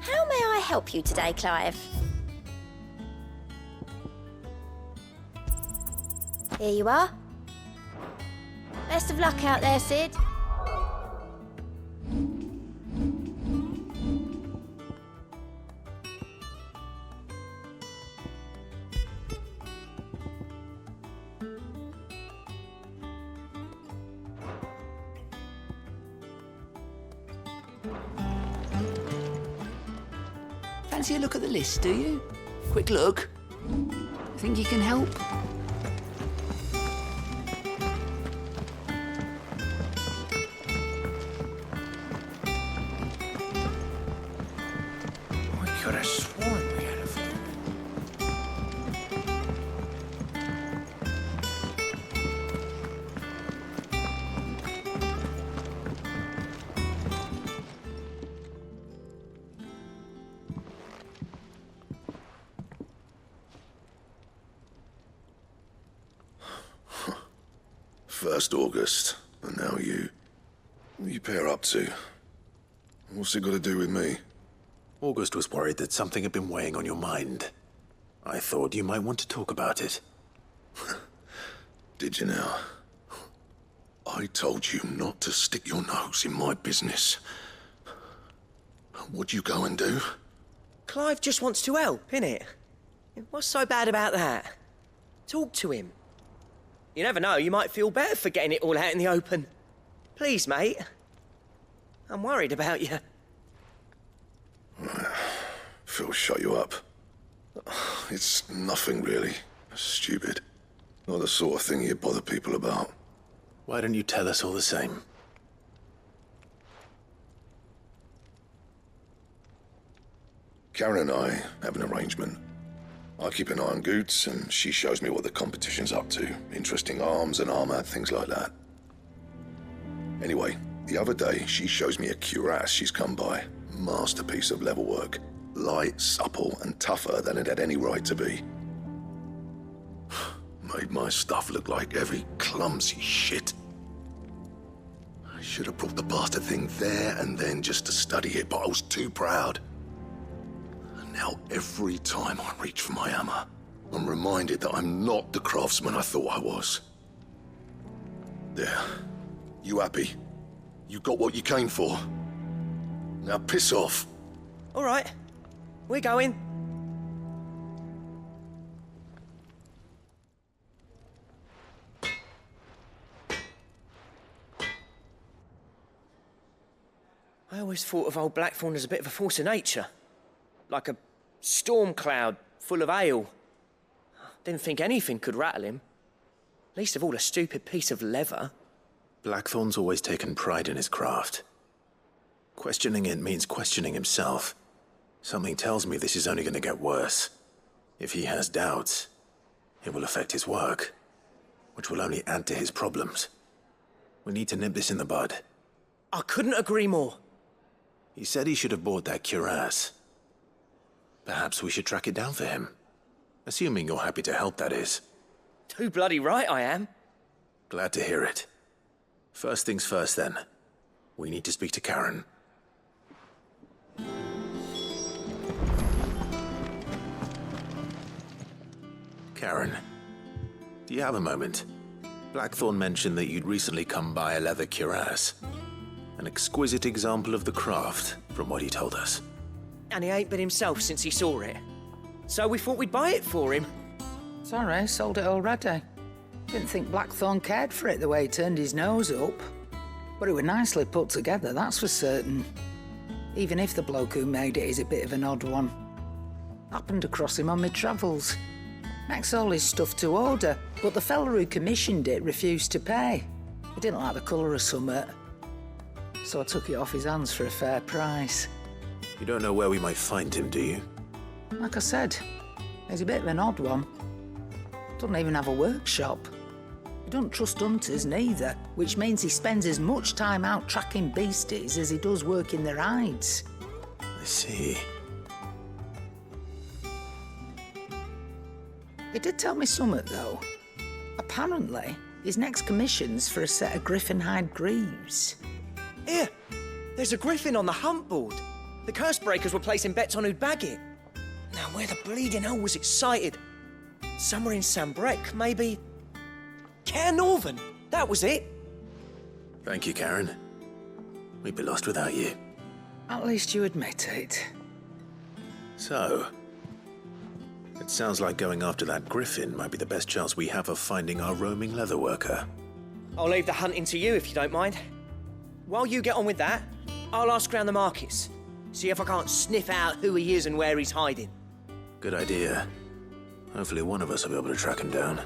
How may I help you today, Clive? Here you are. Best of luck out there, Cid. Fancy a look at the list, do you? Quick look. Think you can help? I could have sworn we had a phone. First August, and now you. What are you pair up to? What's it got to do with me? August was worried that something had been weighing on your mind. I thought you might want to talk about it. Did you now? I told you not to stick your nose in my business. What'd you go and do? Clive just wants to help, innit? What's so bad about that? Talk to him. You never know, you might feel better for getting it all out in the open. Please, mate. I'm worried about you. Phil shut you up. It's nothing really. Stupid. Not the sort of thing you bother people about. Why don't you tell us all the same? Karen and I have an arrangement. I keep an eye on Goots, and she shows me what the competition's up to. Interesting arms and armor, things like that. Anyway, the other day, she shows me a cuirass she's come by. Masterpiece of level work. Light, supple, and tougher than it had any right to be. Made my stuff look like heavy, clumsy shit. I should have brought the bastard thing there and then just to study it, but I was too proud. And now every time I reach for my hammer, I'm reminded that I'm not the craftsman I thought I was. There. You happy? You got what you came for? Now piss off. All right. We're going. I always thought of old Blackthorn as a bit of a force of nature. Like a storm cloud full of ale. Didn't think anything could rattle him. Least of all a stupid piece of leather. Blackthorn's always taken pride in his craft. Questioning it means questioning himself. Something tells me this is only going to get worse. If he has doubts, it will affect his work. which will only add to his problems. We need to nip this in the bud. I couldn't agree more. He said he should have bought that cuirass. Perhaps we should track it down for him. Assuming you're happy to help, that is. Too bloody right I am. Glad to hear it. First things first, then. We need to speak to Karen. Karen, do you have a moment? Blackthorn mentioned that you'd recently come by a leather cuirass. An exquisite example of the craft, from what he told us. And he ain't been himself since he saw it. So we thought we'd buy it for him. Sorry, sold it already. Didn't think Blackthorn cared for it the way he turned his nose up. But it was nicely put together, that's for certain. Even if the bloke who made it is a bit of an odd one. Happened across him on my travels. Makes all his stuff to order, but the fella who commissioned it refused to pay. He didn't like the colour of summit. So I took it off his hands for a fair price. You don't know where we might find him, do you? Like I said, he's a bit of an odd one. Doesn't even have a workshop. He doesn't trust hunters neither, which means he spends as much time out tracking beasties as he does working their hides. I see. He did tell me something, though. Apparently, his next commission's for a set of griffin hide greaves. Here, there's a griffin on the hunt board. The curse breakers were placing bets on who'd bag it. Now, where the bleeding hell was it sighted? Somewhere in Sambrec, maybe... Caernarvon, that was it. Thank you, Karen. We'd be lost without you. At least you admit it. So, it sounds like going after that griffin might be the best chance we have of finding our roaming leatherworker. I'll leave the hunting to you if you don't mind. While you get on with that, I'll ask around the markets. See if I can't sniff out who he is and where he's hiding. Good idea. Hopefully one of us will be able to track him down.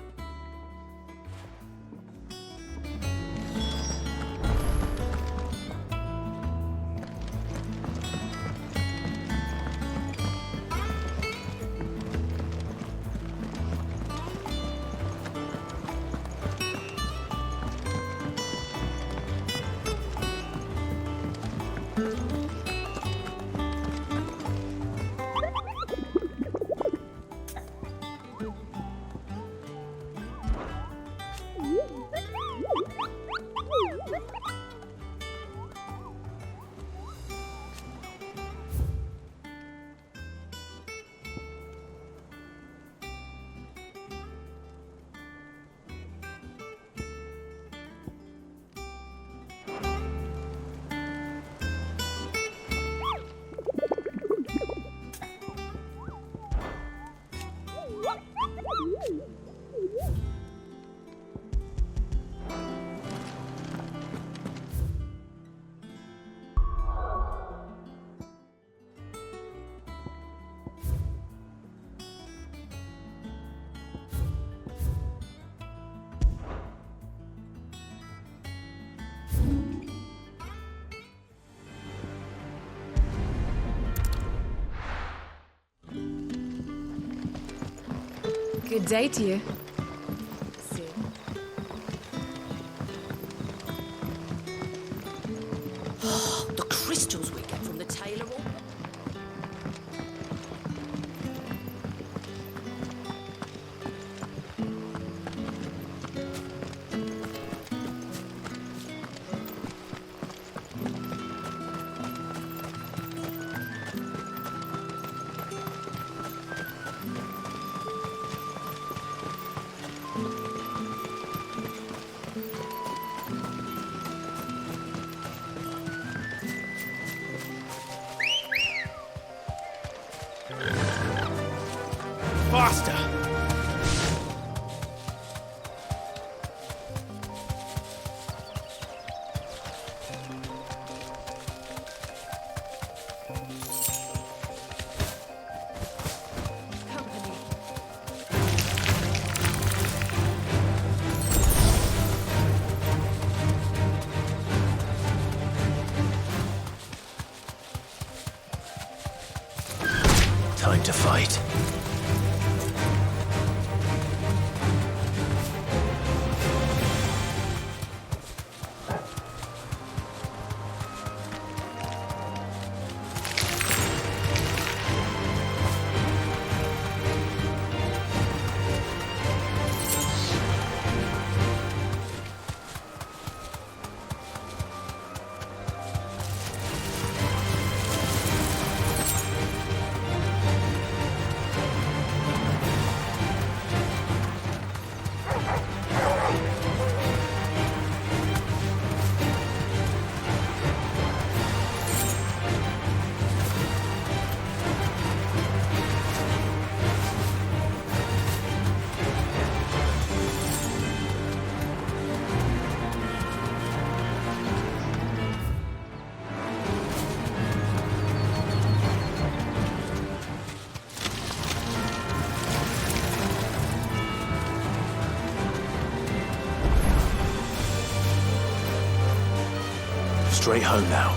Good day to you. The crystals we get from the tailor hall. Faster! Time to fight. straight home now.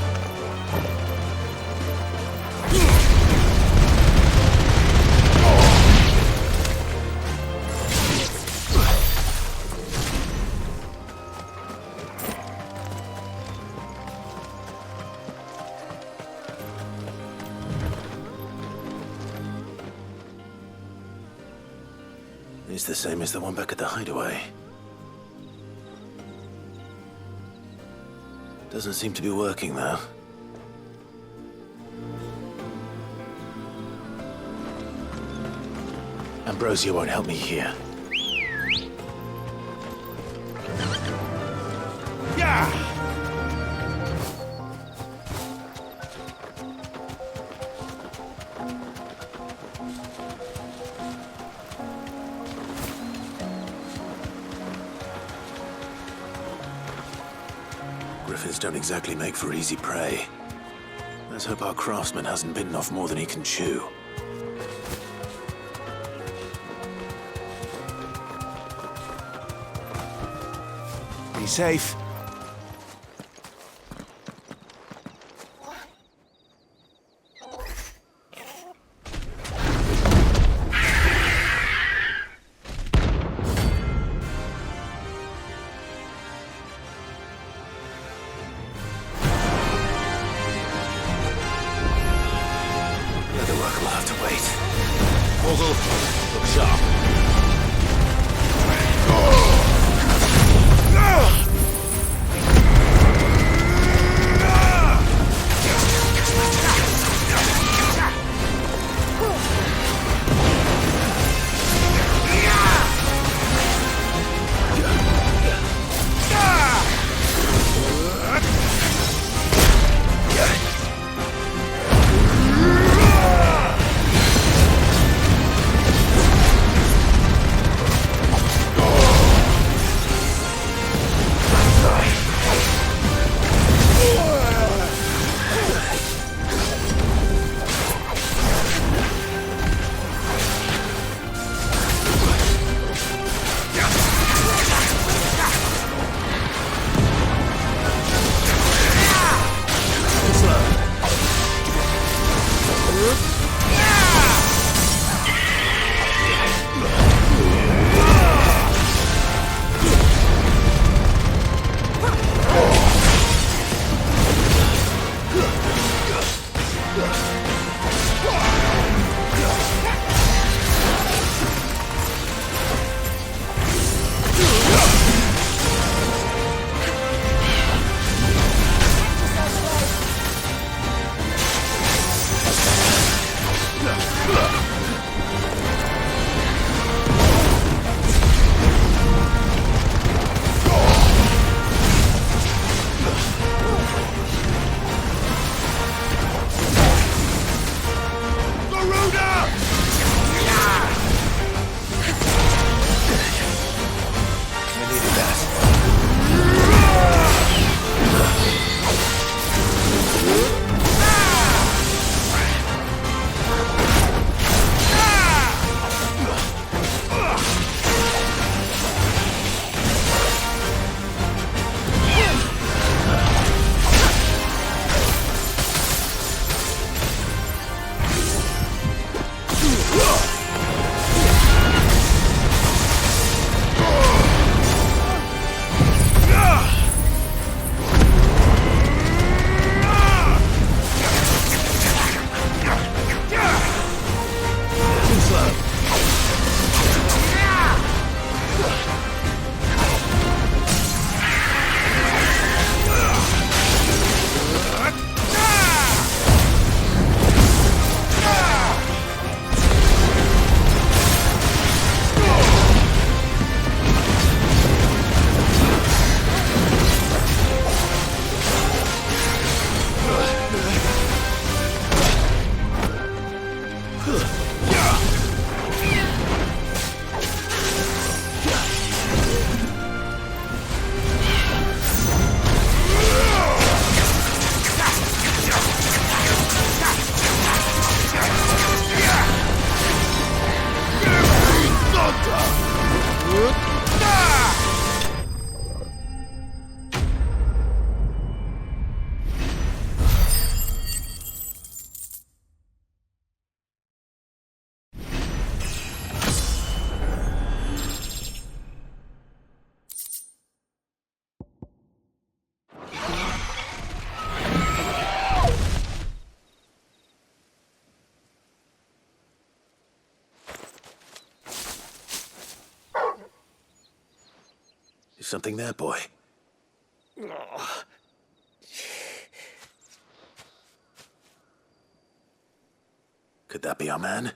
It's the same as the one back at the hideaway. Doesn't seem to be working, though. Ambrosia won't help me here. Yeah! Griffins don't exactly make for easy prey. Let's hope our craftsman hasn't bitten off more than he can chew. Be safe. Something there, boy? Could that be our man?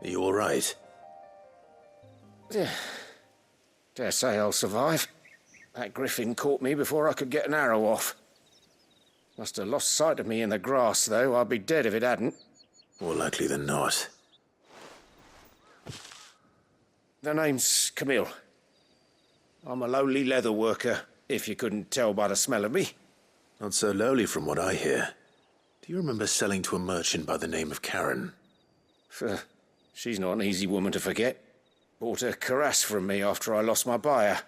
Are you all right? Dare say I'll survive. That griffin caught me before I could get an arrow off. Must have lost sight of me in the grass, though. I'd be dead if it hadn't. More likely than not. The name's Camille. I'm a lowly leather worker, if you couldn't tell by the smell of me. Not so lowly from what I hear. Do you remember selling to a merchant by the name of Karen? She's not an easy woman to forget. Bought a cuirass from me after I lost my buyer.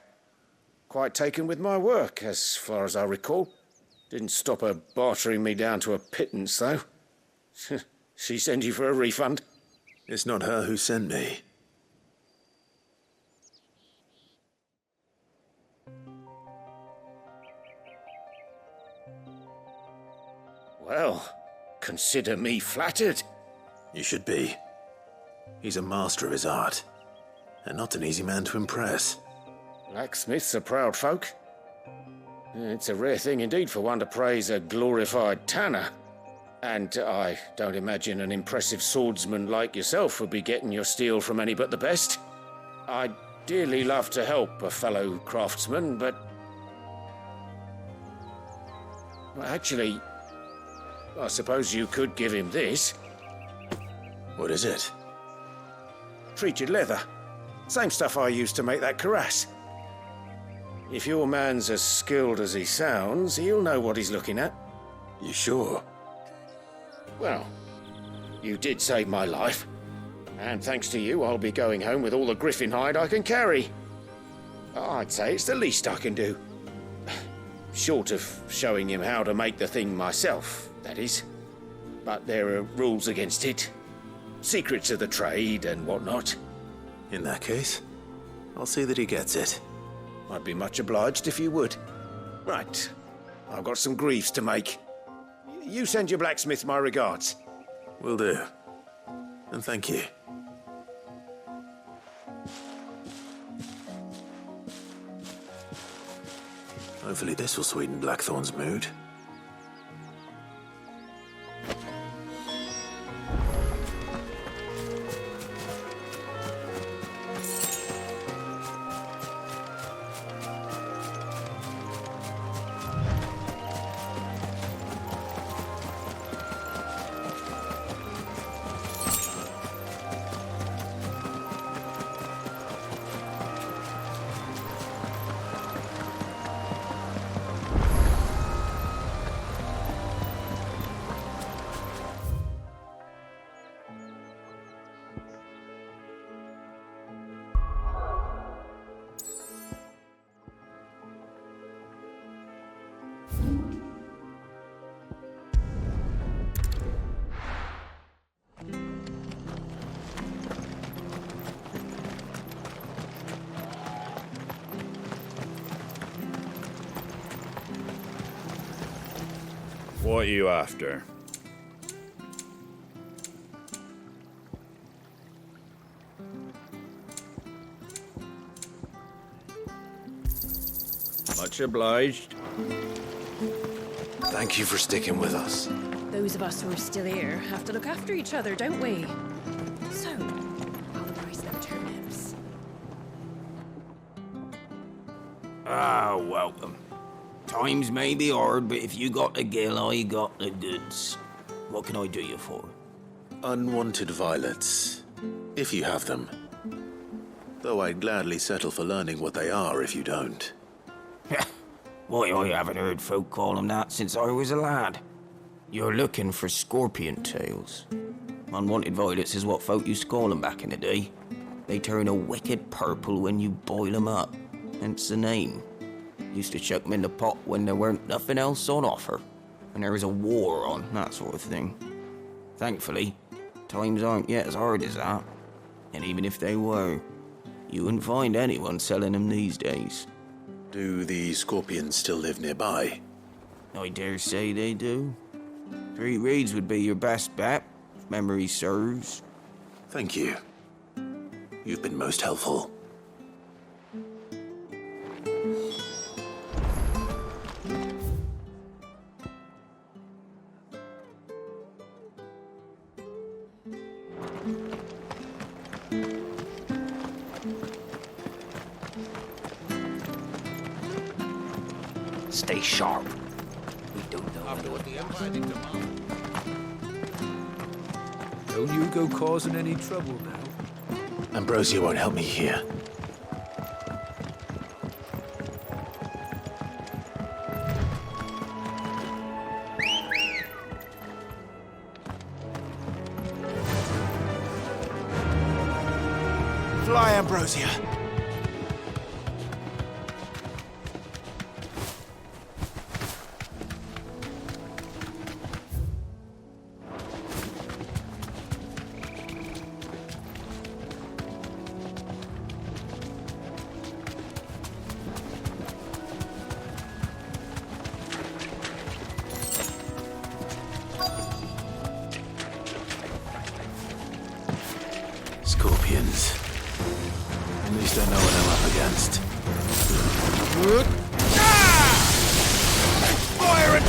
Quite taken with my work, as far as I recall. Didn't stop her bartering me down to a pittance, though. She sent you for a refund? It's not her who sent me. Well, consider me flattered. You should be. He's a master of his art, and not an easy man to impress. Blacksmiths are proud folk. It's a rare thing indeed for one to praise a glorified tanner. And I don't imagine an impressive swordsman like yourself would be getting your steel from any but the best. I'd dearly love to help a fellow craftsman, but... Well, actually, I suppose you could give him this. What is it? Treated leather. Same stuff I used to make that cuirass. If your man's as skilled as he sounds, he'll know what he's looking at. You sure? Well, you did save my life. And thanks to you, I'll be going home with all the griffin hide I can carry. I'd say it's the least I can do. Short of showing him how to make the thing myself, that is. But there are rules against it. Secrets of the trade and whatnot. In that case, I'll see that he gets it. I'd be much obliged if you would. Right. I've got some greaves to make. You send your blacksmith my regards. Will do. And thank you. Hopefully this will sweeten Blackthorn's mood. What are you after? Much obliged. Thank you for sticking with us. Those of us who are still here have to look after each other, don't we? So, I'll price them turnips. Ah, welcome. Times may be hard, but if you got the gill, I got the goods. What can I do you for? Unwanted violets, if you have them. Though I'd gladly settle for learning what they are if you don't. Why, I haven't heard folk call them that since I was a lad. You're looking for scorpion tails. Unwanted violets is what folk used to call them back in the day. They turn a wicked purple when you boil them up, hence the name. Used to chuck them in the pot when there weren't nothing else on offer, and there was a war on, that sort of thing. Thankfully, times aren't yet as hard as that, and even if they were, you wouldn't find anyone selling them these days. Do the scorpions still live nearby? I dare say they do. 3 reeds would be your best bet, if memory serves. Thank you. You've been most helpful. Stay sharp. We don't know. After what the Empire did to Marvel. Don't you go causing any trouble now. Ambrosia won't help me here. Fly, Ambrosia. Scorpions. At least I know what I'm up against. Fire and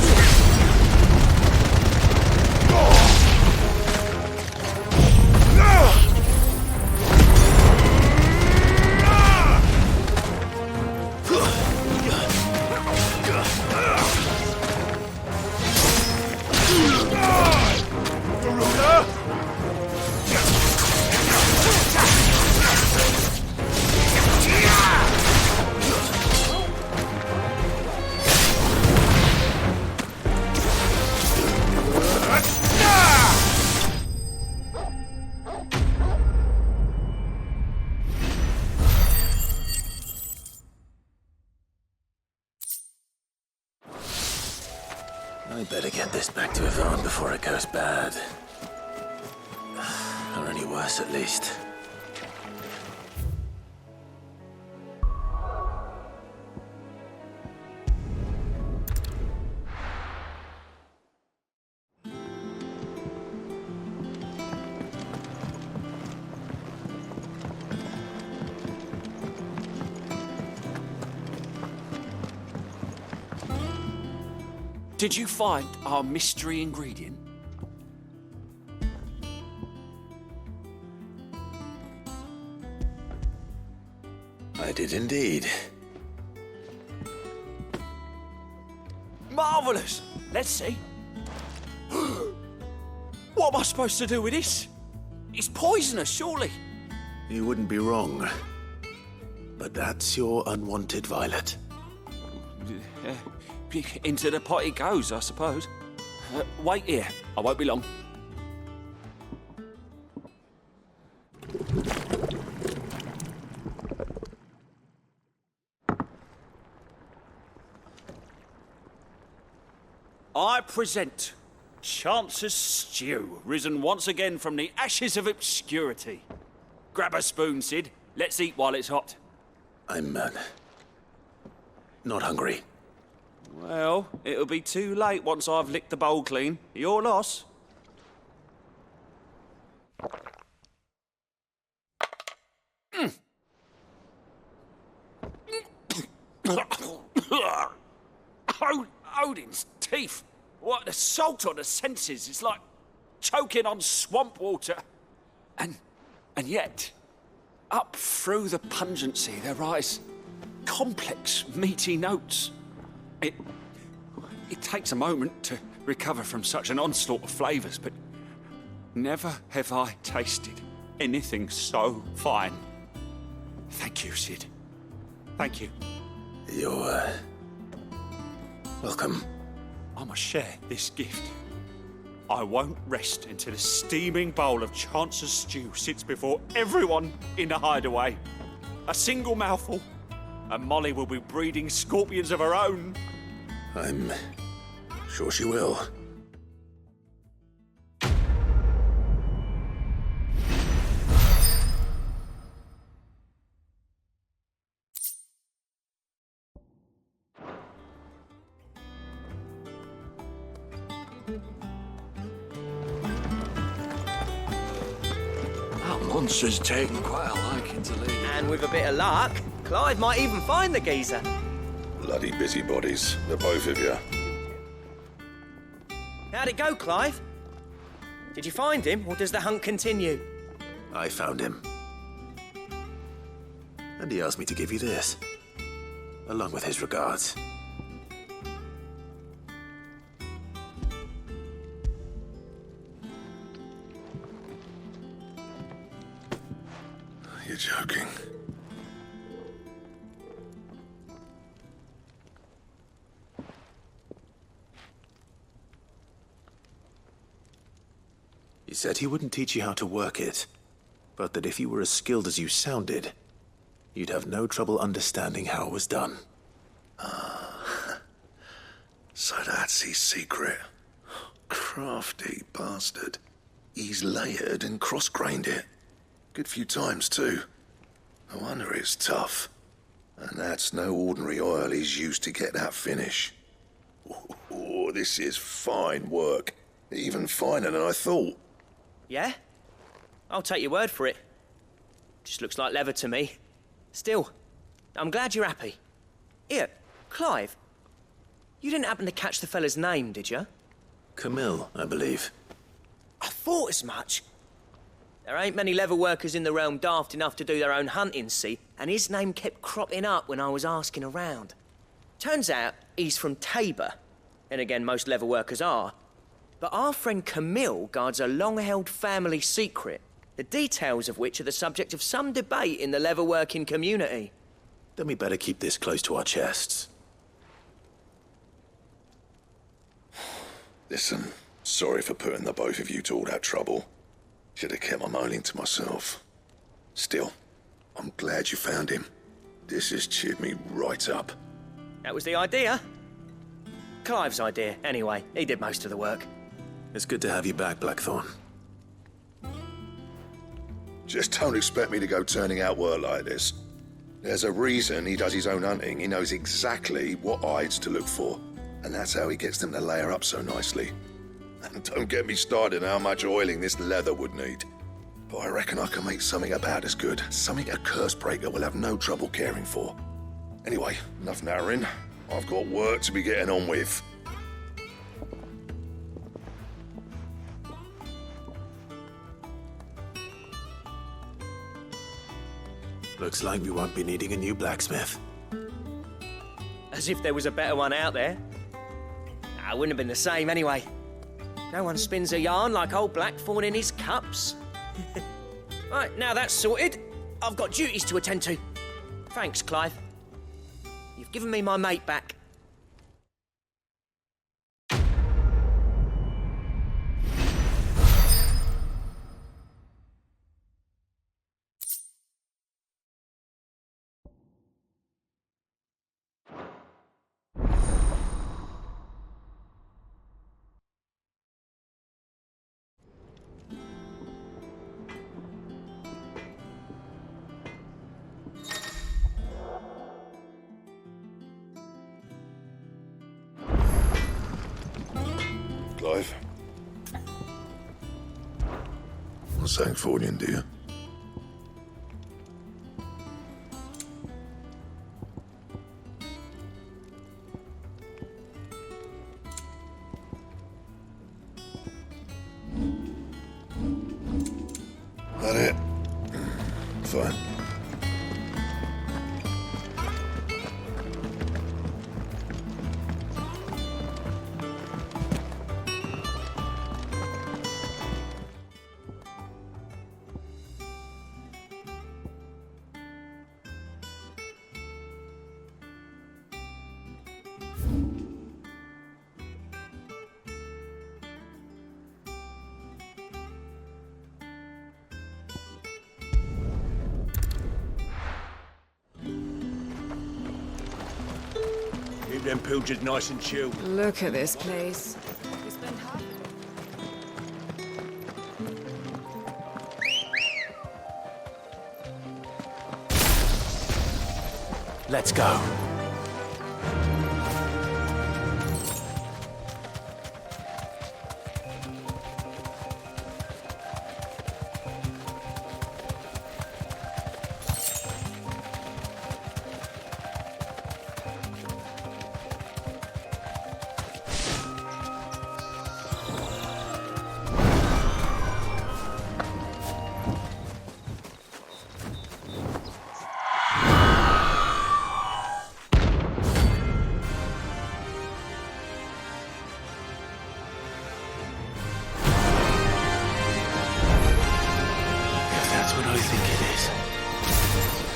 I better get this back to Yvonne before it goes bad. Or any worse, at least. Did you find our mystery ingredient? I did indeed. Marvellous! Let's see. What am I supposed to do with this? It's poisonous, surely. You wouldn't be wrong. But that's your unwanted violet. Into the pot it goes, I suppose. Wait here. I won't be long. I present Chance's Stew, risen once again from the ashes of obscurity. Grab a spoon, Cid. Let's eat while it's hot. I'm, not hungry. Well, it'll be too late once I've licked the bowl clean. Your loss. Odin's teeth. What an assault on the senses. It's like choking on swamp water. And yet, up through the pungency, there rise complex, meaty notes. It takes a moment to recover from such an onslaught of flavours, but never have I tasted anything so fine. Thank you, Cid. Thank you. You're, welcome. I must share this gift. I won't rest until a steaming bowl of Chance's stew sits before everyone in the hideaway. A single mouthful, and Molly will be breeding scorpions of her own. I'm sure she will. Monster's taken quite a liking to Lady. And with a bit of luck, Clive might even find the geezer. Bloody busybodies, the both of you. How'd it go, Clive? Did you find him, or does the hunt continue? I found him. And he asked me to give you this, along with his regards. You're joking. He said he wouldn't teach you how to work it, but that if you were as skilled as you sounded, you'd have no trouble understanding how it was done. So that's his secret. Crafty bastard. He's layered and cross-grained it. Good few times, too. No wonder it's tough. And that's no ordinary oil he's used to get that finish. Oh, this is fine work. Even finer than I thought. Yeah? I'll take your word for it. Just looks like leather to me. Still, I'm glad you're happy. Here, Clive, you didn't happen to catch the fella's name, did you? Camille, I believe. I thought as much. There ain't many leather workers in the realm daft enough to do their own hunting, see, and his name kept cropping up when I was asking around. Turns out he's from Tabor, and again, most leather workers are. But our friend Camille guards a long-held family secret, the details of which are the subject of some debate in the leather-working community. Then we better keep this close to our chests. Listen, sorry for putting the both of you to all that trouble. Should have kept my moaning to myself. Still, I'm glad you found him. This has cheered me right up. That was the idea. Clive's idea, anyway. He did most of the work. It's good to have you back, Blackthorn. Just don't expect me to go turning out work like this. There's a reason he does his own hunting. He knows exactly what hides to look for. And that's how he gets them to layer up so nicely. And don't get me started on how much oiling this leather would need. But I reckon I can make something about as good. Something a Cursebreaker will have no trouble caring for. Anyway, enough narrowing. I've got work to be getting on with. Looks like we won't be needing a new blacksmith. As if there was a better one out there. Nah, it wouldn't have been the same anyway. No one spins a yarn like old Blackthorn in his cups. Right, now that's sorted, I've got duties to attend to. Thanks, Clive. You've given me my mate back. Clive. What's that for you, dear? That it? Fine. Keep them pilgers nice and chilled. Look at this place. Let's go.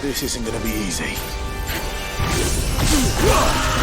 This isn't gonna be easy. Too slow.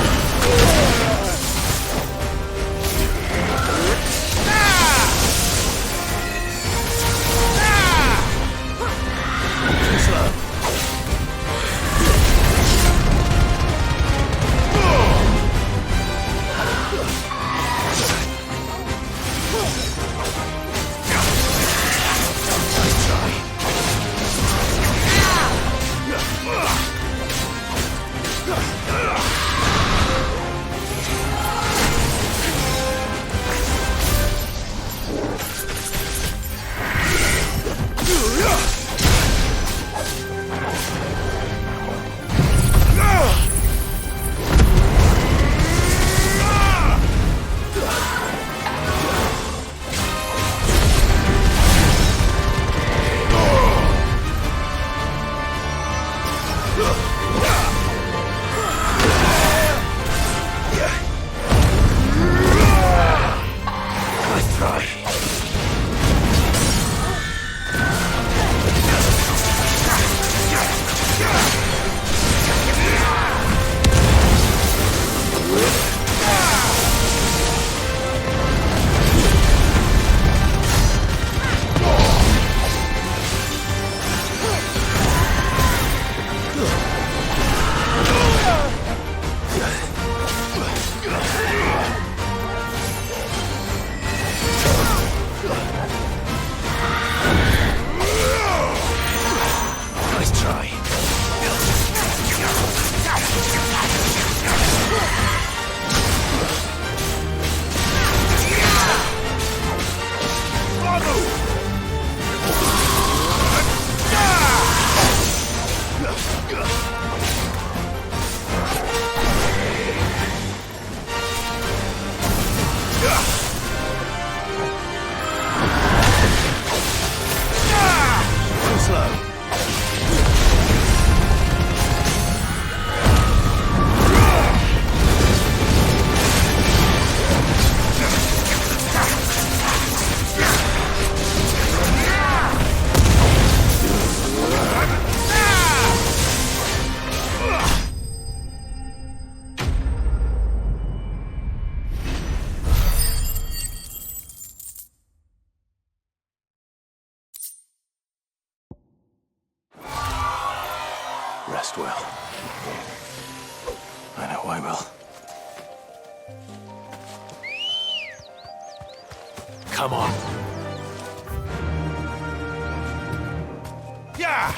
Rest well. I know I will. Come on. Yeah!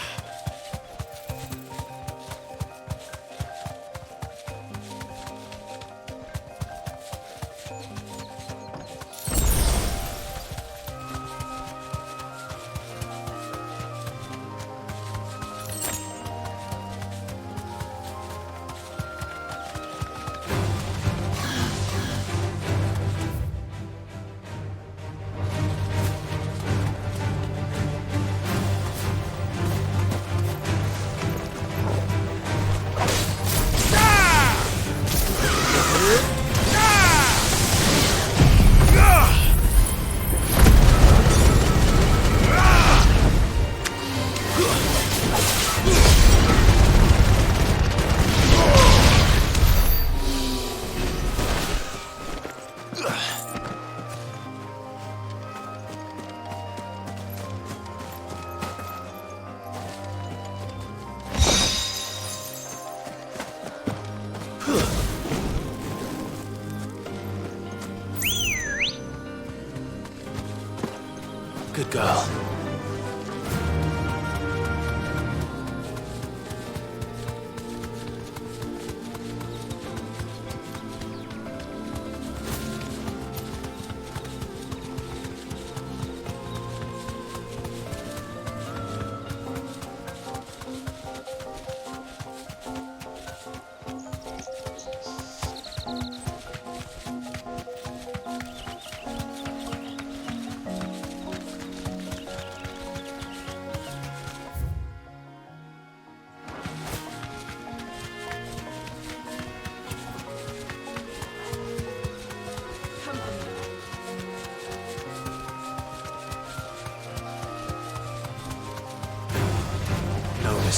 Good girl.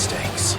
mistakes.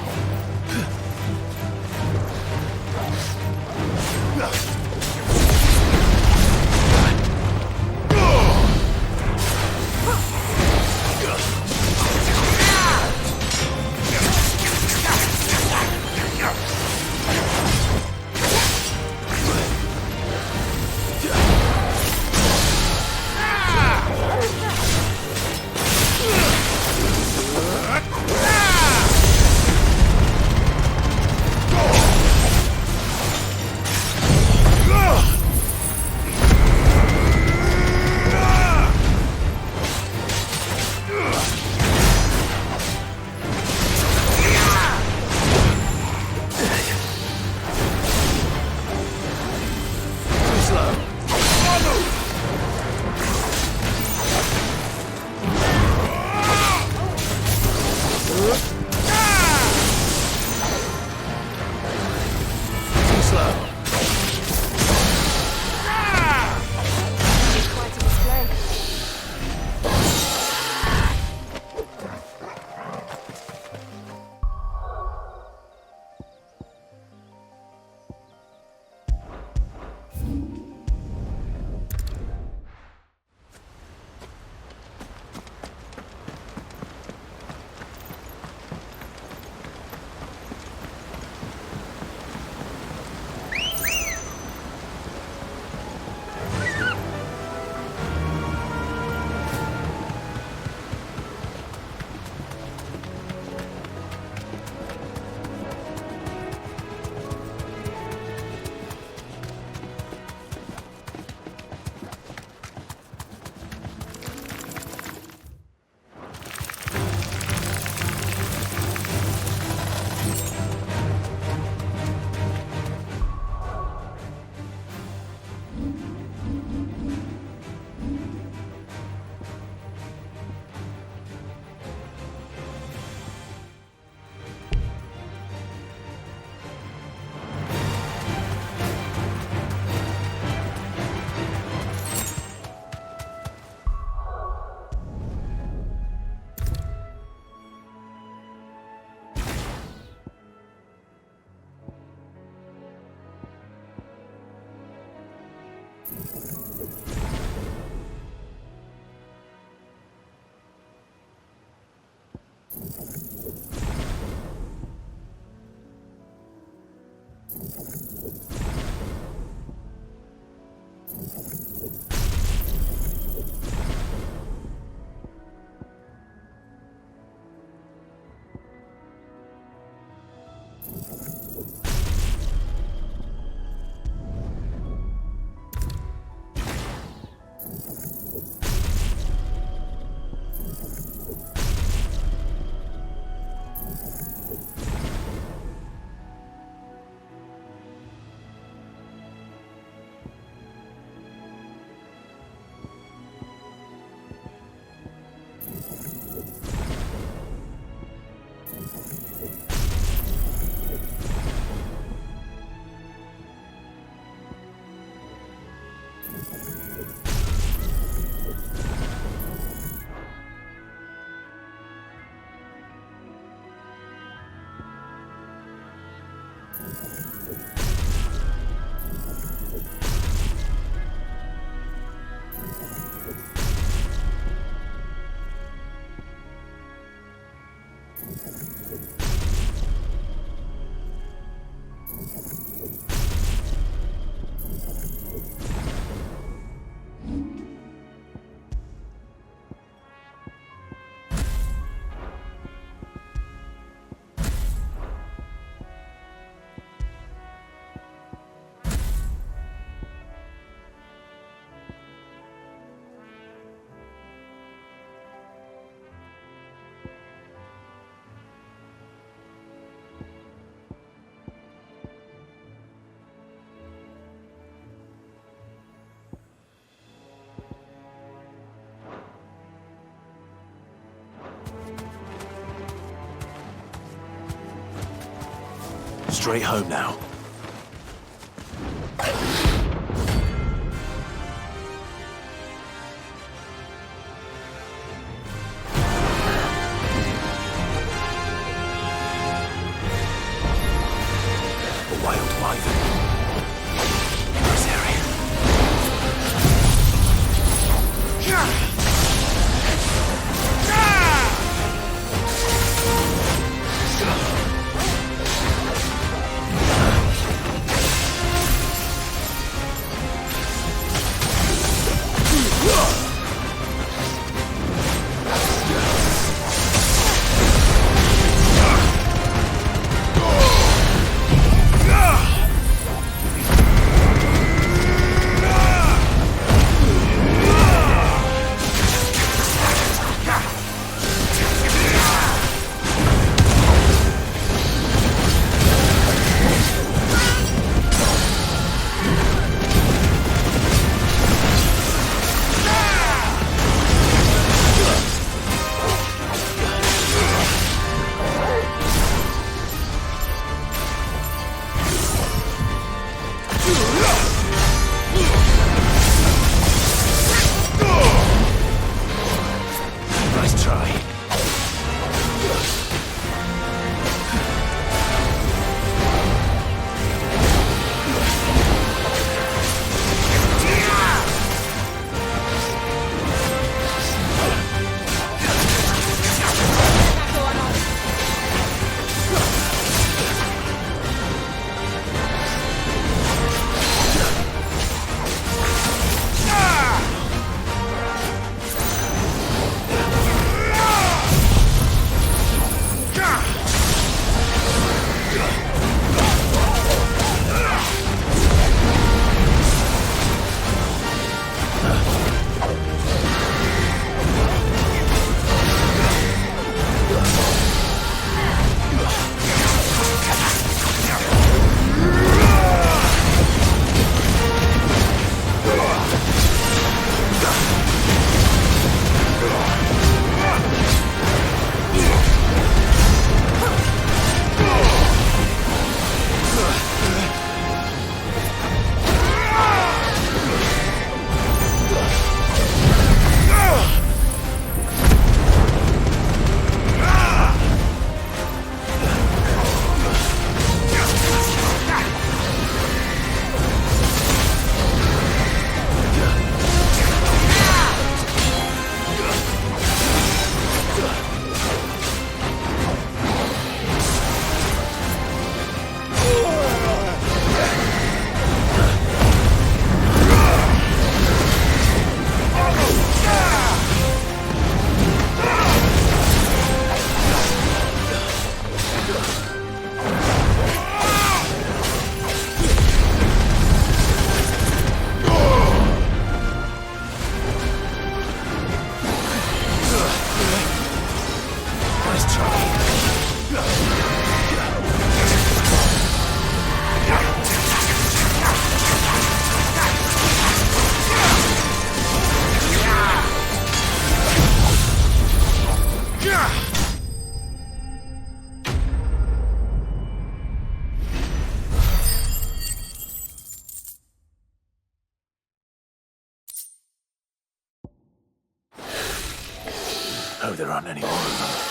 Straight home now. Hope there aren't any more of them.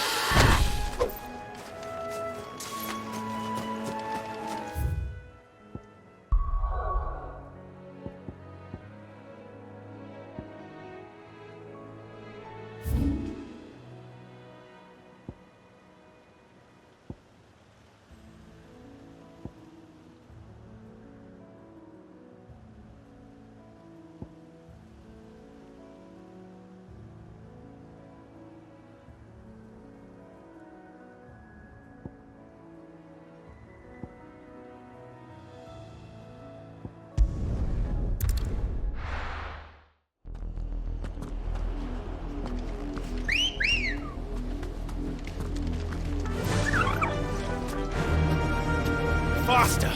Faster!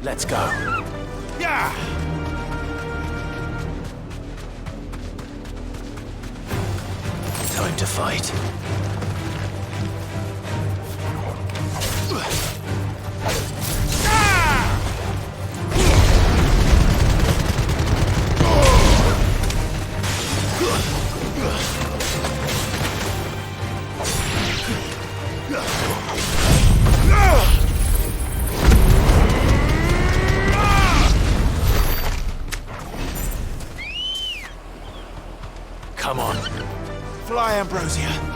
Let's go. Yeah! Time to fight. Come on. Fly, Ambrosia.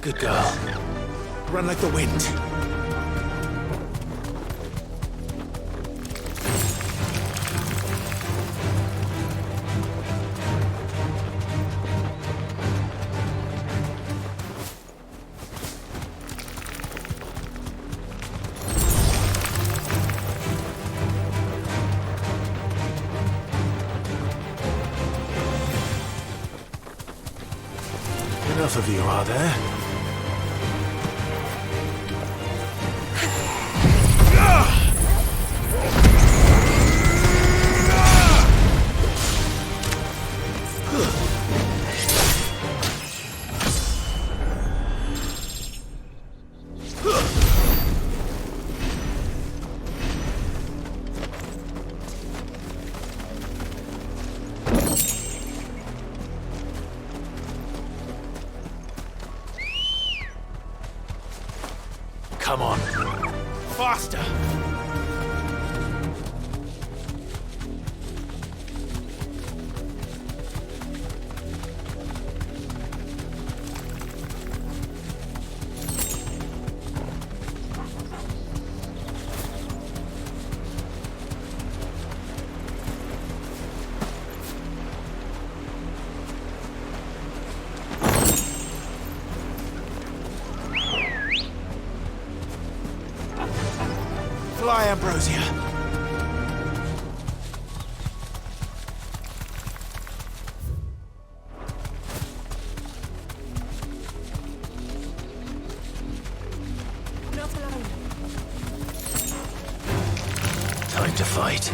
Good girl. Run like the wind. Enough of you, are there? Come on. Faster! Fly, Ambrosia. Not alone. Time to fight.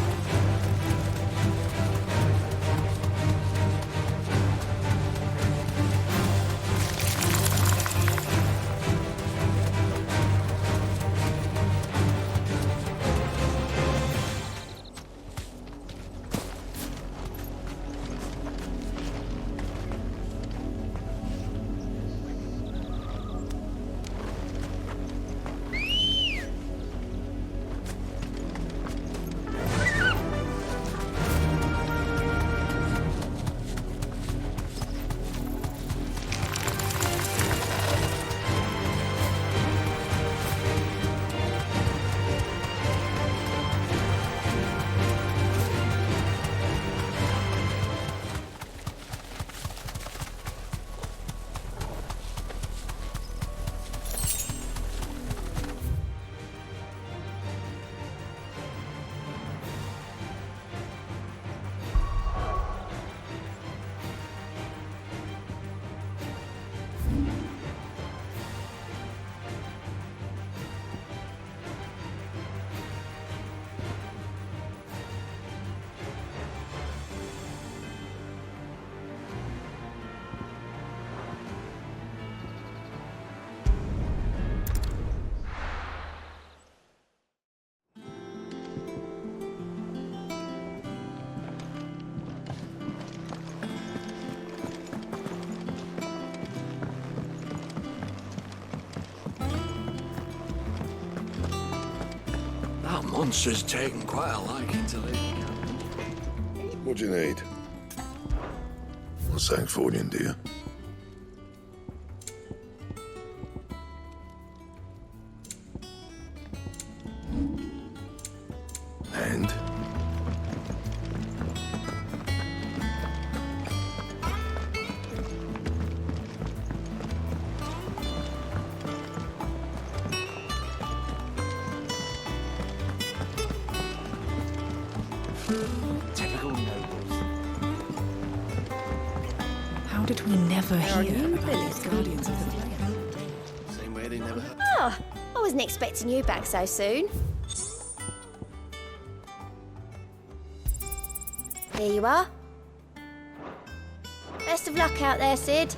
That monster's taken quite a liking to Lady. What do you need? What's Sancfordian, dear? And? Typical nobles. How did we never There are hear new about village these guardians of the player? Same way they never had. Oh, I wasn't expecting you back so soon. Here you are. Best of luck out there, Cid.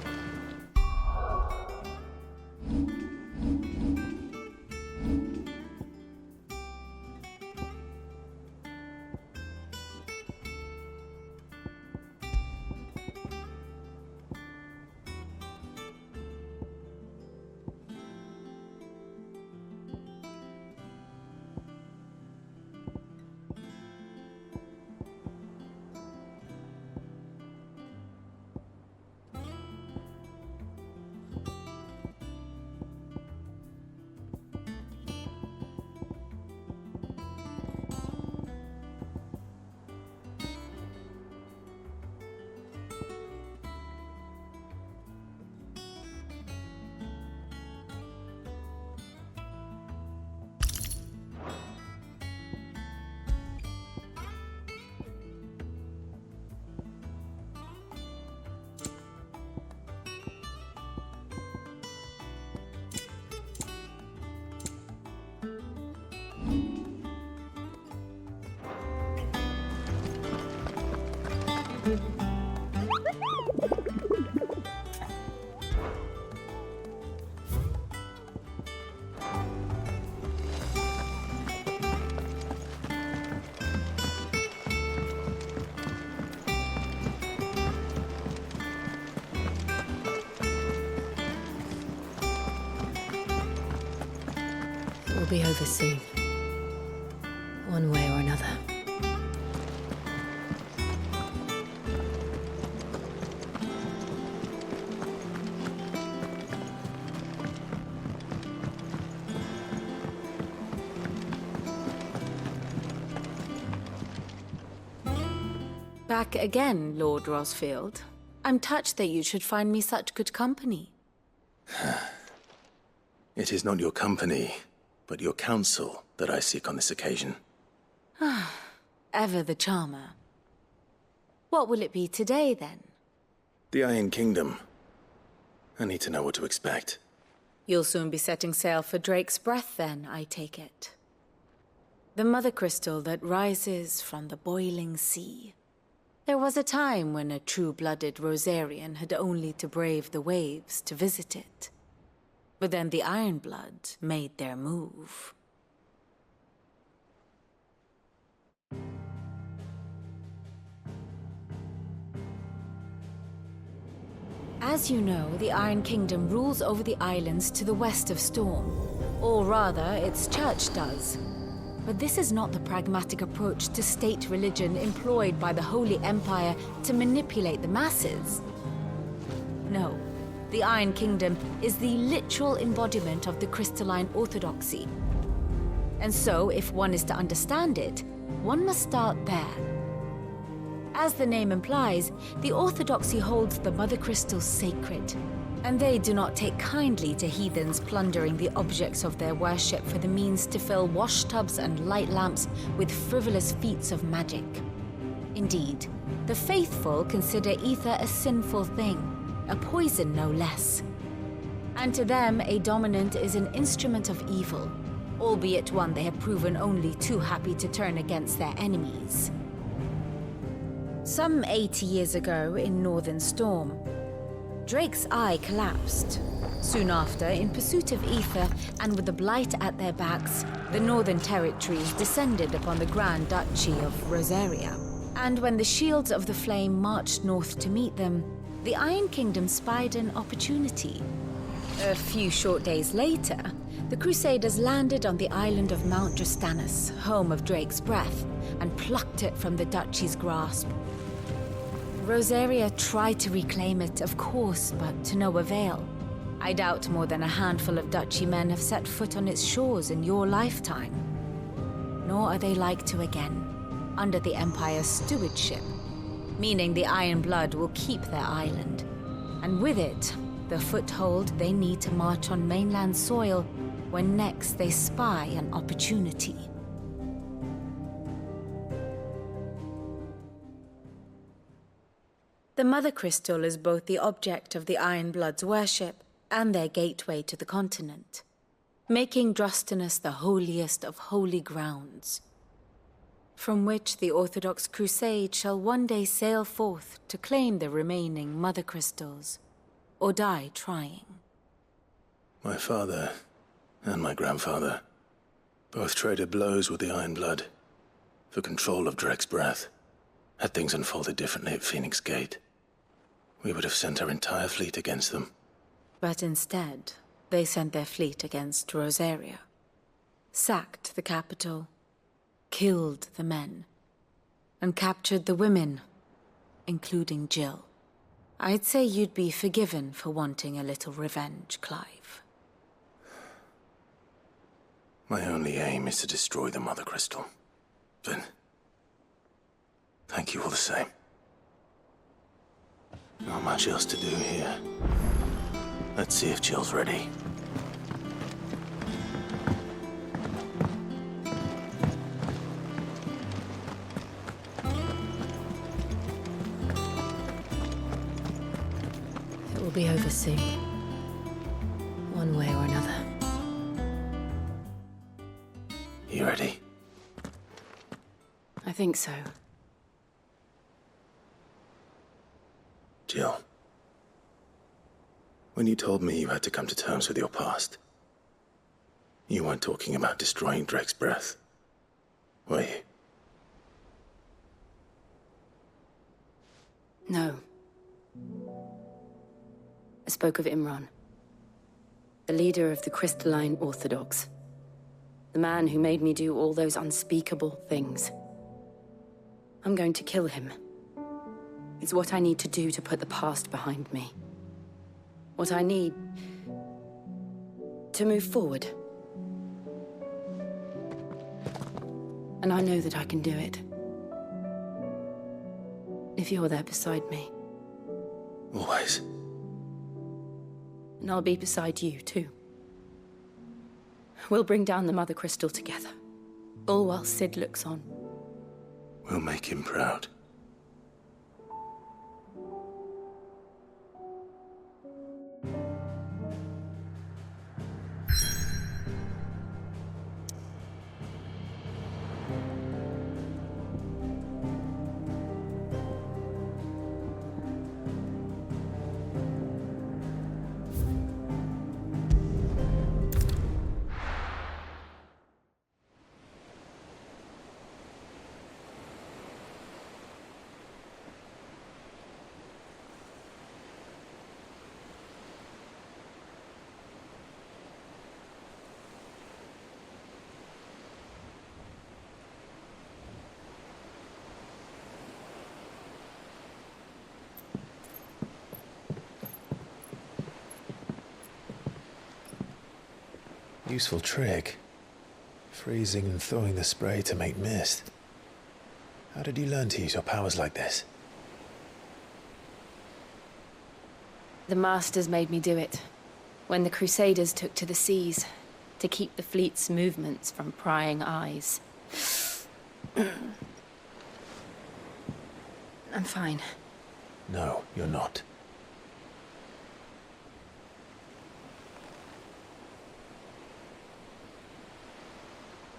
will be over soon. One way or another. Back again, Lord Rosfield. I'm touched that you should find me such good company. It is not your company, but your counsel that I seek on this occasion. Ever the charmer. What will it be today, then? The Iron Kingdom. I need to know what to expect. You'll soon be setting sail for Drake's Breath, then, I take it. The mother crystal that rises from the boiling sea. There was a time when a true-blooded Rosarian had only to brave the waves to visit it. But then the Ironblood made their move. As you know, the Iron Kingdom rules over the islands to the west of Storm. Or rather, its church does. But this is not the pragmatic approach to state religion employed by the Holy Empire to manipulate the masses. No, the Iron Kingdom is the literal embodiment of the crystalline orthodoxy. And so, if one is to understand it, one must start there. As the name implies, the orthodoxy holds the mother crystals sacred, and they do not take kindly to heathens plundering the objects of their worship for the means to fill washtubs and light lamps with frivolous feats of magic. Indeed, the faithful consider ether a sinful thing, a poison no less. And to them, a dominant is an instrument of evil, albeit one they have proven only too happy to turn against their enemies. Some 80 years ago in Northern Storm, Drake's eye collapsed. Soon after, in pursuit of ether and with the blight at their backs, the Northern Territories descended upon the Grand Duchy of Rosaria. And when the Shields of the Flame marched north to meet them, the Iron Kingdom spied an opportunity. A few short days later, the Crusaders landed on the island of Mount Drastanus, home of Drake's Breath, and plucked it from the Duchy's grasp. Rosaria tried to reclaim it, of course, but to no avail. I doubt more than a handful of Duchy men have set foot on its shores in your lifetime. Nor are they like to again, under the Empire's stewardship, meaning the Iron Blood will keep their island, and with it, the foothold they need to march on mainland soil when next they spy an opportunity. The Mother Crystal is both the object of the Iron Blood's worship and their gateway to the continent, making Drastanus the holiest of holy grounds, from which the Orthodox Crusade shall one day sail forth to claim the remaining Mother Crystals, or die trying. My father and my grandfather both traded blows with the Iron Blood for control of Drake's Breath. Had things unfolded differently at Phoenix Gate, we would have sent our entire fleet against them. But instead, they sent their fleet against Rosaria, sacked the capital, killed the men, and captured the women, including Jill. I'd say you'd be forgiven for wanting a little revenge, Clive. My only aim is to destroy the Mother Crystal. But thank you all the same. Not much else to do here. Let's see if Jill's ready. It will be over soon. One way or another. You ready? I think so. Jill, when you told me you had to come to terms with your past, you weren't talking about destroying Drake's Breath, were you? No. I spoke of Imran, the leader of the Crystalline Orthodox. The man who made me do all those unspeakable things. I'm going to kill him. It's what I need to do to put the past behind me. What I need to move forward. And I know that I can do it. If you're there beside me. Always. And I'll be beside you, too. We'll bring down the Mother Crystal together. All while Cid looks on. We'll make him proud. Useful trick. Freezing and thawing the spray to make mist. How did you learn to use your powers like this? The Masters made me do it. When the Crusaders took to the seas, to keep the fleet's movements from prying eyes. I'm fine. No, you're not.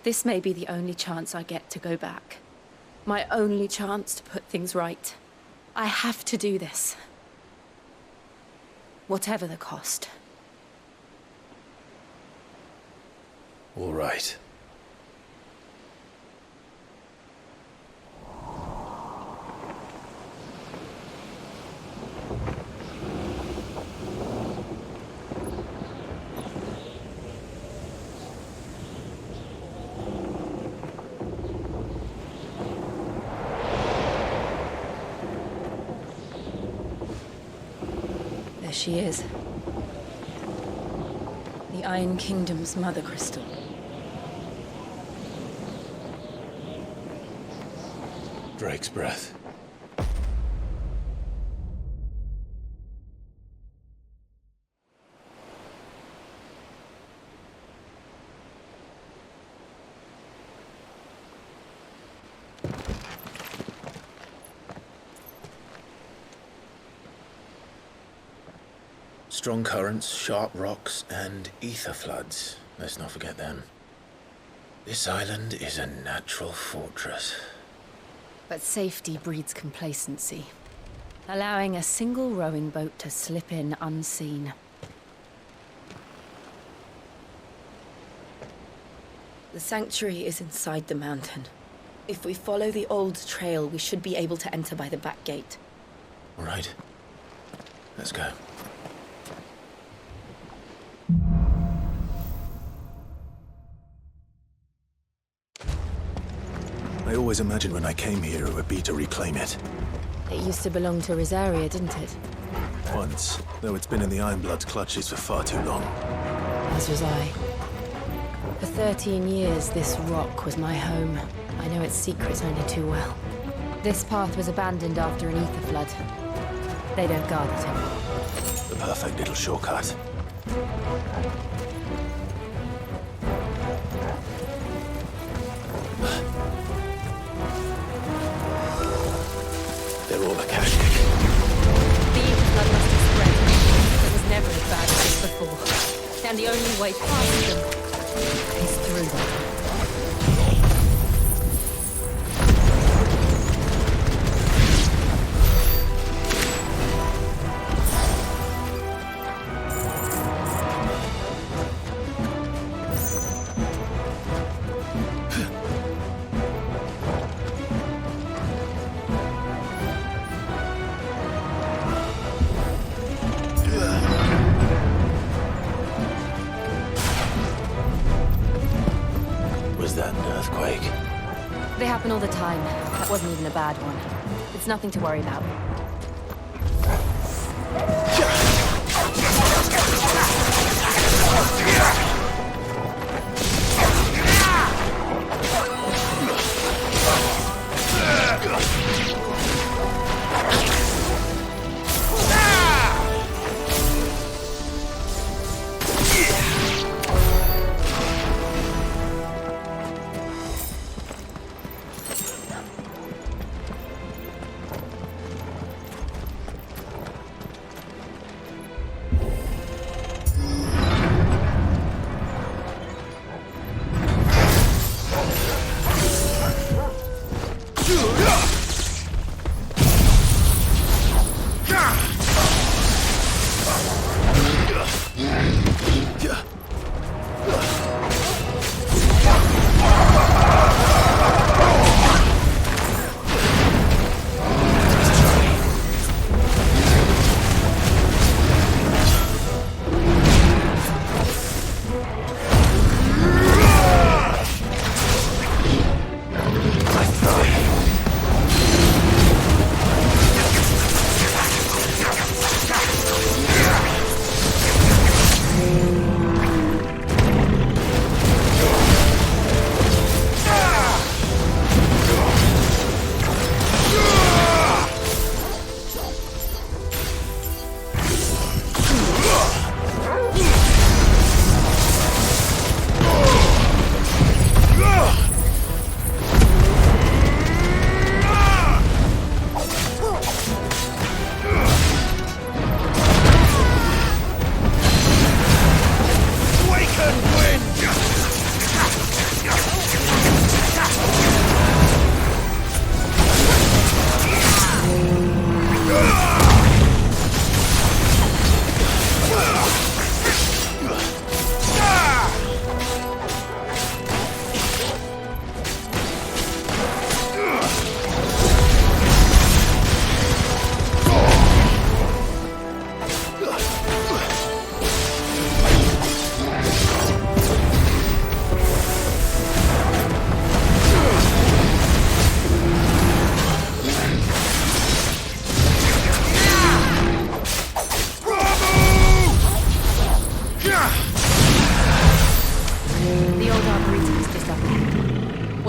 This may be the only chance I get to go back. My only chance to put things right. I have to do this. Whatever the cost. All right. She is. The Iron Kingdom's Mother Crystal. Drake's breath. Strong currents, sharp rocks, and ether floods. Let's not forget them. This island is a natural fortress. But safety breeds complacency. Allowing a single rowing boat to slip in unseen. The sanctuary is inside the mountain. If we follow the old trail, we should be able to enter by the back gate. All right. Let's go. I always imagined when I came here it would be to reclaim it. It used to belong to Rosaria, didn't it? Once, though it's been in the Ironblood's clutches for far too long. As was I. For 13 years, this rock was my home. I know its secrets only too well. This path was abandoned after an ether flood. They don't guard it anymore. The perfect little shortcut. They're all Akashic. The ether flood must have spread. It was never as bad as this before. And the only way past them is through them. earthquake? They happen all the time. That wasn't even a bad one. It's nothing to worry about.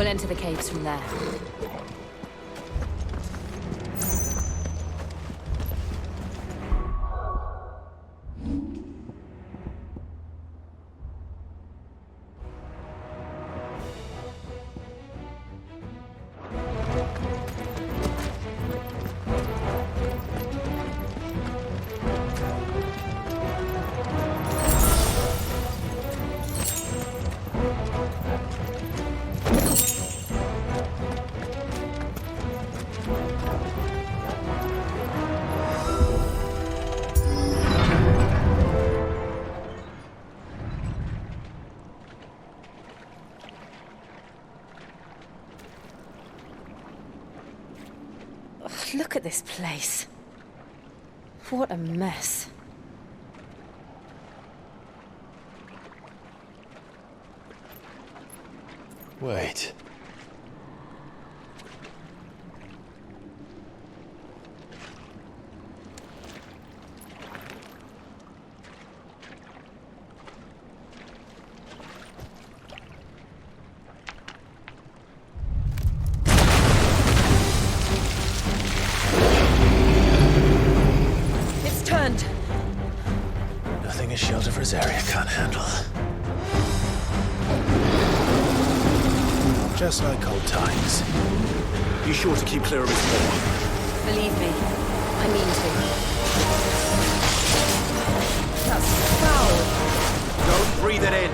Into the caves from there. Look at this place. What a mess. Wait. Can't handle. Just like old times. Be sure to keep clear of his paw. Believe me, I mean to. That's foul. Don't breathe it in.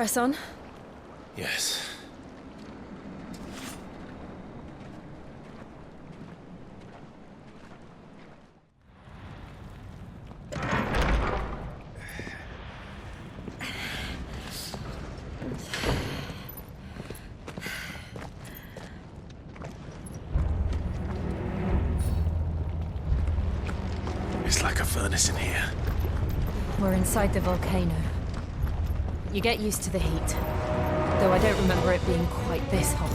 Press on. Yes. It's like a furnace in here. We're inside the volcano. You get used to the heat, though I don't remember it being quite this hot.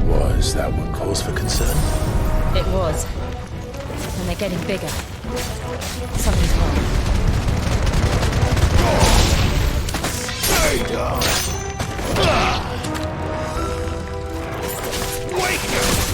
Was that what cause for concern? It was. And they're getting bigger. Something's wrong. Stay down! Wake up!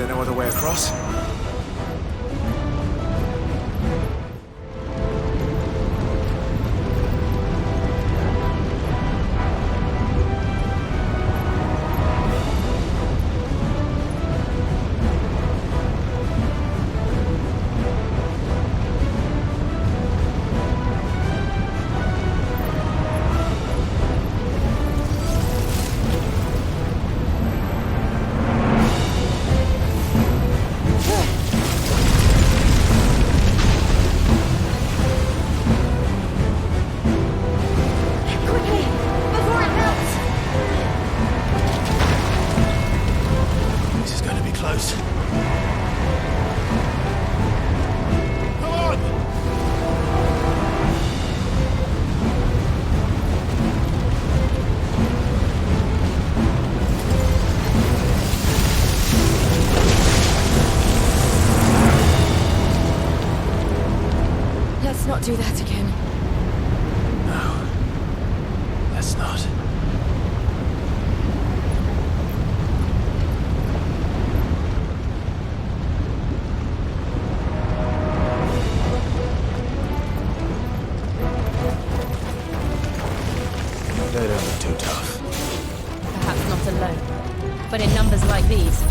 there no other way across? Do that again. No. Let's not. They don't look too tough. Perhaps not alone, but in numbers like these.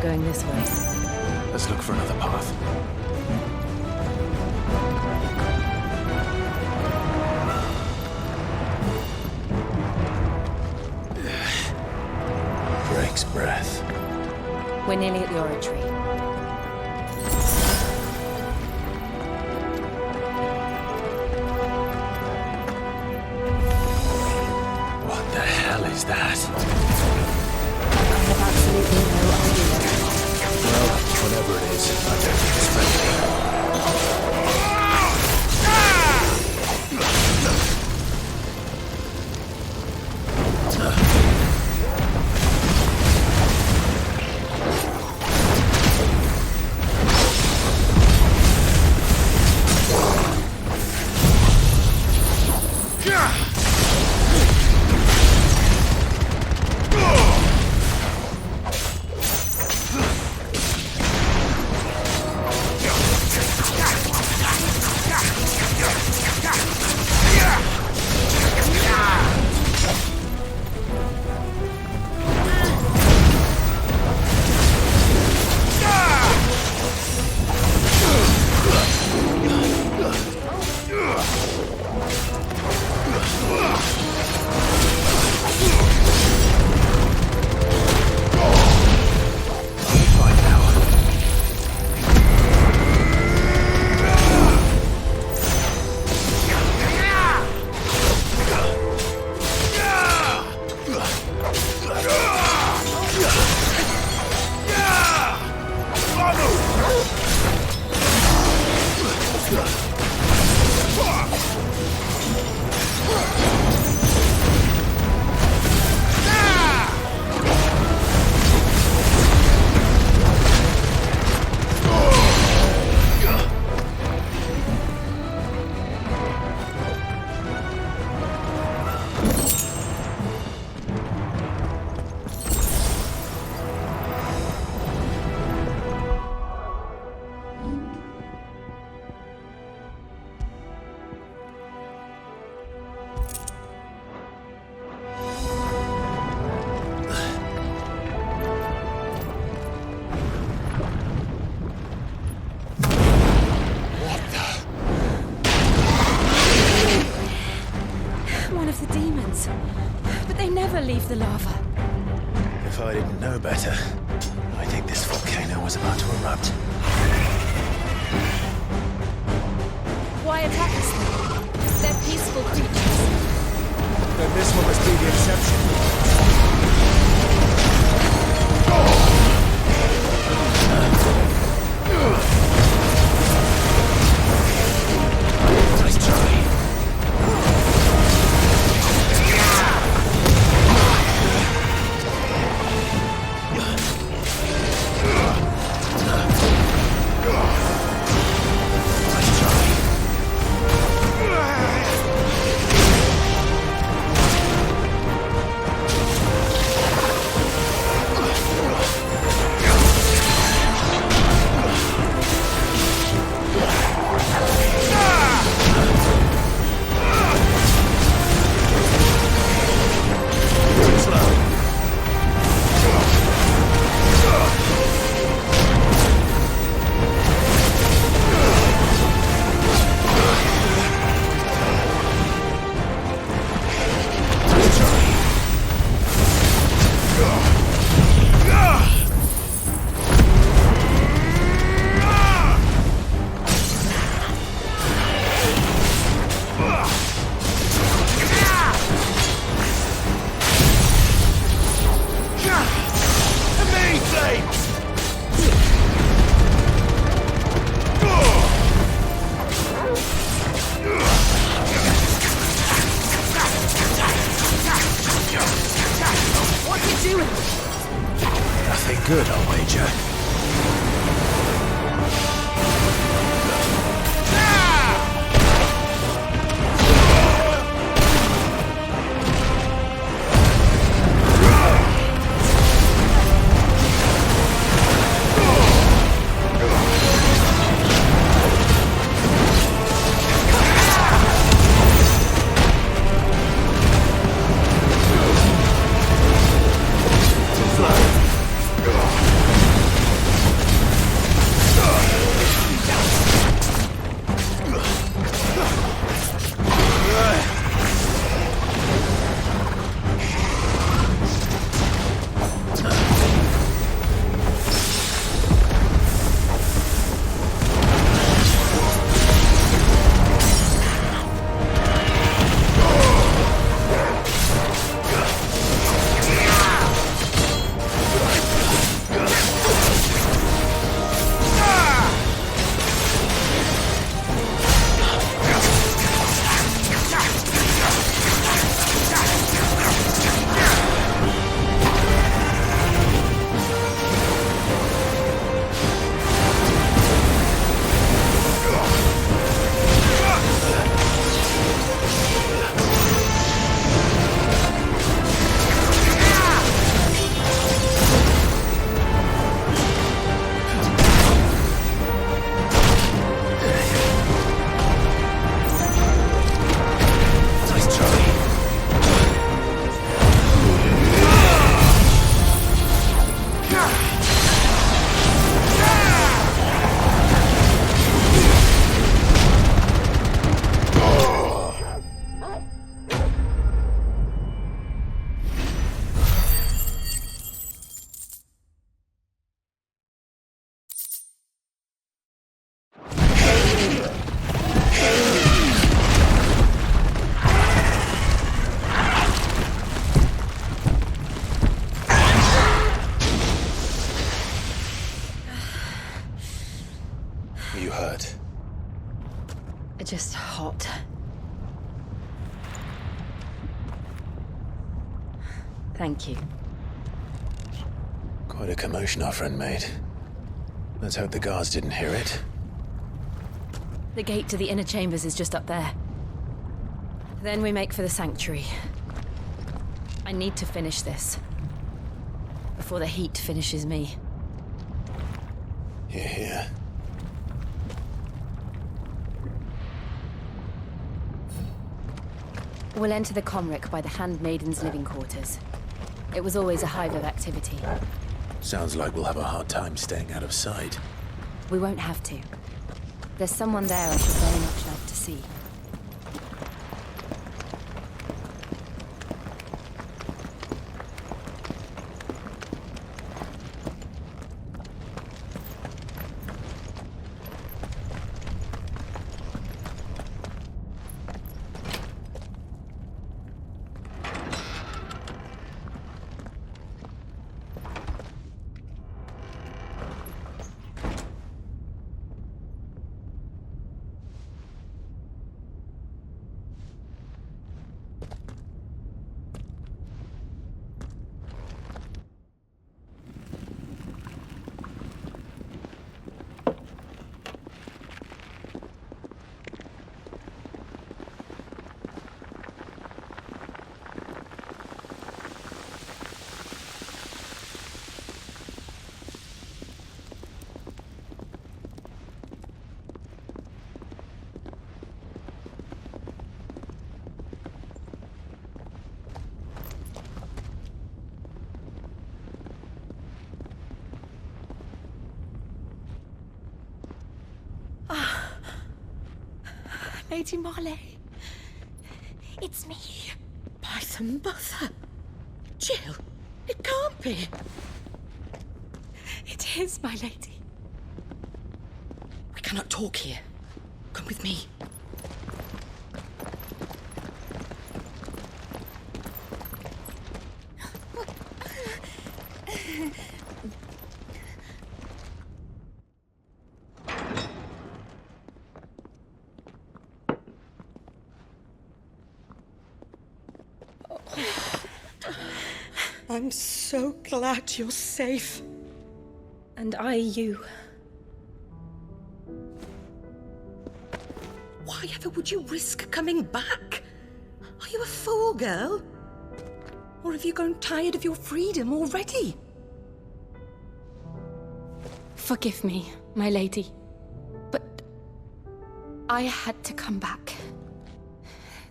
Going this way. Let's look for another path. Drake's breath. We're nearly at the oratory. What the hell is that? I have absolutely no idea. Well, whatever it is, I don't think it's friendly. One of the demons. But they never leave the lava. If I didn't know better, I think this volcano was about to erupt. Why attack us then? They're peaceful creatures. Then this one must be the exception. Nice try. Good, I'll wager. Just hot. Thank you. Quite a commotion our friend made. Let's hope the guards didn't hear it. The gate to the inner chambers is just up there. Then we make for the sanctuary. I need to finish this. Before the heat finishes me. Hear, hear. We'll enter the Comric by the Handmaiden's living quarters. It was always a hive of activity. Sounds like we'll have a hard time staying out of sight. We won't have to. There's someone there I should very much like to see. Lady Marley. It's me. By the mother. Jill, it can't be. It is, my lady. We cannot talk here. Come with me. I'm so glad you're safe. And I you. Why ever would you risk coming back? Are you a fool, girl? Or have you grown tired of your freedom already? Forgive me, my lady, but I had to come back.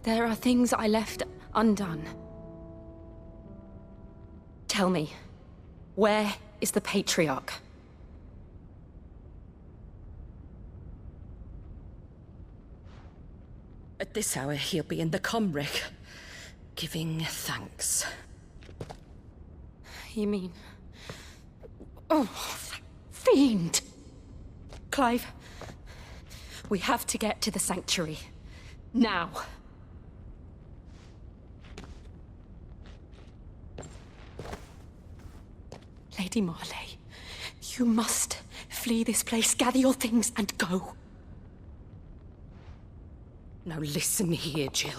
There are things I left undone. Tell me, where is the Patriarch? At this hour, he'll be in the Comric, giving thanks. You mean... Oh, that fiend! Clive, we have to get to the sanctuary. Now. Lady Marley, you must flee this place, gather your things and go. Now listen here, Jill.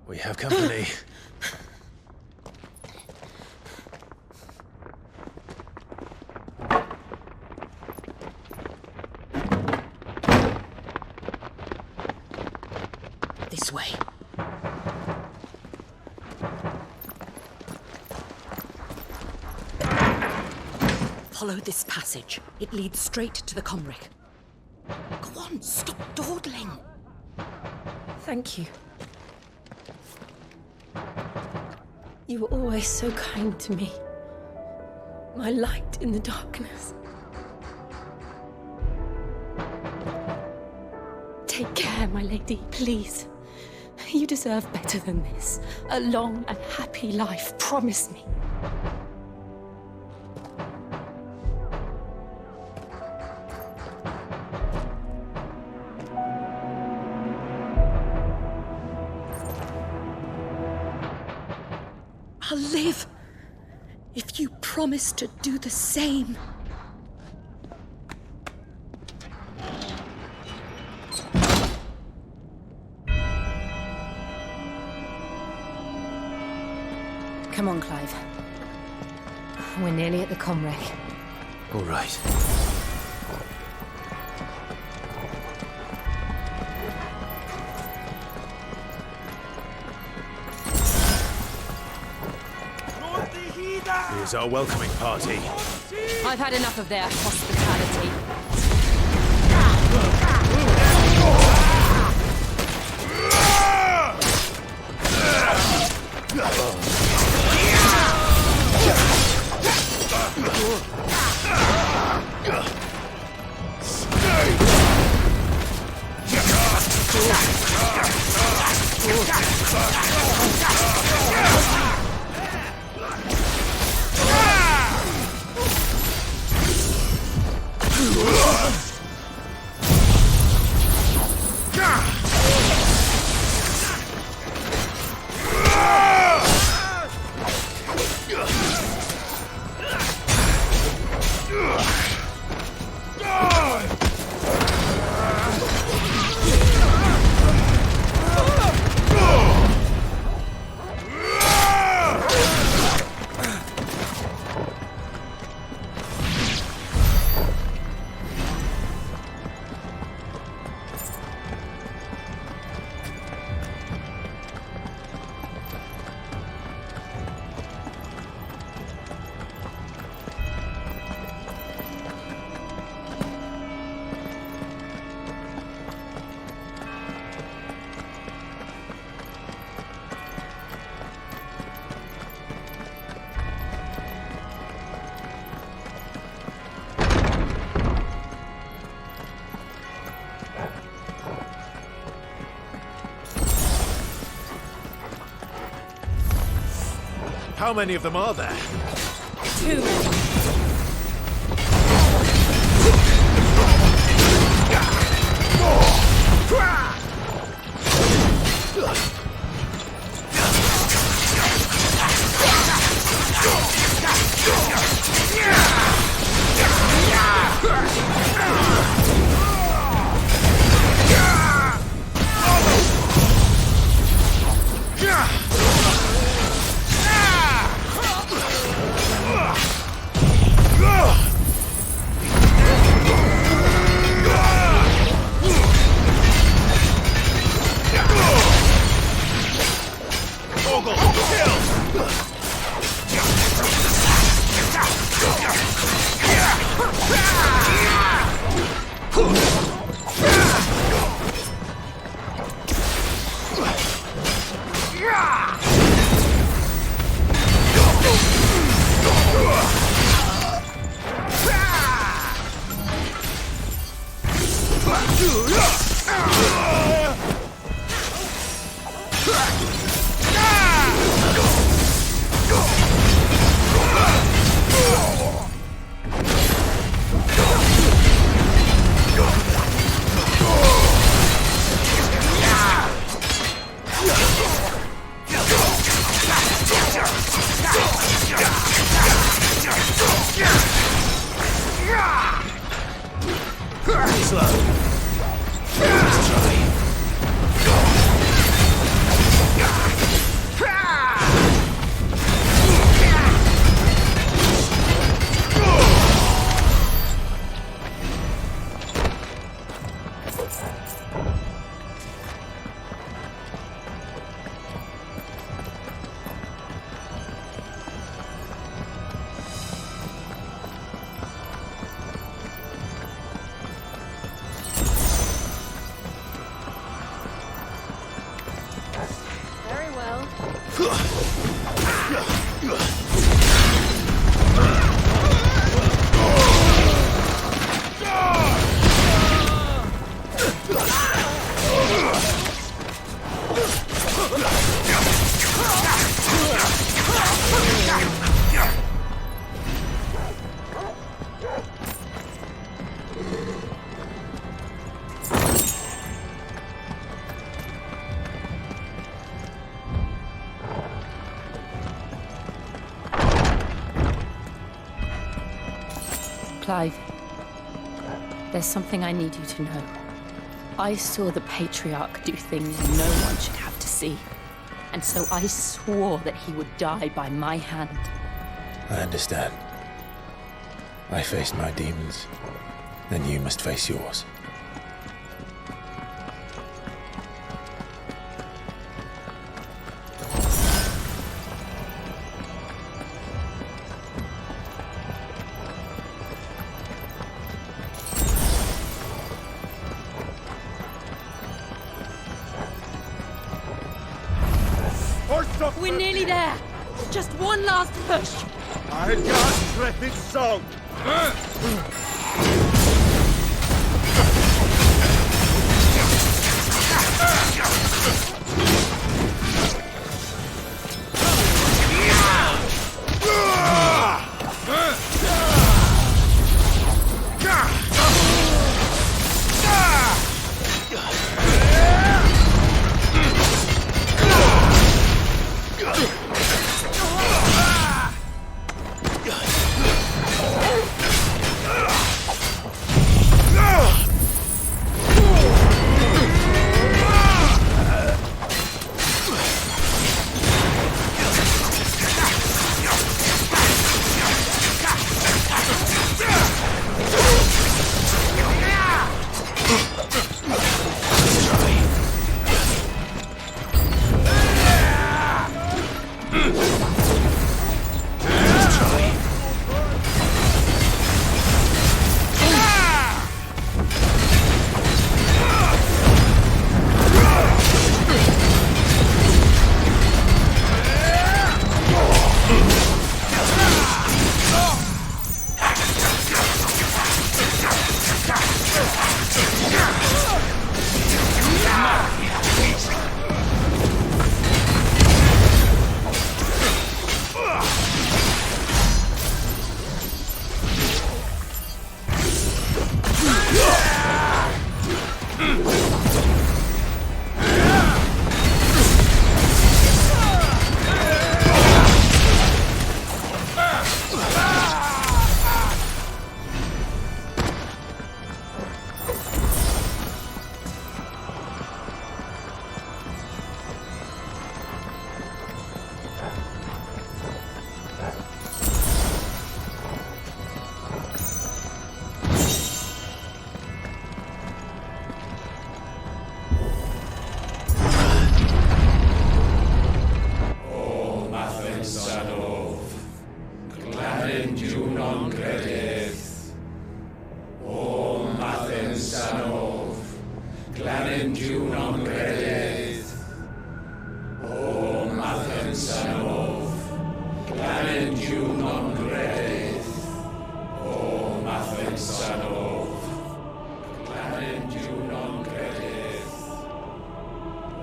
We have company. This way. Follow this passage. It leads straight to the Comric. Go on, stop dawdling. Thank you. You were always so kind to me. My light in the darkness. Take care, my lady, please. You deserve better than this. A long and happy life, promise me. I'll live if you promise to do the same. Come on, Clive. We're nearly at the Comric. All right. Here's our welcoming party. I've had enough of their hospitality. How many of them are there? Too many. Clive, there's something I need you to know. I saw the Patriarch do things no one should have to see. And so I swore that he would die by my hand. I understand. I faced my demons, then you must face yours. We're nearly there. Just one last push. I got traffic song. Glanin Junon Redith. O Mathen Sanov. Glanin Junon Redith. O Mathen Sanov. Glanin Junon Redith.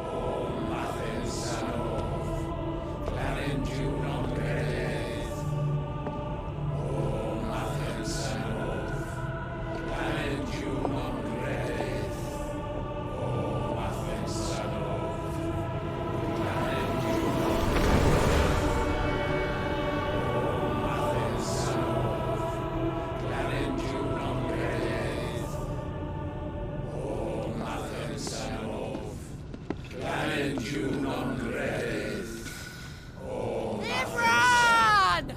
O Mathen Sanov. Glanin Junon Redith. O Mathen Sanov. Glanin Junon Redith. O Mathen Sanov. Glanin Junon Redith. O Mathen Sanov. Glanin Junon Redith. O Imran!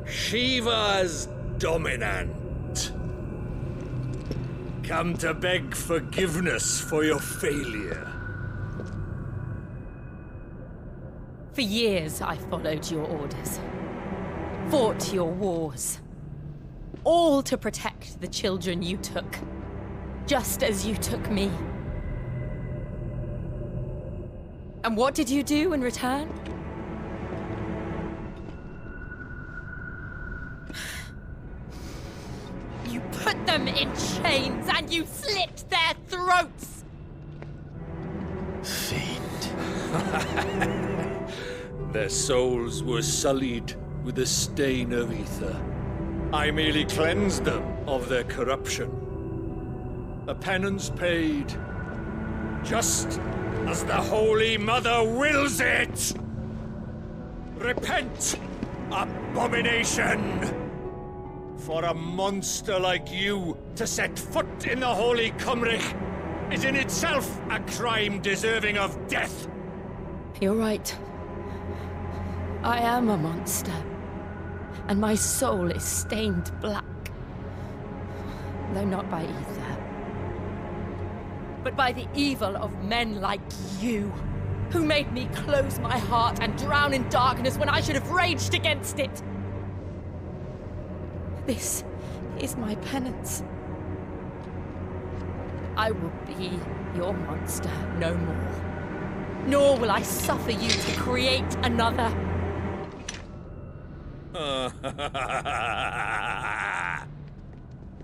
Shiva's dominant. Come to beg forgiveness for your failure. For years I followed your orders, fought your wars, all to protect the children you took, just as you took me. And what did you do in return? You put them in chains and you slit their throats! Their souls were sullied with the stain of ether. I merely cleansed them of their corruption. A penance paid, just as the Holy Mother wills it! Repent, abomination! For a monster like you to set foot in the Holy Cymric is in itself a crime deserving of death. You're right. I am a monster. And my soul is stained black. Though not by ether. But by the evil of men like you, who made me close my heart and drown in darkness when I should have raged against it. This is my penance. I will be your monster no more. Nor will I suffer you to create another.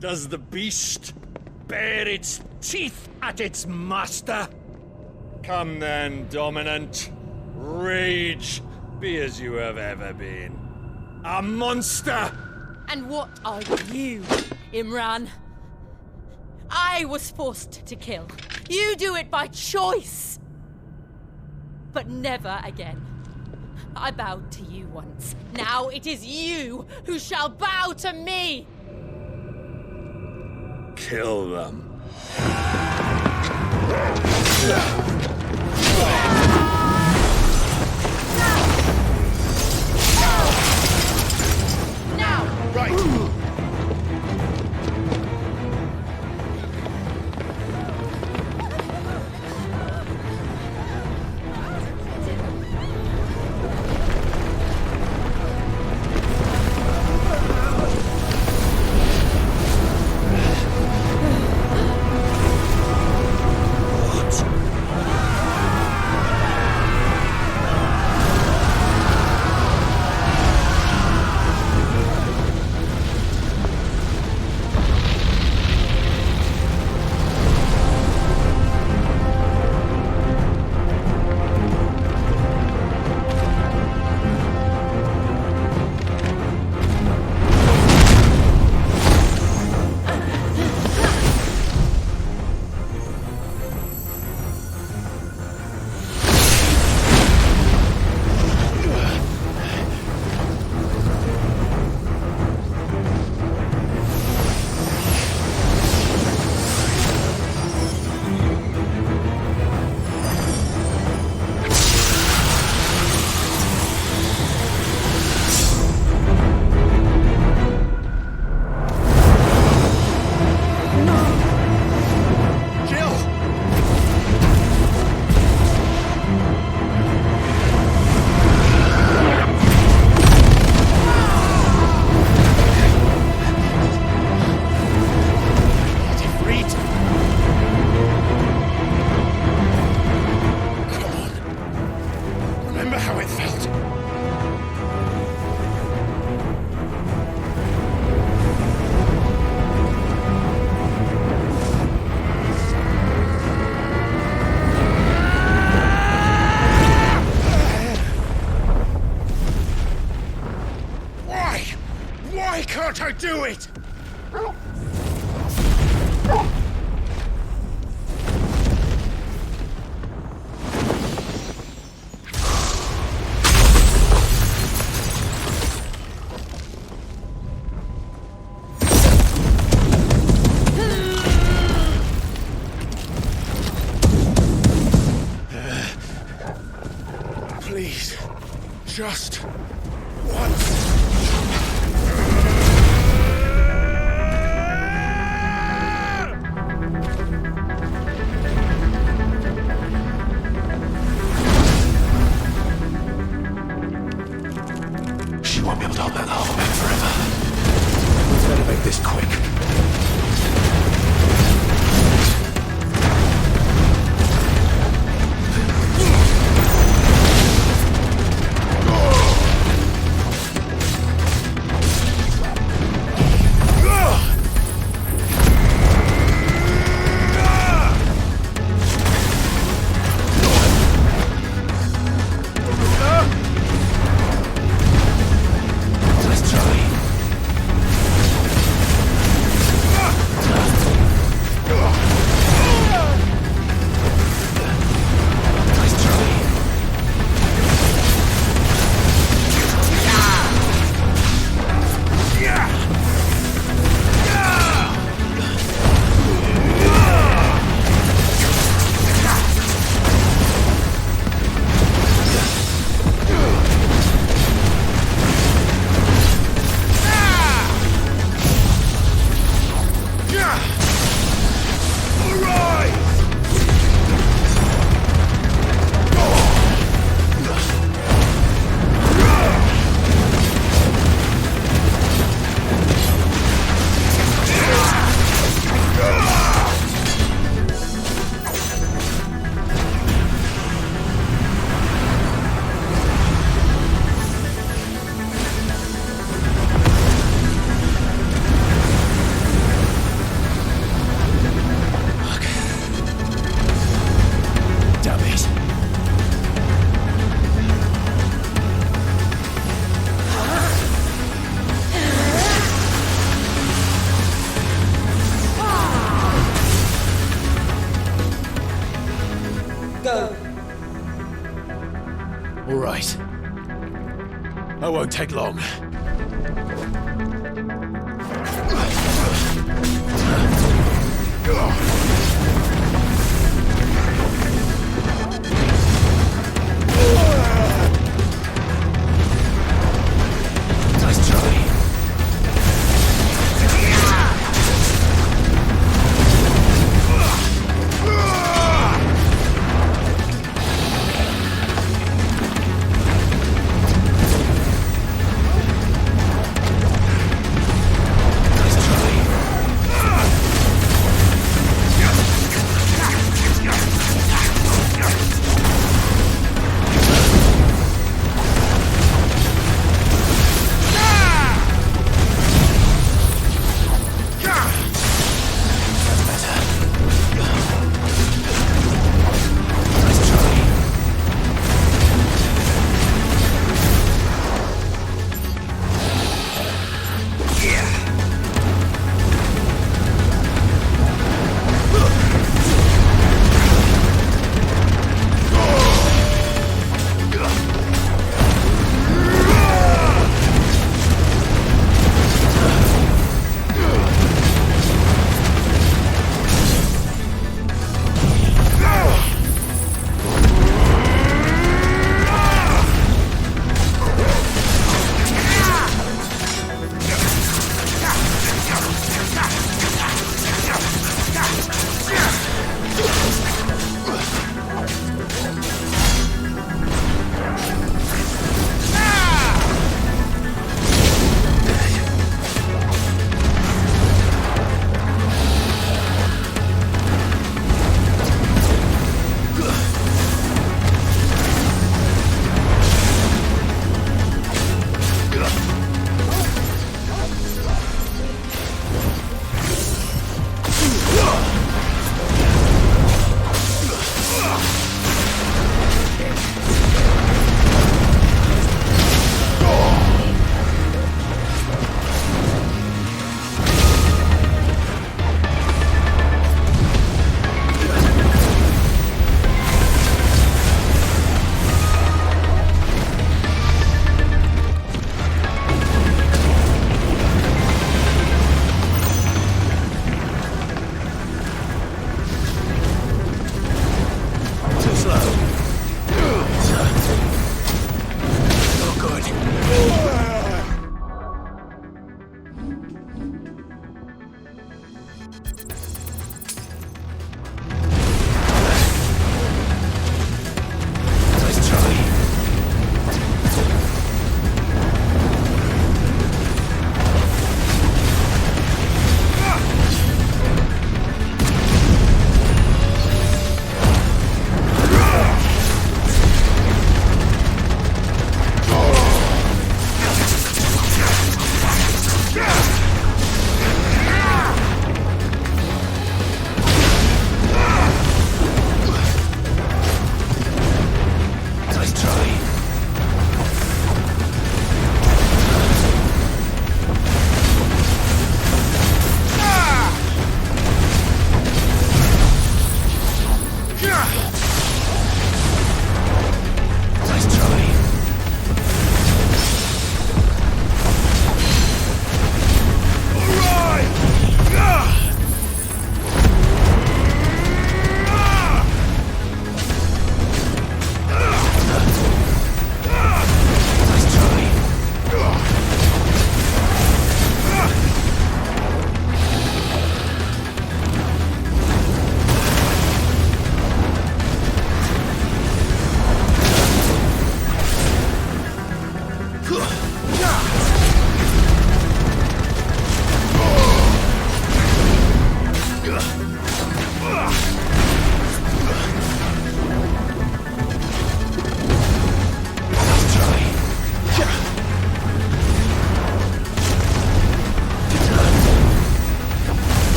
Does the beast bare its teeth at its master? Come then, dominant. Rage, be as you have ever been. A monster! And what are you, Imran? I was forced to kill. You do it by choice. But never again. I bowed to you once. Now it is you who shall bow to me! Kill them. Now! Right! remember how it felt. Why can't I do it? Please, just once. She won't be able to hold that lava back forever. Let's better make this quick. All right. I won't take long. Nice try.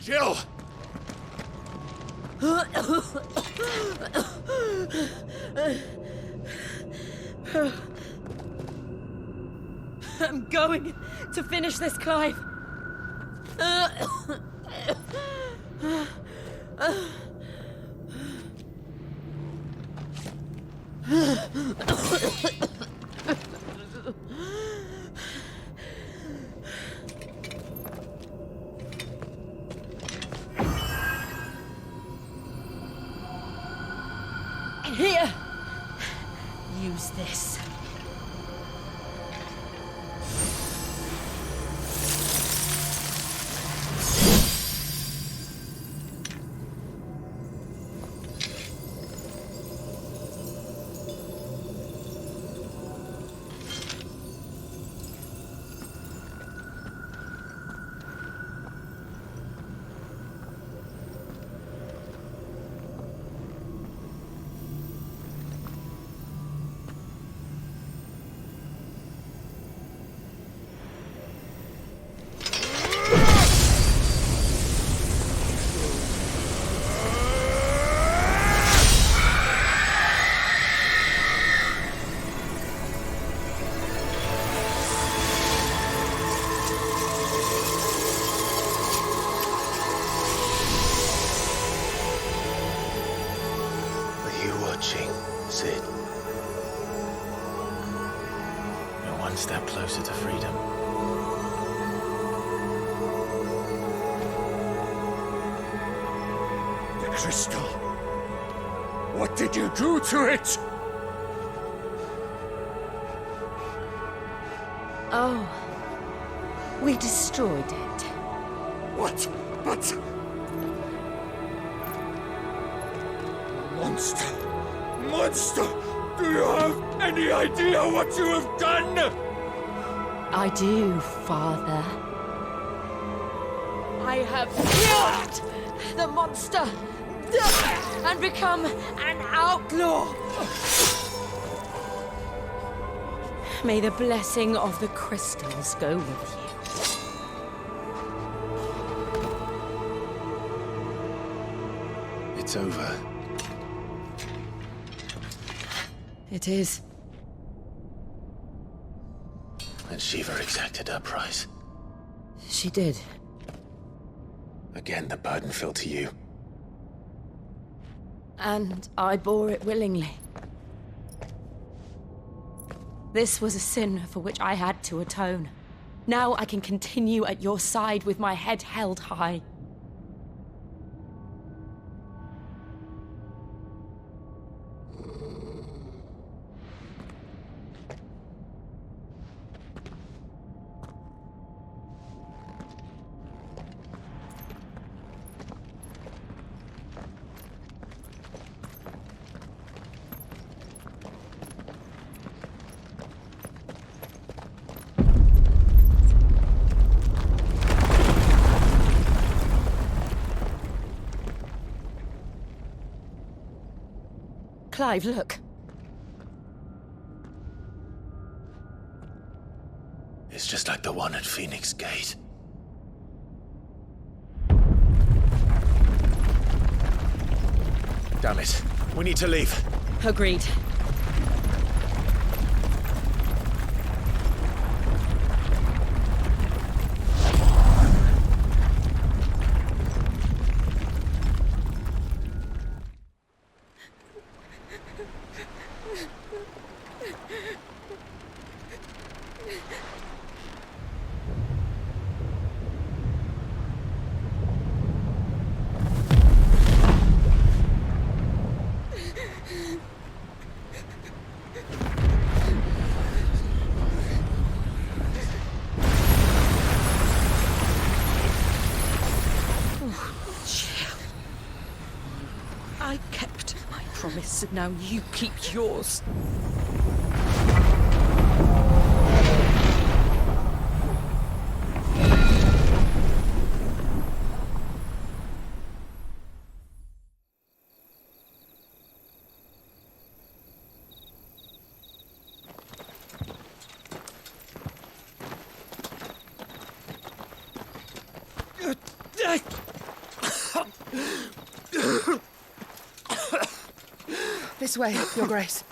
Jill! I'm going to finish this, Clive. Here. Use this. Cid. We're one step closer to freedom. The crystal. What did you do to it? Oh. We destroyed it. What? But... Monster! Monster! Do you have any idea what you have done? I do, Father. I have killed the monster and become an outlaw. May the blessing of the crystals go with you. It's over. It is. And Shiva exacted her price. She did. Again, the burden fell to you. And I bore it willingly. This was a sin for which I had to atone. Now I can continue at your side with my head held high. Clive, look. It's just like the one at Phoenix Gate. Damn it. We need to leave. Agreed. I kept my promise, and now you keep yours. This way, Your Grace.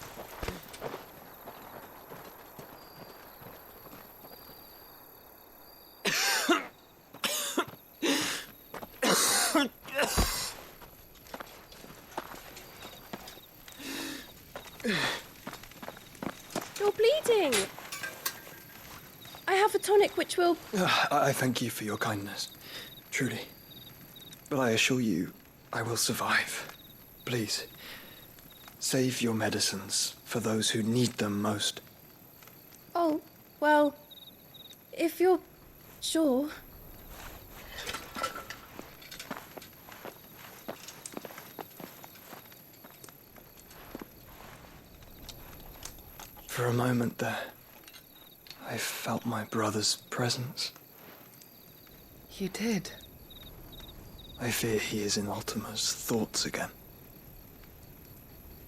You're bleeding. I have a tonic which will... I thank you for your kindness, truly. But I assure you, I will survive. Please, save your medicines for those who need them most. Oh, well, if you're sure. For a moment there, I felt my brother's presence. You did? I fear he is in Ultima's thoughts again.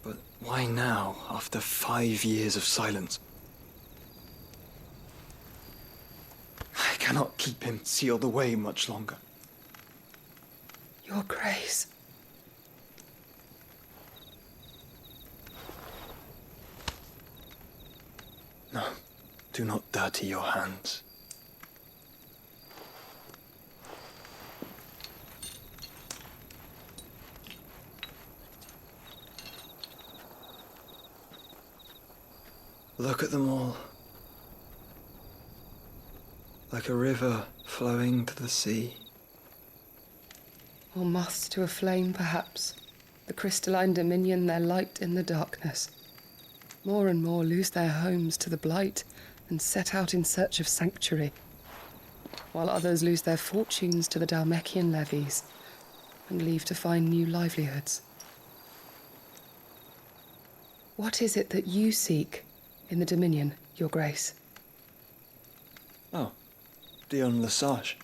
But why now, after 5 years of silence? I cannot keep him sealed away much longer. Your Grace. No, do not dirty your hands. Look at them all. Like a river flowing to the sea. Or moths to a flame, perhaps. The crystalline dominion their light in the darkness. More and more lose their homes to the blight and set out in search of sanctuary, while others lose their fortunes to the Dhalmekian levies and leave to find new livelihoods. What is it that you seek in the Dominion, Your Grace? Oh, Dion Lesage.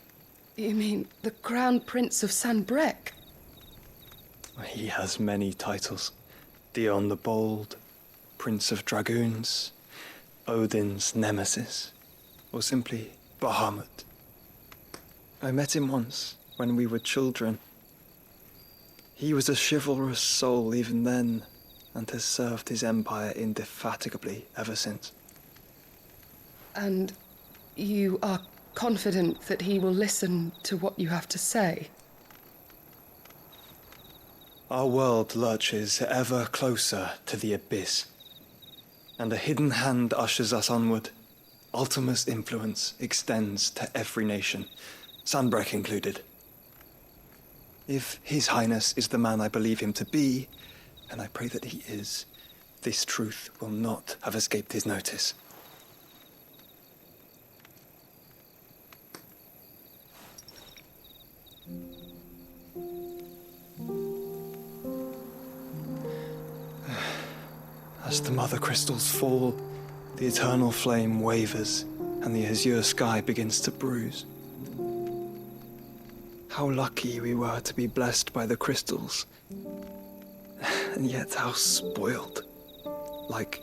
You mean the Crown Prince of Sanbreque? He has many titles. Dion the Bold, Prince of Dragoons, Odin's Nemesis, or simply Bahamut. I met him once, when we were children. He was a chivalrous soul even then, and has served his empire indefatigably ever since. And you are confident that he will listen to what you have to say? Our world lurches ever closer to the abyss, and a hidden hand ushers us onward. Ultima's influence extends to every nation, Sanbreque included. If His Highness is the man I believe him to be, and I pray that he is, this truth will not have escaped his notice. As the mother crystals fall, the eternal flame wavers, and the azure sky begins to bruise. How lucky we were to be blessed by the crystals, and yet how spoiled. Like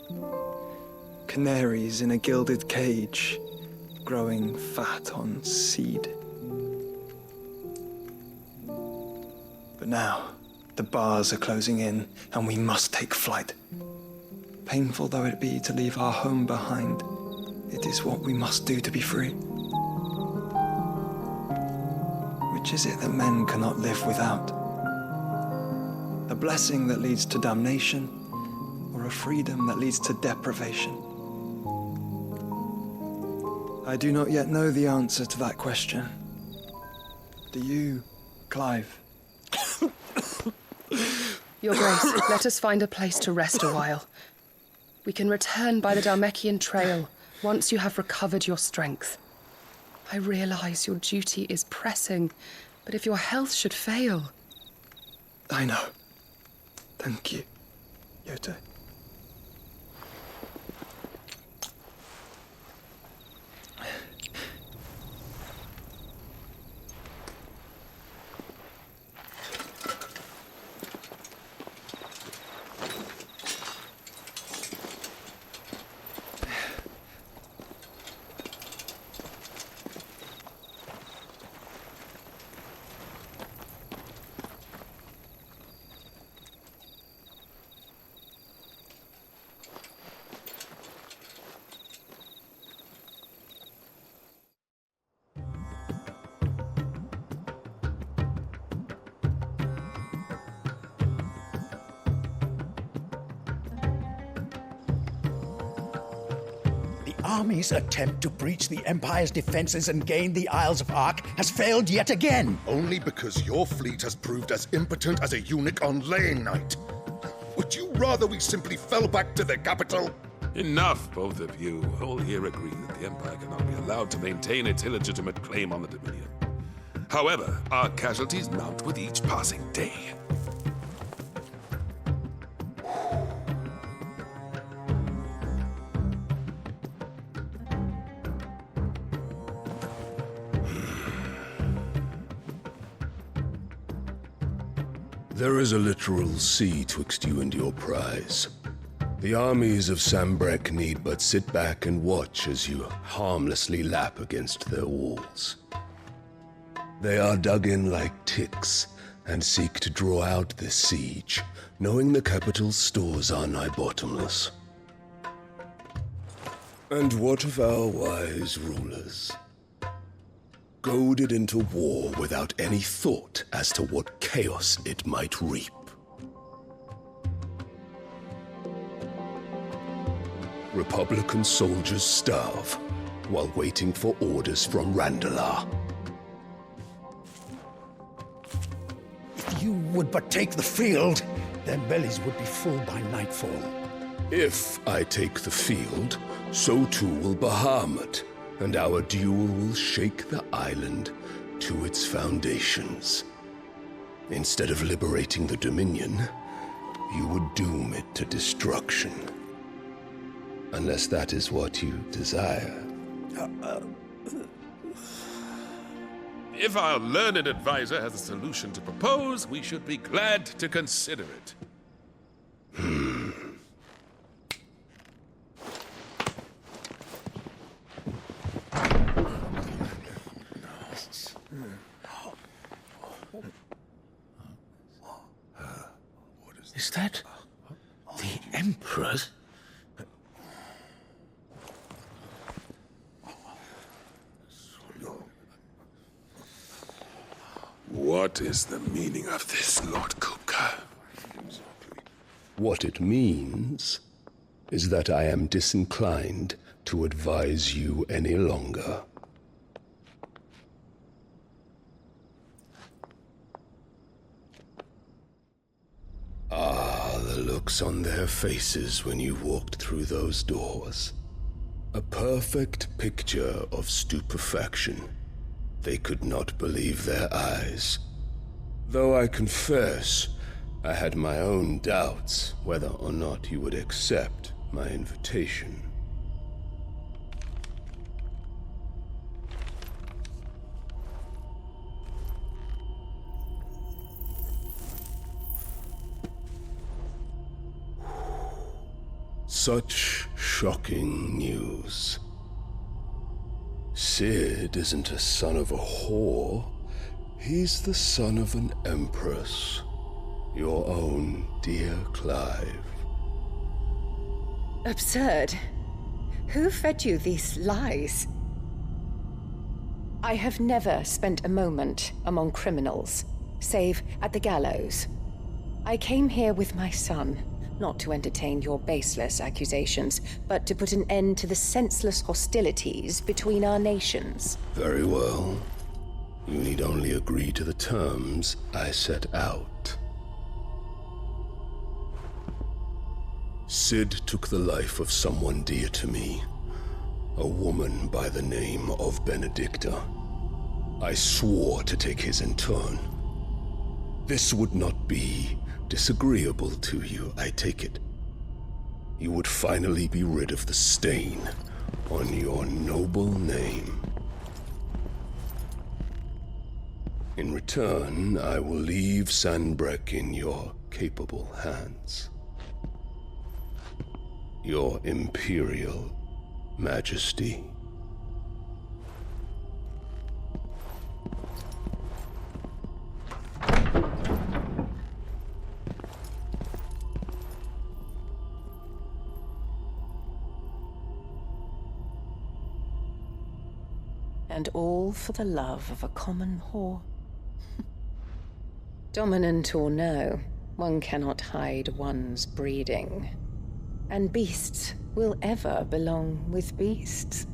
canaries in a gilded cage, growing fat on seed. But now, the bars are closing in, and we must take flight. Painful though it be to leave our home behind, it is what we must do to be free. Which is it that men cannot live without? A blessing that leads to damnation, or a freedom that leads to deprivation? I do not yet know the answer to that question. Do you, Clive? Your Grace, let us find a place to rest a while. We can return by the Dhalmekian trail once you have recovered your strength. I realize your duty is pressing, but if your health should fail... I know. Thank you, Yote. army's attempt to breach the Empire's defenses and gain the Isles of Ark has failed yet again. Only because your fleet has proved as impotent as a eunuch on laying night. Would you rather we simply fell back to the capital? Enough, both of you. All here agree that the Empire cannot be allowed to maintain its illegitimate claim on the Dominion. However, our casualties mount with each passing day. There is a literal sea twixt you and your prize. The armies of Sanbreque need but sit back and watch as you harmlessly lap against their walls. They are dug in like ticks and seek to draw out this siege, knowing the capital's stores are nigh bottomless. And what of our wise rulers? Goaded into war without any thought as to what chaos it might reap. Republican soldiers starve while waiting for orders from Randalar. If you would but take the field, their bellies would be full by nightfall. If I take the field, so too will Bahamut, and our duel will shake the island to its foundations. Instead of liberating the Dominion, you would doom it to destruction. Unless that is what you desire. If our learned advisor has a solution to propose, we should be glad to consider it. Is that the Emperor's? What is the meaning of this, Lord Kupka? What it means is that I am disinclined to advise you any longer. Ah, the looks on their faces when you walked through those doors. A perfect picture of stupefaction. They could not believe their eyes. Though I confess, I had my own doubts whether or not you would accept my invitation. Such shocking news. Cid isn't a son of a whore. He's the son of an empress. Your own dear Clive. Absurd. Who fed you these lies? I have never spent a moment among criminals, save at the gallows. I came here with my son, not to entertain your baseless accusations, but to put an end to the senseless hostilities between our nations. Very well. You need only agree to the terms I set out. Cid took the life of someone dear to me, a woman by the name of Benedicta. I swore to take his in turn. This would not be disagreeable to you, I take it. You would finally be rid of the stain on your noble name. In return, I will leave Sanbreque in your capable hands. Your Imperial Majesty. And all for the love of a common whore. Dominant or no, one cannot hide one's breeding. And beasts will ever belong with beasts.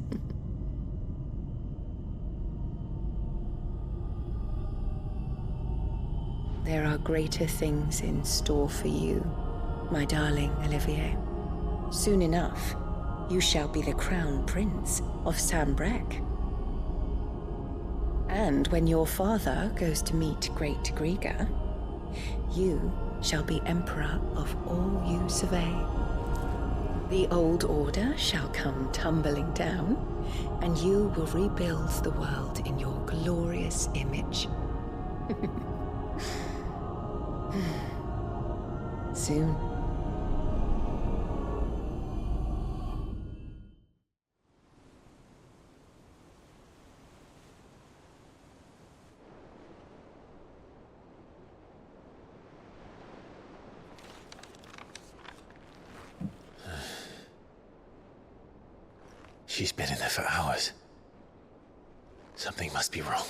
There are greater things in store for you, my darling Olivier. Soon enough, you shall be the crown prince of Sambrec. And when your father goes to meet Great Griga, you shall be emperor of all you survey. The old order shall come tumbling down, and you will rebuild the world in your glorious image. Soon. She's been in there for hours. Something must be wrong.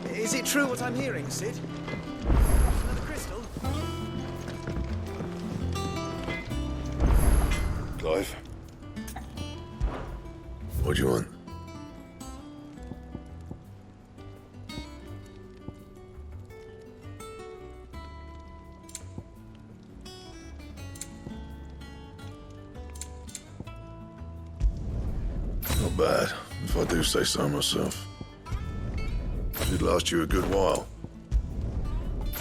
Is it true what I'm hearing, Cid? Another crystal? Clive? What do you want? Not bad, if I do say so myself. Should last you a good while.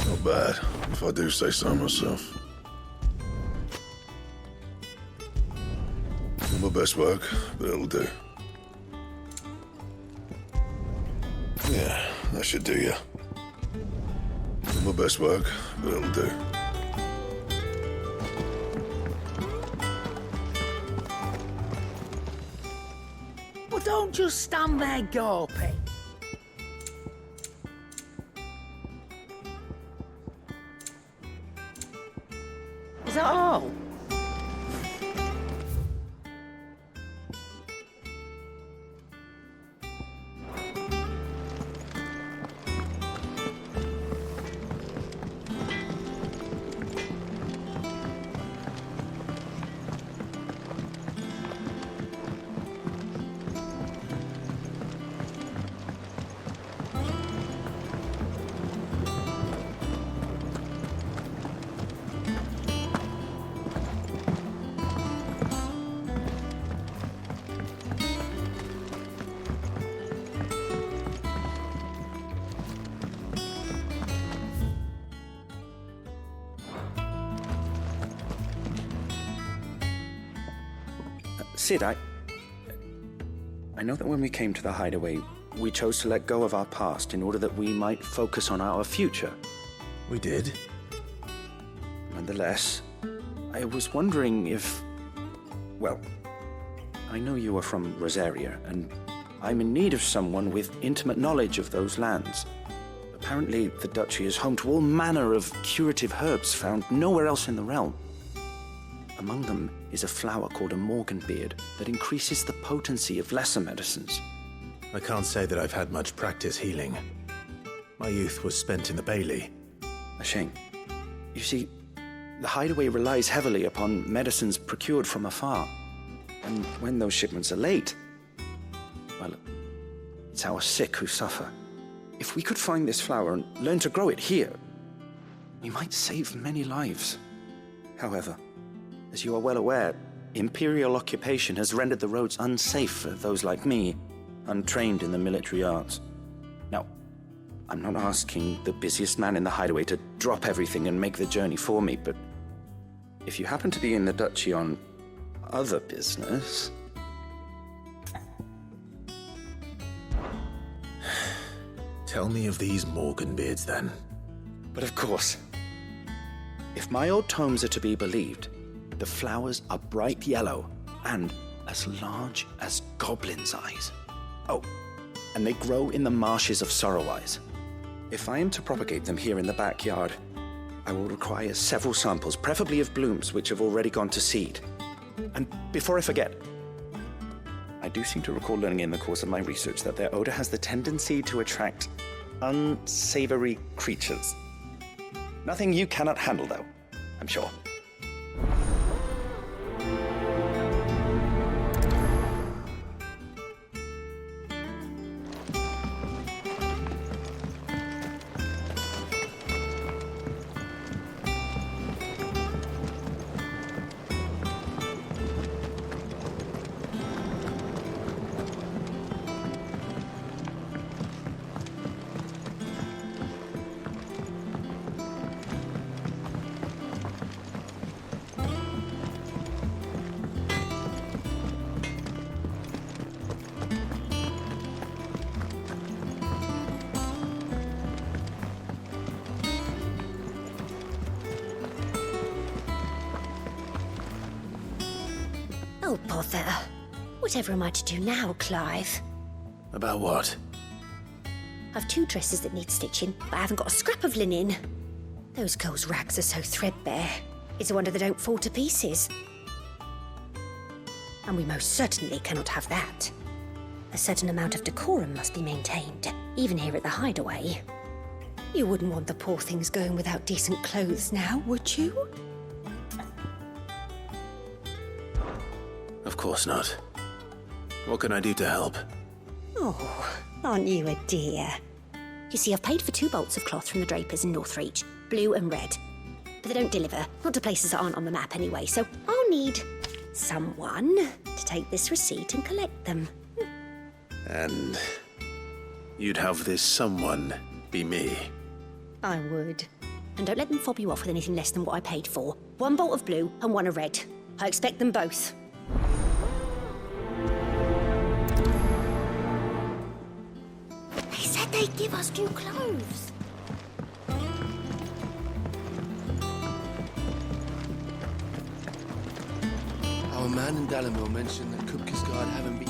Not bad, if I do say so myself. Not my best work, but it'll do. Yeah, that should do you. Not my best work, but it'll do. Well, don't just stand there gawping. Is that all? Cid, I know that when we came to the hideaway, we chose to let go of our past in order that we might focus on our future. We did. Nonetheless, I was wondering if... Well, I know you are from Rosaria, and I'm in need of someone with intimate knowledge of those lands. Apparently, the duchy is home to all manner of curative herbs found nowhere else in the realm. Among them is a flower called a Morganbeard that increases the potency of lesser medicines. I can't say that I've had much practice healing. My youth was spent in the Bailey. A shame. You see, the hideaway relies heavily upon medicines procured from afar. And when those shipments are late, well, it's our sick who suffer. If we could find this flower and learn to grow it here, we might save many lives. However, as you are well aware, Imperial occupation has rendered the roads unsafe for those like me, untrained in the military arts. Now, I'm not asking the busiest man in the hideaway to drop everything and make the journey for me, but if you happen to be in the duchy on other business... Tell me of these Morganbeards, then. But of course. If my old tomes are to be believed, the flowers are bright yellow and as large as goblins' eyes. Oh, and they grow in the marshes of Sorrowise. If I am to propagate them here in the backyard, I will require several samples, preferably of blooms which have already gone to seed. And before I forget, I do seem to recall learning in the course of my research that their odor has the tendency to attract unsavory creatures. Nothing you cannot handle, though, I'm sure. Oh, bother. Whatever am I to do now, Clive? About what? I've 2 dresses that need stitching, but I haven't got a scrap of linen. Those girls' rags are so threadbare. It's a wonder they don't fall to pieces. And we most certainly cannot have that. A certain amount of decorum must be maintained, even here at the hideaway. You wouldn't want the poor things going without decent clothes now, would you? Of course not. What can I do to help? Oh, aren't you a dear? You see, I've paid for 2 bolts of cloth from the drapers in Northreach, blue and red. But they don't deliver, not to places that aren't on the map anyway, so I'll need someone to take this receipt and collect them. And you'd have this someone be me? I would. And don't let them fob you off with anything less than what I paid for. 1 bolt of blue and 1 of red. I expect them both. They said they'd give us new clothes. Our man in Dalamil mentioned that Kupka's guard haven't been...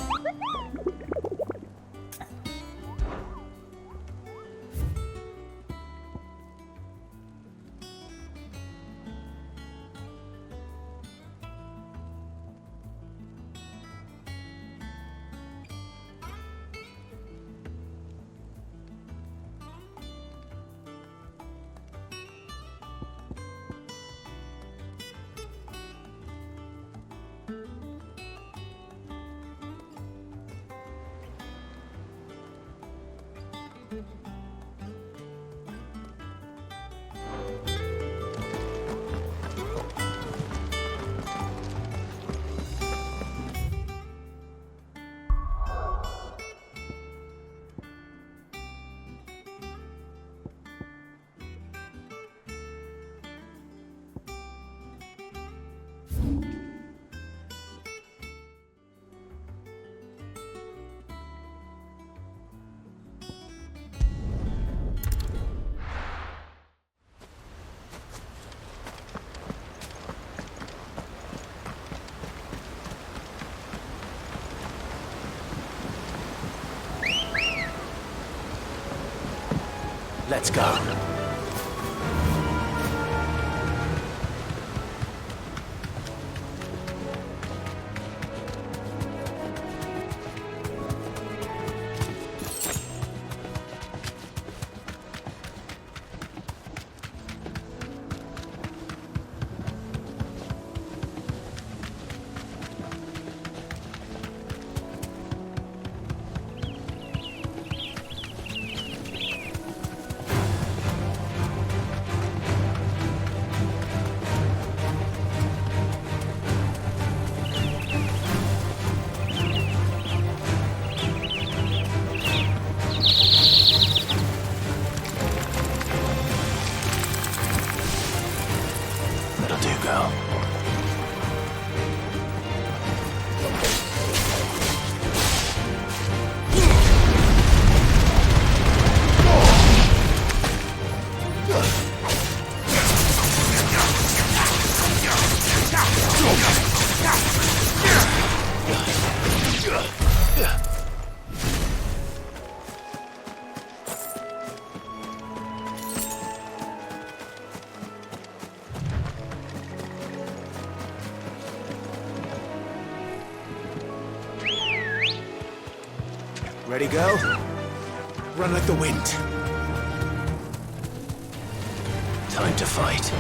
Let's go. Ready, girl? Run like the wind. Time to fight.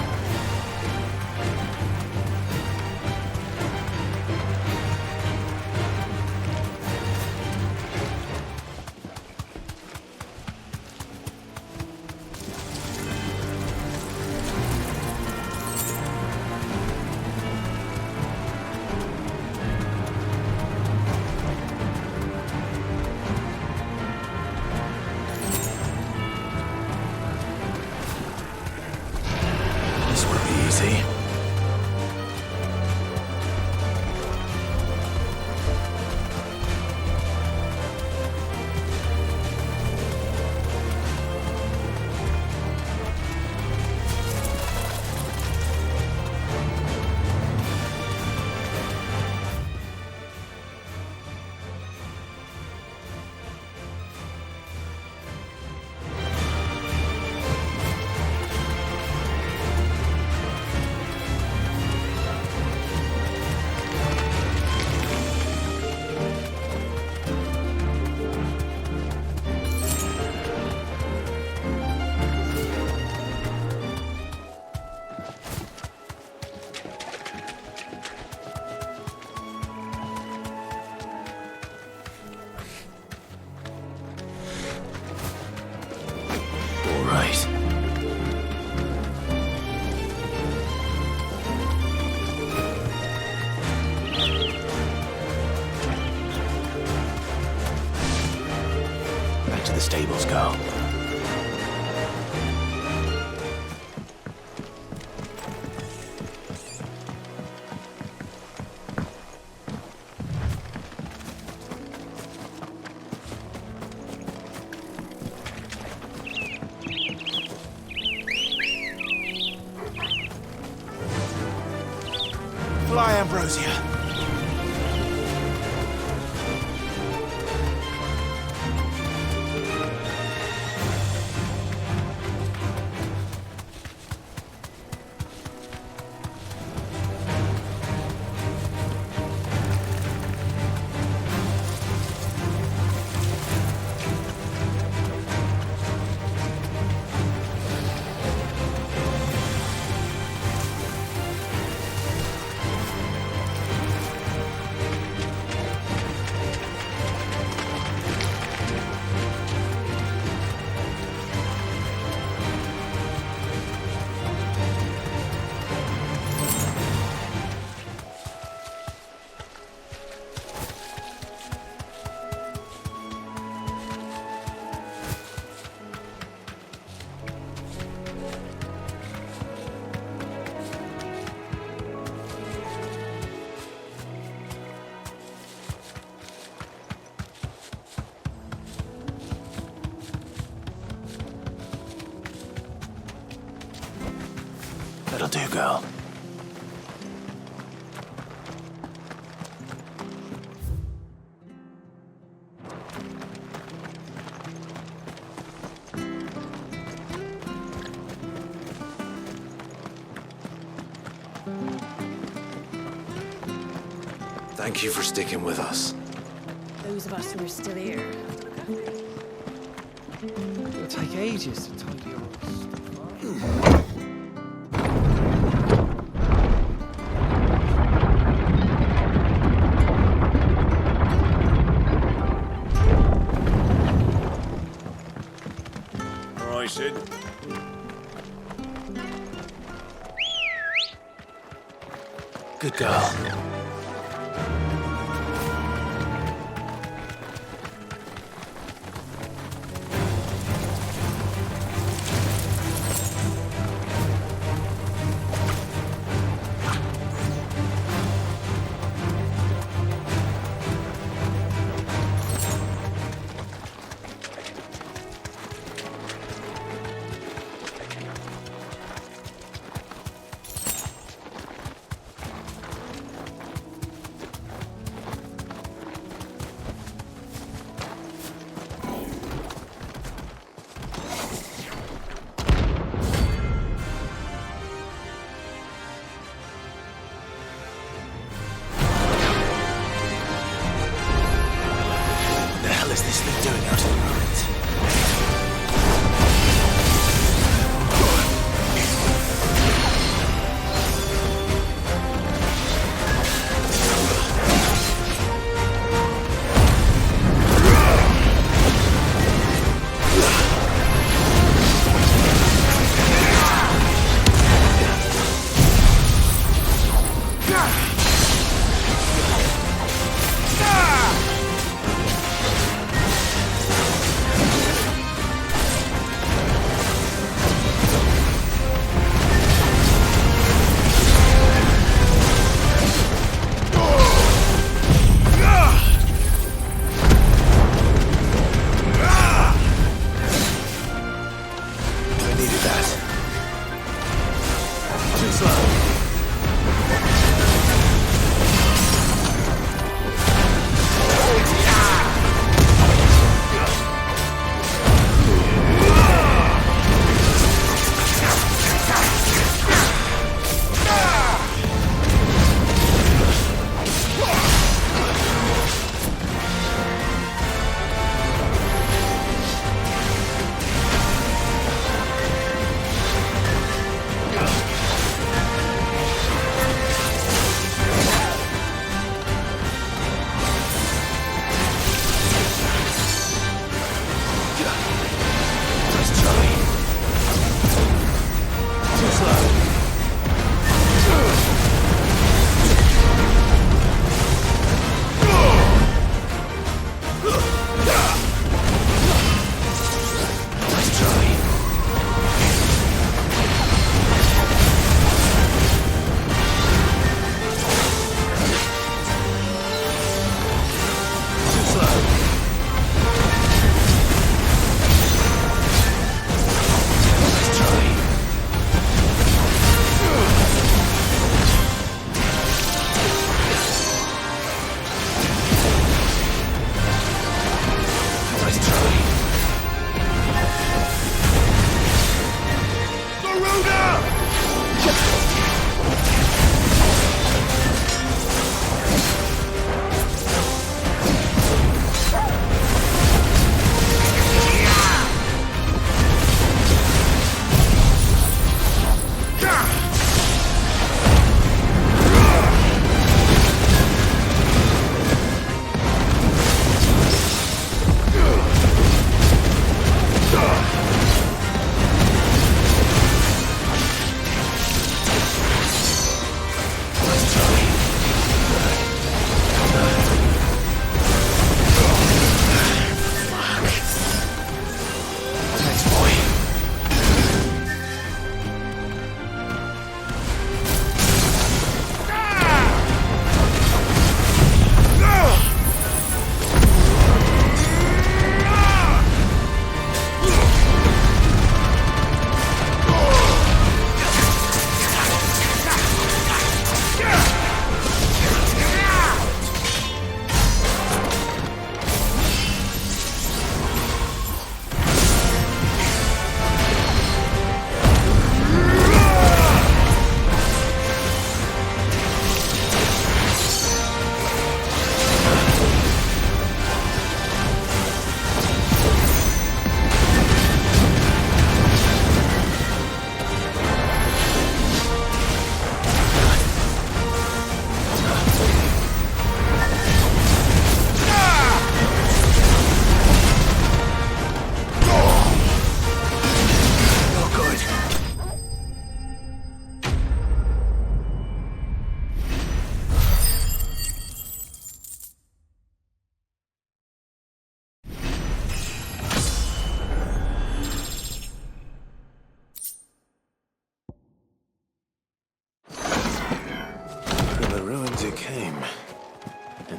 The stables go. Fly, Ambrosia. That'll do, girl. Thank you for sticking with us. Those of us who are still here. It'll take ages to tidy all this stuff up. Cid. Good girl. that. Too slow.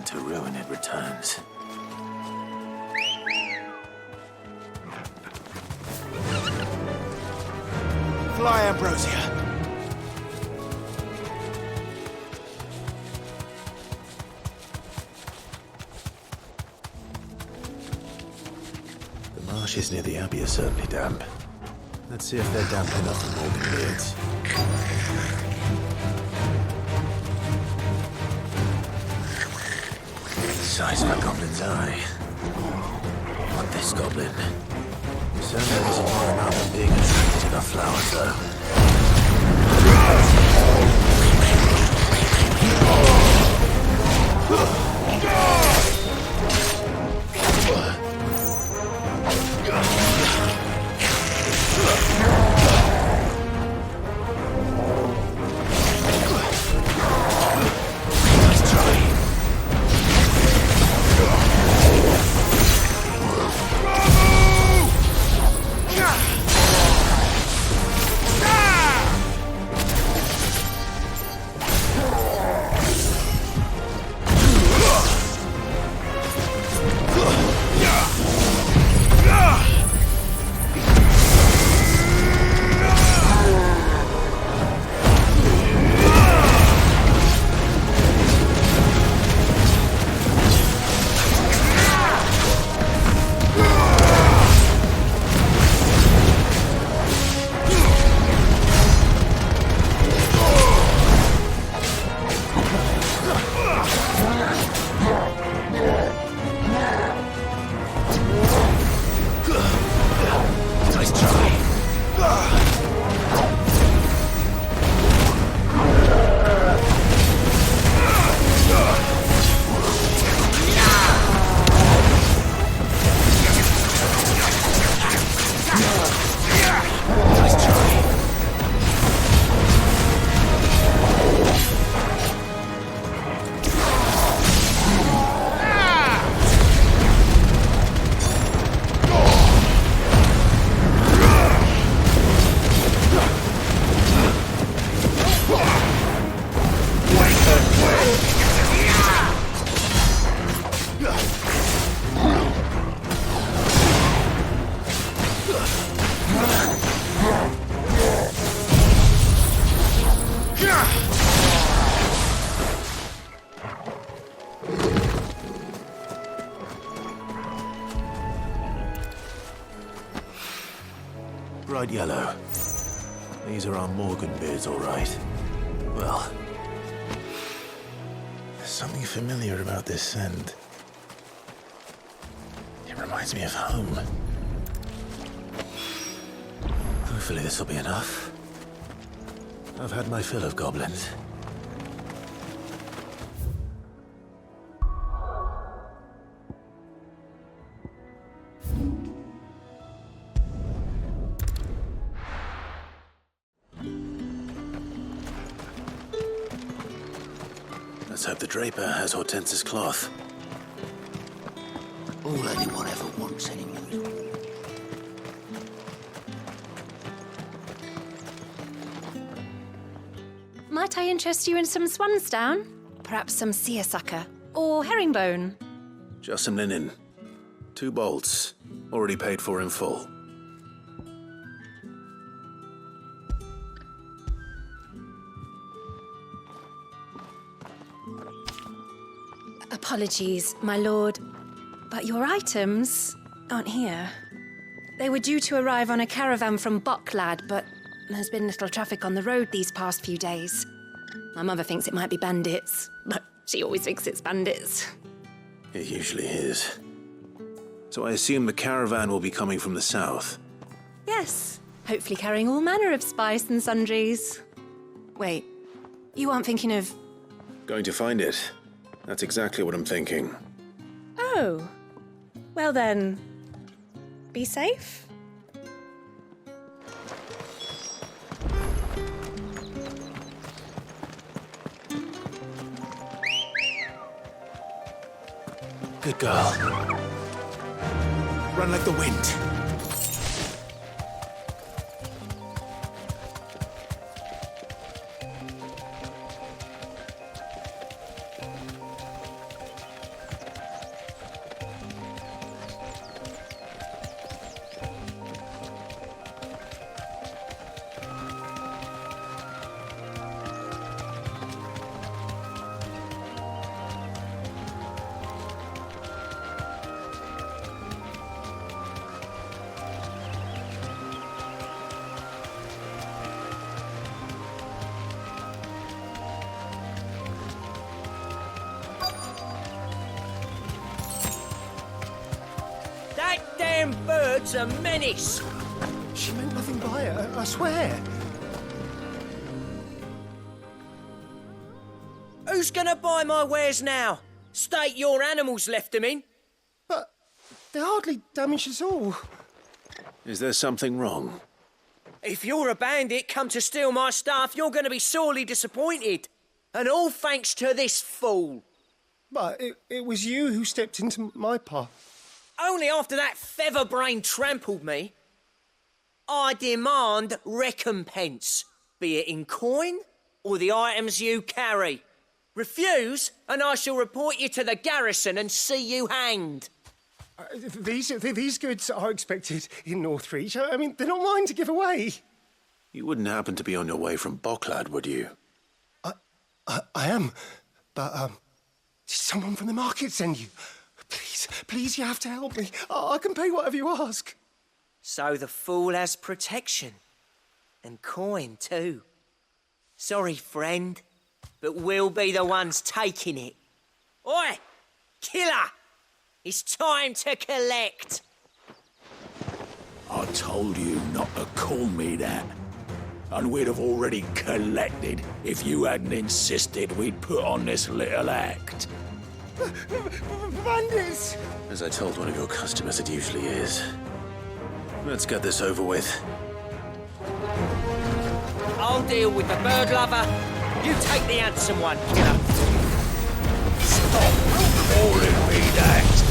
To ruin it returns. Fly, Ambrosia. The marshes near the Abbey are certainly damp. Let's see if they're damp enough for molding beards. Size of a goblin's eye. Not this goblin. Certainly wasn't more about them being attracted to the flowers, though. White yellow. These are our Morgan beards, all right. Well, there's something familiar about this scent. It reminds me of home. Hopefully this will be enough. I've had my fill of goblins. Let's hope the draper has Hortense's cloth. All anyone ever wants anymore. Might I interest you in some swansdown? Perhaps some seersucker? Or herringbone? Just some linen. 2 bolts. Already paid for in full. Apologies, my lord, but your items aren't here. They were due to arrive on a caravan from Bocklad, but there's been little traffic on the road these past few days. My mother thinks it might be bandits, but she always thinks it's bandits. It usually is. So I assume the caravan will be coming from the south. Yes, hopefully carrying all manner of spice and sundries. Wait, you aren't thinking of... Going to find it. That's exactly what I'm thinking. Oh, well then, be safe. Good girl. Run like the wind. That damn bird's a menace! She meant nothing by it, I swear. Who's gonna buy my wares now? State your animals left them in. But they hardly damaged us all. Is there something wrong? If you're a bandit come to steal my stuff, you're gonna be sorely disappointed. And all thanks to this fool. But it was you who stepped into my path. Only after that featherbrain trampled me. I demand recompense, be it in coin or the items you carry. Refuse, and I shall report you to the garrison and see you hanged. These goods are expected in Northreach. I mean, they're not mine to give away. You wouldn't happen to be on your way from Bocklad, would you? I am, but did someone from the market send you? Please, you have to help me. I can pay whatever you ask. So the fool has protection. And coin, too. Sorry, friend, but we'll be the ones taking it. Oi! Killer! It's time to collect! I told you not to call me that. And we'd have already collected if you hadn't insisted we'd put on this little act. Bandits! As I told one of your customers, it usually is. Let's get this over with. I'll deal with the bird lover. You take the handsome one, killer. Stop calling me that!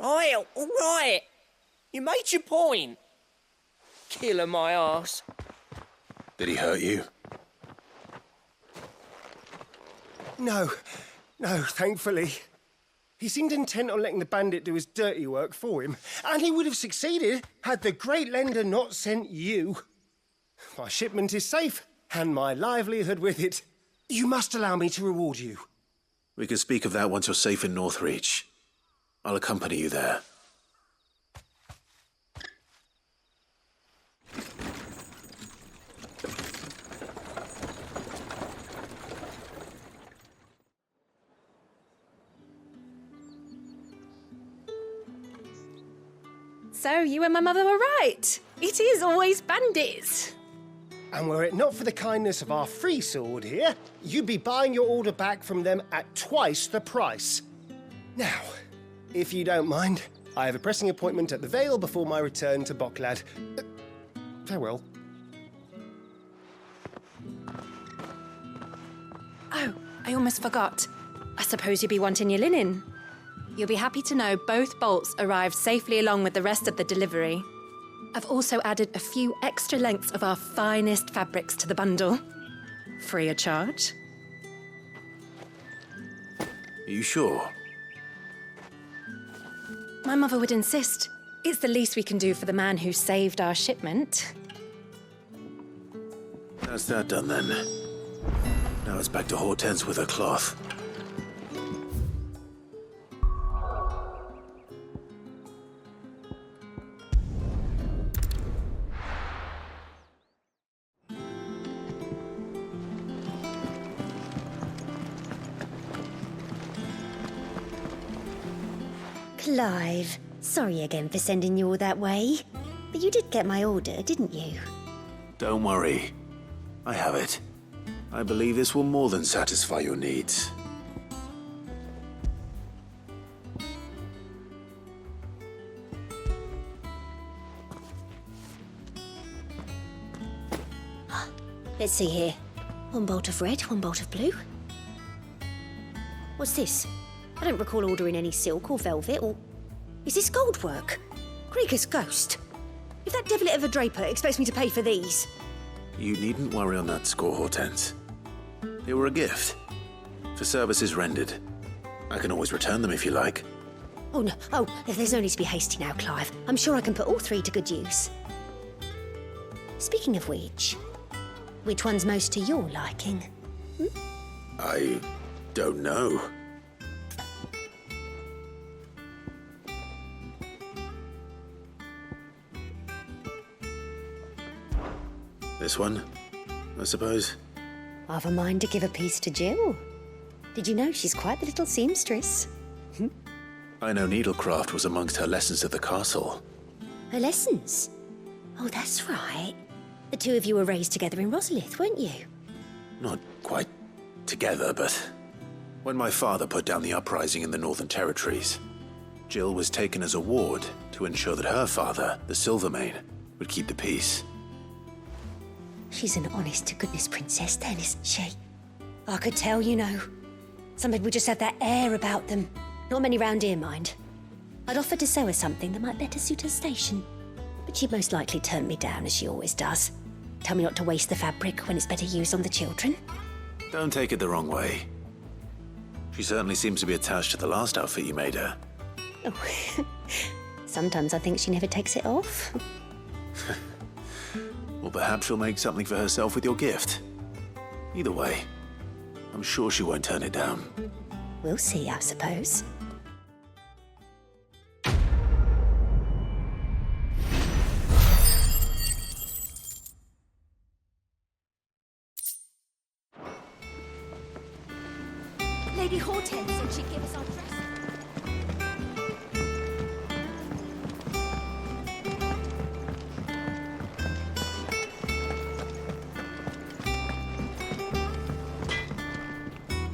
all right. You made your point. Killer my arse. Did he hurt you? No, thankfully. He seemed intent on letting the bandit do his dirty work for him, and he would have succeeded had the Great Lender not sent you. My shipment is safe, and my livelihood with it. You must allow me to reward you. We can speak of that once you're safe in Northreach. I'll accompany you there. So you and my mother were right. It is always bandits. And were it not for the kindness of our free sword here, you'd be buying your order back from them at twice the price. Now, if you don't mind, I have a pressing appointment at the Vale before my return to Boklad. Farewell. Oh, I almost forgot. I suppose you'll be wanting your linen. You'll be happy to know both bolts arrived safely along with the rest of the delivery. I've also added a few extra lengths of our finest fabrics to the bundle. Free of charge. Are you sure? My mother would insist. It's the least we can do for the man who saved our shipment. That's that done then. Now it's back to Hortense with her cloth. Clive, sorry again for sending you all that way. But you did get my order, didn't you? Don't worry. I have it. I believe this will more than satisfy your needs. Let's see here. One bolt of red, one bolt of blue. What's this? I don't recall ordering any silk or velvet or... Is this gold work? Krieger's ghost. If that devilet of a draper expects me to pay for these... You needn't worry on that score, Hortense. They were a gift. For services rendered. I can always return them if you like. Oh, no. Oh, there's no need to be hasty now, Clive. I'm sure I can put all three to good use. Speaking of which one's most to your liking? I don't know. This one, I suppose. I've a mind to give a piece to Jill. Did you know she's quite the little seamstress? I know needlecraft was amongst her lessons at the castle. Her lessons? Oh, that's right. The two of you were raised together in Rosalith, weren't you? Not quite together, but when my father put down the uprising in the Northern Territories, Jill was taken as a ward to ensure that her father, the Silvermane, would keep the peace. She's an honest-to-goodness princess then, isn't she? I could tell, you know. Some people just have that air about them. Not many round here, mind. I'd offered to sew her something that might better suit her station. But she'd most likely turn me down, as she always does. Tell me not to waste the fabric when it's better used on the children. Don't take it the wrong way. She certainly seems to be attached to the last outfit you made her. Oh. Sometimes I think she never takes it off. Or perhaps she'll make something for herself with your gift. Either way, I'm sure she won't turn it down. We'll see, I suppose. Lady Hortense said she'd give us our dress.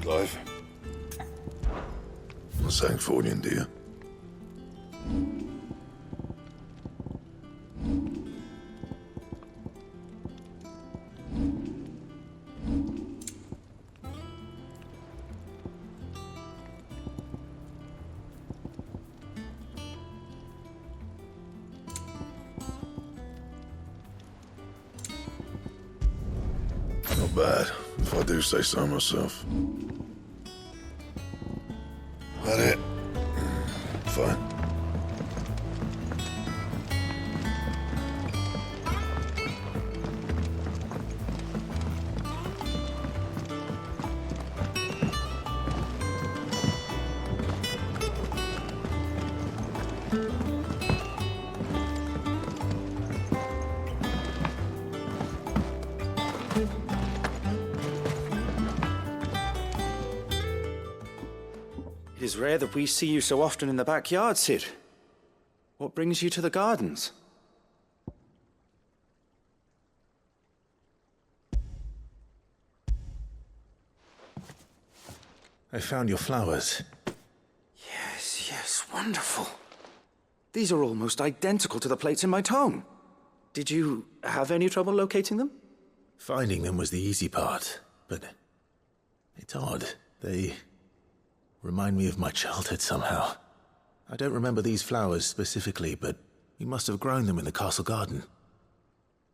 Clive. A Sanktfordian, do you? bad, if I do say so myself. That it? Fine. It is rare that we see you so often in the backyard, Cid. What brings you to the gardens? I found your flowers. Yes, wonderful. These are almost identical to the plates in my tome. Did you have any trouble locating them? Finding them was the easy part, but it's odd. They remind me of my childhood somehow. I don't remember these flowers specifically, but we must have grown them in the castle garden.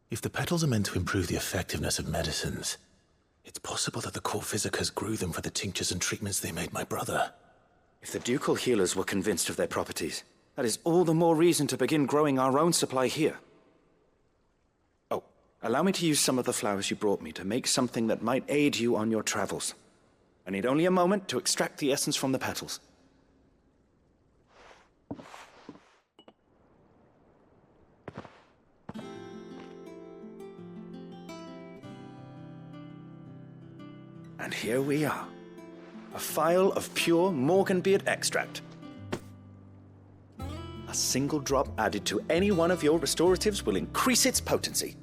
If the petals are meant to improve the effectiveness of medicines, it's possible that the court visitors grew them for the tinctures and treatments they made my brother. If the ducal healers were convinced of their properties, that is all the more reason to begin growing our own supply here. Oh, allow me to use some of the flowers you brought me to make something that might aid you on your travels. I need only a moment to extract the essence from the petals. And here we are. A phial of pure Morganbeard extract. A single drop added to any one of your restoratives will increase its potency.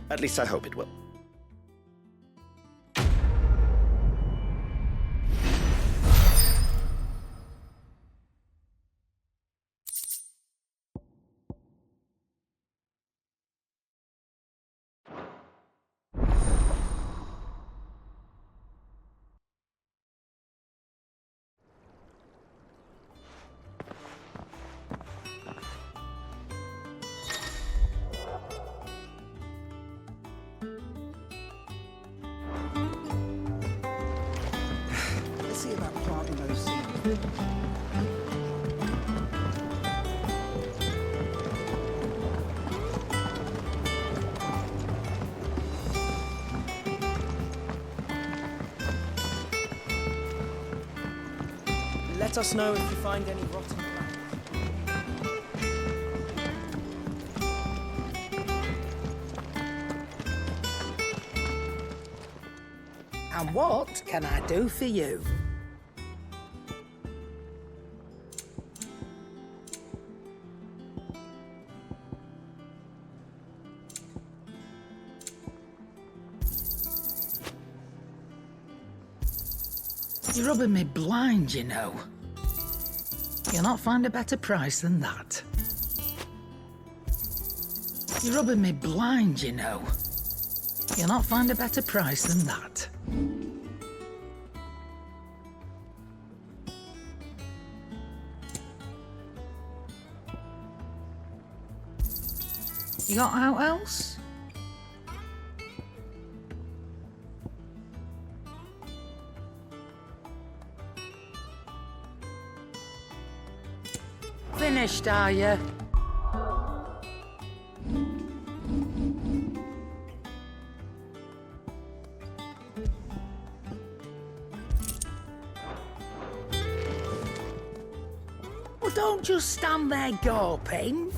At least I hope it will. Let us know if you find any rotten plants. And what can I do for you? You're rubbing me blind, you know. You'll not find a better price than that. You're rubbing me blind, you know. You'll not find a better price than that. You got out else? Finished, are you? Well, don't just stand there gawping.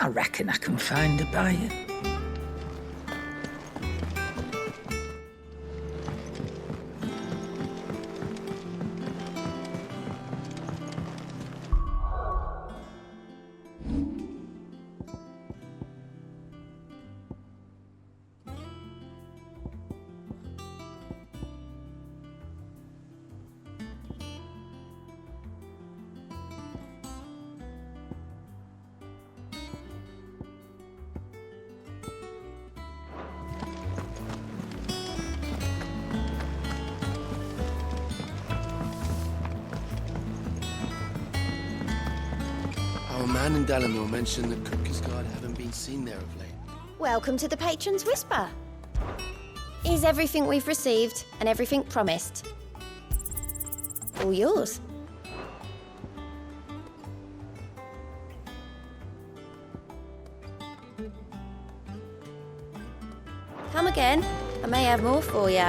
I reckon I can find a buyer. Our man in Dozmare mentioned that Coeurl having been seen there of late. Welcome to the Patron's Whisper. Is everything we've received and everything promised? All yours. Come again. I may have more for you.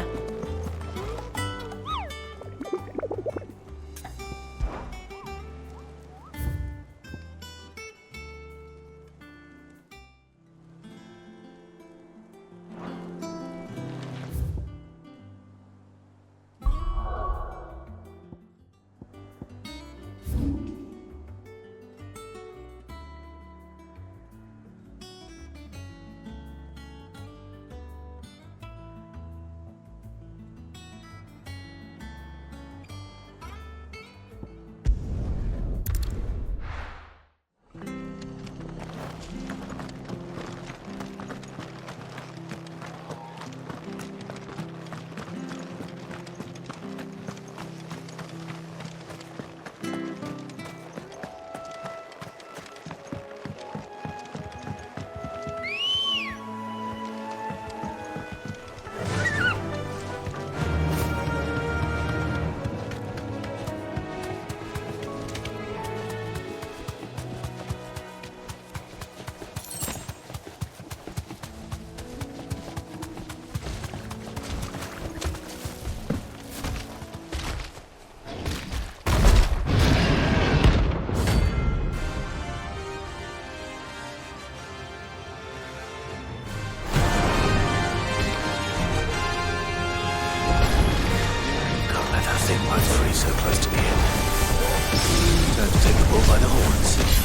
So close to the end. Time to take the bull by the horns.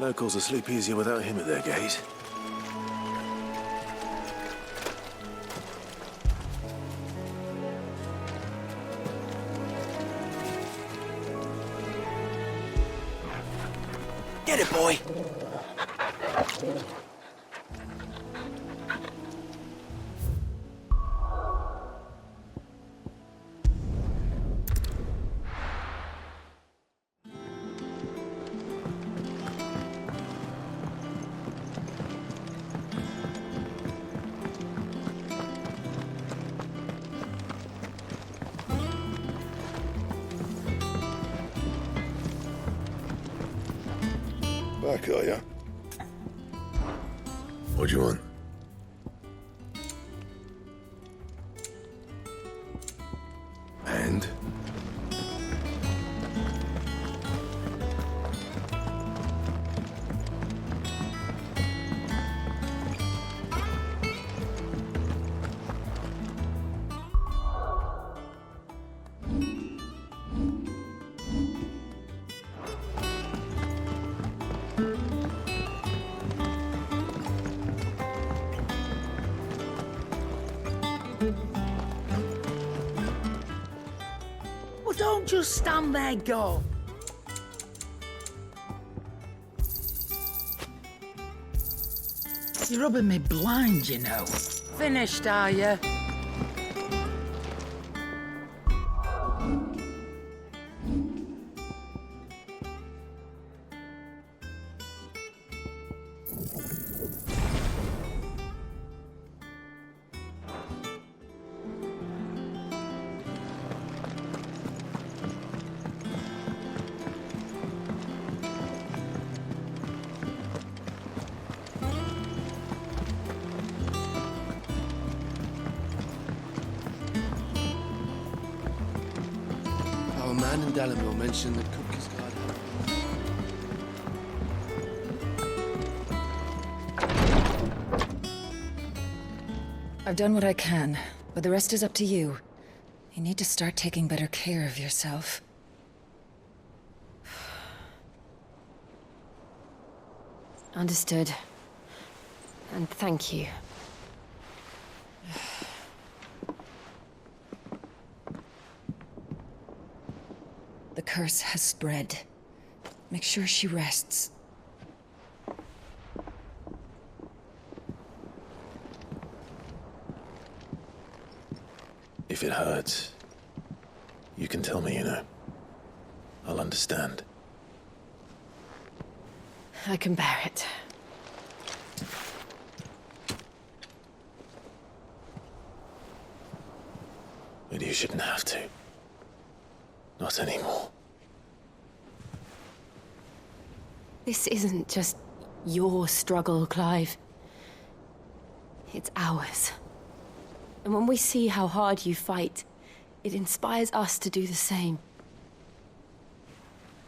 Locals will sleep easier without him at their gate. Get it, boy! Back, are ya? What do you want? And? Well, don't just stand there, go. You're rubbing me blind, you know. Finished, are you? Our man in Dozmare mentioned that Cookies guard. I've done what I can, but the rest is up to you. You need to start taking better care of yourself. Understood. And thank you. The curse has spread. Make sure she rests. If it hurts, you can tell me, you know. I'll understand. I can bear it. But you shouldn't have to. Not anymore. This isn't just your struggle, Clive. It's ours. And when we see how hard you fight, it inspires us to do the same.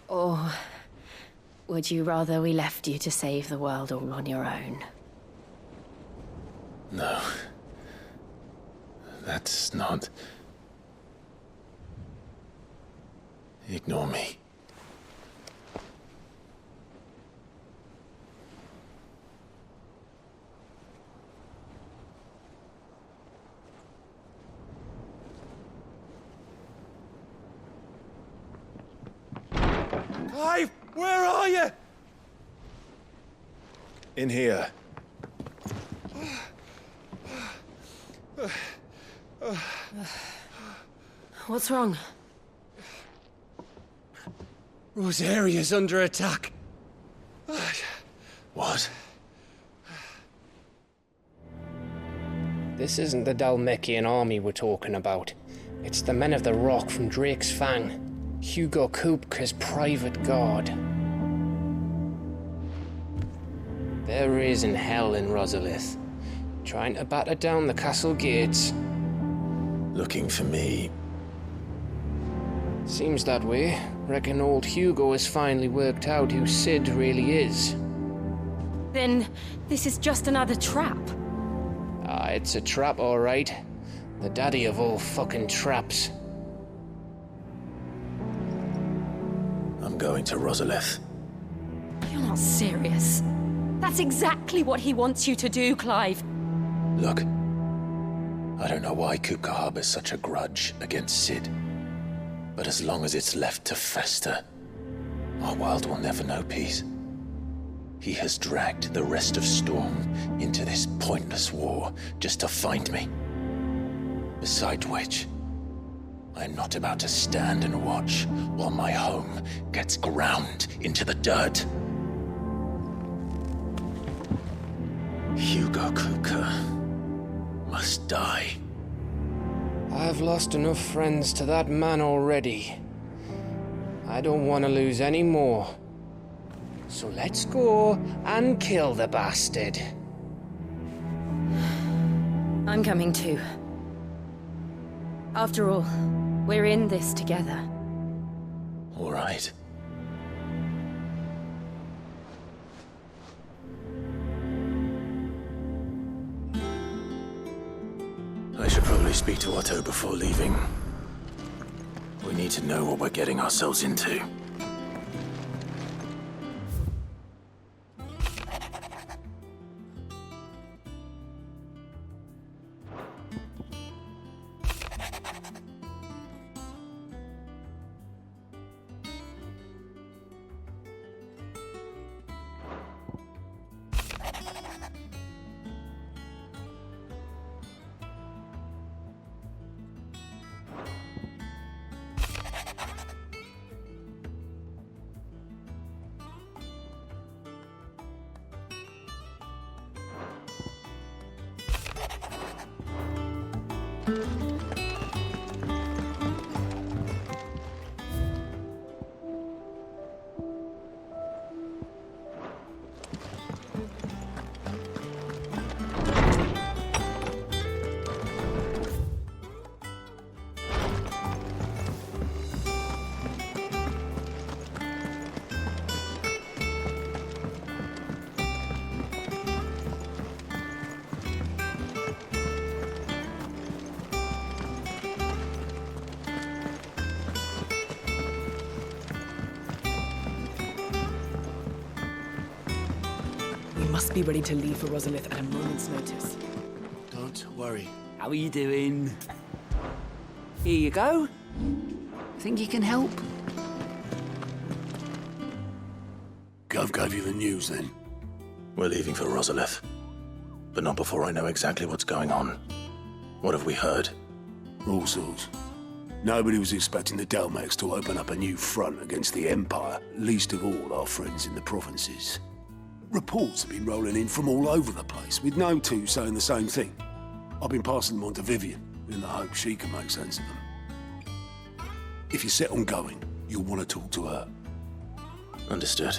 Or would you rather we left you to save the world all on your own? No. That's not... Ignore me. Clive, where are you? In here. What's wrong? Rosaria's under attack. What? This isn't the Dhalmekian army we're talking about. It's the men of the Rock from Drake's Fang. Hugo Kupka's private guard. There is in hell in Rosalith, trying to batter down the castle gates. Looking for me. Seems that way. Reckon old Hugo has finally worked out who Cid really is. Then this is just another trap. Ah, it's a trap, all right. The daddy of all fucking traps. I'm going to Rosalith. You're not not serious. That's exactly what he wants you to do, Clive. Look, I don't know why Kupka harbors such a grudge against Cid. But as long as it's left to fester, our world will never know peace. He has dragged the rest of Storm into this pointless war just to find me. Besides which, I'm not about to stand and watch while my home gets ground into the dirt. Hugo Kupka must die. I've lost enough friends to that man already. I don't want to lose any more. So let's go and kill the bastard. I'm coming too. After all, we're in this together. All right. I should probably speak to Otto before leaving. We need to know what we're getting ourselves into. Must be ready to leave for Rosalith at a moment's notice. Don't worry. How are you doing? Here you go. Think you can help? Gov gave you the news then? We're leaving for Rosalith. But not before I know exactly what's going on. What have we heard? All sorts. Nobody was expecting the Dalmacs to open up a new front against the Empire, least of all our friends in the provinces. Reports have been rolling in from all over the place, with no two saying the same thing. I've been passing them on to Vivian, in the hope she can make sense of them. If you're set on going, you'll want to talk to her. Understood.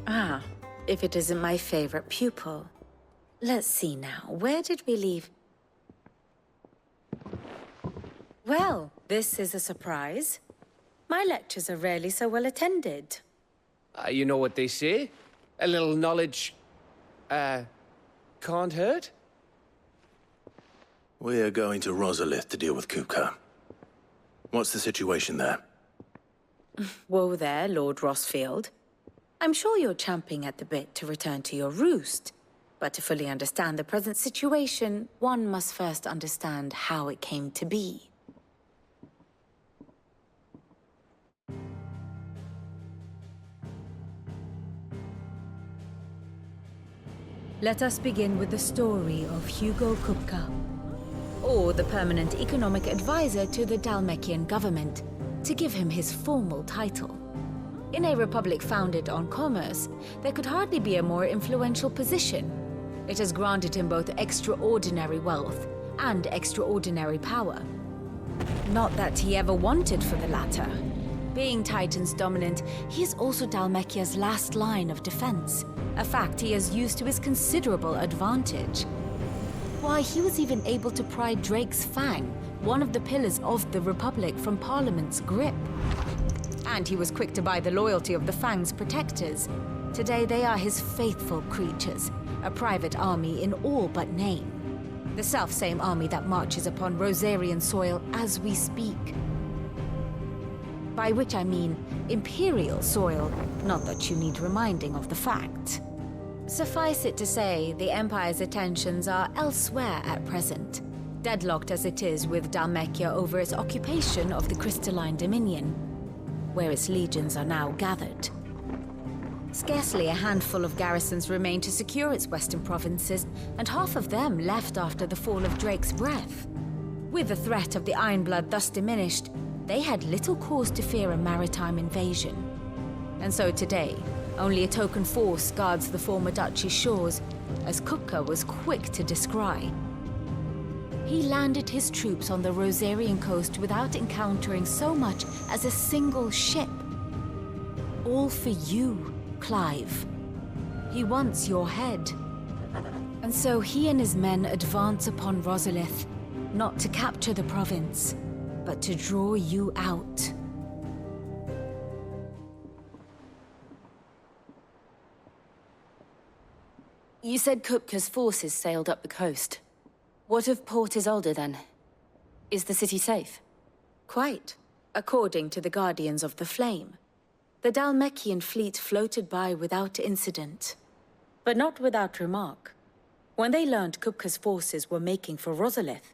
Ah, if it isn't my favorite pupil. Let's see now, where did we leave? Well, this is a surprise. My lectures are rarely so well attended. You know what they say? A little knowledge, can't hurt? We're going to Rosalith to deal with Kupka. What's the situation there? Whoa there, Lord Rossfield. I'm sure you're champing at the bit to return to your roost. But to fully understand the present situation, one must first understand how it came to be. Let us begin with the story of Hugo Kupka, or the permanent economic advisor to the Dalmacian government, to give him his formal title. In a republic founded on commerce, there could hardly be a more influential position. It has granted him both extraordinary wealth and extraordinary power. Not that he ever wanted for the latter. Being Titan's dominant, he is also Dalmacia's last line of defense, a fact he has used to his considerable advantage. Why, he was even able to pry Drake's Fang, one of the pillars of the Republic, from Parliament's grip. And he was quick to buy the loyalty of the Fang's protectors. Today they are his faithful creatures, a private army in all but name. The self-same army that marches upon Rosarian soil as we speak. By which I mean Imperial soil, not that you need reminding of the fact. Suffice it to say, the Empire's attentions are elsewhere at present, deadlocked as it is with Dhalmekia over its occupation of the Crystalline Dominion, where its legions are now gathered. Scarcely a handful of garrisons remain to secure its western provinces, and half of them left after the fall of Drake's breath. With the threat of the Ironblood thus diminished, they had little cause to fear a maritime invasion. And so today, only a token force guards the former duchy's shores, as Kupka was quick to descry. He landed his troops on the Rosarian coast without encountering so much as a single ship. All for you, Clive. He wants your head. And so he and his men advance upon Rosalith, not to capture the province, but to draw you out. You said Kupka's forces sailed up the coast. What of Port Isolde, then? Is the city safe? Quite, according to the Guardians of the Flame. The Dhalmekian fleet floated by without incident. But not without remark. When they learned Kupka's forces were making for Rosalith,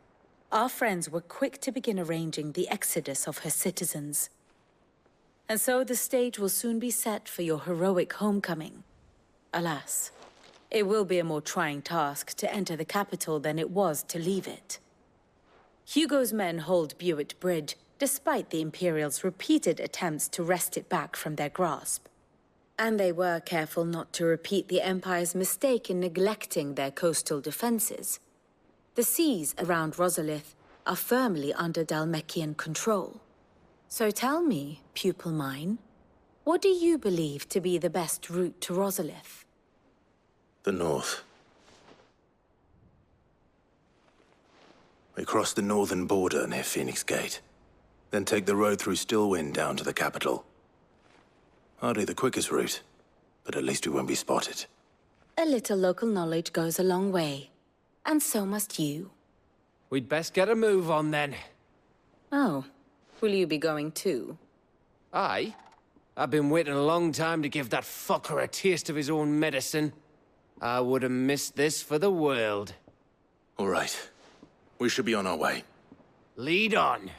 our friends were quick to begin arranging the exodus of her citizens. And so the stage will soon be set for your heroic homecoming. Alas, it will be a more trying task to enter the capital than it was to leave it. Hugo's men hold Buet Bridge, despite the Imperial's repeated attempts to wrest it back from their grasp. And they were careful not to repeat the Empire's mistake in neglecting their coastal defenses. The seas around Rosalith are firmly under Dhalmekian control. So tell me, pupil mine, what do you believe to be the best route to Rosalith? The north. We cross the northern border near Phoenix Gate, then take the road through Stillwind down to the capital. Hardly the quickest route, but at least we won't be spotted. A little local knowledge goes a long way, and so must you. We'd best get a move on then. Oh, will you be going too? Aye. I've been waiting a long time to give that fucker a taste of his own medicine. I would have missed this for the world. All right. We should be on our way. Lead on.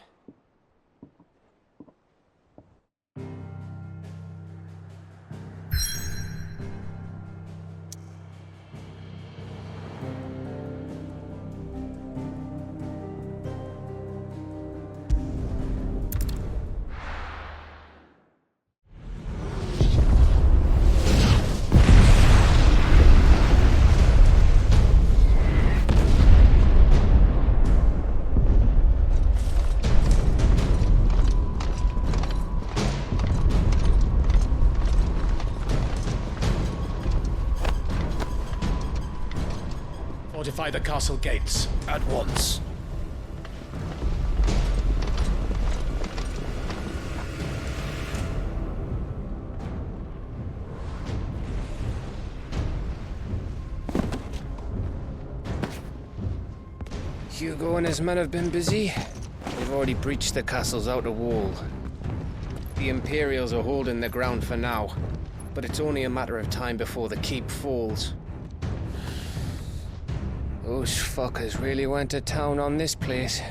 Fortify the castle gates, at once. Hugo and his men have been busy. They've already breached the castle's outer wall. The Imperials are holding the ground for now, but it's only a matter of time before the keep falls. Those fuckers really went to town on this place.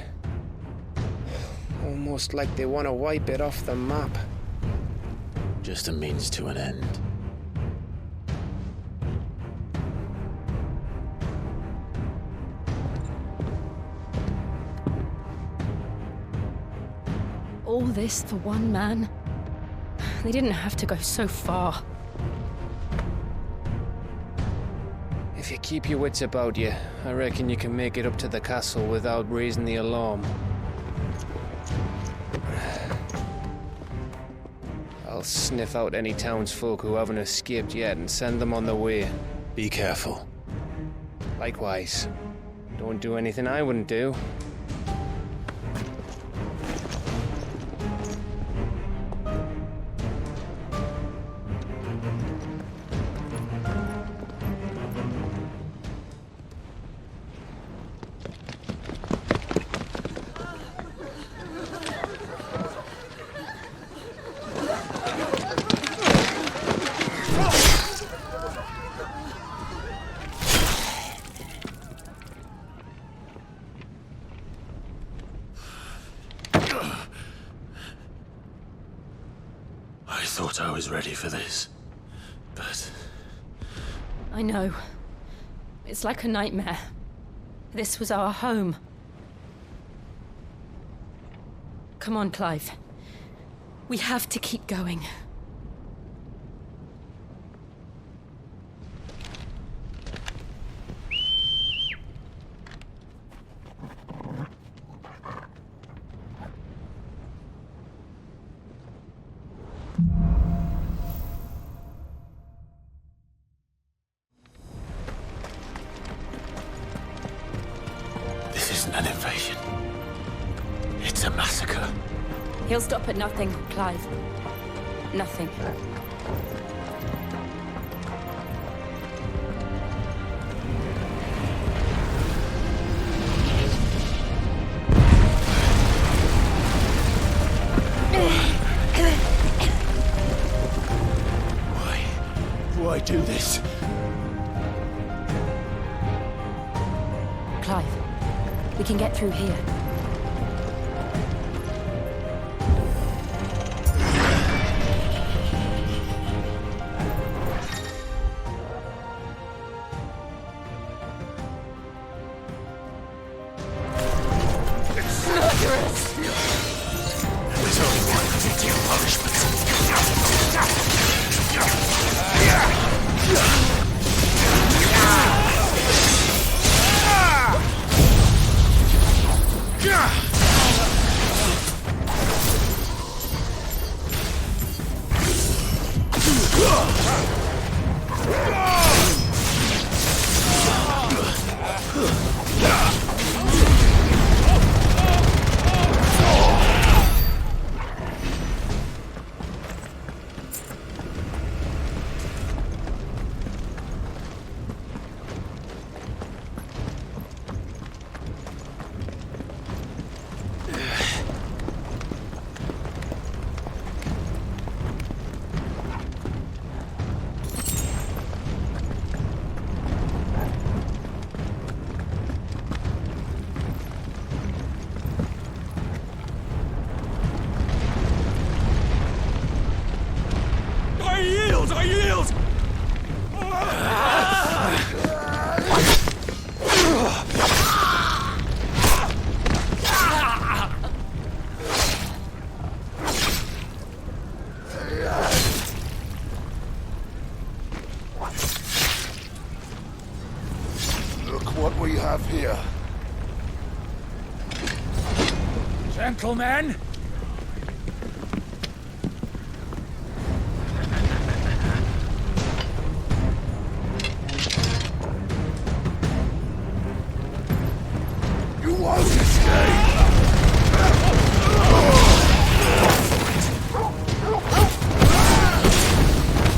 Almost like they want to wipe it off the map. Just a means to an end. All this for one man? They didn't have to go so far. If you keep your wits about you, I reckon you can make it up to the castle without raising the alarm. I'll sniff out any townsfolk who haven't escaped yet and send them on their way. Be careful. Likewise. Don't do anything I wouldn't do. thought I was ready for this, but... I know. It's like a nightmare. This was our home. Come on, Clive. We have to keep going. This isn't an invasion. It's a massacre. He'll stop at nothing, Clive. Nothing. Why do this? Clive, we can get through here. What we have here. Gentlemen! You won't escape!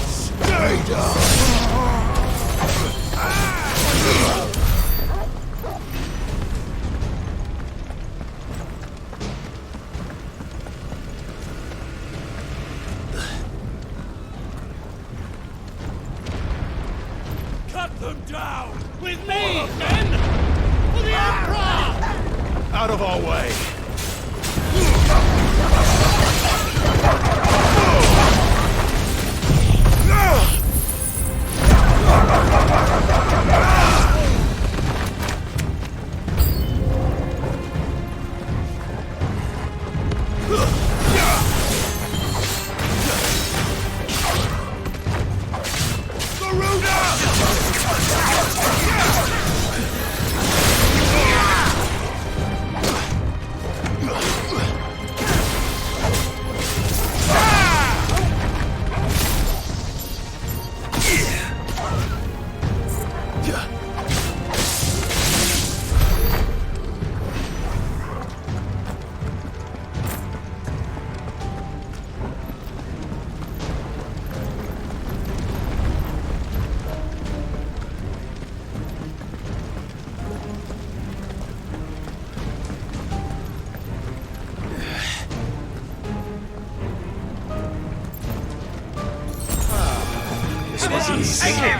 Stay down! Down! With me, men! For the Emperor! Out of our way! Take him!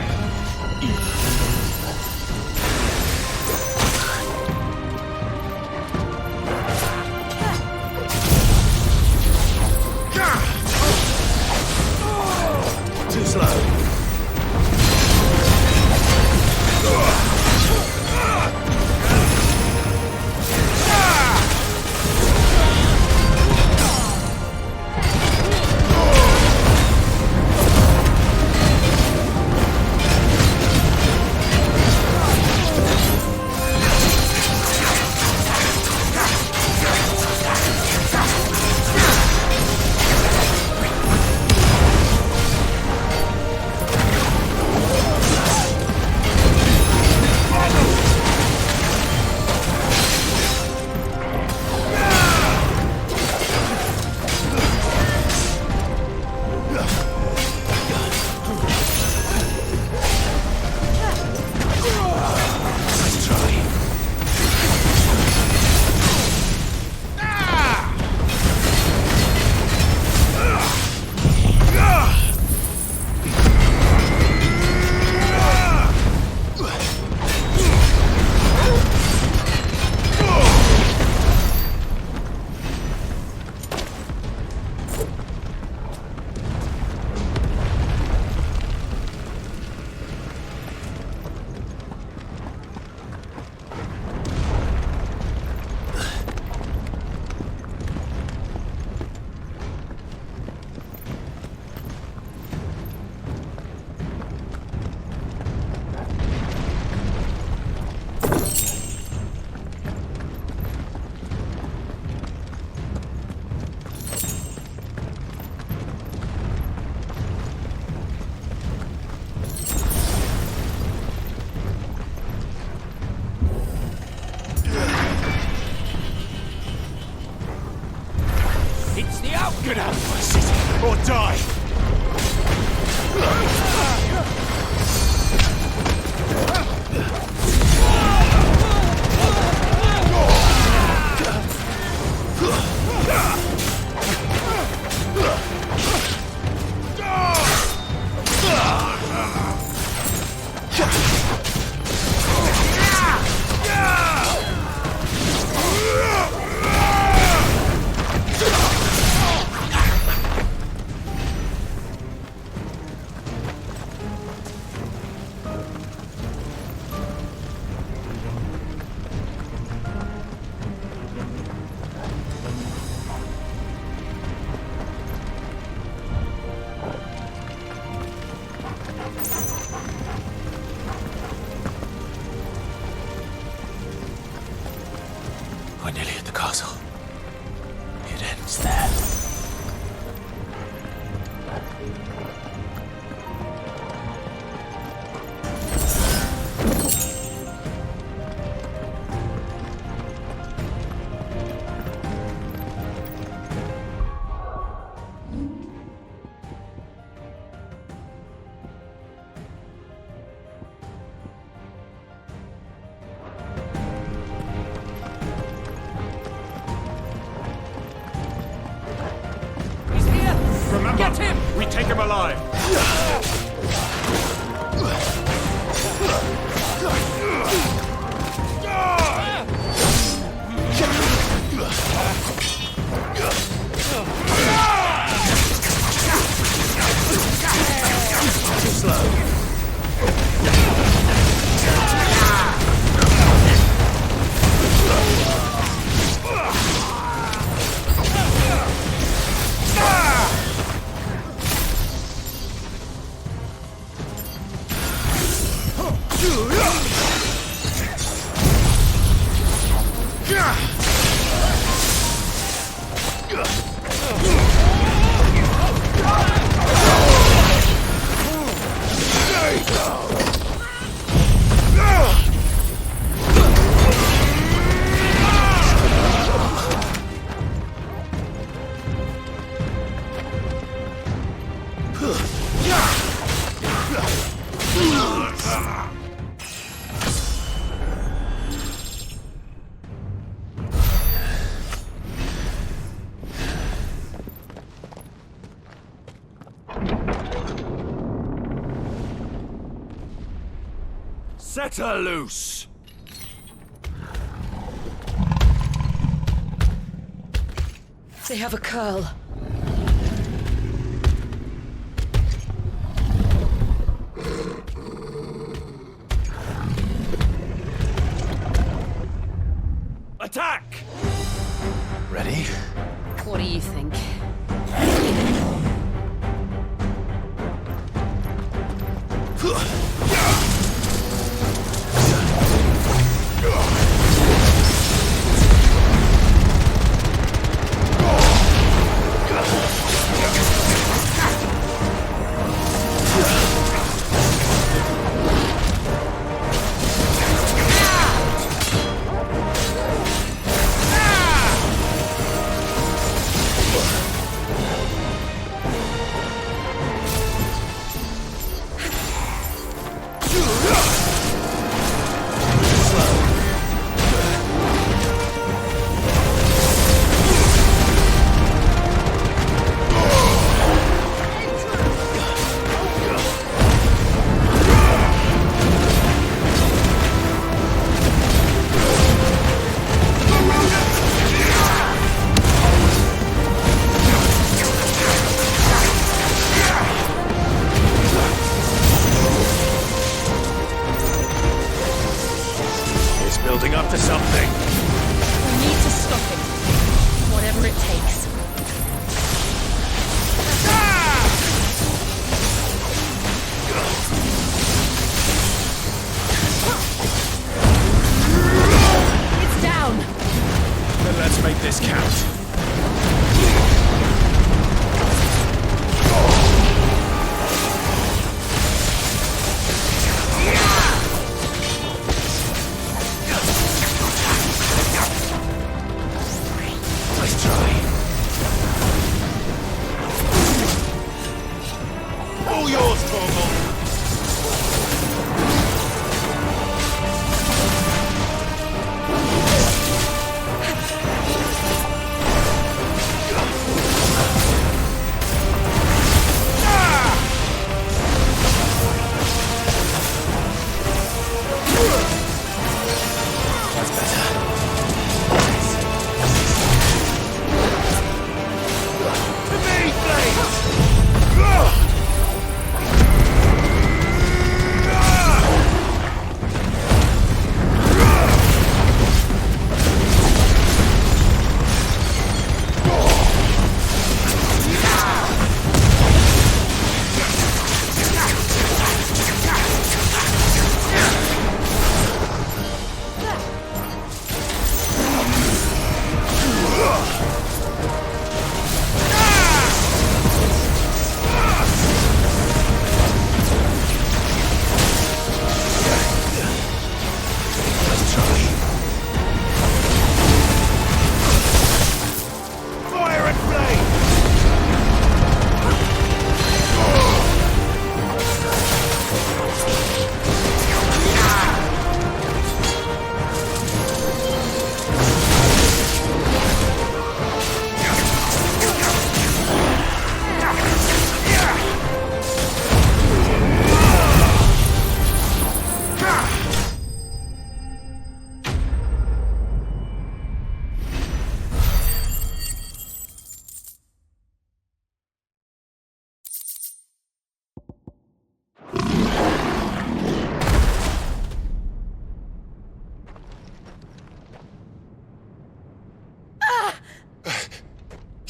We're nearly at the castle. It ends there. Remember, get him! We take him alive. Set her loose! They have a Coeurl. Attack! Ready? What do you think? Building up to something. We need to stop him. Whatever it takes. It's down. Then let's make this count.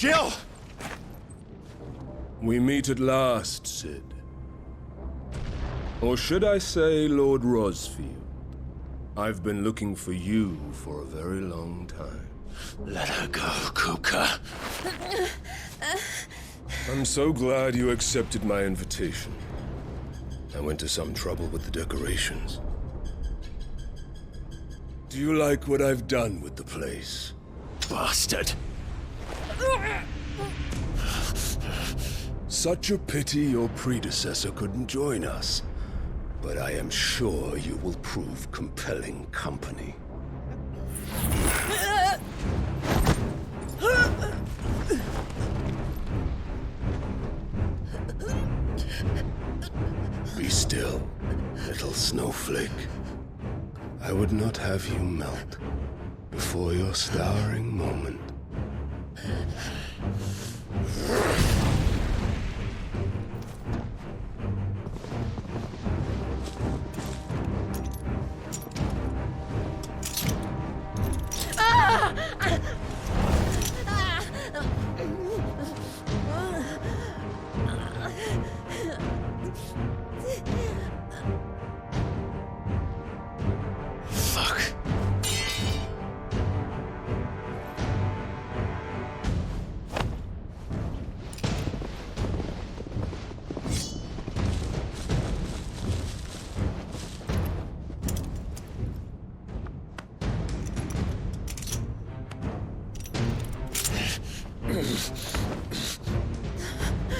Jill! We meet at last, Cid. Or should I say, Lord Rosfield? I've been looking for you for a very long time. Let her go, Kupka. I'm so glad you accepted my invitation. I went to some trouble with the decorations. Do you like what I've done with the place? Bastard! Such a pity your predecessor couldn't join us. But I am sure you will prove compelling company. Be still, little snowflake. I would not have you melt before your starring moment.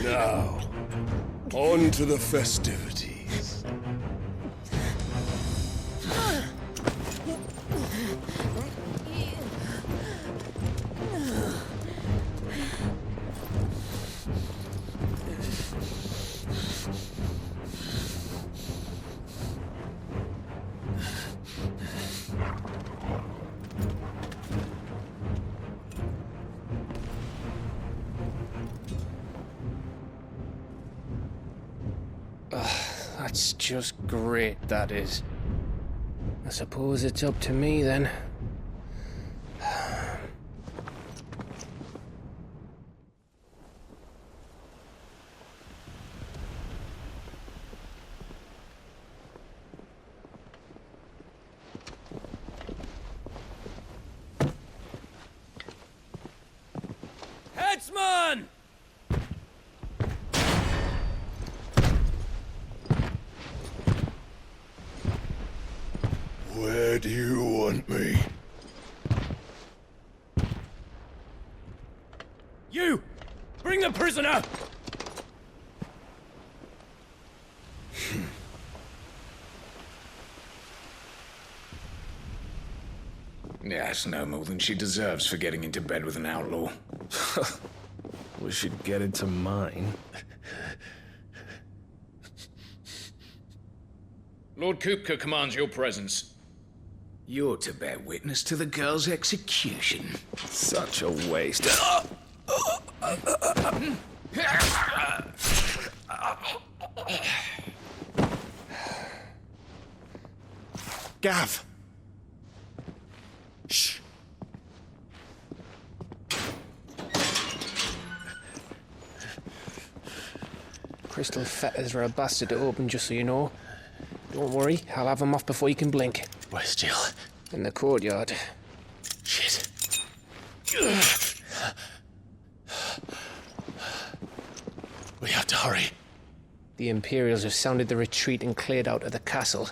Now, on to the festivities. That's just great, that is. I suppose it's up to me then. Headsman! Where do you want me? You! Bring the prisoner! Yes, no more than she deserves for getting into bed with an outlaw. We should get into mine. Lord Kupka commands your presence. You're to bear witness to the girl's execution. Such a waste. Gav! Shh! Crystal fetters are a bastard to open, just so you know. Don't worry, I'll have them off before you can blink. Where's Jill? In the courtyard. Shit. We have to hurry. The Imperials have sounded the retreat and cleared out of the castle,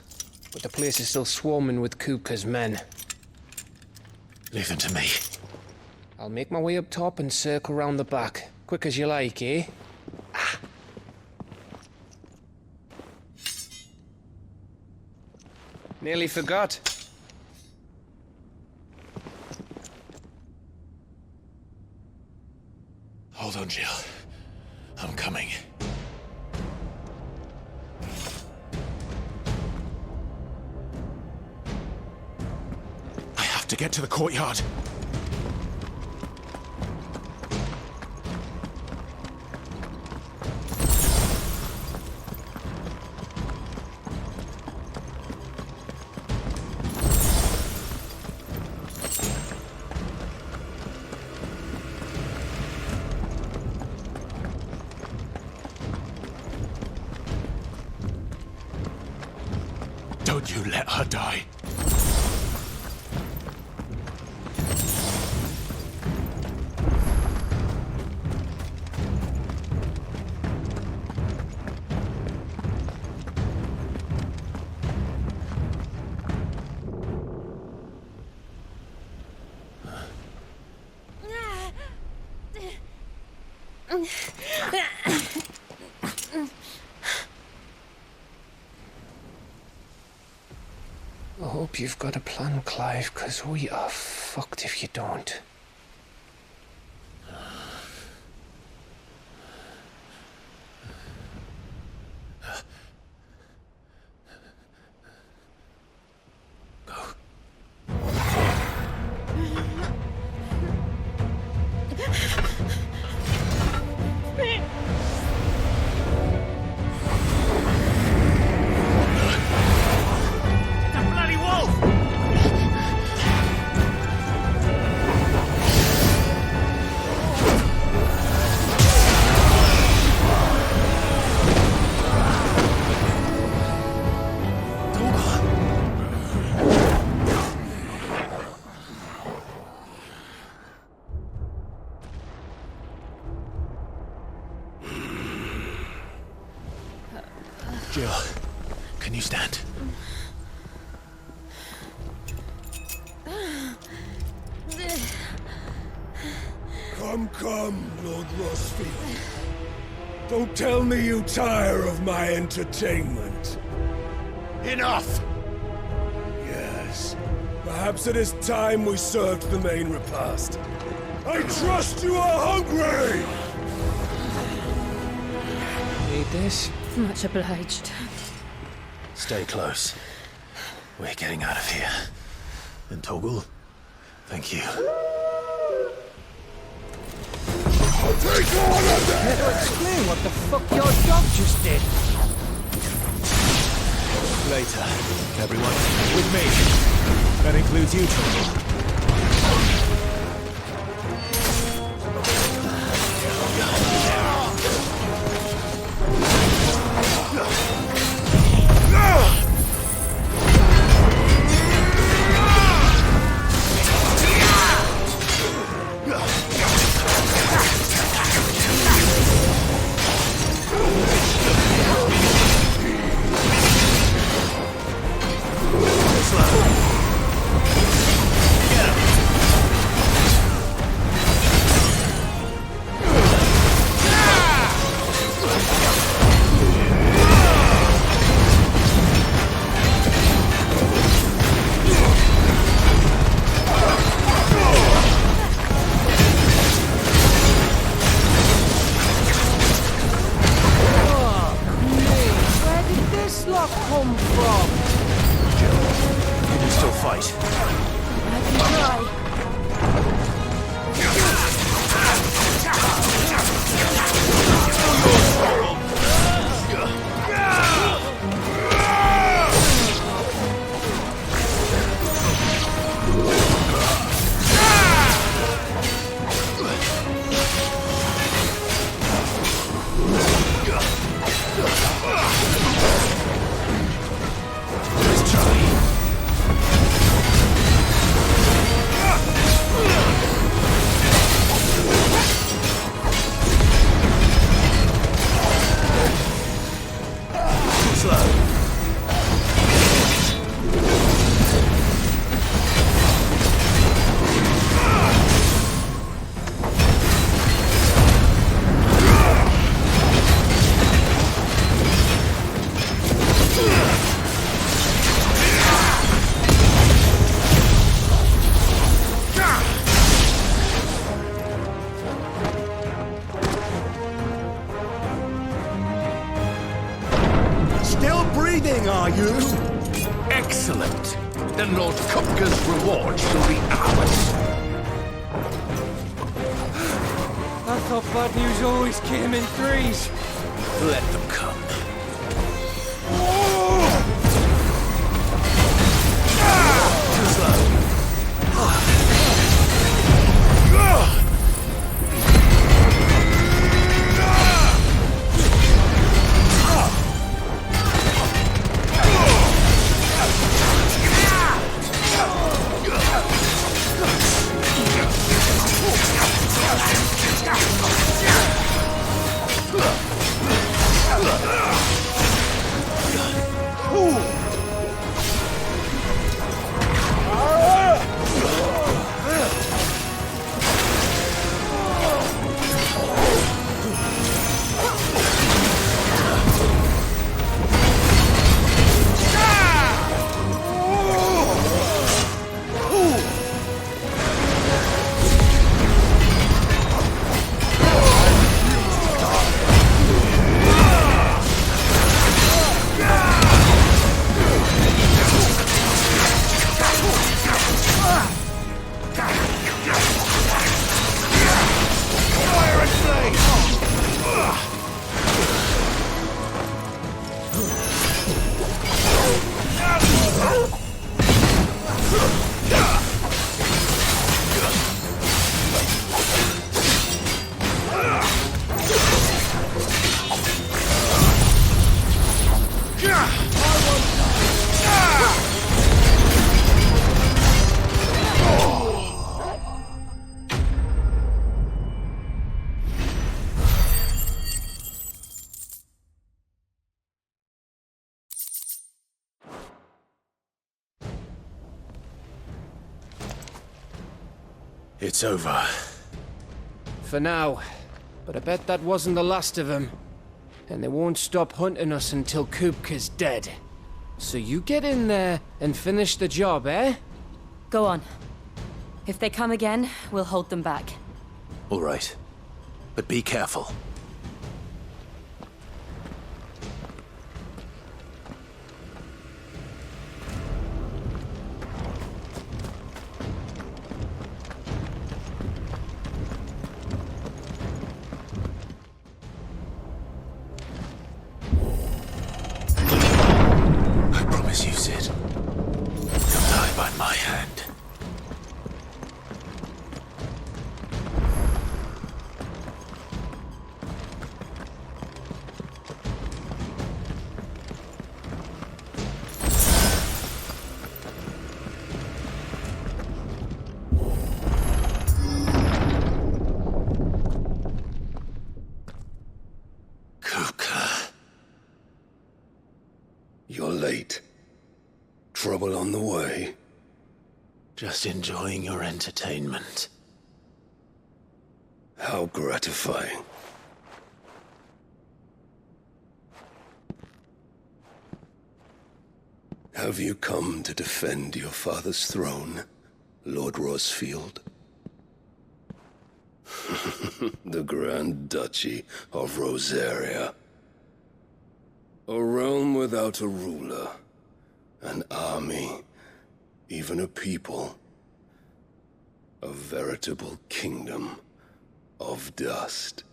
but the place is still swarming with Kupka's men. Leave them to me. I'll make my way up top and circle round the back. Quick as you like, eh? Nearly forgot. Hold on, Jill. I'm coming. I have to get to the courtyard. Don't you let her die. I hope you've got a plan, Clive, because we are fucked if you don't. Jill, can you stand? Come, Lord Rosfield. Don't tell me you tire of my entertainment. Enough! Yes. Perhaps it is time we served the main repast. I trust you are hungry! Need this? Much obliged. Stay close. We're getting out of here. And Coeurl, thank you. Take order there! Explain what the fuck your dog just did. Later, everyone. With me. That includes you, Coeurl. Are you? Excellent. Then Lord Kupka's reward shall be ours. I thought bad news always came in threes. Let them come. Too slow. It's over. For now. But I bet that wasn't the last of them. And they won't stop hunting us until Kupka's dead. So you get in there and finish the job, eh? Go on. If they come again, we'll hold them back. All right. But be careful. I promise you, Cid. You'll die by my hand. You're late. Trouble on the way? Just enjoying your entertainment. How gratifying. Have you come to defend your father's throne, Lord Rosfield? The Grand Duchy of Rosaria. A realm without a ruler, an army, even a people. A veritable kingdom of dust.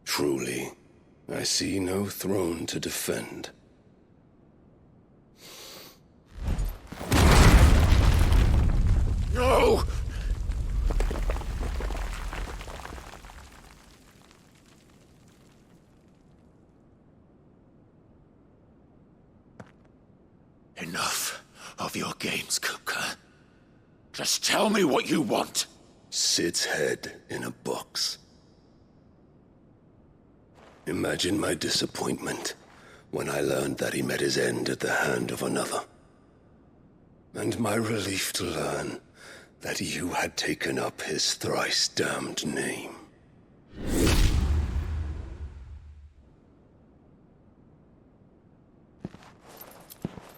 Truly, I see no throne to defend. No! Enough of your games, Kupka. Just tell me what you want. Cid's head in a box. Imagine my disappointment when I learned that he met his end at the hand of another. And my relief to learn that you had taken up his thrice-damned name.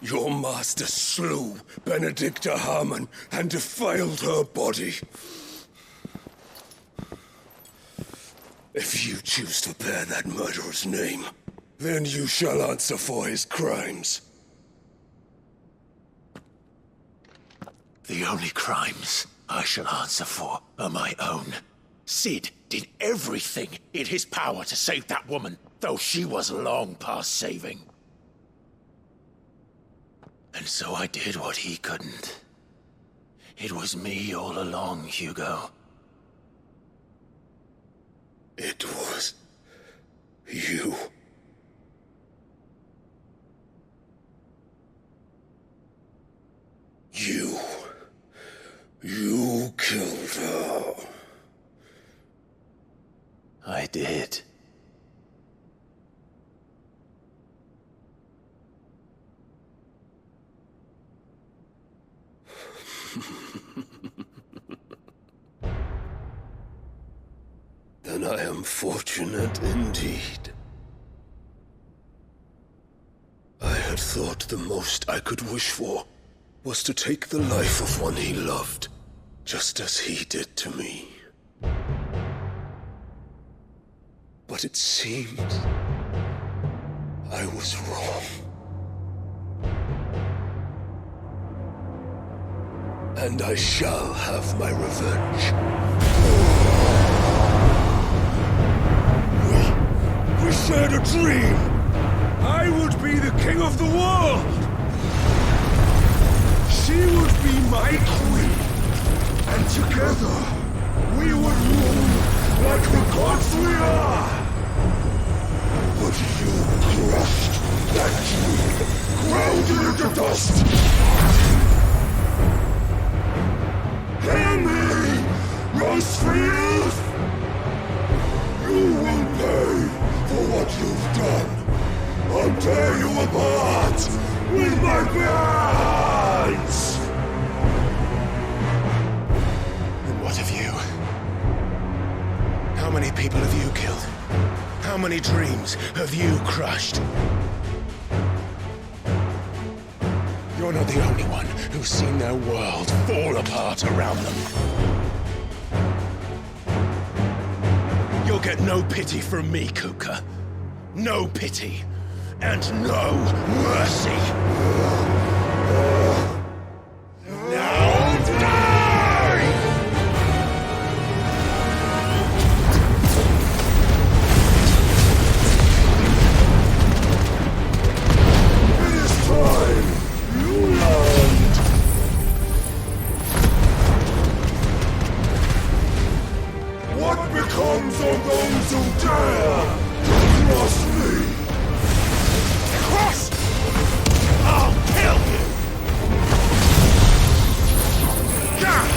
Your master slew Benedicta Ahriman and defiled her body. If you choose to bear that murderer's name, then you shall answer for his crimes. The only crimes I shall answer for are my own. Cid did everything in his power to save that woman, though she was long past saving. And so I did what he couldn't. It was me all along, Hugo. It was you. You killed her. I did. Then I am fortunate indeed. I had thought the most I could wish for was to take the life of one he loved, just as he did to me. But it seems I was wrong. And I shall have my revenge. We shared a dream! I would be the king of the world! She would be my queen! And together, we would rule like the gods we are! But you crushed that dream, ground it into dust! Hear me, Rosfield! You will pay for what you've done. I'll tear you apart with my hands! And what of you? How many people have you killed? How many dreams have you crushed? You're not the only one who's seen their world fall apart around them. You'll get no pity from me, Kupka. No pity. And no mercy. Now die! It is time! You learned! What becomes of those who dare to cross me? Cross! I'll kill you! Gah!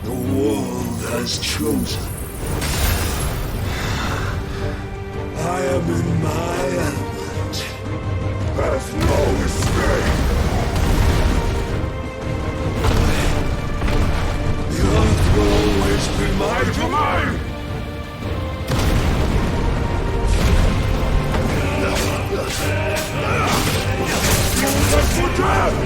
The world has chosen. I am in my element. There's no escape. The earth will always be my domain. That's for death!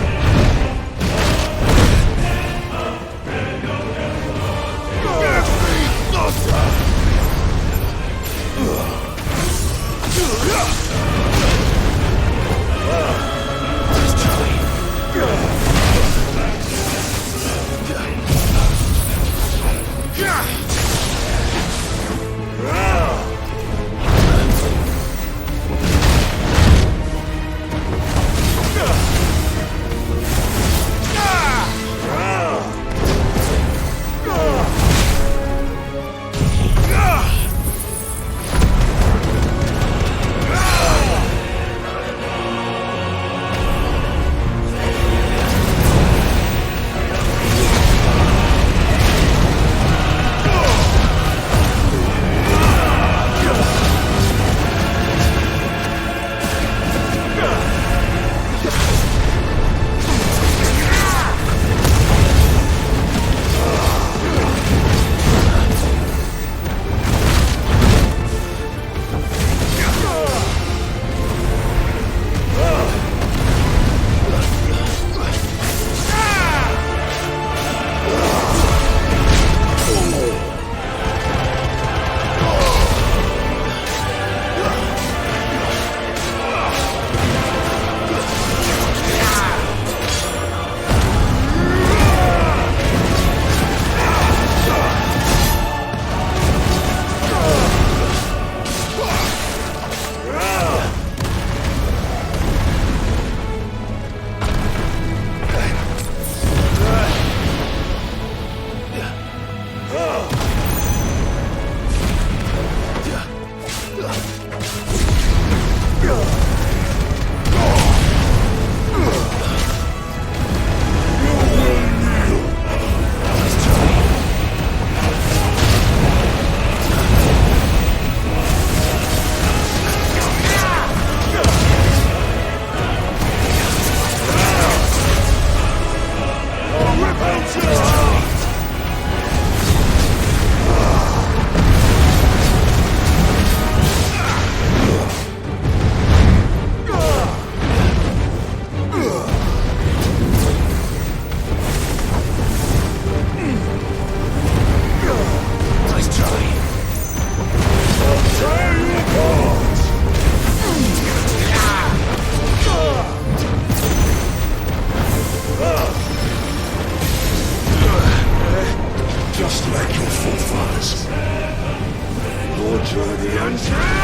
Arthurian tower!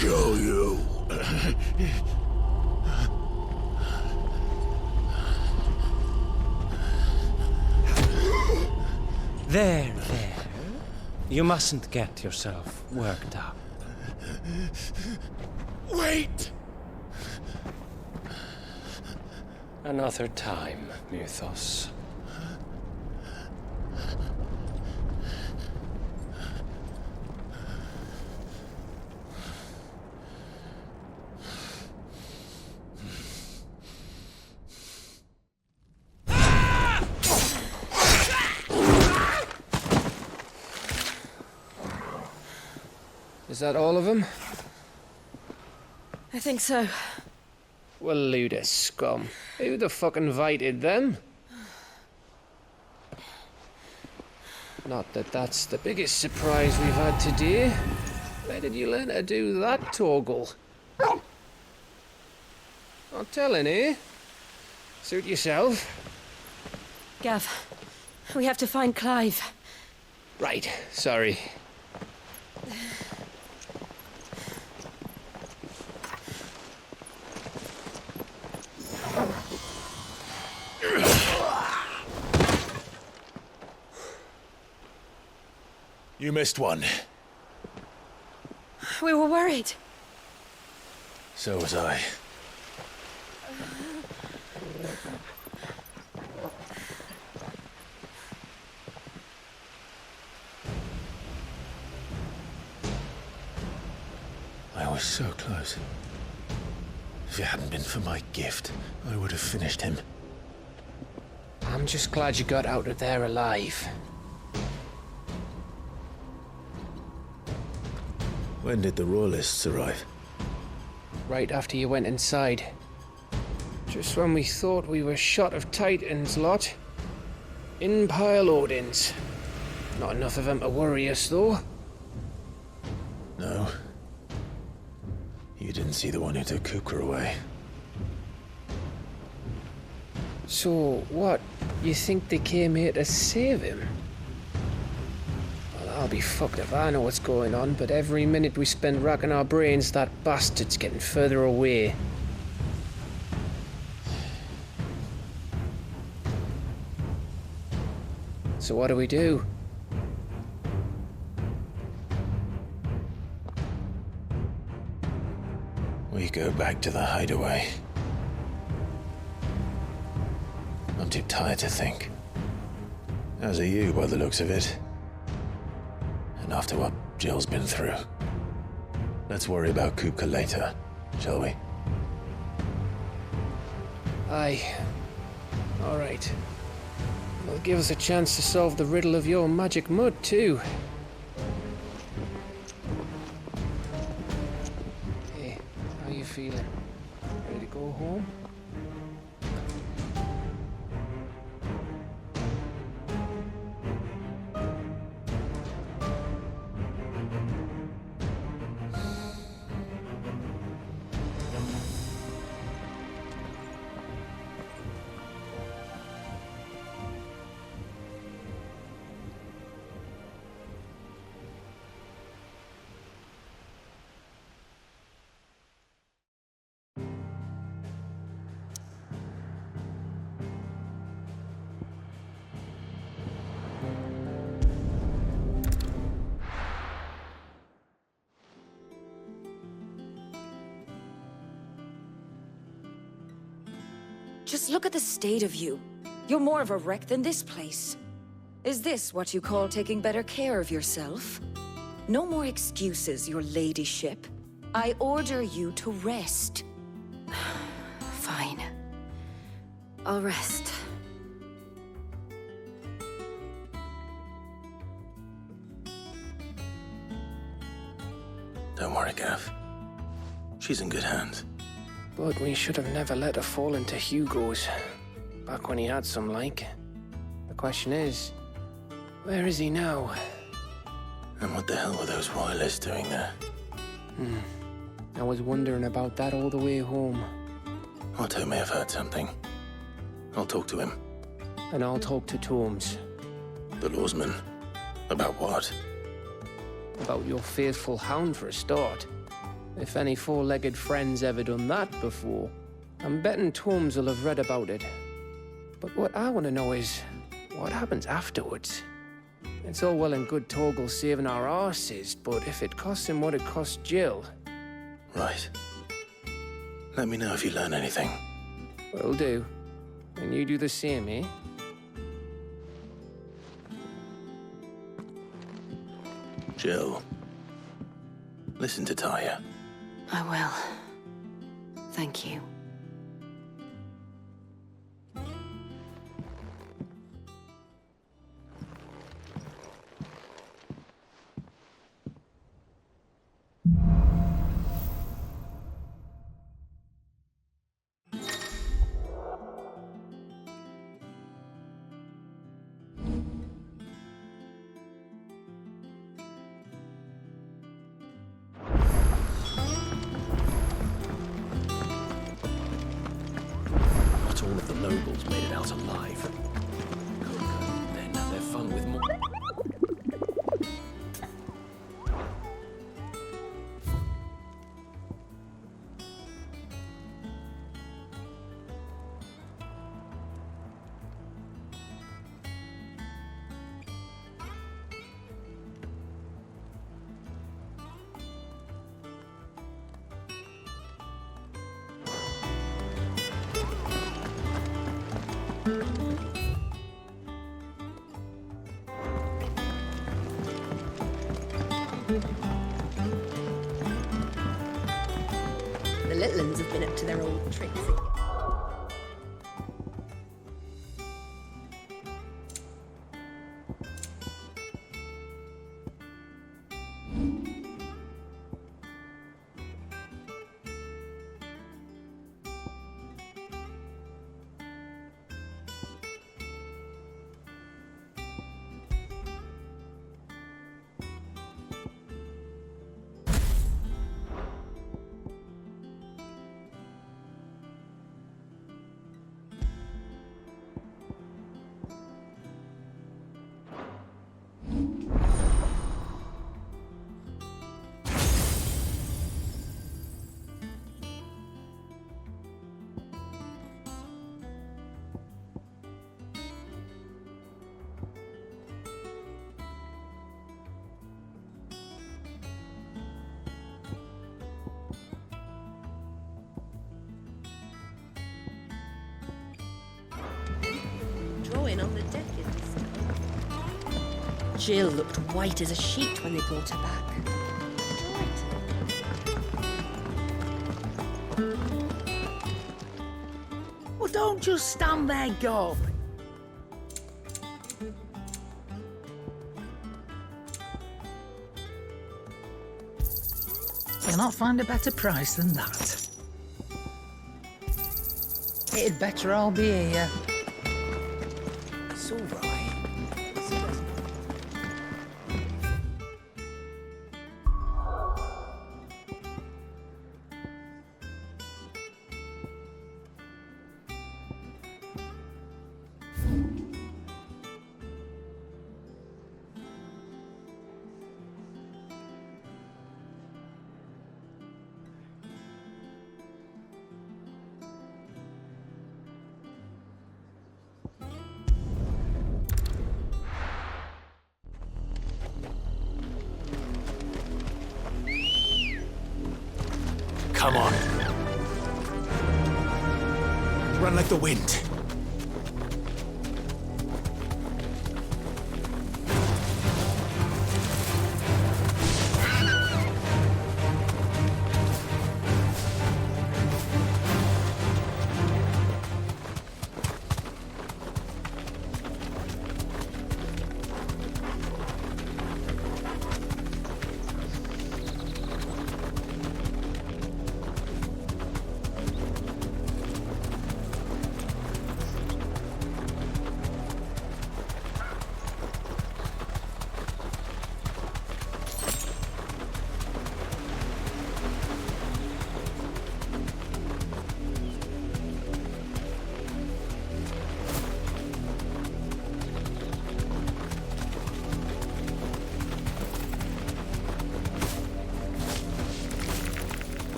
kill you. There. You mustn't get yourself worked up. Wait! Another time, Mythos. Is that all of them? I think so. Well, load of scum. Who the fuck invited them? Not that that's the biggest surprise we've had today. Where did you learn to do that, Torgal? Not telling, eh? Suit yourself. Gav, we have to find Clive. Right, sorry. You missed one. We were worried. So was I. I was so close. If it hadn't been for my gift, I would have finished him. I'm just glad you got out of there alive. When did the Royalists arrive? Right after you went inside. Just when we thought we were shot of Titans, lot. In pile Odins. Not enough of them to worry us, though. No. You didn't see the one who took Coeurl away. So, what? You think they came here to save him? Well, I'll be fucked if I know what's going on, but every minute we spend racking our brains, that bastard's getting further away. So what do we do? We go back to the hideaway. I'm too tired to think. As are you, by the looks of it. And after what Jill's been through. Let's worry about Coeurl later, shall we? Aye. All right. Well, give us a chance to solve the riddle of your magic mud, too. Hey, how you feeling? Ready to go home? Just look at the state of you. You're more of a wreck than this place. Is this what you call taking better care of yourself? No more excuses, your ladyship. I order you to rest. Fine. I'll rest. Don't worry, Gav. She's in good hands. But we should have never let her fall into Hugo's. Back when he had some like. The question is, where is he now? And what the hell were those royalists doing there? I was wondering about that all the way home. Otto may have heard something. I'll talk to him. And I'll talk to Tomes. The lawsman? About what? About your faithful hound for a start. If any four-legged friend's ever done that before, I'm betting Torms will have read about it. But what I want to know is, what happens afterwards? It's all well and good Torgal saving our arses, but if it costs him what it cost Jill... Right. Let me know if you learn anything. Will do. And you do the same, eh? Jill, listen to Taya. I will. Thank you. All of the nobles made it out alive. Then have their fun with more. The little uns have been up to their old tricks again. Drawing on the deck is disturbing. Jill looked white as a sheet when they brought her back. Well, don't just stand there gawping. You'll not find a better price than that. It'd better all be here. It's all right. Come on. Run like the wind.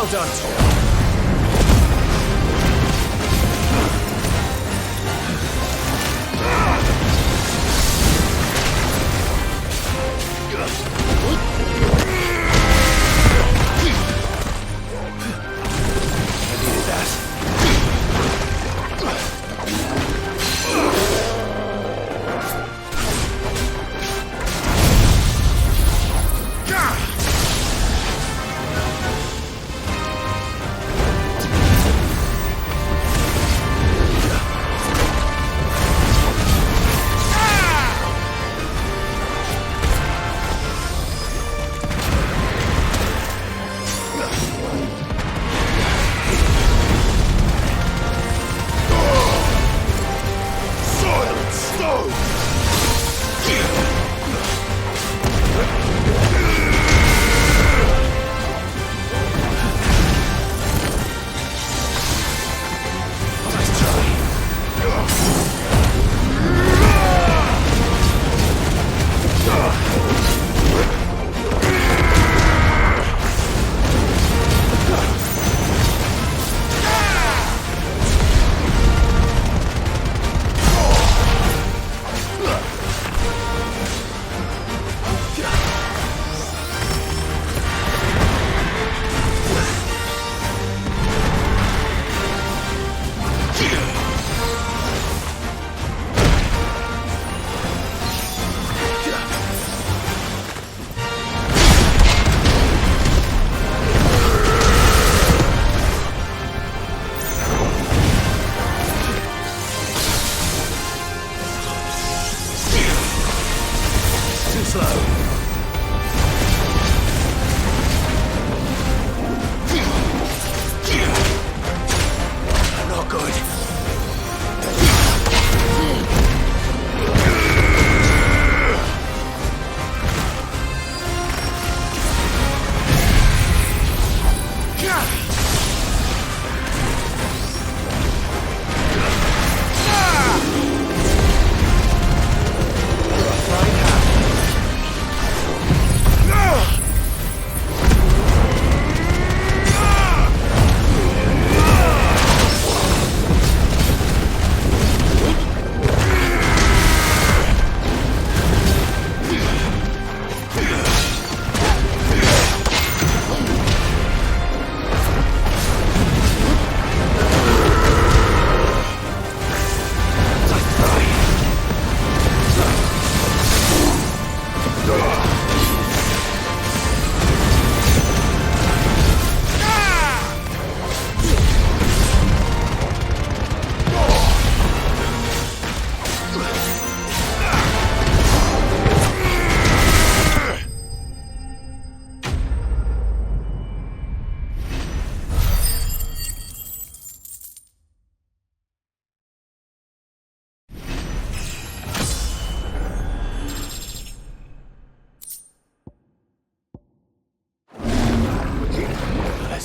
Well done, Tor.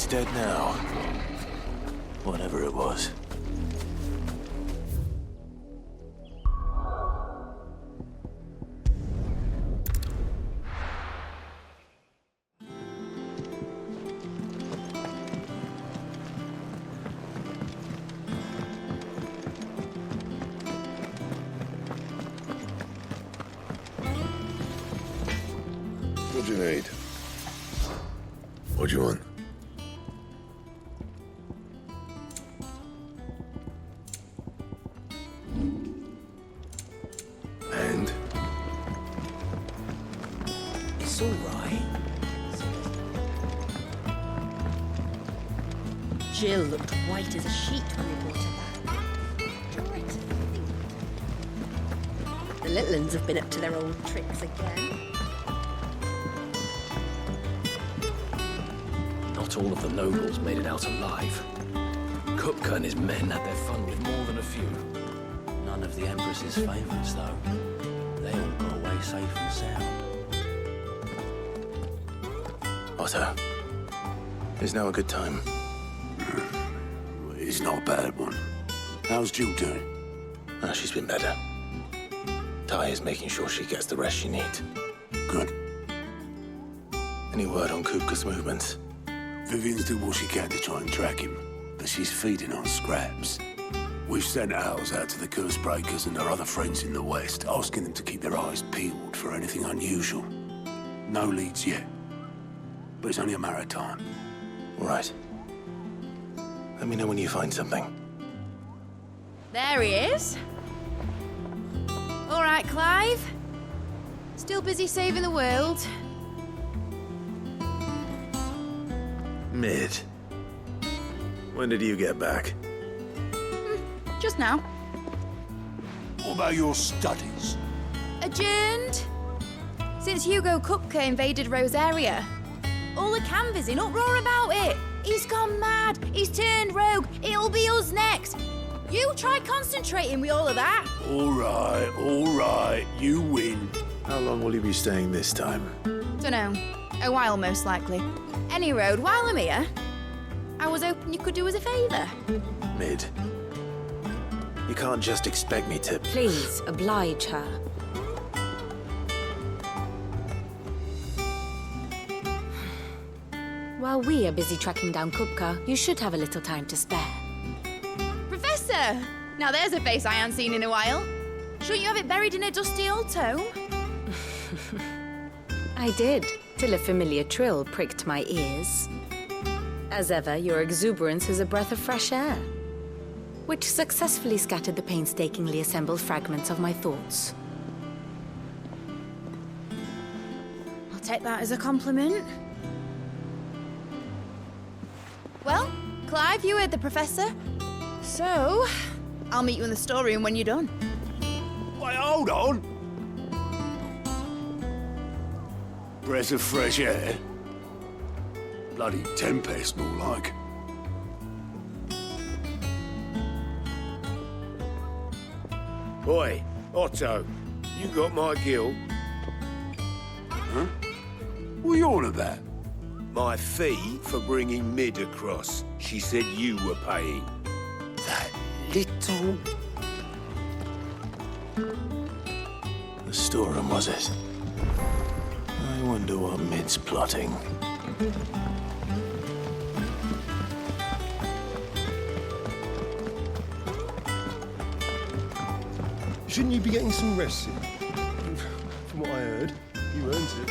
Dead now. Whatever it was. What do you need? What do you want? It's all right. Jill looked white as a sheet when they brought her back. The little uns have been up to their old tricks again. Not all of the nobles made it out alive. Kupka and his men had their fun with more than a few. None of the Empress's favourites, though. They all got away safe and sound. Otto, is now a good time? It's not a bad one. How's Jill doing? Oh, she's been better. Ty is making sure she gets the rest she needs. Good. Any word on Kupka's movements? Vivian's doing what she can to try and track him, but she's feeding on scraps. We've sent ours out to the curse breakers and our other friends in the west, asking them to keep their eyes peeled for anything unusual. No leads yet, but it's only a matter of time. Right. Let me know when you find something. There he is. All right, Clive. Still busy saving the world. Mid. When did you get back? Just now. What about your studies? Adjourned. Since Hugo Kupka invaded Rosaria. All the canvas in uproar about it. He's gone mad. He's turned rogue. It'll be us next. You try concentrating with all of that. All right. You win. How long will you be staying this time? Dunno. A while, most likely. Any road, while I'm here, I was hoping you could do us a favour. Mid. You can't just expect me to... Please, oblige her. While we are busy tracking down Kupka, you should have a little time to spare. Professor! Now there's a face I haven't seen in a while. Shouldn't you have it buried in a dusty old tome? I did, till a familiar trill pricked my ears. As ever, your exuberance is a breath of fresh air, which successfully scattered the painstakingly assembled fragments of my thoughts. I'll take that as a compliment. Well, Clive, you heard the professor. So, I'll meet you in the storeroom when you're done. Wait, hold on. Breath of fresh air. Bloody tempest, more like. Boy, Otto, you got my guild. Huh? What are you on about? My fee for bringing Mid across. She said you were paying. That little... The storeroom, was it? I wonder what Mid's plotting. Shouldn't you be getting some rest soon? From what I heard, you earned it.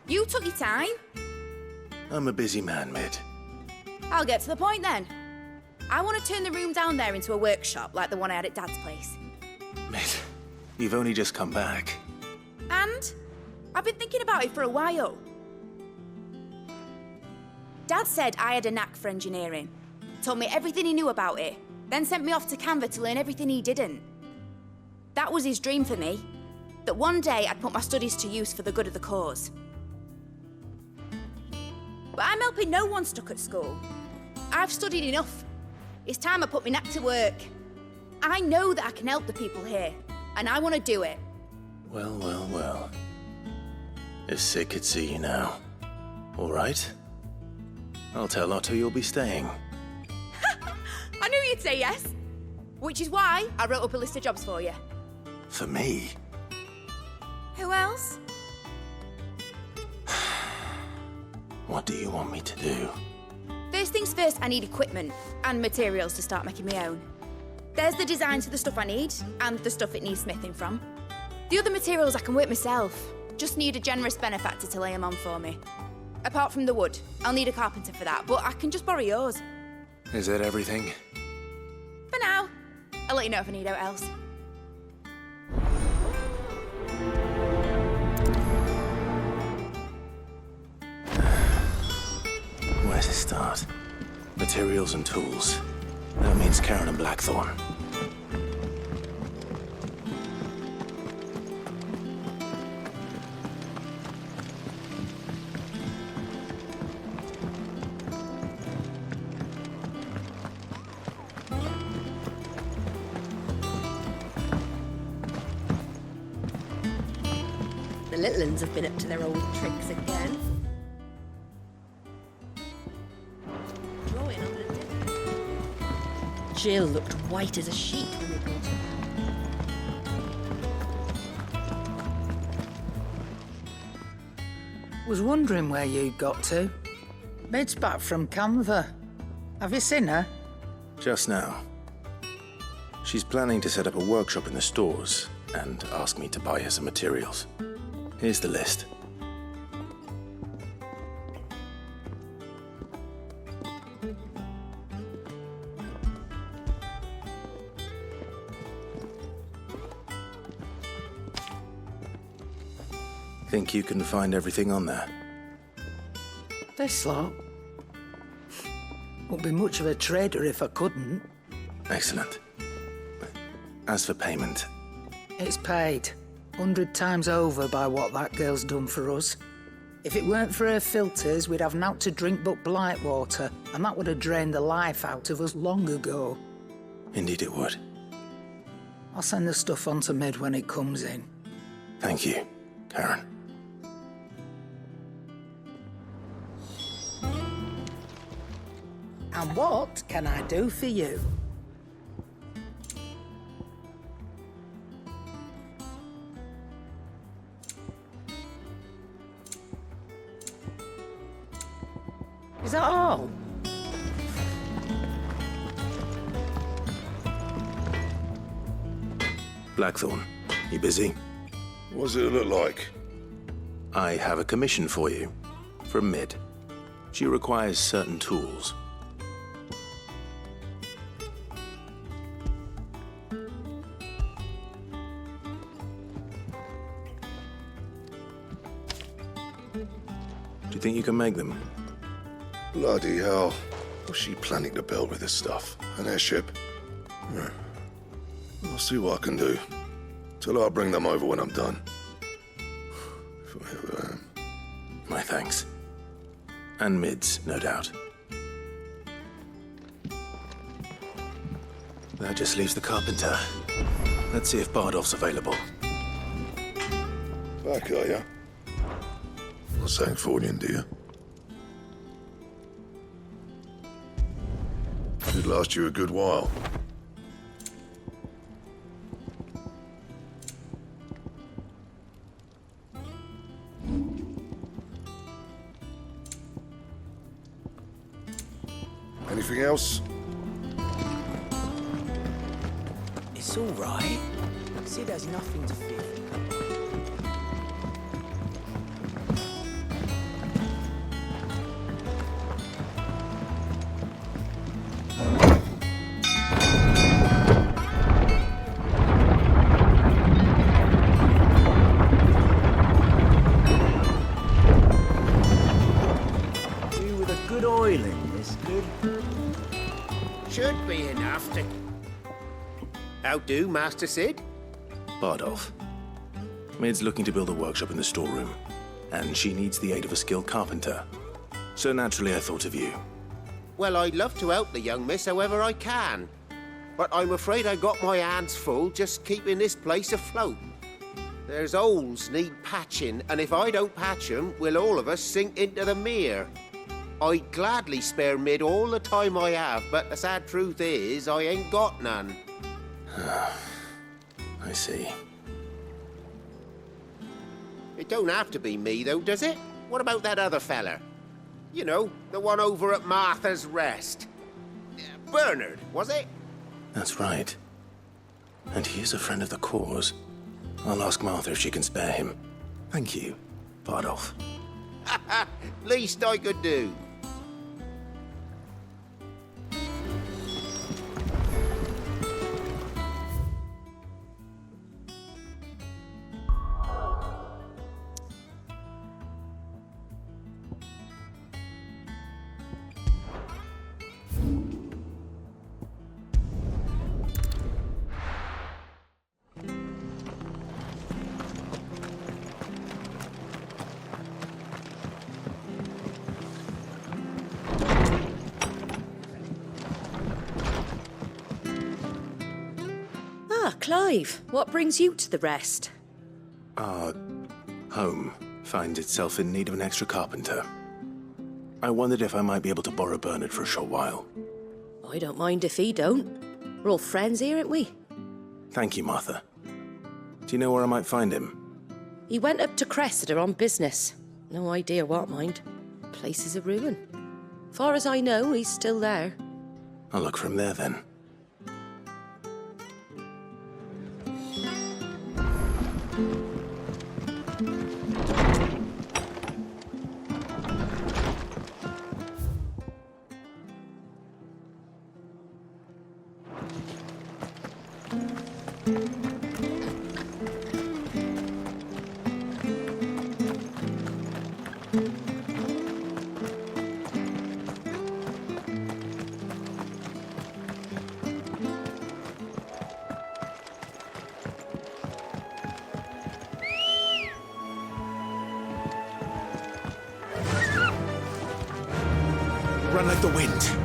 You took your time. I'm a busy man, Mid. I'll get to the point then. I want to turn the room down there into a workshop like the one I had at Dad's place. Mid, you've only just come back. And I've been thinking about it for a while. Dad said I had a knack for engineering. Told me everything he knew about it, then sent me off to Canva to learn everything he didn't. That was his dream for me, that one day I'd put my studies to use for the good of the cause. But I'm helping no one stuck at school. I've studied enough. It's time I put my knack to work. I know that I can help the people here, and I want to do it. Well. If Cid could see you now. All right. I'll tell Otto you'll be staying. I knew you'd say yes. Which is why I wrote up a list of jobs for you. For me? Who else? What do you want me to do? First things first, I need equipment and materials to start making my own. There's the designs for the stuff I need and the stuff it needs smithing from. The other materials I can work myself. Just need a generous benefactor to lay them on for me. Apart from the wood, I'll need a carpenter for that, but I can just borrow yours. Is that everything? For now. I'll let you know if I need out else. Where to start? Materials and tools. That means Karen and Blackthorn. The little uns have been up to their old tricks again. Drawing on the deck. Jill looked white as a sheet when we brought her Was wondering where you got to. Mid's back from Panther. Have you seen her? Just now. She's planning to set up a workshop in the stores and ask me to buy her some materials. Here's the list. Think you can find everything on there? This lot. Wouldn't be much of a trader if I couldn't. Excellent. As for payment... It's paid. 100 times over by what that girl's done for us. If it weren't for her filters, we'd have naught to drink but blight water, and that would have drained the life out of us long ago. Indeed it would. I'll send the stuff on to Mid when it comes in. Thank you, Karen. And what can I do for you? Is that all? Blackthorn, you busy? What's it look like? I have a commission for you. From Mid. She requires certain tools. Do you think you can make them? Bloody hell. What's she planning to build with this stuff? An airship? Yeah. I'll see what I can do. Tell her I'll bring them over when I'm done. If I ever am. My thanks. And Mid's, no doubt. That just leaves the carpenter. Let's see if Bardolph's available. Back, are ya? Not saying fortune, do you? Should last you a good while. Anything else? It's all right. Cid has nothing to fear. Should be enough to... How do, Master Cid? Bardolph. Mid's looking to build a workshop in the storeroom, and she needs the aid of a skilled carpenter. So naturally I thought of you. Well, I'd love to help the young miss however I can. But I'm afraid I got my hands full just keeping this place afloat. There's holes need patching, and if I don't patch them, we'll all of us sink into the mere. I'd gladly spare Mid all the time I have, but the sad truth is, I ain't got none. I see. It don't have to be me, though, does it? What about that other fella? You know, the one over at Martha's Rest. Bernard, was it? That's right. And he is a friend of the cause. I'll ask Martha if she can spare him. Thank you, Bardolph. Least I could do. Clive, what brings you to the Rest? Our home finds itself in need of an extra carpenter. I wondered if I might be able to borrow Bernard for a short while. I don't mind if he don't. We're all friends here, aren't we? Thank you, Martha. Do you know where I might find him? He went up to Cressida on business. No idea what, mind. Place is a ruin. Far as I know, he's still there. I'll look from there then. Run like the wind.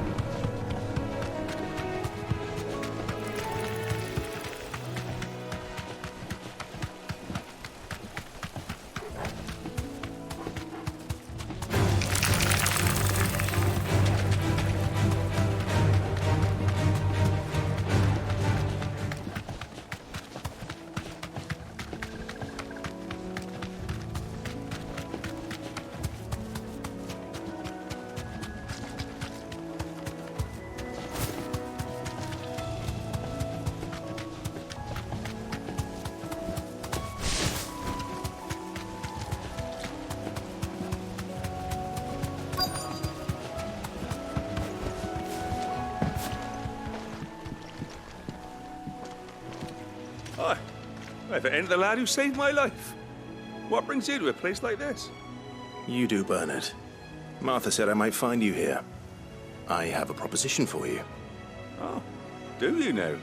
If it ain't the lad who saved my life. What brings you to a place like this? You do, Bernard. Martha said I might find you here. I have a proposition for you. Oh, do you now?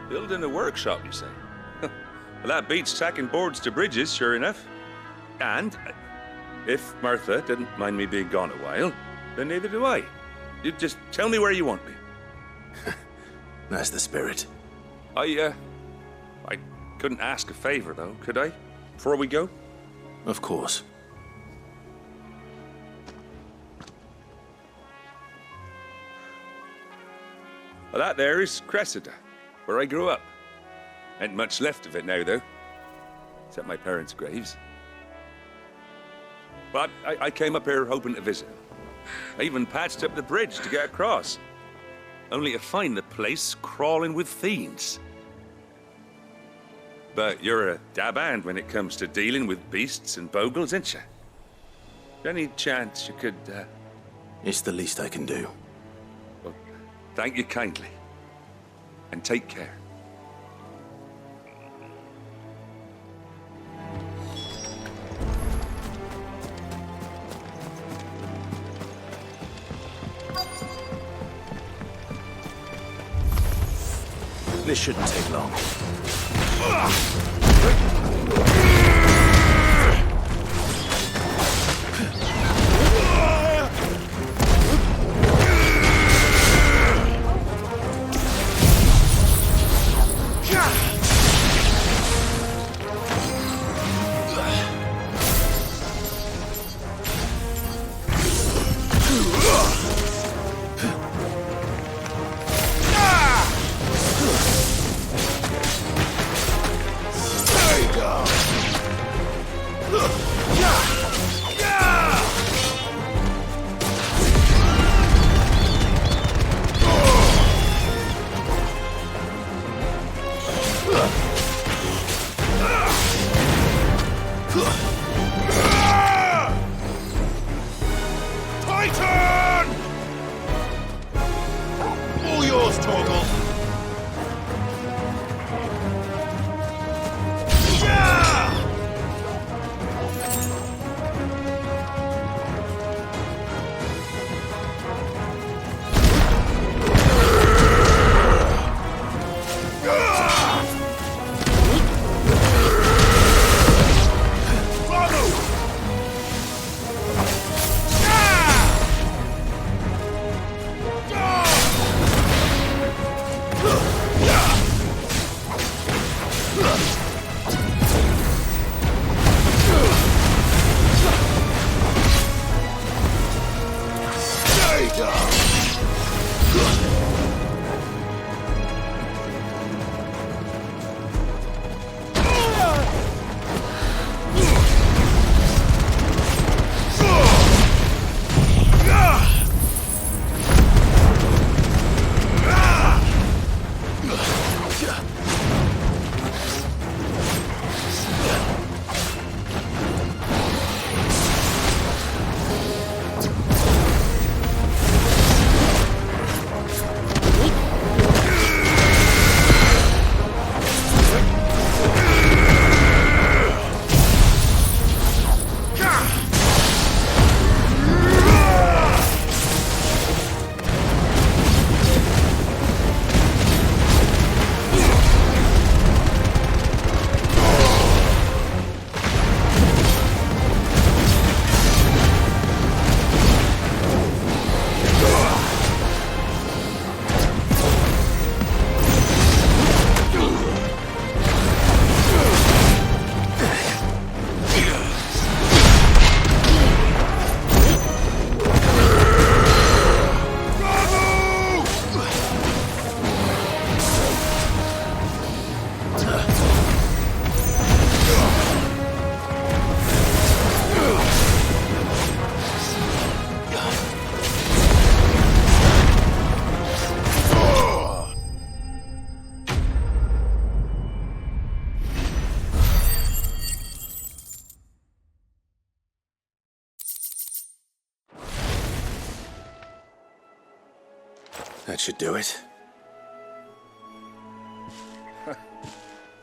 Building a workshop, you say? Well, that beats tacking boards to bridges, sure enough. And if Martha didn't mind me being gone a while, then neither do I. You just tell me where you want me. That's the spirit. I couldn't ask a favor, though, could I? Before we go? Of course. Well, that there is Cressida, where I grew up. Ain't much left of it now, though. Except my parents' graves. But I came up here hoping to visit. I even patched up the bridge to get across. Only to find the place crawling with fiends. But you're a dab hand when it comes to dealing with beasts and bogles, ain't you? Any chance you could, It's the least I can do. Well, thank you kindly. And take care. This shouldn't take long. That should do it.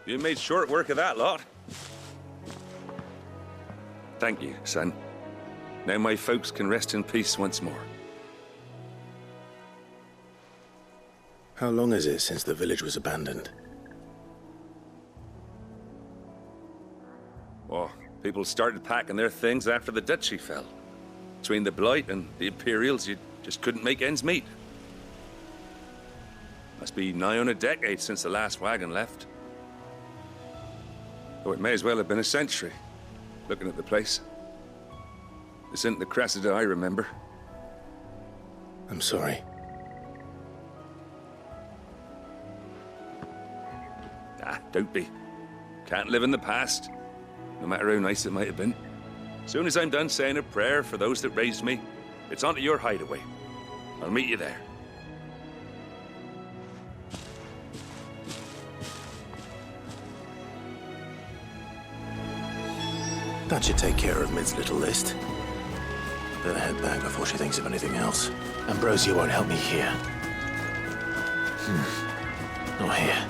You made short work of that lot. Thank you, son. Now my folks can rest in peace once more. How long is it since the village was abandoned? Oh, people started packing their things after the duchy fell. Between the Blight and the Imperials, you just couldn't make ends meet. Must be nigh on a decade since the last wagon left. Though it may as well have been a century, looking at the place. This isn't the Cressida I remember. I'm sorry. Don't be. Can't live in the past, no matter how nice it might have been. Soon as I'm done saying a prayer for those that raised me, it's onto your hideaway. I'll meet you there. That should take care of Mid's little list. Better head back before she thinks of anything else. Ambrosia won't help me here. Not here.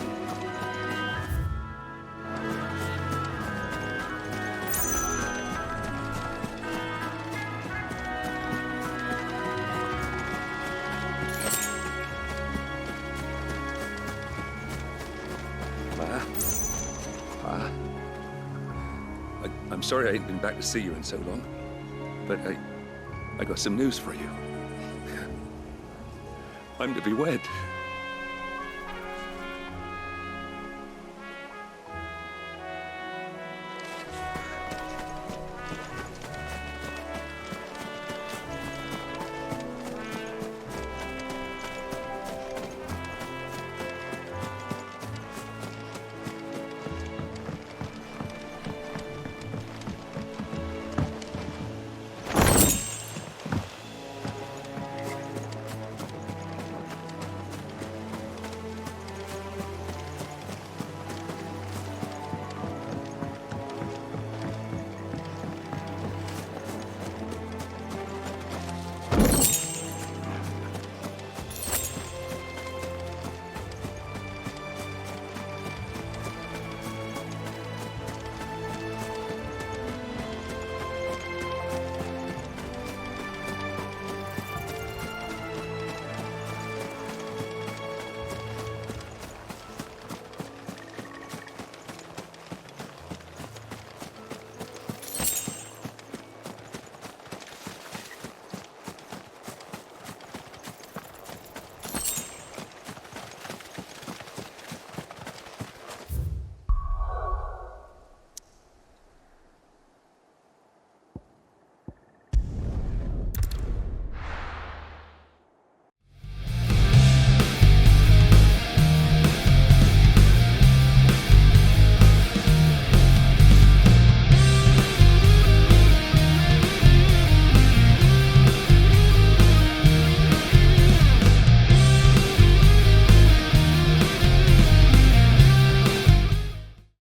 I'm sorry I ain't been back to see you in so long, but I got some news for you. I'm to be wed.